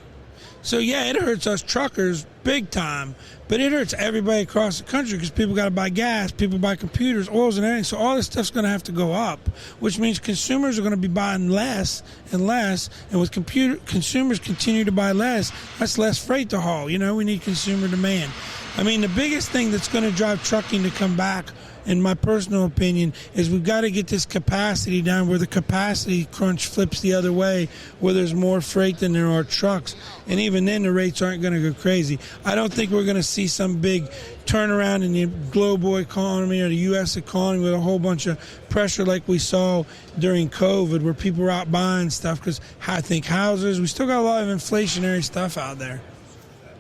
So, it hurts us truckers big time, but it hurts everybody across the country because people got to buy gas, people buy computers, oils and everything. So all this stuff's going to have to go up, which means consumers are going to be buying less and less. And with consumers continue to buy less, that's less freight to haul. We need consumer demand. The biggest thing that's going to drive trucking to come back, in my personal opinion, is we've got to get this capacity down where the capacity crunch flips the other way, where there's more freight than there are trucks. And even then, the rates aren't going to go crazy. I don't think we're going to see some big turnaround in the global economy or the U.S. economy with a whole bunch of pressure like we saw during COVID, where people were out buying stuff because I think houses, we still got a lot of inflationary stuff out there.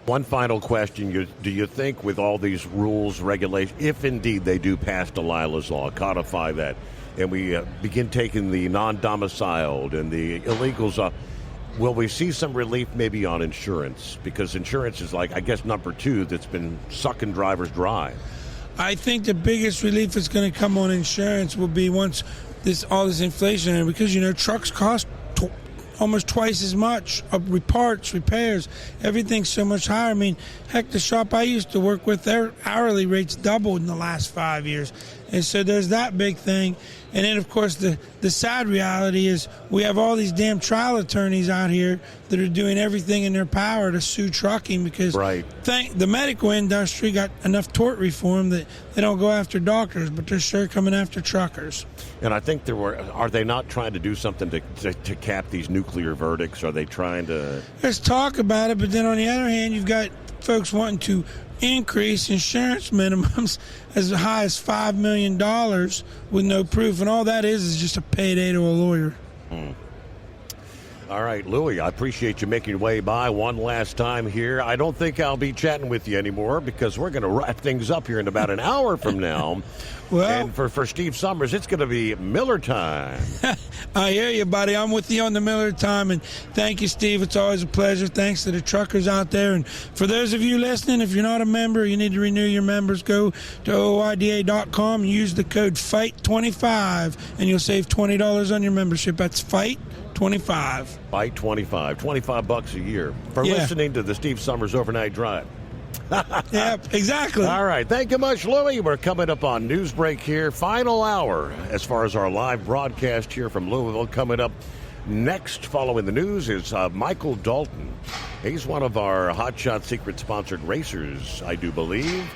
One final question. Do you think with all these rules, regulations, if indeed they do pass Delilah's Law, codify that, and we begin taking the non-domiciled and the illegals off, will we see some relief maybe on insurance? Because insurance is number 2 that's been sucking drivers dry. I think the biggest relief that's going to come on insurance will be once all this inflation, because trucks cost almost twice as much. Parts, repairs, everything's so much higher. I mean, heck, the shop I used to work with, their hourly rates doubled in the last 5 years. And so there's that big thing. And then, of course, the sad reality is we have all these damn trial attorneys out here that are doing everything in their power to sue trucking because the medical industry got enough tort reform that they don't go after doctors, but they're sure coming after truckers. And I think are they not trying to do something to cap these nuclear verdicts? Are they trying to... There's talk about it, but then on the other hand, you've got folks wanting to increase insurance minimums as high as $5 million with no proof, and all that is just a payday to a lawyer. All right, Louie, I appreciate you making your way by one last time here. I don't think I'll be chatting with you anymore because we're going to wrap things up here in about an hour from now. Well, and for Steve Summers, it's going to be Miller time. I hear you, buddy. I'm with you on the Miller time, and thank you, Steve. It's always a pleasure. Thanks to the truckers out there. And for those of you listening, if you're not a member, you need to renew your members. Go to OIDA.com and use the code FIGHT25, and you'll save $20 on your membership. That's FIGHT25. FIGHT25. $25 a year for listening to the Steve Summers Overnight Drive. Yep, exactly. All right. Thank you much, Louie. We're coming up on news break here. Final hour as far as our live broadcast here from Louisville. Coming up next following the news is Michael Dalton. He's one of our Hot Shot Secret sponsored racers, I do believe.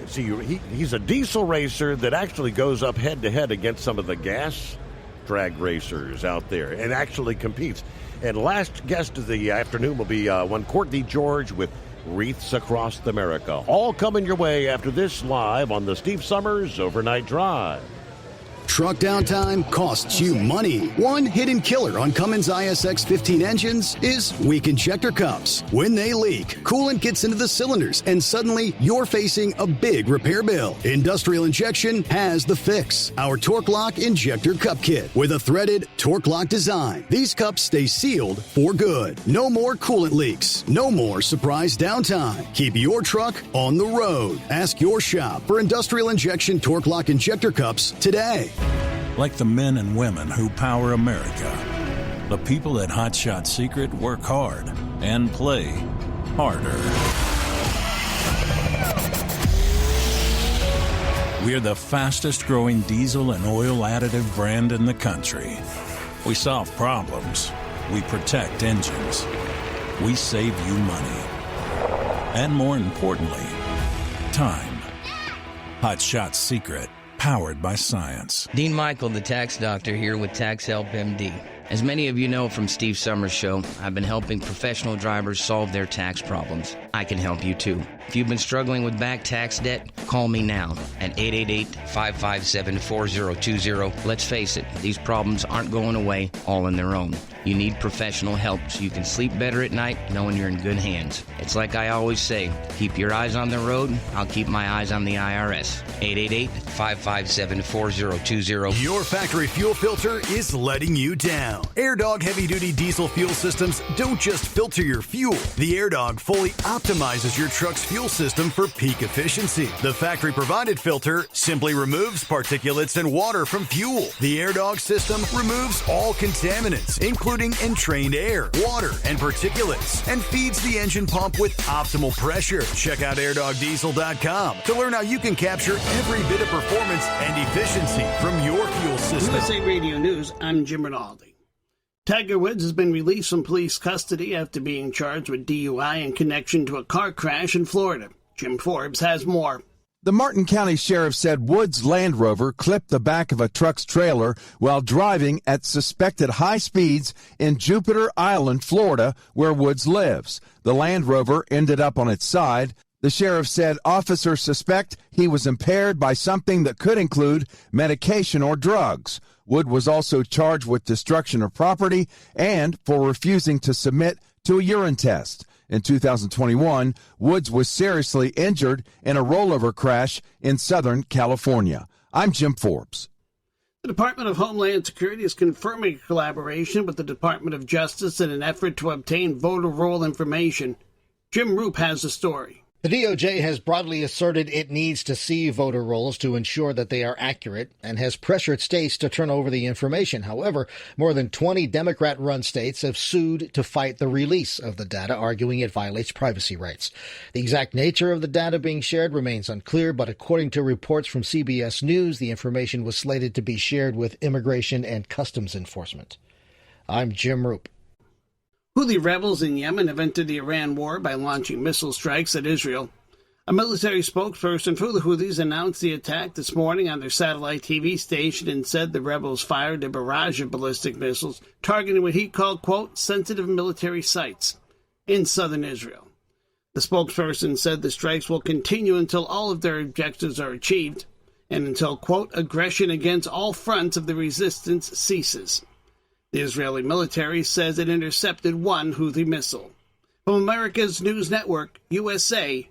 He's a diesel racer that actually goes up head-to-head against some of the gas drag racers out there and actually competes. And last guest of the afternoon will be one Courtney George with Wreaths Across America. All coming your way after this live on the Steve Summers Overnight Drive. Truck downtime costs you money. One hidden killer on Cummins ISX 15 engines is weak injector cups. When they leak, coolant gets into the cylinders, and suddenly you're facing a big repair bill. Industrial Injection has the fix. Our Torque Lock Injector Cup Kit with a threaded Torque Lock design. These cups stay sealed for good. No more coolant leaks. No more surprise downtime. Keep your truck on the road. Ask your shop for Industrial Injection Torque Lock Injector Cups today. Like the men and women who power America, the people at Hot Shot Secret work hard and play harder. We're the fastest growing diesel and oil additive brand in the country. We solve problems. We protect engines. We save you money. And more importantly, time. Hot Shot Secret. Powered by science. Dean Michael, the tax doctor, here with Tax Help MD. As many of you know from Steve Summers' show, I've been helping professional drivers solve their tax problems. I can help you too. If you've been struggling with back tax debt, call me now at 888-557-4020. Let's face it, these problems aren't going away all on their own. You need professional help so you can sleep better at night knowing you're in good hands. It's like I always say, keep your eyes on the road, I'll keep my eyes on the IRS. 888-557-4020. Your factory fuel filter is letting you down. AirDog heavy-duty diesel fuel systems don't just filter your fuel. The AirDog fully optimizes your truck's fuel system for peak efficiency. The factory-provided filter simply removes particulates and water from fuel. The AirDog system removes all contaminants, including entrained air, water, and particulates, and feeds the engine pump with optimal pressure. Check out airdogdiesel.com to learn how you can capture every bit of performance and efficiency from your fuel system. USA Radio News, I'm Jim Rinaldi. Tiger Woods has been released from police custody after being charged with DUI in connection to a car crash in Florida. Jim Forbes has more. The Martin County Sheriff said Woods' Land Rover clipped the back of a truck's trailer while driving at suspected high speeds in Jupiter Island, Florida, where Woods lives. The Land Rover ended up on its side. The sheriff said officers suspect he was impaired by something that could include medication or drugs. Wood was also charged with destruction of property and for refusing to submit to a urine test. In 2021, Woods was seriously injured in a rollover crash in Southern California. I'm Jim Forbes. The Department of Homeland Security is confirming collaboration with the Department of Justice in an effort to obtain voter roll information. Jim Roop has the story. The DOJ has broadly asserted it needs to see voter rolls to ensure that they are accurate and has pressured states to turn over the information. However, more than 20 Democrat-run states have sued to fight the release of the data, arguing it violates privacy rights. The exact nature of the data being shared remains unclear, but according to reports from CBS News, the information was slated to be shared with Immigration and Customs Enforcement. I'm Jim Roop. Houthi rebels in Yemen have entered the Iran war by launching missile strikes at Israel. A military spokesperson for the Houthis announced the attack this morning on their satellite TV station and said the rebels fired a barrage of ballistic missiles targeting what he called, quote, sensitive military sites in southern Israel. The spokesperson said the strikes will continue until all of their objectives are achieved and until, quote, aggression against all fronts of the resistance ceases. The Israeli military says it intercepted one Houthi missile. From America's News Network, USA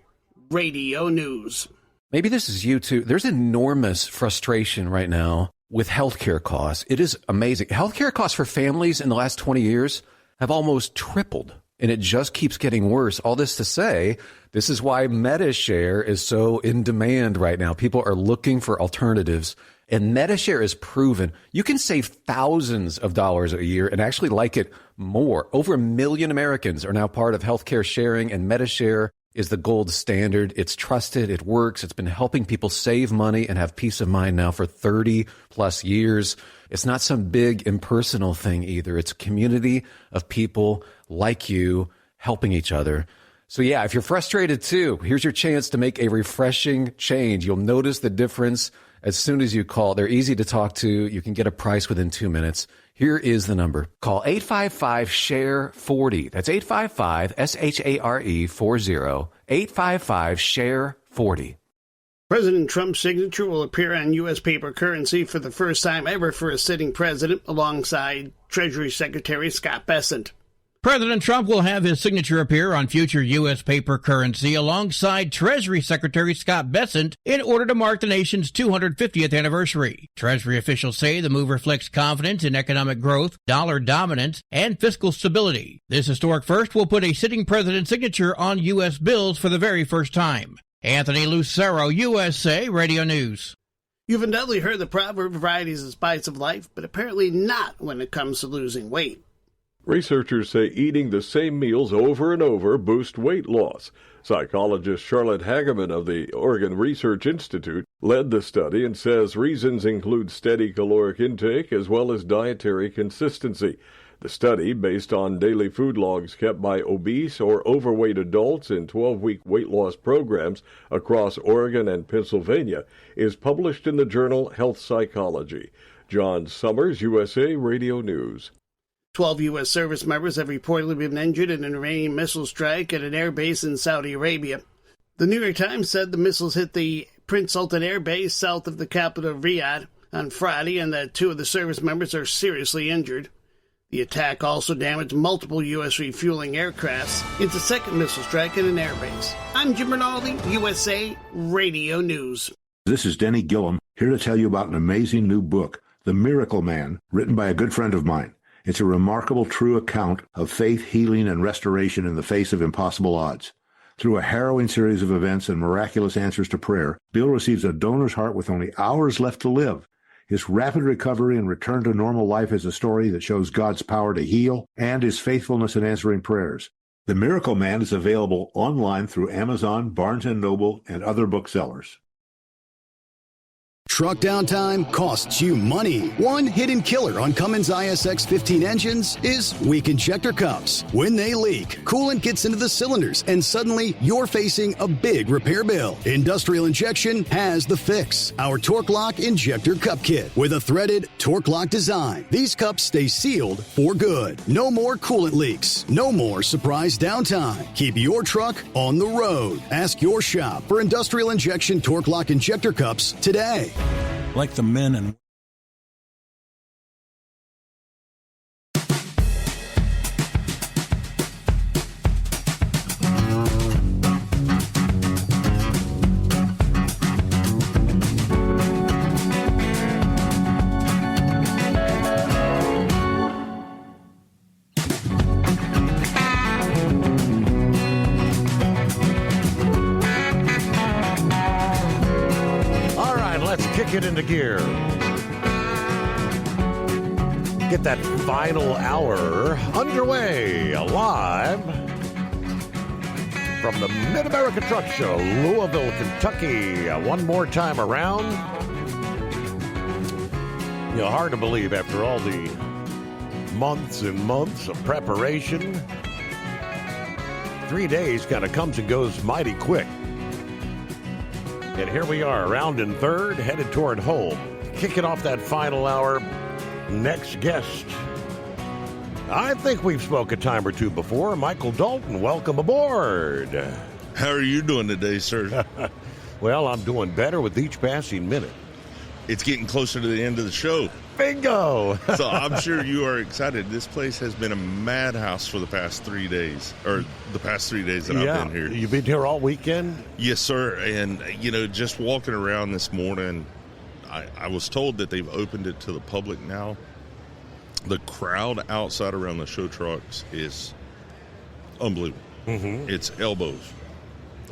Radio News. Maybe this is you too. There's enormous frustration right now with healthcare costs. It is amazing. Healthcare costs for families in the last 20 years have almost tripled, and it just keeps getting worse. All this to say, this is why MediShare is so in demand right now. People are looking for alternatives. And MediShare is proven you can save thousands of dollars a year and actually like it more. Over 1 million Americans are now part of healthcare sharing, and MediShare is the gold standard. It's trusted. It works. It's been helping people save money and have peace of mind now for 30 plus years. It's not some big impersonal thing either. It's a community of people like you helping each other. So yeah, if you're frustrated too, here's your chance to make a refreshing change. You'll notice the difference as soon as you call. They're easy to talk to. You can get a price within 2 minutes. Here is the number. Call 855-SHARE-40. That's 855-SHARE-40. 855-SHARE-40. President Trump's signature will appear on U.S. paper currency for the first time ever for a sitting president alongside Treasury Secretary Scott Bessent. President Trump will have his signature appear on future U.S. paper currency alongside Treasury Secretary Scott Bessent in order to mark the nation's 250th anniversary. Treasury officials say the move reflects confidence in economic growth, dollar dominance, and fiscal stability. This historic first will put a sitting president's signature on U.S. bills for the very first time. Anthony Lucero, USA Radio News. You've undoubtedly heard the proverb, varieties and spice of life, but apparently not when it comes to losing weight. Researchers say eating the same meals over and over boosts weight loss. Psychologist Charlotte Hageman of the Oregon Research Institute led the study and says reasons include steady caloric intake as well as dietary consistency. The study, based on daily food logs kept by obese or overweight adults in 12-week weight loss programs across Oregon and Pennsylvania, is published in the journal Health Psychology. John Summers, USA Radio News. 12 U.S. service members have reportedly been injured in an Iranian missile strike at an air base in Saudi Arabia. The New York Times said the missiles hit the Prince Sultan Air Base south of the capital of Riyadh on Friday and that 2 of the service members are seriously injured. The attack also damaged multiple U.S. refueling aircrafts. It's a second missile strike at an air base. I'm Jim Rinaldi, USA Radio News. This is Denny Gillum, here to tell you about an amazing new book, The Miracle Man, written by a good friend of mine. It's a remarkable true account of faith, healing, and restoration in the face of impossible odds. Through a harrowing series of events and miraculous answers to prayer, Bill receives a donor's heart with only hours left to live. His rapid recovery and return to normal life is a story that shows God's power to heal and his faithfulness in answering prayers. The Miracle Man is available online through Amazon, Barnes & Noble, and other booksellers. Truck downtime costs you money. One hidden killer on Cummins ISX 15 engines is weak injector cups. When they leak, coolant gets into the cylinders, and suddenly you're facing a big repair bill. Industrial Injection has the fix. Our Torque Lock Injector Cup Kit with a threaded Torque Lock design. These cups stay sealed for good. No more coolant leaks. No more surprise downtime. Keep your truck on the road. Ask your shop for Industrial Injection Torque Lock Injector Cups today. Like the men and kick it into gear. Get that final hour underway, live from the Mid-America Truck Show, Louisville, Kentucky. One more time around. You know, hard to believe after all the months and months of preparation. 3 days kind of comes and goes mighty quick. And here we are, round in third, headed toward home. Kicking off that final hour. Next guest, I think we've spoke a time or two before. Michael Dalton, welcome aboard. How are you doing today, sir? Well, I'm doing better with each passing minute. It's getting closer to the end of the show. Bingo! So I'm sure you are excited. This place has been a madhouse for the past 3 days, or the past 3 days that I've been here. You've been here all weekend? Yes, sir. And, you know, just walking around this morning, I was told that they've opened it to the public now. The crowd outside around the show trucks is unbelievable. Mm-hmm. It's elbows.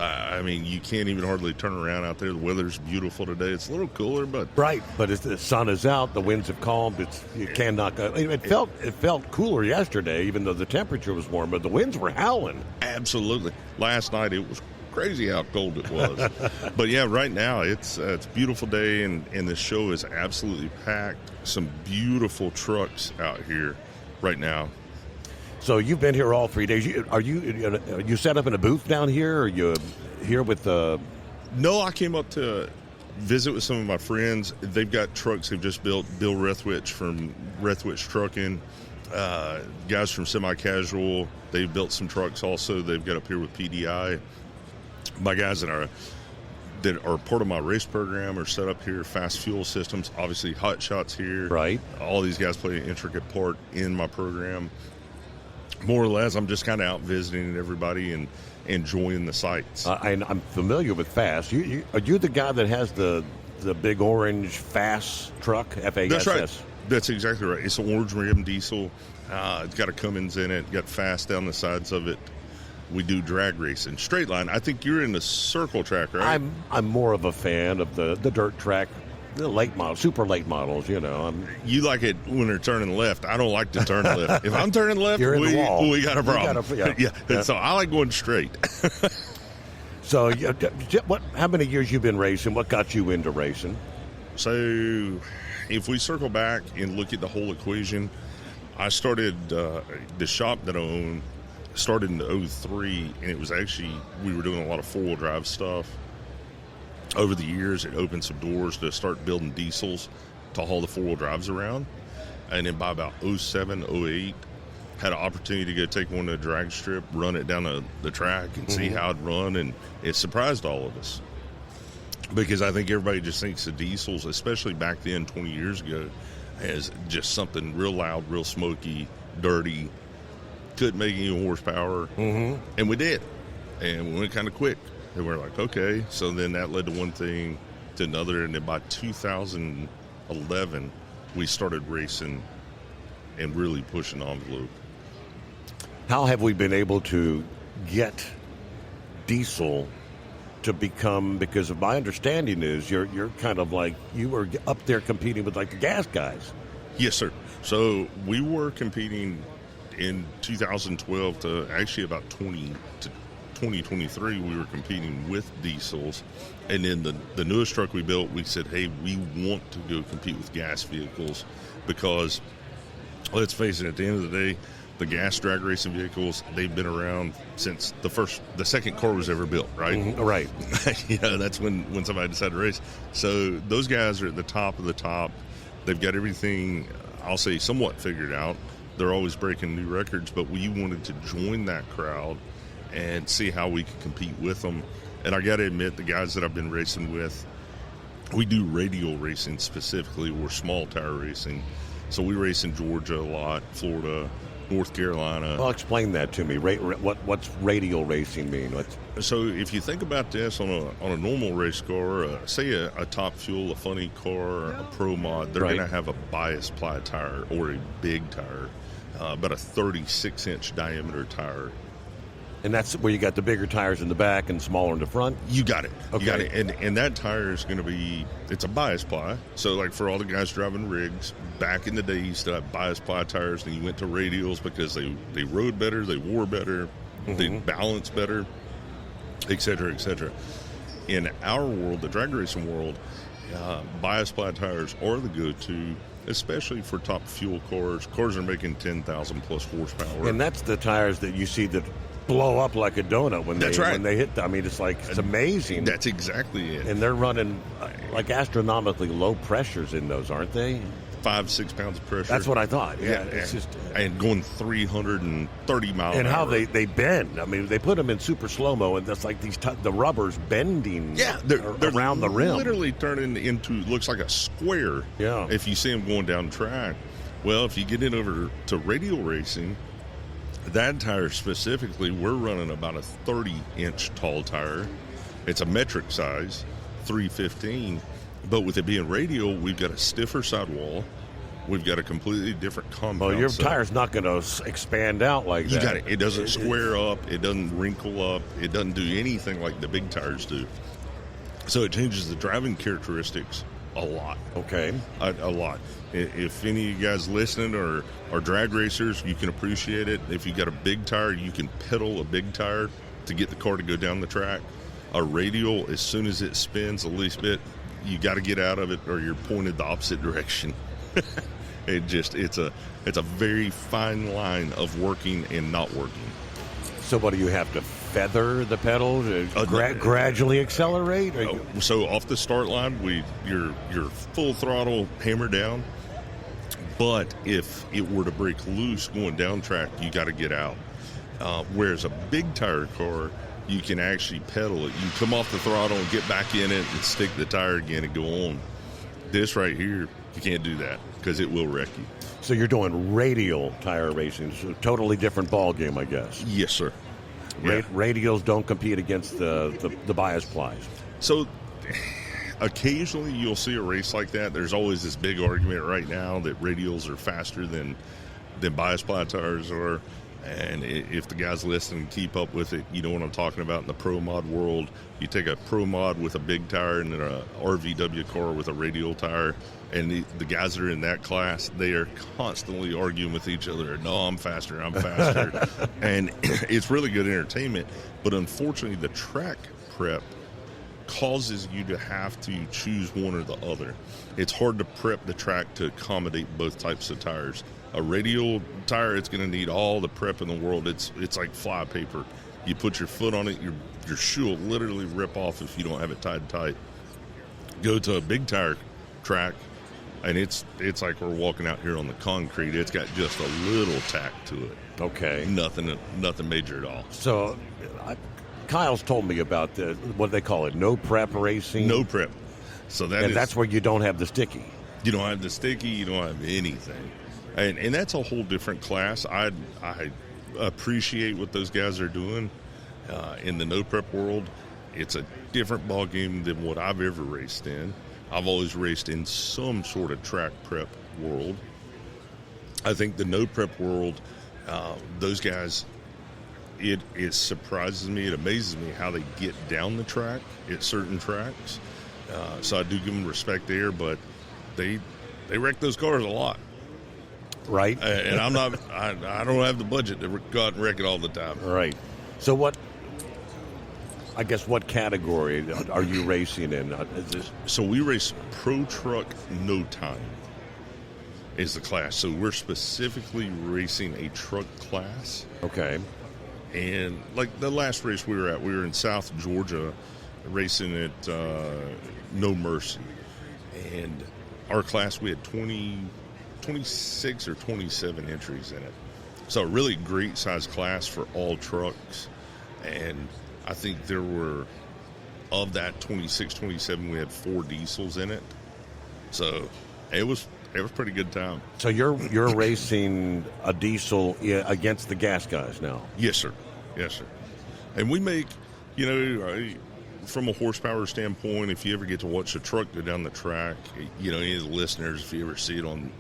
I mean, you can't even hardly turn around out there. The weather's beautiful today. It's a little cooler, but right. But the sun is out. The winds have calmed. You cannot go. It felt cooler yesterday, even though the temperature was warm. But the winds were howling. Absolutely. Last night it was crazy how cold it was. But yeah, right now it's a beautiful day, and the show is absolutely packed. Some beautiful trucks out here right now. So you've been here all 3 days. Are you set up in a booth down here? Or are you here with the? No, I came up to visit with some of my friends. They've got trucks they've just built. Bill Rethwich from Rethwich Trucking, guys from Semi Casual. They've built some trucks also. They've got up here with PDI. My guys that are part of my race program are set up here. Fast Fuel Systems, obviously Hot Shots here. Right. All these guys play an intricate part in my program. More or less, I'm just kind of out visiting everybody and enjoying the sights. I'm familiar with Fast. Are you the guy that has the big orange Fast truck, FASS? That's right. That's exactly right. It's an orange rim diesel. It's got a Cummins in it. Got Fast down the sides of it. We do drag racing, straight line. I think you're in the circle track, right? I'm more of a fan of the dirt track, the late model, super late models. You know, you like it when they're turning left. I don't like to turn left. If I'm turning left, you're in the wall. We got a problem. Yeah. So I like going straight. So, how many years you been racing? What got you into racing? So, if we circle back and look at the whole equation, I started the shop that I own. Started in 2003, and it was actually, we were doing a lot of four-wheel drive stuff. Over the years, it opened some doors to start building diesels to haul the four-wheel drives around. And then by about 07, 08, had an opportunity to go take one to a drag strip, run it down the track, and see how it'd run, and it surprised all of us. Because I think everybody just thinks of diesels, especially back then, 20 years ago, as just something real loud, real smoky, dirty, couldn't make any horsepower, and we did, and we went kind of quick, and we're like, okay. So then that led to one thing to another, and then by 2011 we started racing and really pushing the envelope. How have we been able to get diesel to become, because of my understanding is you're kind of like, you were up there competing with like the gas guys? Yes, sir. So we were competing in 2012 to actually about 2023, we were competing with diesels. And then the newest truck we built, we said, hey, we want to go compete with gas vehicles because, let's face it, at the end of the day, the gas drag racing vehicles, they've been around since the second car was ever built, right? Right. That's when somebody decided to race. So those guys are at the top of the top. They've got everything, I'll say, somewhat figured out. They're always breaking new records, but we wanted to join that crowd and see how we could compete with them. And I got to admit, the guys that I've been racing with, we do radial racing specifically, or small tire racing. So we race in Georgia a lot, Florida, North Carolina. Well, explain that to me. What's radial racing mean? So if you think about this on a normal race car, say a Top Fuel, a funny car, a Pro Mod, they're going to have a bias ply tire or a big tire, about a 36-inch diameter tire. And that's where you got the bigger tires in the back and smaller in the front? You got it. Okay. You got it. And that tire is going to be, it's a bias ply. So, like, for all the guys driving rigs, back in the day, you used to have bias ply tires, and you went to radials because they rode better, they wore better, they balanced better, et cetera, et cetera. In our world, the drag racing world, bias ply tires are the go-to, especially for top fuel cars. Cars are making 10,000 plus horsepower. And that's the tires that you see that blow up like a donut when they hit. I mean, it's amazing. That's exactly it. And they're running like astronomically low pressures in those, aren't they? 5-6 pounds of pressure. That's what I thought. Yeah, it's and, just and going 330 miles. And an how hour. they bend. I mean, they put them in super slow mo, and that's like the rubber's bending. Yeah, they're around the rim, literally turning into looks like a square. Yeah, if you see them going down the track. Well, if you get it over to radial racing, that tire specifically, we're running about a 30-inch tall tire. It's a metric size, 315. But with it being radial, we've got a stiffer sidewall. We've got a completely different compound. Well, your set. tire's not going to expand out like that. You got it. It doesn't square up. It doesn't wrinkle up. It doesn't do anything like the big tires do. So it changes the driving characteristics a lot. Okay. A lot. If any of you guys listening are drag racers, you can appreciate it. If you got a big tire, you can pedal a big tire to get the car to go down the track. A radial, as soon as it spins the least bit, you got to get out of it or you're pointed the opposite direction. It's a very fine line of working and not working. So what do you have to feather the pedal to gradually accelerate? So off the start line, you're full throttle, hammer down. But if it were to break loose going down track, you got to get out. Whereas a big tire car, you can actually pedal it. You come off the throttle and get back in it and stick the tire again and go on. This right here, you can't do that because it will wreck you. So you're doing radial tire racing, so totally different ball game, I guess. Yes, sir. Yeah. Radials don't compete against the bias plies. So occasionally you'll see a race like that. There's always this big argument right now that radials are faster than bias ply tires are. And if the guys listen and keep up with it, you know what I'm talking about in the pro mod world. You take a pro mod with a big tire and then a RVW car with a radial tire, and the guys that are in that class, they are constantly arguing with each other. No, I'm faster. And it's really good entertainment. But unfortunately, the track prep causes you to have to choose one or the other. It's hard to prep the track to accommodate both types of tires. A radial tire, it's going to need all the prep in the world. It's like flypaper. You put your foot on it, your shoe will literally rip off if you don't have it tied tight. Go to a big tire track, and it's like we're walking out here on the concrete. It's got just a little tack to it. Okay. Nothing major at all. So Kyle's told me about what they call it, no prep racing. No prep. So that's where you don't have the sticky. You don't have the sticky. You don't have anything. And that's a whole different class. I appreciate what those guys are doing in the no prep world. It's a different ball game than what I've ever raced in. I've always raced in some sort of track prep world. I think the no prep world, those guys, it surprises me, it amazes me how they get down the track at certain tracks. So I do give them respect there, but they wreck those cars a lot. Right. And I don't have the budget to go out and wreck it all the time. Right. So what category are you racing in? So we race Pro Truck No Time is the class. So we're specifically racing a truck class. Okay. And like the last race we were in South Georgia racing at No Mercy. And our class, we had 26 or 27 entries in it. So a really great size class for all trucks. And I think there were, of that 26, 27, we had 4 diesels in it. So it was a pretty good time. So you're racing a diesel against the gas guys now? Yes, sir. Yes, sir. And we make, from a horsepower standpoint, if you ever get to watch a truck go down the track, any of the listeners, if you ever see it on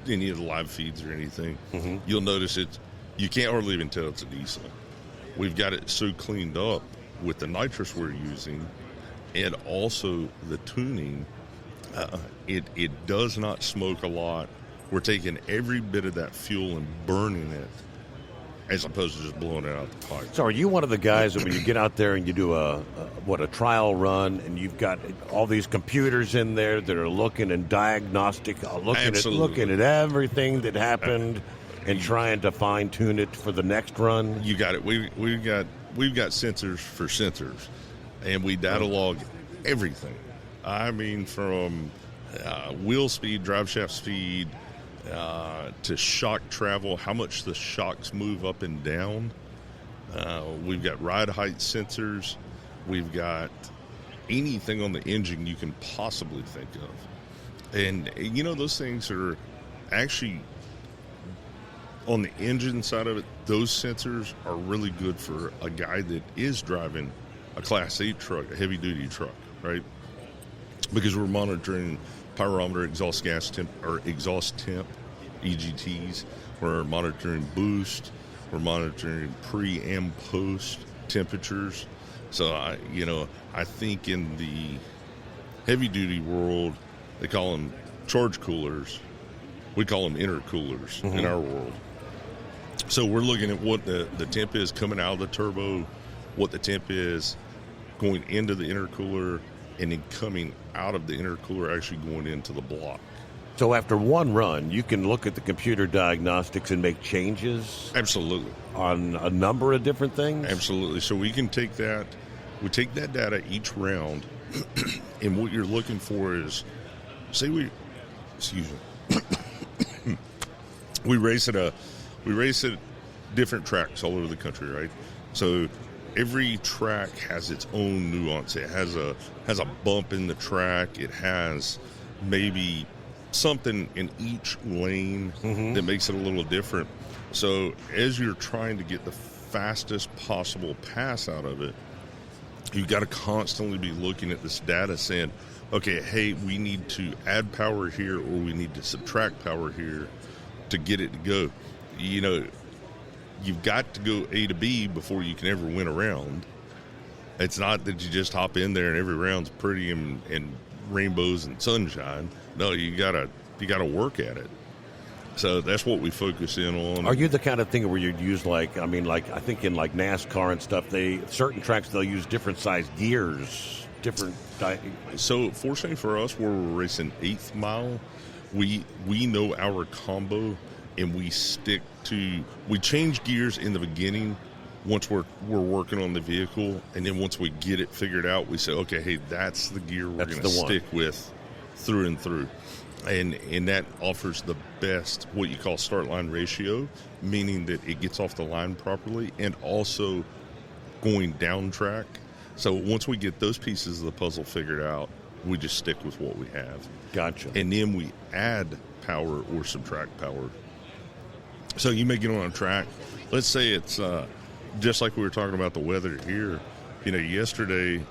any of the live feeds or anything, you'll notice you can't hardly even tell it's a diesel. we've got it so cleaned up with the nitrous we're using and also the tuning. It does not smoke a lot. We're taking every bit of that fuel and burning it as opposed to just blowing it out the pipe. So are you one of the guys that when you get out there and you do a trial run and you've got all these computers in there that are looking and diagnostic, looking at everything that happened and trying to fine tune it for the next run? You got it. We've got sensors for sensors, and we data log everything. I mean, from wheel speed, drive shaft speed, to shock travel, how much the shocks move up and down. We've got ride height sensors. We've got anything on the engine you can possibly think of. And, you know, those things are actually, on the engine side of it, those sensors are really good for a guy that is driving a Class 8 truck, a heavy-duty truck, right? Because we're monitoring pyrometer, exhaust gas temp, or exhaust temp, EGTs. We're monitoring boost. We're monitoring pre and post temperatures. So, I think in the heavy-duty world, they call them charge coolers. We call them intercoolers in our world. So we're looking at what the temp is coming out of the turbo, what the temp is going into the intercooler, and then coming out of the intercooler, actually going into the block. So after one run, you can look at the computer diagnostics and make changes? Absolutely. On a number of different things? Absolutely. So we can take that, data each round, and what you're looking for is, say we race at different tracks all over the country, right? So every track has its own nuance. It has a bump in the track. It has maybe something in each lane that makes it a little different. So as you're trying to get the fastest possible pass out of it, you've got to constantly be looking at this data saying, okay, hey, we need to add power here or we need to subtract power here to get it to go. You know, you've got to go A to B before you can ever win a round. It's not that you just hop in there and every round's pretty and rainbows and sunshine. No, you gotta work at it. So that's what we focus in on. Are you the kind of thing where you'd use I think in like NASCAR and stuff, certain tracks they'll use different size gears, So fortunately for us, where we're racing 8th mile, we know our combo, and we change gears in the beginning once we're working on the vehicle, and then once we get it figured out, we say, okay, hey, that's the gear we're going to stick with through and through. And that offers the best, what you call start line ratio, meaning that it gets off the line properly and also going down track. So once we get those pieces of the puzzle figured out, we just stick with what we have. Gotcha. And then we add power or subtract power. So you may get on a track. Let's say it's just like we were talking about the weather here. You know, yesterday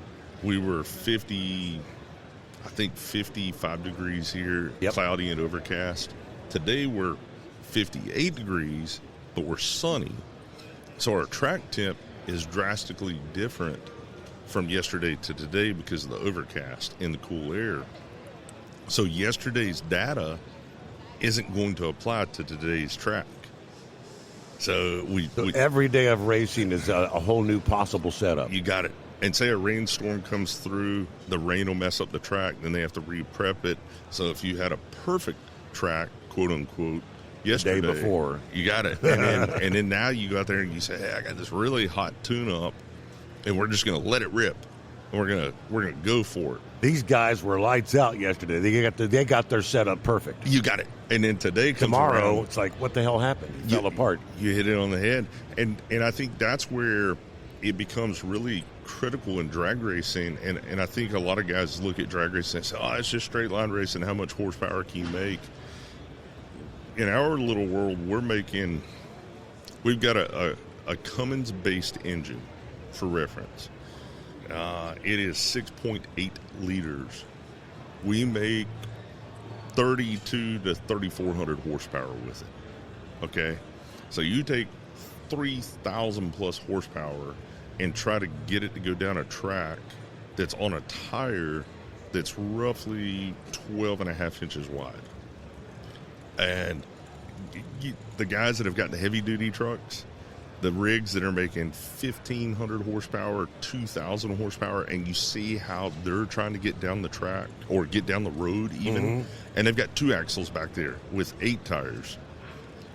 we were 55 degrees here, cloudy and overcast. Today we're 58 degrees, but we're sunny. So our track temp is drastically different from yesterday to today because of the overcast and the cool air. So yesterday's data isn't going to apply to today's track. So every day of racing is a whole new possible setup. You got it. And say a rainstorm comes through, the rain will mess up the track, then they have to re-prep it. So if you had a perfect track, quote unquote, yesterday, the day before, you got it. And then now you go out there and you say, hey, I got this really hot tune-up, and we're just going to let it rip. And we're gonna go for it. These guys were lights out yesterday. They got their setup perfect. You got it. And then today comes tomorrow, around, it's like, what the hell happened? It fell apart. You hit it on the head. And I think that's where it becomes really critical in drag racing. And I think a lot of guys look at drag racing and say, oh, it's just straight line racing. How much horsepower can you make? In our little world, we've got a Cummins-based engine for reference. It is 6.8 liters. We make 32 to 3,400 horsepower with it. Okay? So you take 3,000 plus horsepower and try to get it to go down a track that's on a tire that's roughly 12 and a half inches wide. And the guys that have got the heavy duty trucks, the rigs that are making 1,500 horsepower, 2,000 horsepower, and you see how they're trying to get down the track or get down the road even, and they've got 2 axles back there with 8 tires.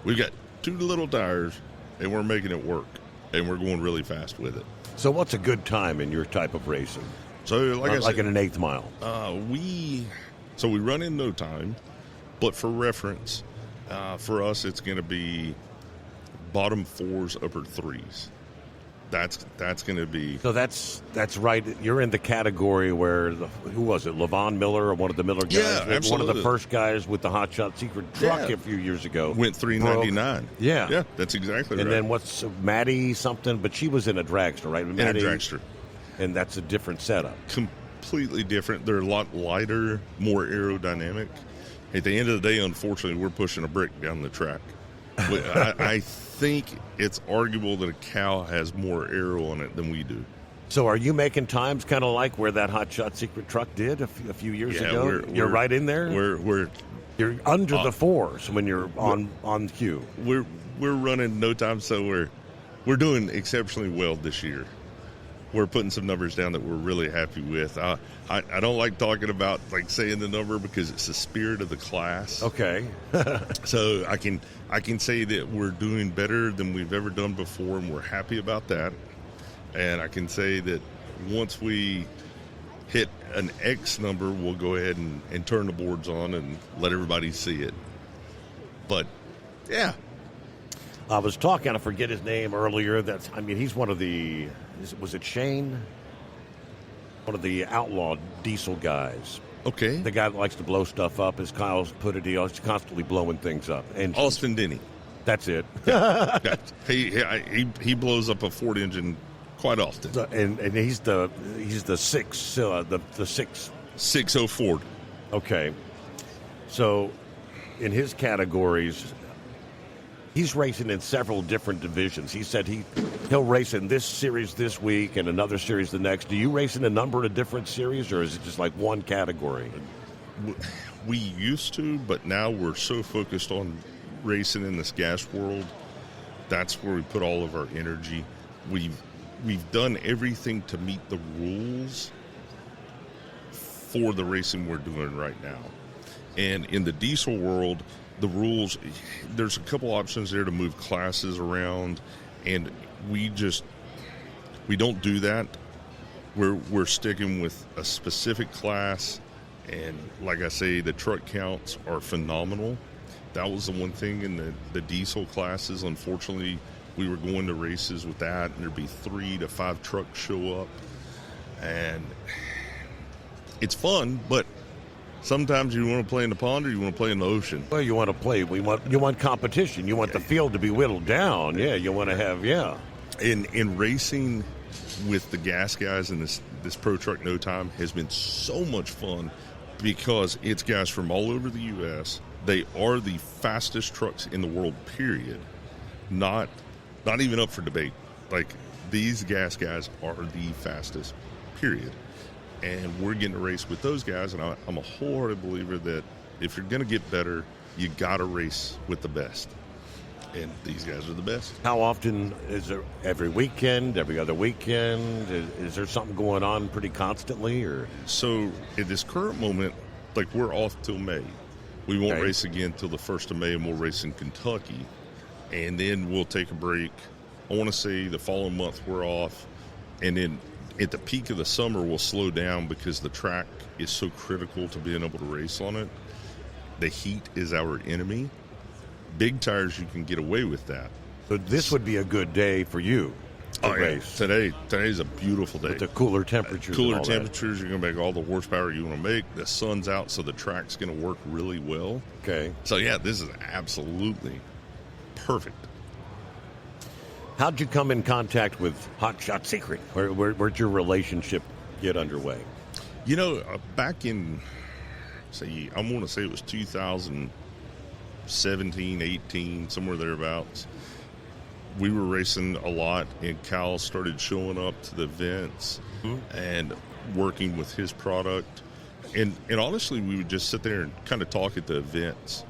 We've got 2 little tires, and we're making it work, and we're going really fast with it. So what's a good time in your type of racing? So like I said, in an 1/8 mile. We run in no time, but for reference, for us it's going to be bottom 4s, upper 3s. That's going to be. So that's right. You're in the category where who was it? Levon Miller, or one of the Miller guys? Yeah, absolutely. One of the first guys with the Hot Shot Secret truck a few years ago. Went 399. Yeah, that's exactly right. And then what's Maddie something? But she was in a dragster, right? In a dragster. And that's a different setup. Completely different. They're a lot lighter, more aerodynamic. At the end of the day, unfortunately, we're pushing a brick down the track. I think it's arguable that a cow has more aero on it than we do. So are you making times kind of like where that Hot Shot Secret truck did a few years ago? You're right in there? You're under the 4s when you're on cue. We're running no time, so we're doing exceptionally well this year. We're putting some numbers down that we're really happy with. I don't like talking about saying the number because it's the spirit of the class. Okay. So I can say that we're doing better than we've ever done before, and we're happy about that. And I can say that once we hit an X number, we'll go ahead and turn the boards on and let everybody see it. But yeah. I was talking, I forget his name earlier. He's one of the, was it Shane? One of the outlaw diesel guys. Okay. The guy that likes to blow stuff up, as Kyle's put it, he's constantly blowing things up. And Austin Denny. That's it. Yeah. He blows up a Ford engine quite often. And he's the 6 Ford. Okay. So in his categories, he's racing in several different divisions. He said he'll race in this series this week and another series the next. Do you race in a number of different series, or is it just like one category? We used to, but now we're so focused on racing in this gas world. That's where we put all of our energy. We've done everything to meet the rules for the racing we're doing right now. And in the diesel world, the rules, there's a couple options there to move classes around, and we don't do that. We're sticking with a specific class, and like I say, the truck counts are phenomenal. That was the one thing in the diesel classes. Unfortunately, we were going to races with that, and there'd be 3 to 5 trucks show up, and it's fun, but sometimes you want to play in the pond or you want to play in the ocean. Well, you want to play. You want competition. You want the field to be whittled down. Yeah, you want to have In racing with the gas guys in this Pro Truck No Time has been so much fun because it's guys from all over the U.S. They are the fastest trucks in the world. Period. Not even up for debate. These gas guys are the fastest. Period. And we're getting to race with those guys, and I'm a wholehearted believer that if you're going to get better, you got to race with the best. And these guys are the best. How often is there? Every weekend, every other weekend? Is there something going on pretty constantly? Or so at this current moment, we're off till May. We won't race again till the 1st of May, and we'll race in Kentucky. And then we'll take a break. I want to say the following month we're off, and then at the peak of the summer, we'll slow down because the track is so critical to being able to race on it. The heat is our enemy. Big tires, you can get away with that. So this would be a good day for you to race. Today's a beautiful day. With the cooler temperatures. You're going to make all the horsepower you want to make. The sun's out, so the track's going to work really well. Okay. So, this is absolutely perfect. How'd you come in contact with Hot Shot Secret? Where'd your relationship get underway? Back in, I want to say it was 2017, 18, somewhere thereabouts. we were racing a lot, and Cal started showing up to the events and working with his product. And honestly, we would just sit there and kind of talk at the events.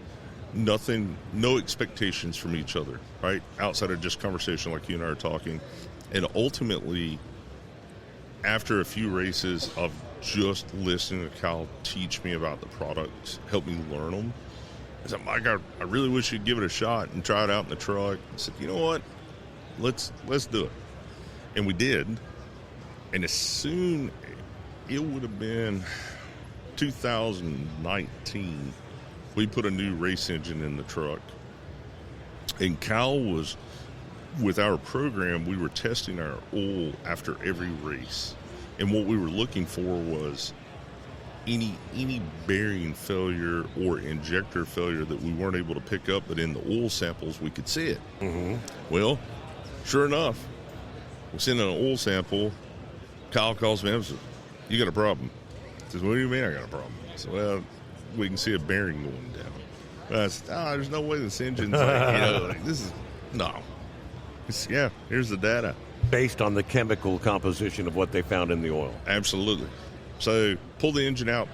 No expectations from each other, right? Outside of just conversation like you and I are talking. And ultimately, after a few races of just listening to Cal teach me about the products, help me learn them, I said, Mike, I really wish you'd give it a shot and try it out in the truck. I said, you know what? Let's do it. And we did. And as soon, it would have been 2019, we put a new race engine in the truck. And Cal was, with our program, we were testing our oil after every race. And what we were looking for was any bearing failure or injector failure that we weren't able to pick up, but in the oil samples we could see it. Well, sure enough, we send in an oil sample. Kyle calls me up and says, you got a problem. He says, what do you mean I got a problem? I said, well, we can see a bearing going down. I said, there's no way this engine's this is, no. Yeah, here's the data. Based on the chemical composition of what they found in the oil. Absolutely. So pull the engine out.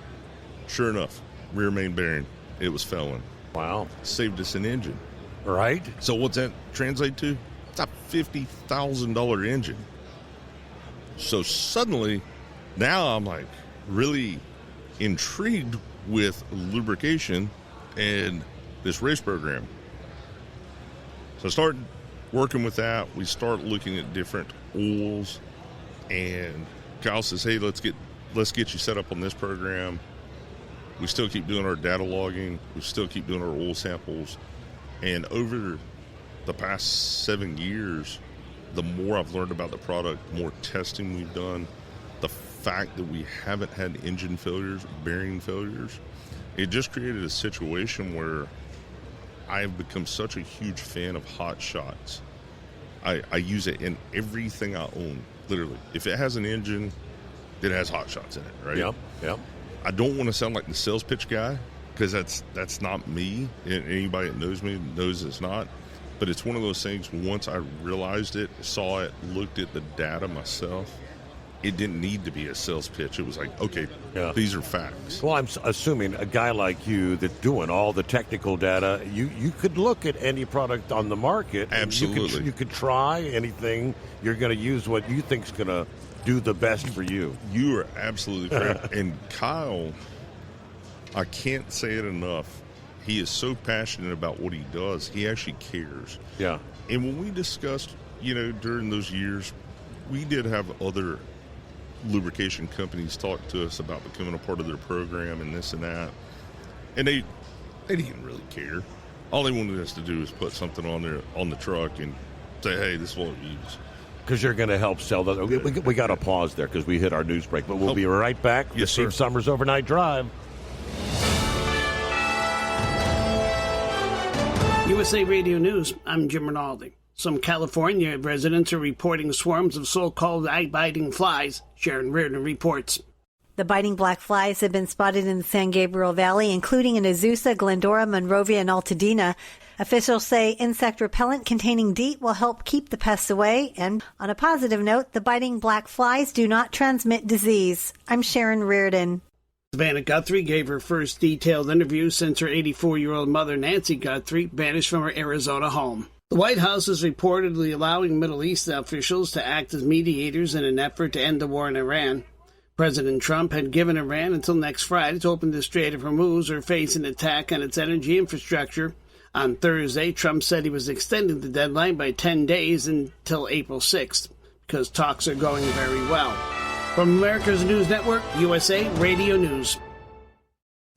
Sure enough, rear main bearing, it was failing. Wow. Saved us an engine. Right. So what's that translate to? It's a $50,000 engine. So suddenly, now I'm like really intrigued with lubrication and this race program. So I started working with that. We start looking at different oils, and Kyle says, hey, let's get you set up on this program. We still keep doing our data logging. We still keep doing our oil samples. And over the past 7 years, the more I've learned about the product, the more testing we've done, the fact that we haven't had engine failures, bearing failures, it just created a situation where I've become such a huge fan of Hot Shots. I use it in everything I own, literally. If it has an engine, it has Hot Shots in it, right? Yep. I don't want to sound like the sales pitch guy, because that's not me. Anybody that knows me knows it's not. But it's one of those things, once I realized it, saw it, looked at the data myself, it didn't need to be a sales pitch. It was like, okay, these are facts. Well, I'm assuming a guy like you that's doing all the technical data, you could look at any product on the market. Absolutely. You could try anything. You're going to use what you think's going to do the best for you. You are absolutely correct. And Kyle, I can't say it enough. He is so passionate about what he does. He actually cares. Yeah. And when we discussed, during those years, we did have other lubrication companies talk to us about becoming a part of their program and this and that. And they didn't really care. All they wanted us to do was put something on the truck and say, hey, this is what we use. Because you're going to help sell that. We got to pause there because we hit our news break. But we'll be right back. Yes, Steve Summers Overnight Drive. USA Radio News, I'm Jim Rinaldi. Some California residents are reporting swarms of so-called eye-biting flies. Sharon Reardon reports. The biting black flies have been spotted in the San Gabriel Valley, including in Azusa, Glendora, Monrovia, and Altadena. Officials say insect repellent containing DEET will help keep the pests away. And on a positive note, the biting black flies do not transmit disease. I'm Sharon Reardon. Savannah Guthrie gave her first detailed interview since her 84-year-old mother, Nancy Guthrie, vanished from her Arizona home. The White House is reportedly allowing Middle East officials to act as mediators in an effort to end the war in Iran. President Trump had given Iran until next Friday to open the Strait of Hormuz or face an attack on its energy infrastructure. On Thursday, Trump said he was extending the deadline by 10 days until April 6th, because talks are going very well. From America's News Network, USA Radio News.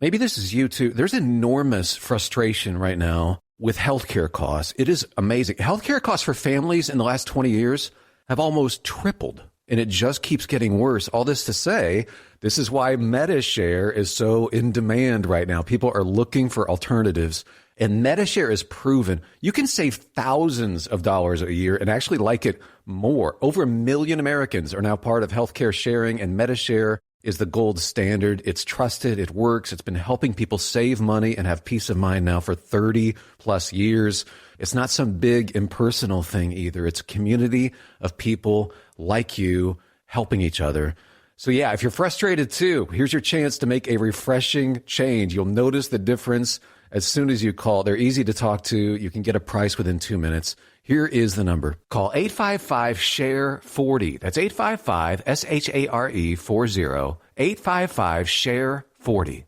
Maybe this is you too. There's enormous frustration right now with healthcare costs. It is amazing. Healthcare costs for families in the last 20 years have almost tripled, and it just keeps getting worse. All this to say, this is why MediShare is so in demand right now. People are looking for alternatives, and MediShare is proven you can save thousands of dollars a year and actually like it more. Over 1 million Americans are now part of healthcare sharing, and MediShare is the gold standard. It's trusted. It works. It's been helping people save money and have peace of mind now for 30 plus years. It's not some big impersonal thing either. It's a community of people like you helping each other. So yeah, if you're frustrated too, here's your chance to make a refreshing change. You'll notice the difference as soon as you call. They're easy to talk to. You can get a price within 2 minutes. Here is the number. Call 855-SHARE-40. That's 855-SHARE-40. 855-SHARE-40.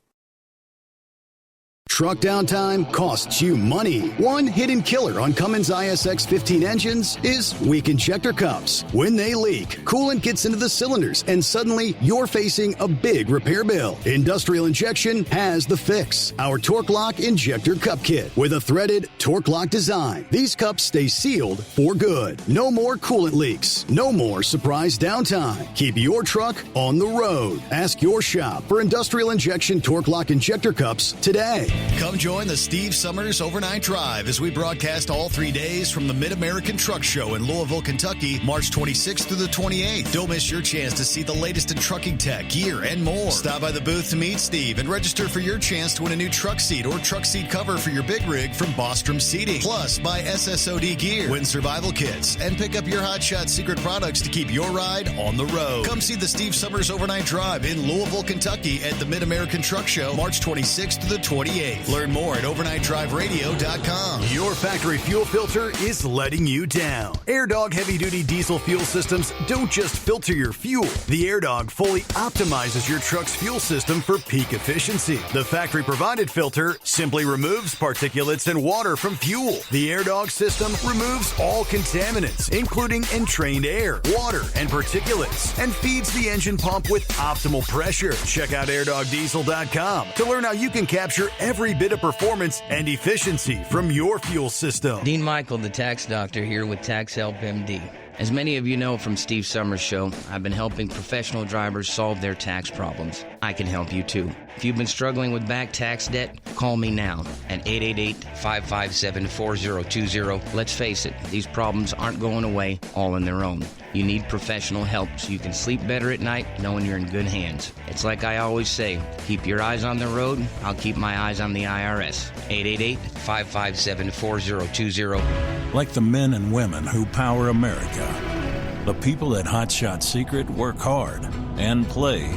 Truck downtime costs you money. One hidden killer on Cummins ISX 15 engines is weak injector cups. When they leak, coolant gets into the cylinders and suddenly you're facing a big repair bill. Industrial Injection has the fix. Our Torque Lock Injector Cup Kit with a threaded Torque Lock design. These cups stay sealed for good. No more coolant leaks. No more surprise downtime. Keep your truck on the road. Ask your shop for Industrial Injection Torque Lock Injector Cups today. Come join the Steve Summers Overnight Drive as we broadcast all 3 days from the Mid-American Truck Show in Louisville, Kentucky, March 26th through the 28th. Don't miss your chance to see the latest in trucking tech, gear, and more. Stop by the booth to meet Steve and register for your chance to win a new truck seat or truck seat cover for your big rig from Bostrom Seating. Plus, buy SSOD gear, win survival kits, and pick up your Hot Shot secret products to keep your ride on the road. Come see the Steve Summers Overnight Drive in Louisville, Kentucky at the Mid-American Truck Show, March 26th to the 28th. Learn more at overnightdriveradio.com. Your factory fuel filter is letting you down. AirDog heavy-duty diesel fuel systems don't just filter your fuel. The AirDog fully optimizes your truck's fuel system for peak efficiency. The factory-provided filter simply removes particulates and water from fuel. The AirDog system removes all contaminants, including entrained air, water, and particulates, and feeds the engine pump with optimal pressure. Check out airdogdiesel.com to learn how you can capture every bit of performance and efficiency from your fuel system. Dean Michael, the tax doctor, here with Tax Help MD. As many of you know from Steve Summers' show, I've been helping professional drivers solve their tax problems. I can help you too. If you've been struggling with back tax debt, call me now at 888-557-4020. Let's face it, these problems aren't going away all on their own. You need professional help so you can sleep better at night knowing you're in good hands. It's like I always say, keep your eyes on the road, I'll keep my eyes on the IRS. 888-557-4020. Like the men and women who power America, the people at Hot Shot Secret work hard and play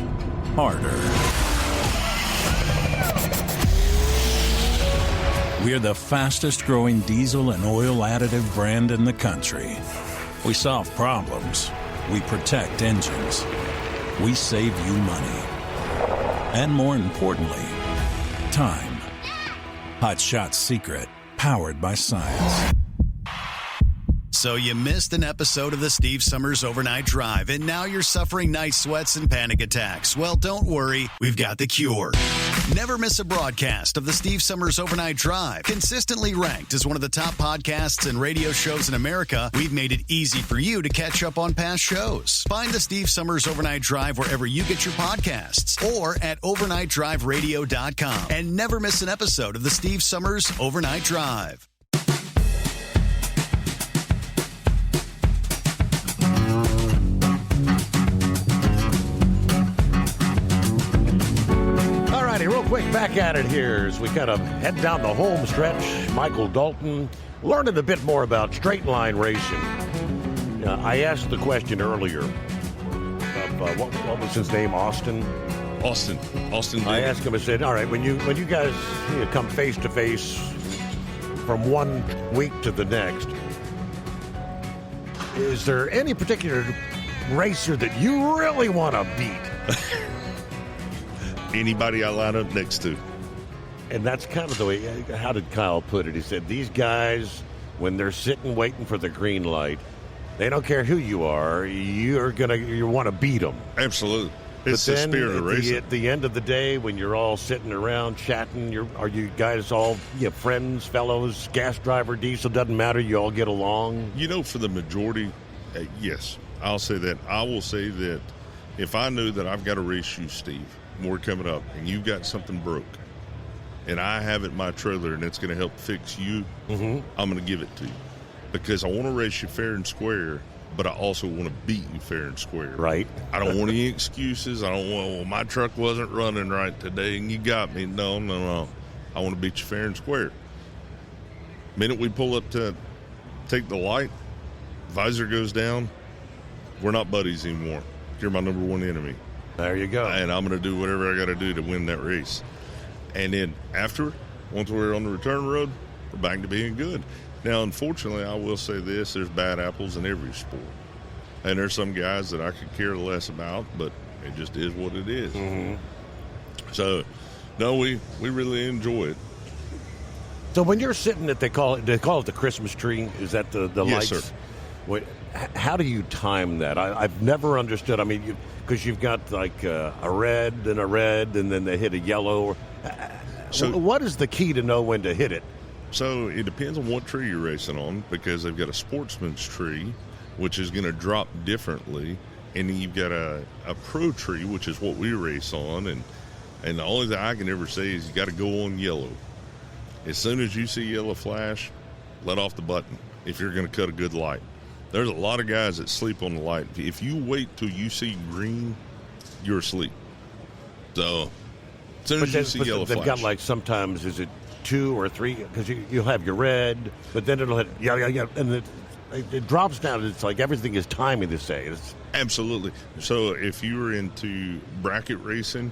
harder. We're the fastest growing diesel and oil additive brand in the country. We solve problems. We protect engines. We save you money. And more importantly, time. Hot Shot Secret, powered by science. So you missed an episode of the Steve Summers Overnight Drive, and now you're suffering night sweats and panic attacks. Well, don't worry. We've got the cure. Never miss a broadcast of the Steve Summers Overnight Drive. Consistently ranked as one of the top podcasts and radio shows in America, we've made it easy for you to catch up on past shows. Find the Steve Summers Overnight Drive wherever you get your podcasts or at overnightdriveradio.com. And never miss an episode of the Steve Summers Overnight Drive. Real quick, back at it here as we kind of head down the home stretch. Michael Dalton learning a bit more about straight line racing. I asked the question earlier of what was his name, Austin? Austin. I asked him, I said, all right, when you guys come face to face from one week to the next, is there any particular racer that you really want to beat? Anybody I line up next to. And that's kind of the way, how did Kyle put it? He said, these guys, when they're sitting waiting for the green light, they don't care who you are, you want to beat them. Absolutely. It's the spirit of racing. At the end of the day, when you're all sitting around chatting, are you guys all friends, fellows, gas driver, diesel, doesn't matter, you all get along? For the majority, yes, I'll say that. I will say that if I knew that I've got a race you, Steve, more coming up, and you've got something broke, and I have it in my trailer, and it's going to help fix you, I'm going to give it to you. Because I want to race you fair and square, but I also want to beat you fair and square. Right. I don't want any excuses. I don't want, well, my truck wasn't running right today and you got me. No. I want to beat you fair and square. Minute we pull up to take the light, visor goes down, we're not buddies anymore. You're my number one enemy. There you go. And I'm going to do whatever I got to do to win that race. And then after, once we're on the return road, we're back to being good. Now, unfortunately, I will say this, there's bad apples in every sport. And there's some guys that I could care less about, but it just is what it is. Mm-hmm. So, no, we really enjoy it. So when you're sitting at, they call it the Christmas tree, is that the Yes, lights? sir. What, how do you time that? I've never understood. I mean, because you've got like a red, and then they hit a yellow. So what is the key to know when to hit it? So it depends on what tree you're racing on, because they've got a sportsman's tree, which is going to drop differently, and then you've got a pro tree, which is what we race on, and the only thing I can ever say is you got to go on yellow. As soon as you see yellow flash, let off the button if you're going to cut a good light. There's a lot of guys that sleep on the light. If you wait till you see green, you're asleep. So as soon as you see yellow they've flash. got like sometimes, is it 2 or 3? Because you'll have your red, but then it'll hit yeah, and it drops down. It's like everything is timing this day. Absolutely. So if you were into bracket racing,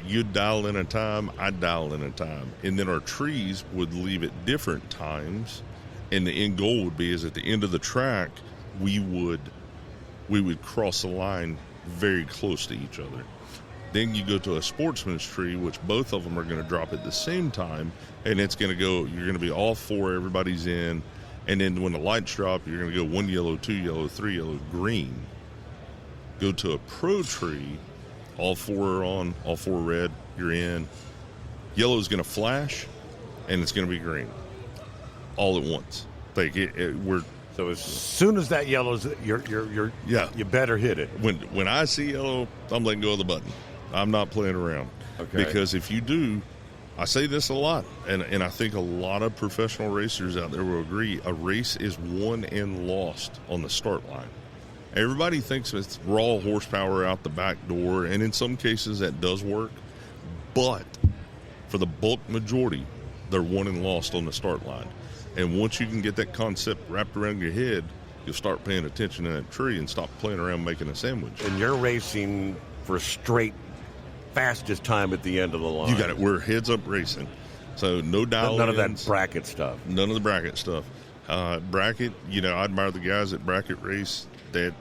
you'd dial in a time, I'd dial in a time. And then our trees would leave at different times. And the end goal would be is at the end of the track, we would cross the line very close to each other. Then you go to a sportsman's tree, which both of them are going to drop at the same time. And it's going to go, you're going to be all four, everybody's in. And then when the lights drop, you're going to go 1 yellow, 2 yellow, 3 yellow, green. Go to a pro tree, all four are on, all four red, you're in. Yellow is going to flash, and it's going to be green. All at once. Like so as soon as that yellow's, you better hit it. When I see yellow, I'm letting go of the button. I'm not playing around. Okay. Because if you do, I say this a lot, and I think a lot of professional racers out there will agree, a race is won and lost on the start line. Everybody thinks it's raw horsepower out the back door, and in some cases that does work, but for the bulk majority, they're won and lost on the start line. And once you can get that concept wrapped around your head, you'll start paying attention to that tree and stop playing around making a sandwich. And you're racing for straight fastest time at the end of the line. You got it. We're heads up racing. So no dial-ins. None of that bracket stuff. None of the bracket stuff. Bracket, I admire the guys at bracket race that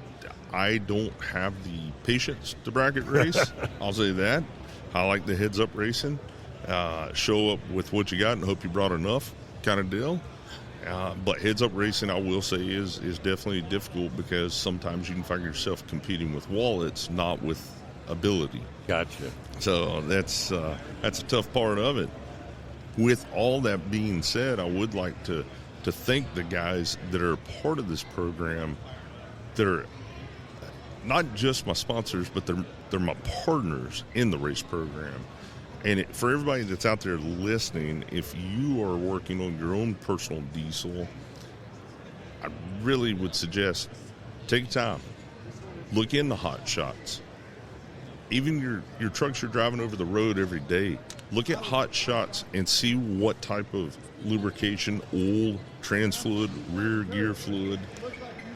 I don't have the patience to bracket race. I'll say that. I like the heads up racing. Show up with what you got and hope you brought enough kind of deal. But heads up racing, I will say, is definitely difficult because sometimes you can find yourself competing with wallets, not with ability. Gotcha. So that's a tough part of it. With all that being said, I would like to thank the guys that are part of this program, that are not just my sponsors, but they're my partners in the race program. And for everybody that's out there listening, if you are working on your own personal diesel, I really would suggest take time, look into Hot Shots. Even your trucks you're driving over the road every day, look at Hot Shots and see what type of lubrication, oil, trans fluid, rear gear fluid,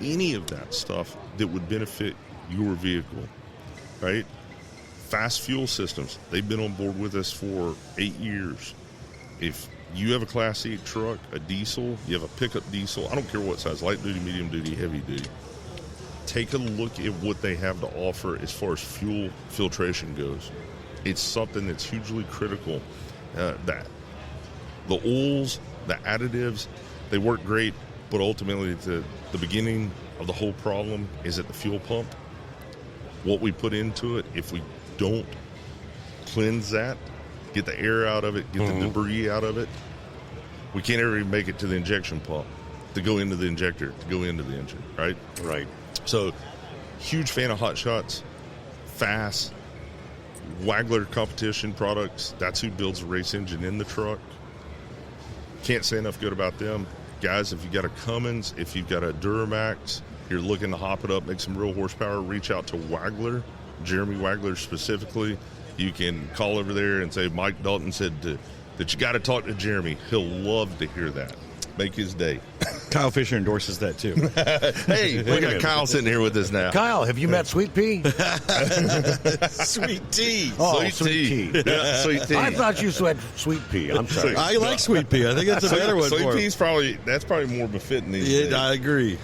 any of that stuff that would benefit your vehicle, right? Fast Fuel Systems, they've been on board with us for 8 years. If you have a Class 8 truck, a diesel, you have a pickup diesel, I don't care what size, light duty, medium duty, heavy duty, take a look at what they have to offer as far as fuel filtration goes. It's something that's hugely critical. That the oils, the additives, they work great, but ultimately the beginning of the whole problem is at the fuel pump. What we put into it, if we don't cleanse that, get the air out of it, get the debris out of it, we can't ever even make it to the injection pump to go into the injector, to go into the engine, right? Right. So, huge fan of Hot Shots, Fast, Wagler Competition Products. That's who builds the race engine in the truck. Can't say enough good about them. Guys, if you got a Cummins, if you've got a Duramax, you're looking to hop it up, make some real horsepower, reach out to Wagler, Jeremy Wagler specifically. You can call over there and say Mike Dalton said that you got to talk to Jeremy. He'll love to hear that. Make his day. Kyle Fisher endorses that too. Hey, we got Kyle sitting here with us now. Kyle, have you met Sweet Pea? Sweet Tea. Oh, Sweet Tea. Yeah, Sweet Tea. I thought you said Sweet Pea. I'm sorry. I like Sweet Pea. I think that's a better one. Sweet for Tea's probably more befitting these days. I agree.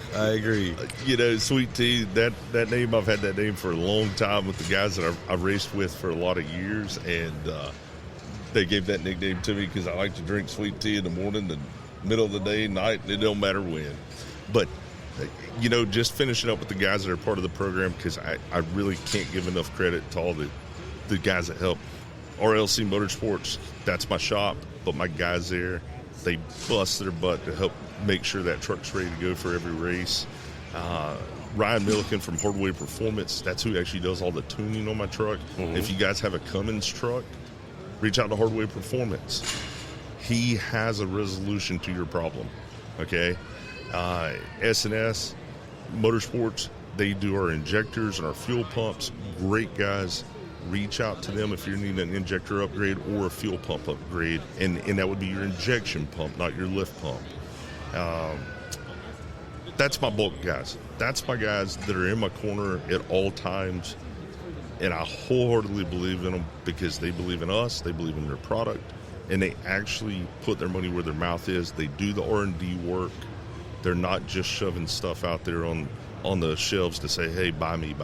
You know, Sweet Tea, that name, I've had that name for a long time with the guys that I've raced with for a lot of years, and they gave that nickname to me because I like to drink sweet tea in the morning, the middle of the day, night, it don't matter when. But, you know, just finishing up with the guys that are part of the program, because I really can't give enough credit to all the guys that help. RLC Motorsports, that's my shop, but my guys there, they bust their butt to help make sure that truck's ready to go for every race. Ryan Milliken from Hardway Performance, that's who actually does all the tuning on my truck. Mm-hmm. If you guys have a Cummins truck, reach out to Hardway Performance. He has a resolution to your problem, okay? S&S Motorsports, they do our injectors and our fuel pumps. Great guys. Reach out to them if you're needing an injector upgrade or a fuel pump upgrade, and that would be your injection pump, not your lift pump. That's my bulk guys. That's my guys that are in my corner at all times, and I wholeheartedly believe in them because they believe in us, they believe in their product, and they actually put their money where their mouth is. They do the R&D work. They're not just shoving stuff out there on the shelves to say, hey, buy me,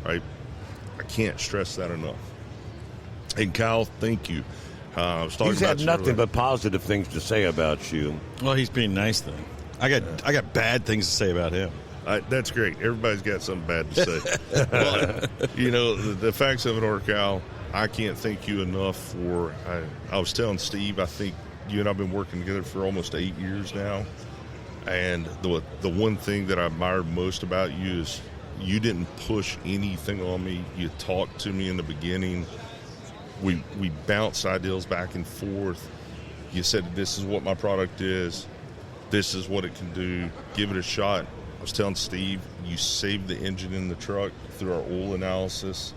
right? I can't stress that enough. And Kyle, thank you. He's had nothing but positive things to say about you. Well, he's being nice, though. I got bad things to say about him. That's great. Everybody's got something bad to say. But, you know, the facts of it are, Kyle, I can't thank you enough for, I was telling Steve, I think you and I have been working together for almost 8 years now. And the one thing that I admired most about you is you didn't push anything on me. You talked to me in the beginning. We bounced ideas back and forth. You said, this is what my product is. This is what it can do. Give it a shot. I was telling Steve, you saved the engine in the truck through our oil analysis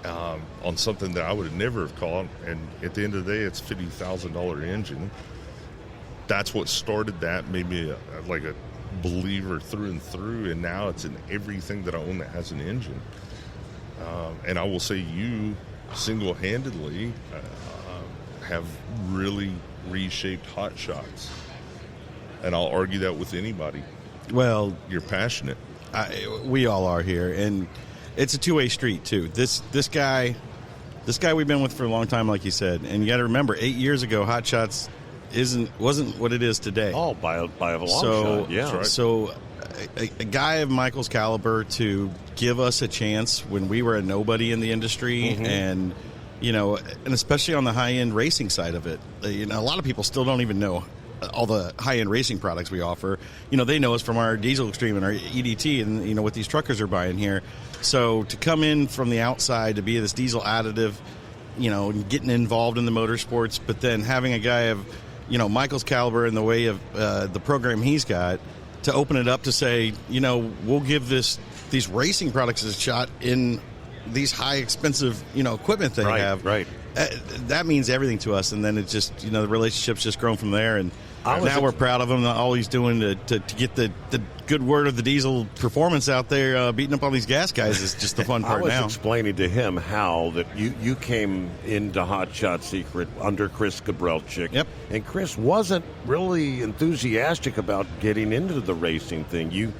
on something that I would have never have caught. And at the end of the day, it's a $50,000 engine. That's what started that, made me like a believer through and through. And now it's in everything that I own that has an engine. And I will say you single-handedly have really reshaped Hot Shots. And I'll argue that with anybody. Well, you're passionate. We all are here, and it's a two-way street too. This guy we've been with for a long time, like you said, and you got to remember, 8 years ago, Hot Shots wasn't what it is today. Oh, by a long shot, yeah. Right. So, a guy of Michael's caliber to give us a chance when we were a nobody in the industry, mm-hmm. and especially on the high-end racing side of it, a lot of people still don't even know all the high-end racing products we offer. They know us from our Diesel Extreme and our EDT and, what these truckers are buying here. So to come in from the outside to be this diesel additive, and getting involved in the motorsports, but then having a guy of, Michael's caliber in the way of the program he's got to open it up to say, we'll give these racing products a shot in these high expensive, equipment they have. Right. That means everything to us, and then it's just the relationship's just grown from there. And now we're proud of him. All he's doing to get the good word of the diesel performance out there, beating up all these gas guys is just the fun part now. I was explaining to him how that you came into Hot Shot Secret under Chris Gabrelchik. Yep. And Chris wasn't really enthusiastic about getting into the racing thing.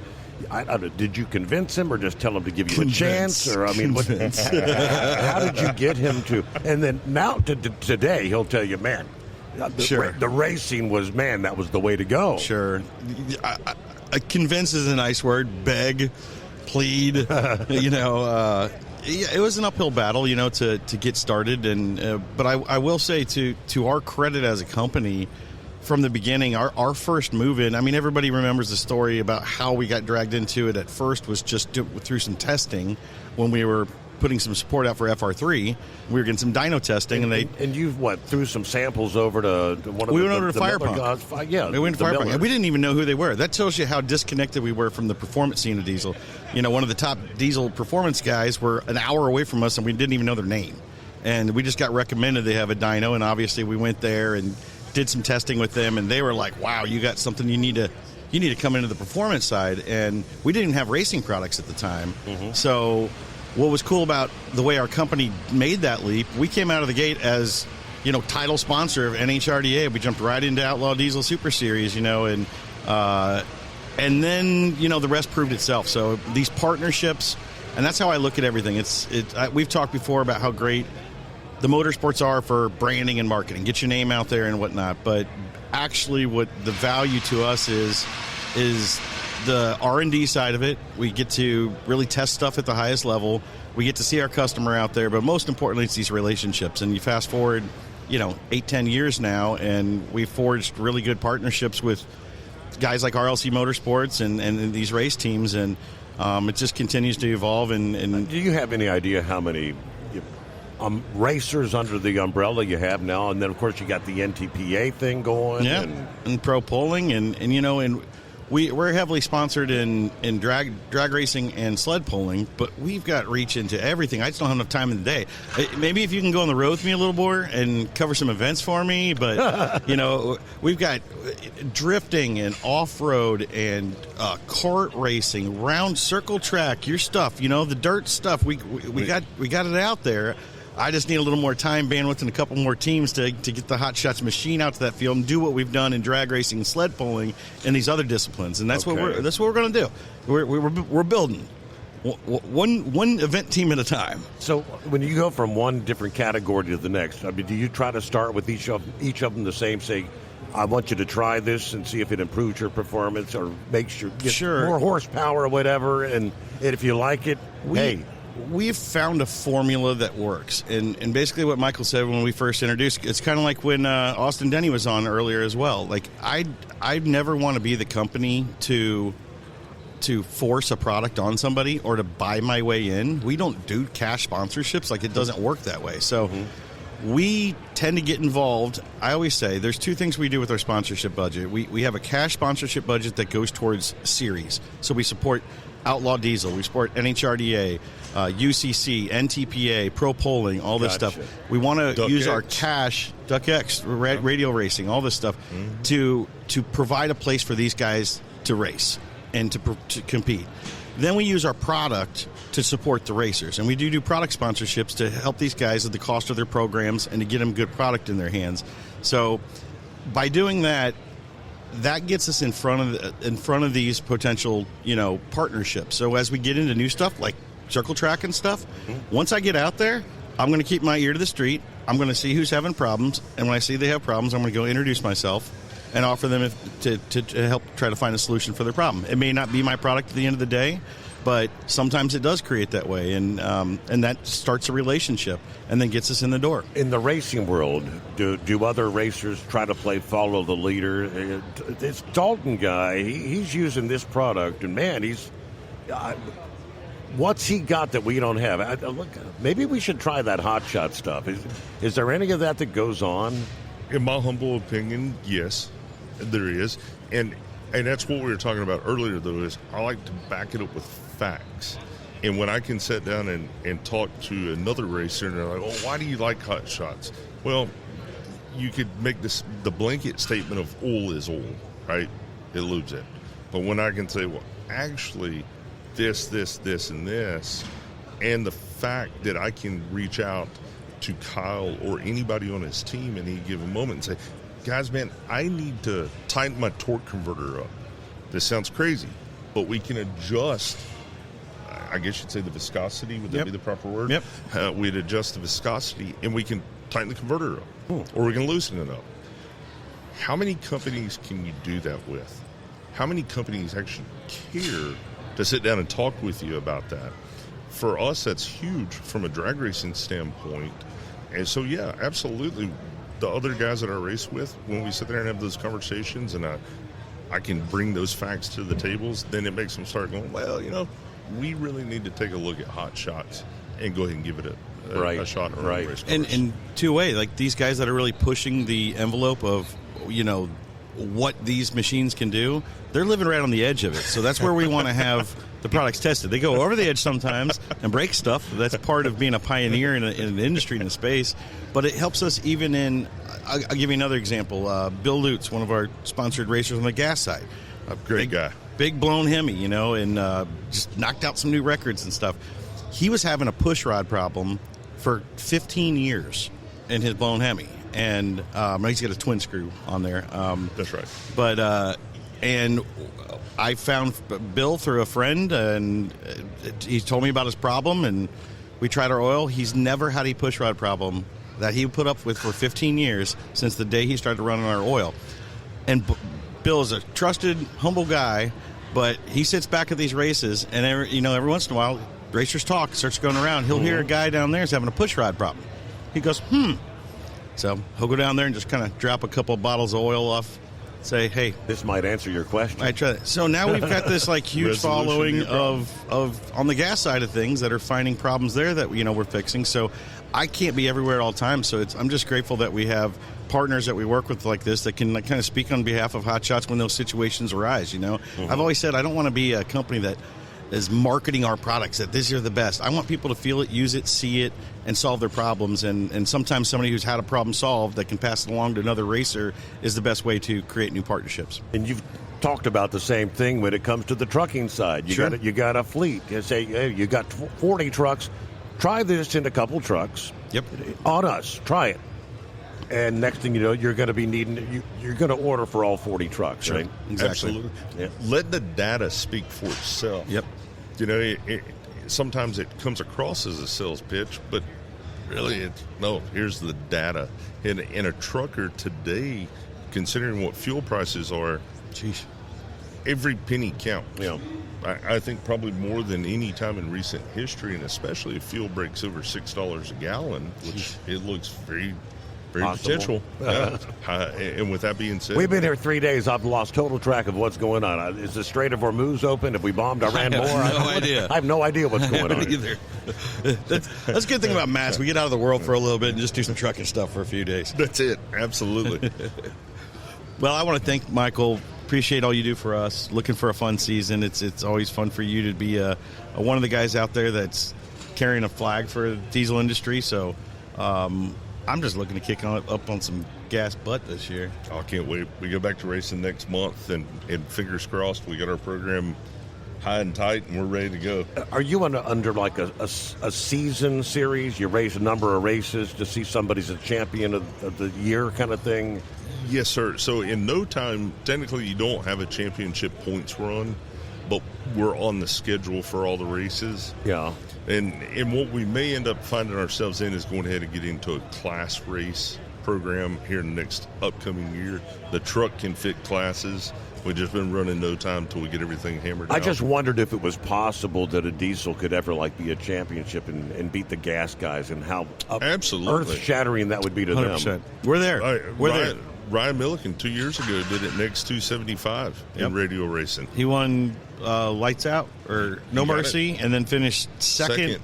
Did you convince him, or just tell him to give you a chance? Or how did you get him to? And then now today he'll tell you, man, the racing was, that was the way to go. Sure. Convince is a nice word. Beg, plead. It was an uphill battle, to get started. And but I will say to our credit as a company, from the beginning, our first move in, everybody remembers the story about how we got dragged into it at first was just through some testing when we were putting some support out for FR3. We were getting some dyno testing, and you've threw some samples over to one of we the, went over to the Fire Miller Pump. guys. Yeah, we went to the Fire Pump. Miller. And we didn't even know who they were. That tells you how disconnected we were from the performance scene of diesel. One of the top diesel performance guys were an hour away from us, and we didn't even know their name. And we just got recommended they have a dyno, and obviously we went there and did some testing with them, and they were like, "Wow, you got something you need to come into the performance side." And we didn't have racing products at the time, so. What was cool about the way our company made that leap, we came out of the gate as, title sponsor of NHRDA. We jumped right into Outlaw Diesel Super Series, and then, the rest proved itself. So these partnerships, and that's how I look at everything. We've talked before about how great the motorsports are for branding and marketing, get your name out there and whatnot. But actually what the value to us is the R&D side of it. We get to really test stuff at the highest level. We get to see our customer out there, but most importantly, it's these relationships. And you fast forward, 8-10 years now, and we've forged really good partnerships with guys like RLC Motorsports and these race teams, and it just continues to evolve. And do you have any idea how many racers under the umbrella you have now? And then, of course, you got the NTPA thing going. Yeah, and pro polling, and we're heavily sponsored in drag racing and sled pulling, but we've got reach into everything. I just don't have enough time in the day. Maybe if you can go on the road with me a little more and cover some events for me, but we've got drifting and off-road and kart racing, round circle track, your stuff, the dirt stuff. We got it out there. I just need a little more time, bandwidth, and a couple more teams to get the Hot Shots machine out to that field and do what we've done in drag racing, sled pulling, and these other disciplines. And that's what we're going to do. We're building one event team at a time. So when you go from one different category to the next, do you try to start with each of them the same? Say, I want you to try this and see if it improves your performance or makes you get more horsepower or whatever. And if you like it, we've found a formula that works. And basically what Michael said when we first introduced, it's kind of like when Austin Denny was on earlier as well. Like, I never want to be the company to force a product on somebody or to buy my way in. We don't do cash sponsorships. Like, it doesn't work that way. So we tend to get involved. I always say there's two things we do with our sponsorship budget. We have a cash sponsorship budget that goes towards series. So we support Outlaw Diesel, we support NHRDA, UCC, NTPA, Pro Polling, all this stuff. We want to use our cash, Duck X, radio racing, all this stuff, to provide a place for these guys to race and to compete. Then we use our product to support the racers, and we do product sponsorships to help these guys at the cost of their programs and to get them good product in their hands. So by doing that gets us in front of these potential, partnerships. So as we get into new stuff like circle track and stuff, once I get out there, I'm going to keep my ear to the street. I'm going to see who's having problems, and when I see they have problems, I'm going to go introduce myself and offer them to help try to find a solution for their problem. It may not be my product at the end of the day, but sometimes it does create that way, and that starts a relationship and then gets us in the door. In the racing world, do other racers try to follow the leader? This Dalton guy, he's using this product, and man, what's he got that we don't have? Look, maybe we should try that Hot Shot stuff. Is there any of that goes on? In my humble opinion, yes, there is, and that's what we were talking about earlier. Though, is I like to back it up with facts. And when I can sit down and talk to another racer, and they're like, "Oh, why do you like Hot Shots?" Well, you could make the blanket statement of oil is oil, right? It lubes it. But when I can say, well, actually, this, and this, and the fact that I can reach out to Kyle or anybody on his team in any given moment and say, guys, man, I need to tighten my torque converter up. This sounds crazy, but we can adjust, I guess you'd say the viscosity. Would that be the proper word? Yep. We'd adjust the viscosity, and we can tighten the converter up, or we can loosen it up. How many companies can you do that with? How many companies actually care to sit down and talk with you about that? For us, that's huge from a drag racing standpoint. And so, yeah, absolutely. The other guys that I race with, when we sit there and have those conversations and I can bring those facts to the tables, then it makes them start going, well, we really need to take a look at Hot Shots and go ahead and give it a shot. Right. And two-way, like these guys that are really pushing the envelope of, what these machines can do, they're living right on the edge of it. So that's where we want to have the products tested. They go over the edge sometimes and break stuff. That's part of being a pioneer in an industry, in a space. But it helps us even in, I'll give you another example. Bill Lutz, one of our sponsored racers on the gas side. A great guy. Big blown Hemi, and just knocked out some new records and stuff. He was having a push rod problem for 15 years in his blown Hemi. And he's got a twin screw on there. That's right. But and I found Bill through a friend, and he told me about his problem, and we tried our oil. He's never had a push rod problem that he put up with for 15 years since the day he started running our oil. And Bill is a trusted, humble guy, but he sits back at these races, and every once in a while, racers talk, starts going around. He'll hear a guy down there is having a push rod problem. He goes, So he'll go down there and just kind of drop a couple of bottles of oil off, say, hey. This might answer your question. I try that. So now we've got this huge following of on the gas side of things that are finding problems there that we're fixing. So I can't be everywhere all the time. So I'm just grateful that we have partners that we work with like this that can kind of speak on behalf of Hot Shots when those situations arise. I've always said I don't want to be a company that is marketing our products, that this is the best. I want people to feel it, use it, see it, and solve their problems. And sometimes somebody who's had a problem solved that can pass it along to another racer is the best way to create new partnerships. And you've talked about the same thing when it comes to the trucking side. You got a fleet. You say, hey, you got 40 trucks. Try this in a couple trucks. Yep. On us. Try it. And next thing you know, you're going to be needing, you're going to order for all 40 trucks, right? Exactly. Absolutely. Yeah. Let the data speak for itself. Yep. Sometimes it comes across as a sales pitch, but really here's the data. And a trucker today, considering what fuel prices are, every penny counts. Yeah. I think probably more than any time in recent history, and especially if fuel breaks over $6 a gallon, which it looks very potential. Yeah. And with that being said, we've been here 3 days. I've lost total track of what's going on. Is the Strait of Hormuz open? Have we bombed Iran more? I have no idea. I have no idea what's going on either. That's a good thing about Matt's. We get out of the world for a little bit and just do some trucking stuff for a few days. That's it. Absolutely. Well, I want to thank Michael. Appreciate all you do for us. Looking for a fun season. It's always fun for you to be one of the guys out there that's carrying a flag for the diesel industry. So I'm just looking to kick up on some gas butt this year. I can't wait. We go back to racing next month, and fingers crossed, we got our program high and tight, and we're ready to go. Are you under like a season series? You race a number of races to see somebody's a champion of the year kind of thing? Yes, sir. So in no time, technically you don't have a championship points run, but we're on the schedule for all the races. Yeah. And what we may end up finding ourselves in is going ahead and get into a class race program here in the next upcoming year. The truck can fit classes. We've just been running no time until we get everything hammered out. I just wondered if it was possible that a diesel could ever be a championship and beat the gas guys, and how absolutely earth-shattering that would be to 100%. them. We're there. We're there. Ryan Milliken 2 years ago did it next 275 in radio racing. He won Lights Out or No Mercy, and then finished second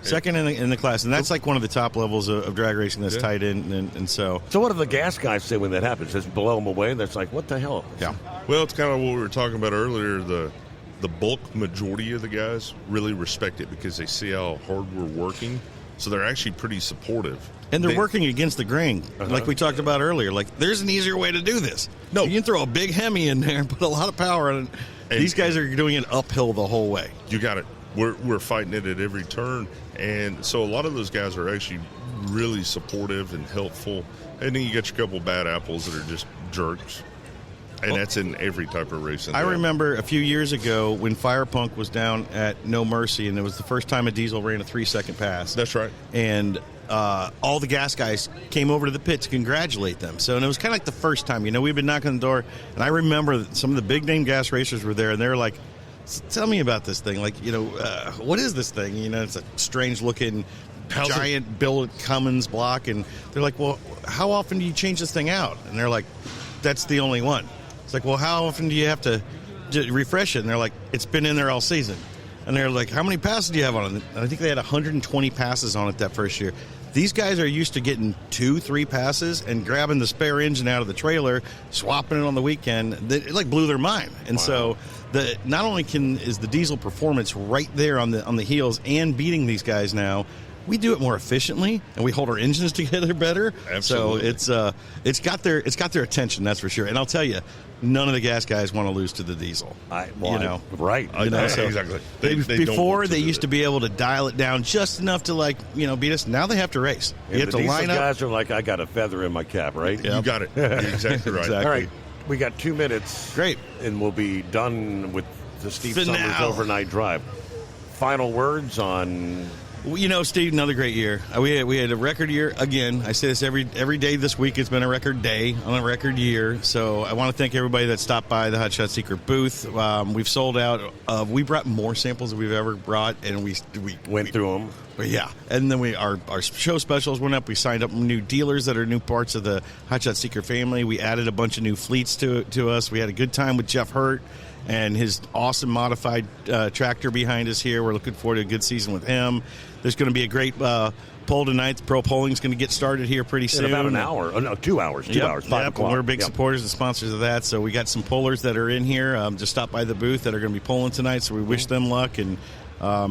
in the class. And that's like one of the top levels of drag racing that's tied in. And so what do the gas guys say when that happens? Just blow them away? That's like, what the hell? Yeah. Well, it's kind of what we were talking about earlier. The bulk majority of the guys really respect it because they see how hard we're working. So they're actually pretty supportive. And they're working against the grain, like we talked about earlier. Like, there's an easier way to do this. No, you can throw a big Hemi in there and put a lot of power in it. These guys are doing it uphill the whole way. You got it. We're fighting it at every turn. And so a lot of those guys are actually really supportive and helpful. And then you get your couple bad apples that are just jerks. And that's in every type of racing. I remember a few years ago when Firepunk was down at No Mercy, and it was the first time a diesel ran a 3-second pass. That's right. And all the gas guys came over to the pit to congratulate them. So, and it was kind of like the first time. We've been knocking on the door, and I remember some of the big-name gas racers were there, and they were like, tell me about this thing. Like, what is this thing? It's a strange-looking giant Bill Cummins block, and they're like, well, how often do you change this thing out? And they're like, that's the only one. It's like, well, how often do you have to refresh it? And they're like, it's been in there all season. And they're like, how many passes do you have on it? And I think they had 120 passes on it that first year. These guys are used to getting 2-3 passes and grabbing the spare engine out of the trailer, swapping it on the weekend. It like blew their mind. And so not only is the diesel performance right there on the heels and beating these guys now, we do it more efficiently and we hold our engines together better. Absolutely. So it's got their attention, that's for sure. And I'll tell you, none of the gas guys want to lose to the diesel. Right. Exactly. Before they used to be able to dial it down just enough to beat us. Now they have to race. You have to line up. Guys are like, I got a feather in my cap, right? Yep. You got it. You're exactly right. Exactly. All right, we got 2 minutes. Great, and we'll be done with the Steve Finale. Summers Overnight Drive. Final words on. Steve, another great year. We had a record year again. I say this every day this week. It's been a record day on a record year. So I want to thank everybody that stopped by the Hot Shot Secret booth. We've sold out. We brought more samples than we've ever brought, and we went through them. But yeah, and then our show specials went up. We signed up new dealers that are new parts of the Hot Shot Secret family. We added a bunch of new fleets to us. We had a good time with Jeff Hurt and his awesome modified tractor behind us here. We're looking forward to a good season with him. There's going to be a great poll tonight. The pro polling is going to get started here pretty soon. In about an hour. Oh, no, 2 hours. 2 hours, 5 o'clock. We're big supporters and sponsors of that. So we got some pollers that are in here. Just stop by the booth that are going to be polling tonight. So we wish them luck. And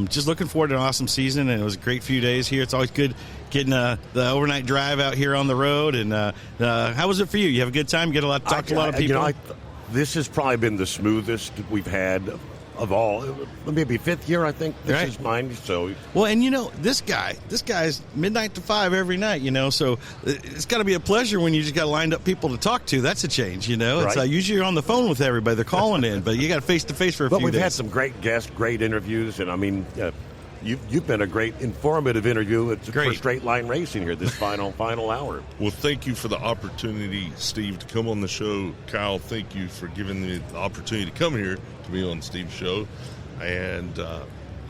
just looking forward to an awesome season. And it was a great few days here. It's always good getting the overnight drive out here on the road. And how was it for you? You have a good time? Get to talk to a lot of people? This has probably been the smoothest we've had of all. Maybe 5th year, I think. This is mine. So and this guy's midnight to 5 every night. So it's got to be a pleasure when you just got lined up people to talk to. That's a change. It's usually you're on the phone with everybody. They're calling in, but you got face to face for a few days. But we've had some great guests, great interviews, and I mean. You've been a great informative interview for Straight Line Racing here this final hour. Well, thank you for the opportunity, Steve, to come on the show. Kyle, thank you for giving me the opportunity to come here to be on Steve's show. And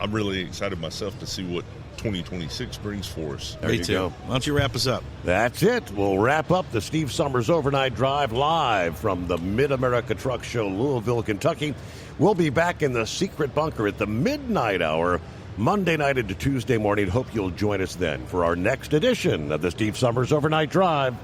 I'm really excited myself to see what 2026 brings for us. Me too. Go. Why don't you wrap us up? That's it. We'll wrap up the Steve Summers Overnight Drive live from the Mid-America Truck Show, Louisville, Kentucky. We'll be back in the secret bunker at the midnight hour Monday night into Tuesday morning. Hope you'll join us then for our next edition of the Steve Summers Overnight Drive.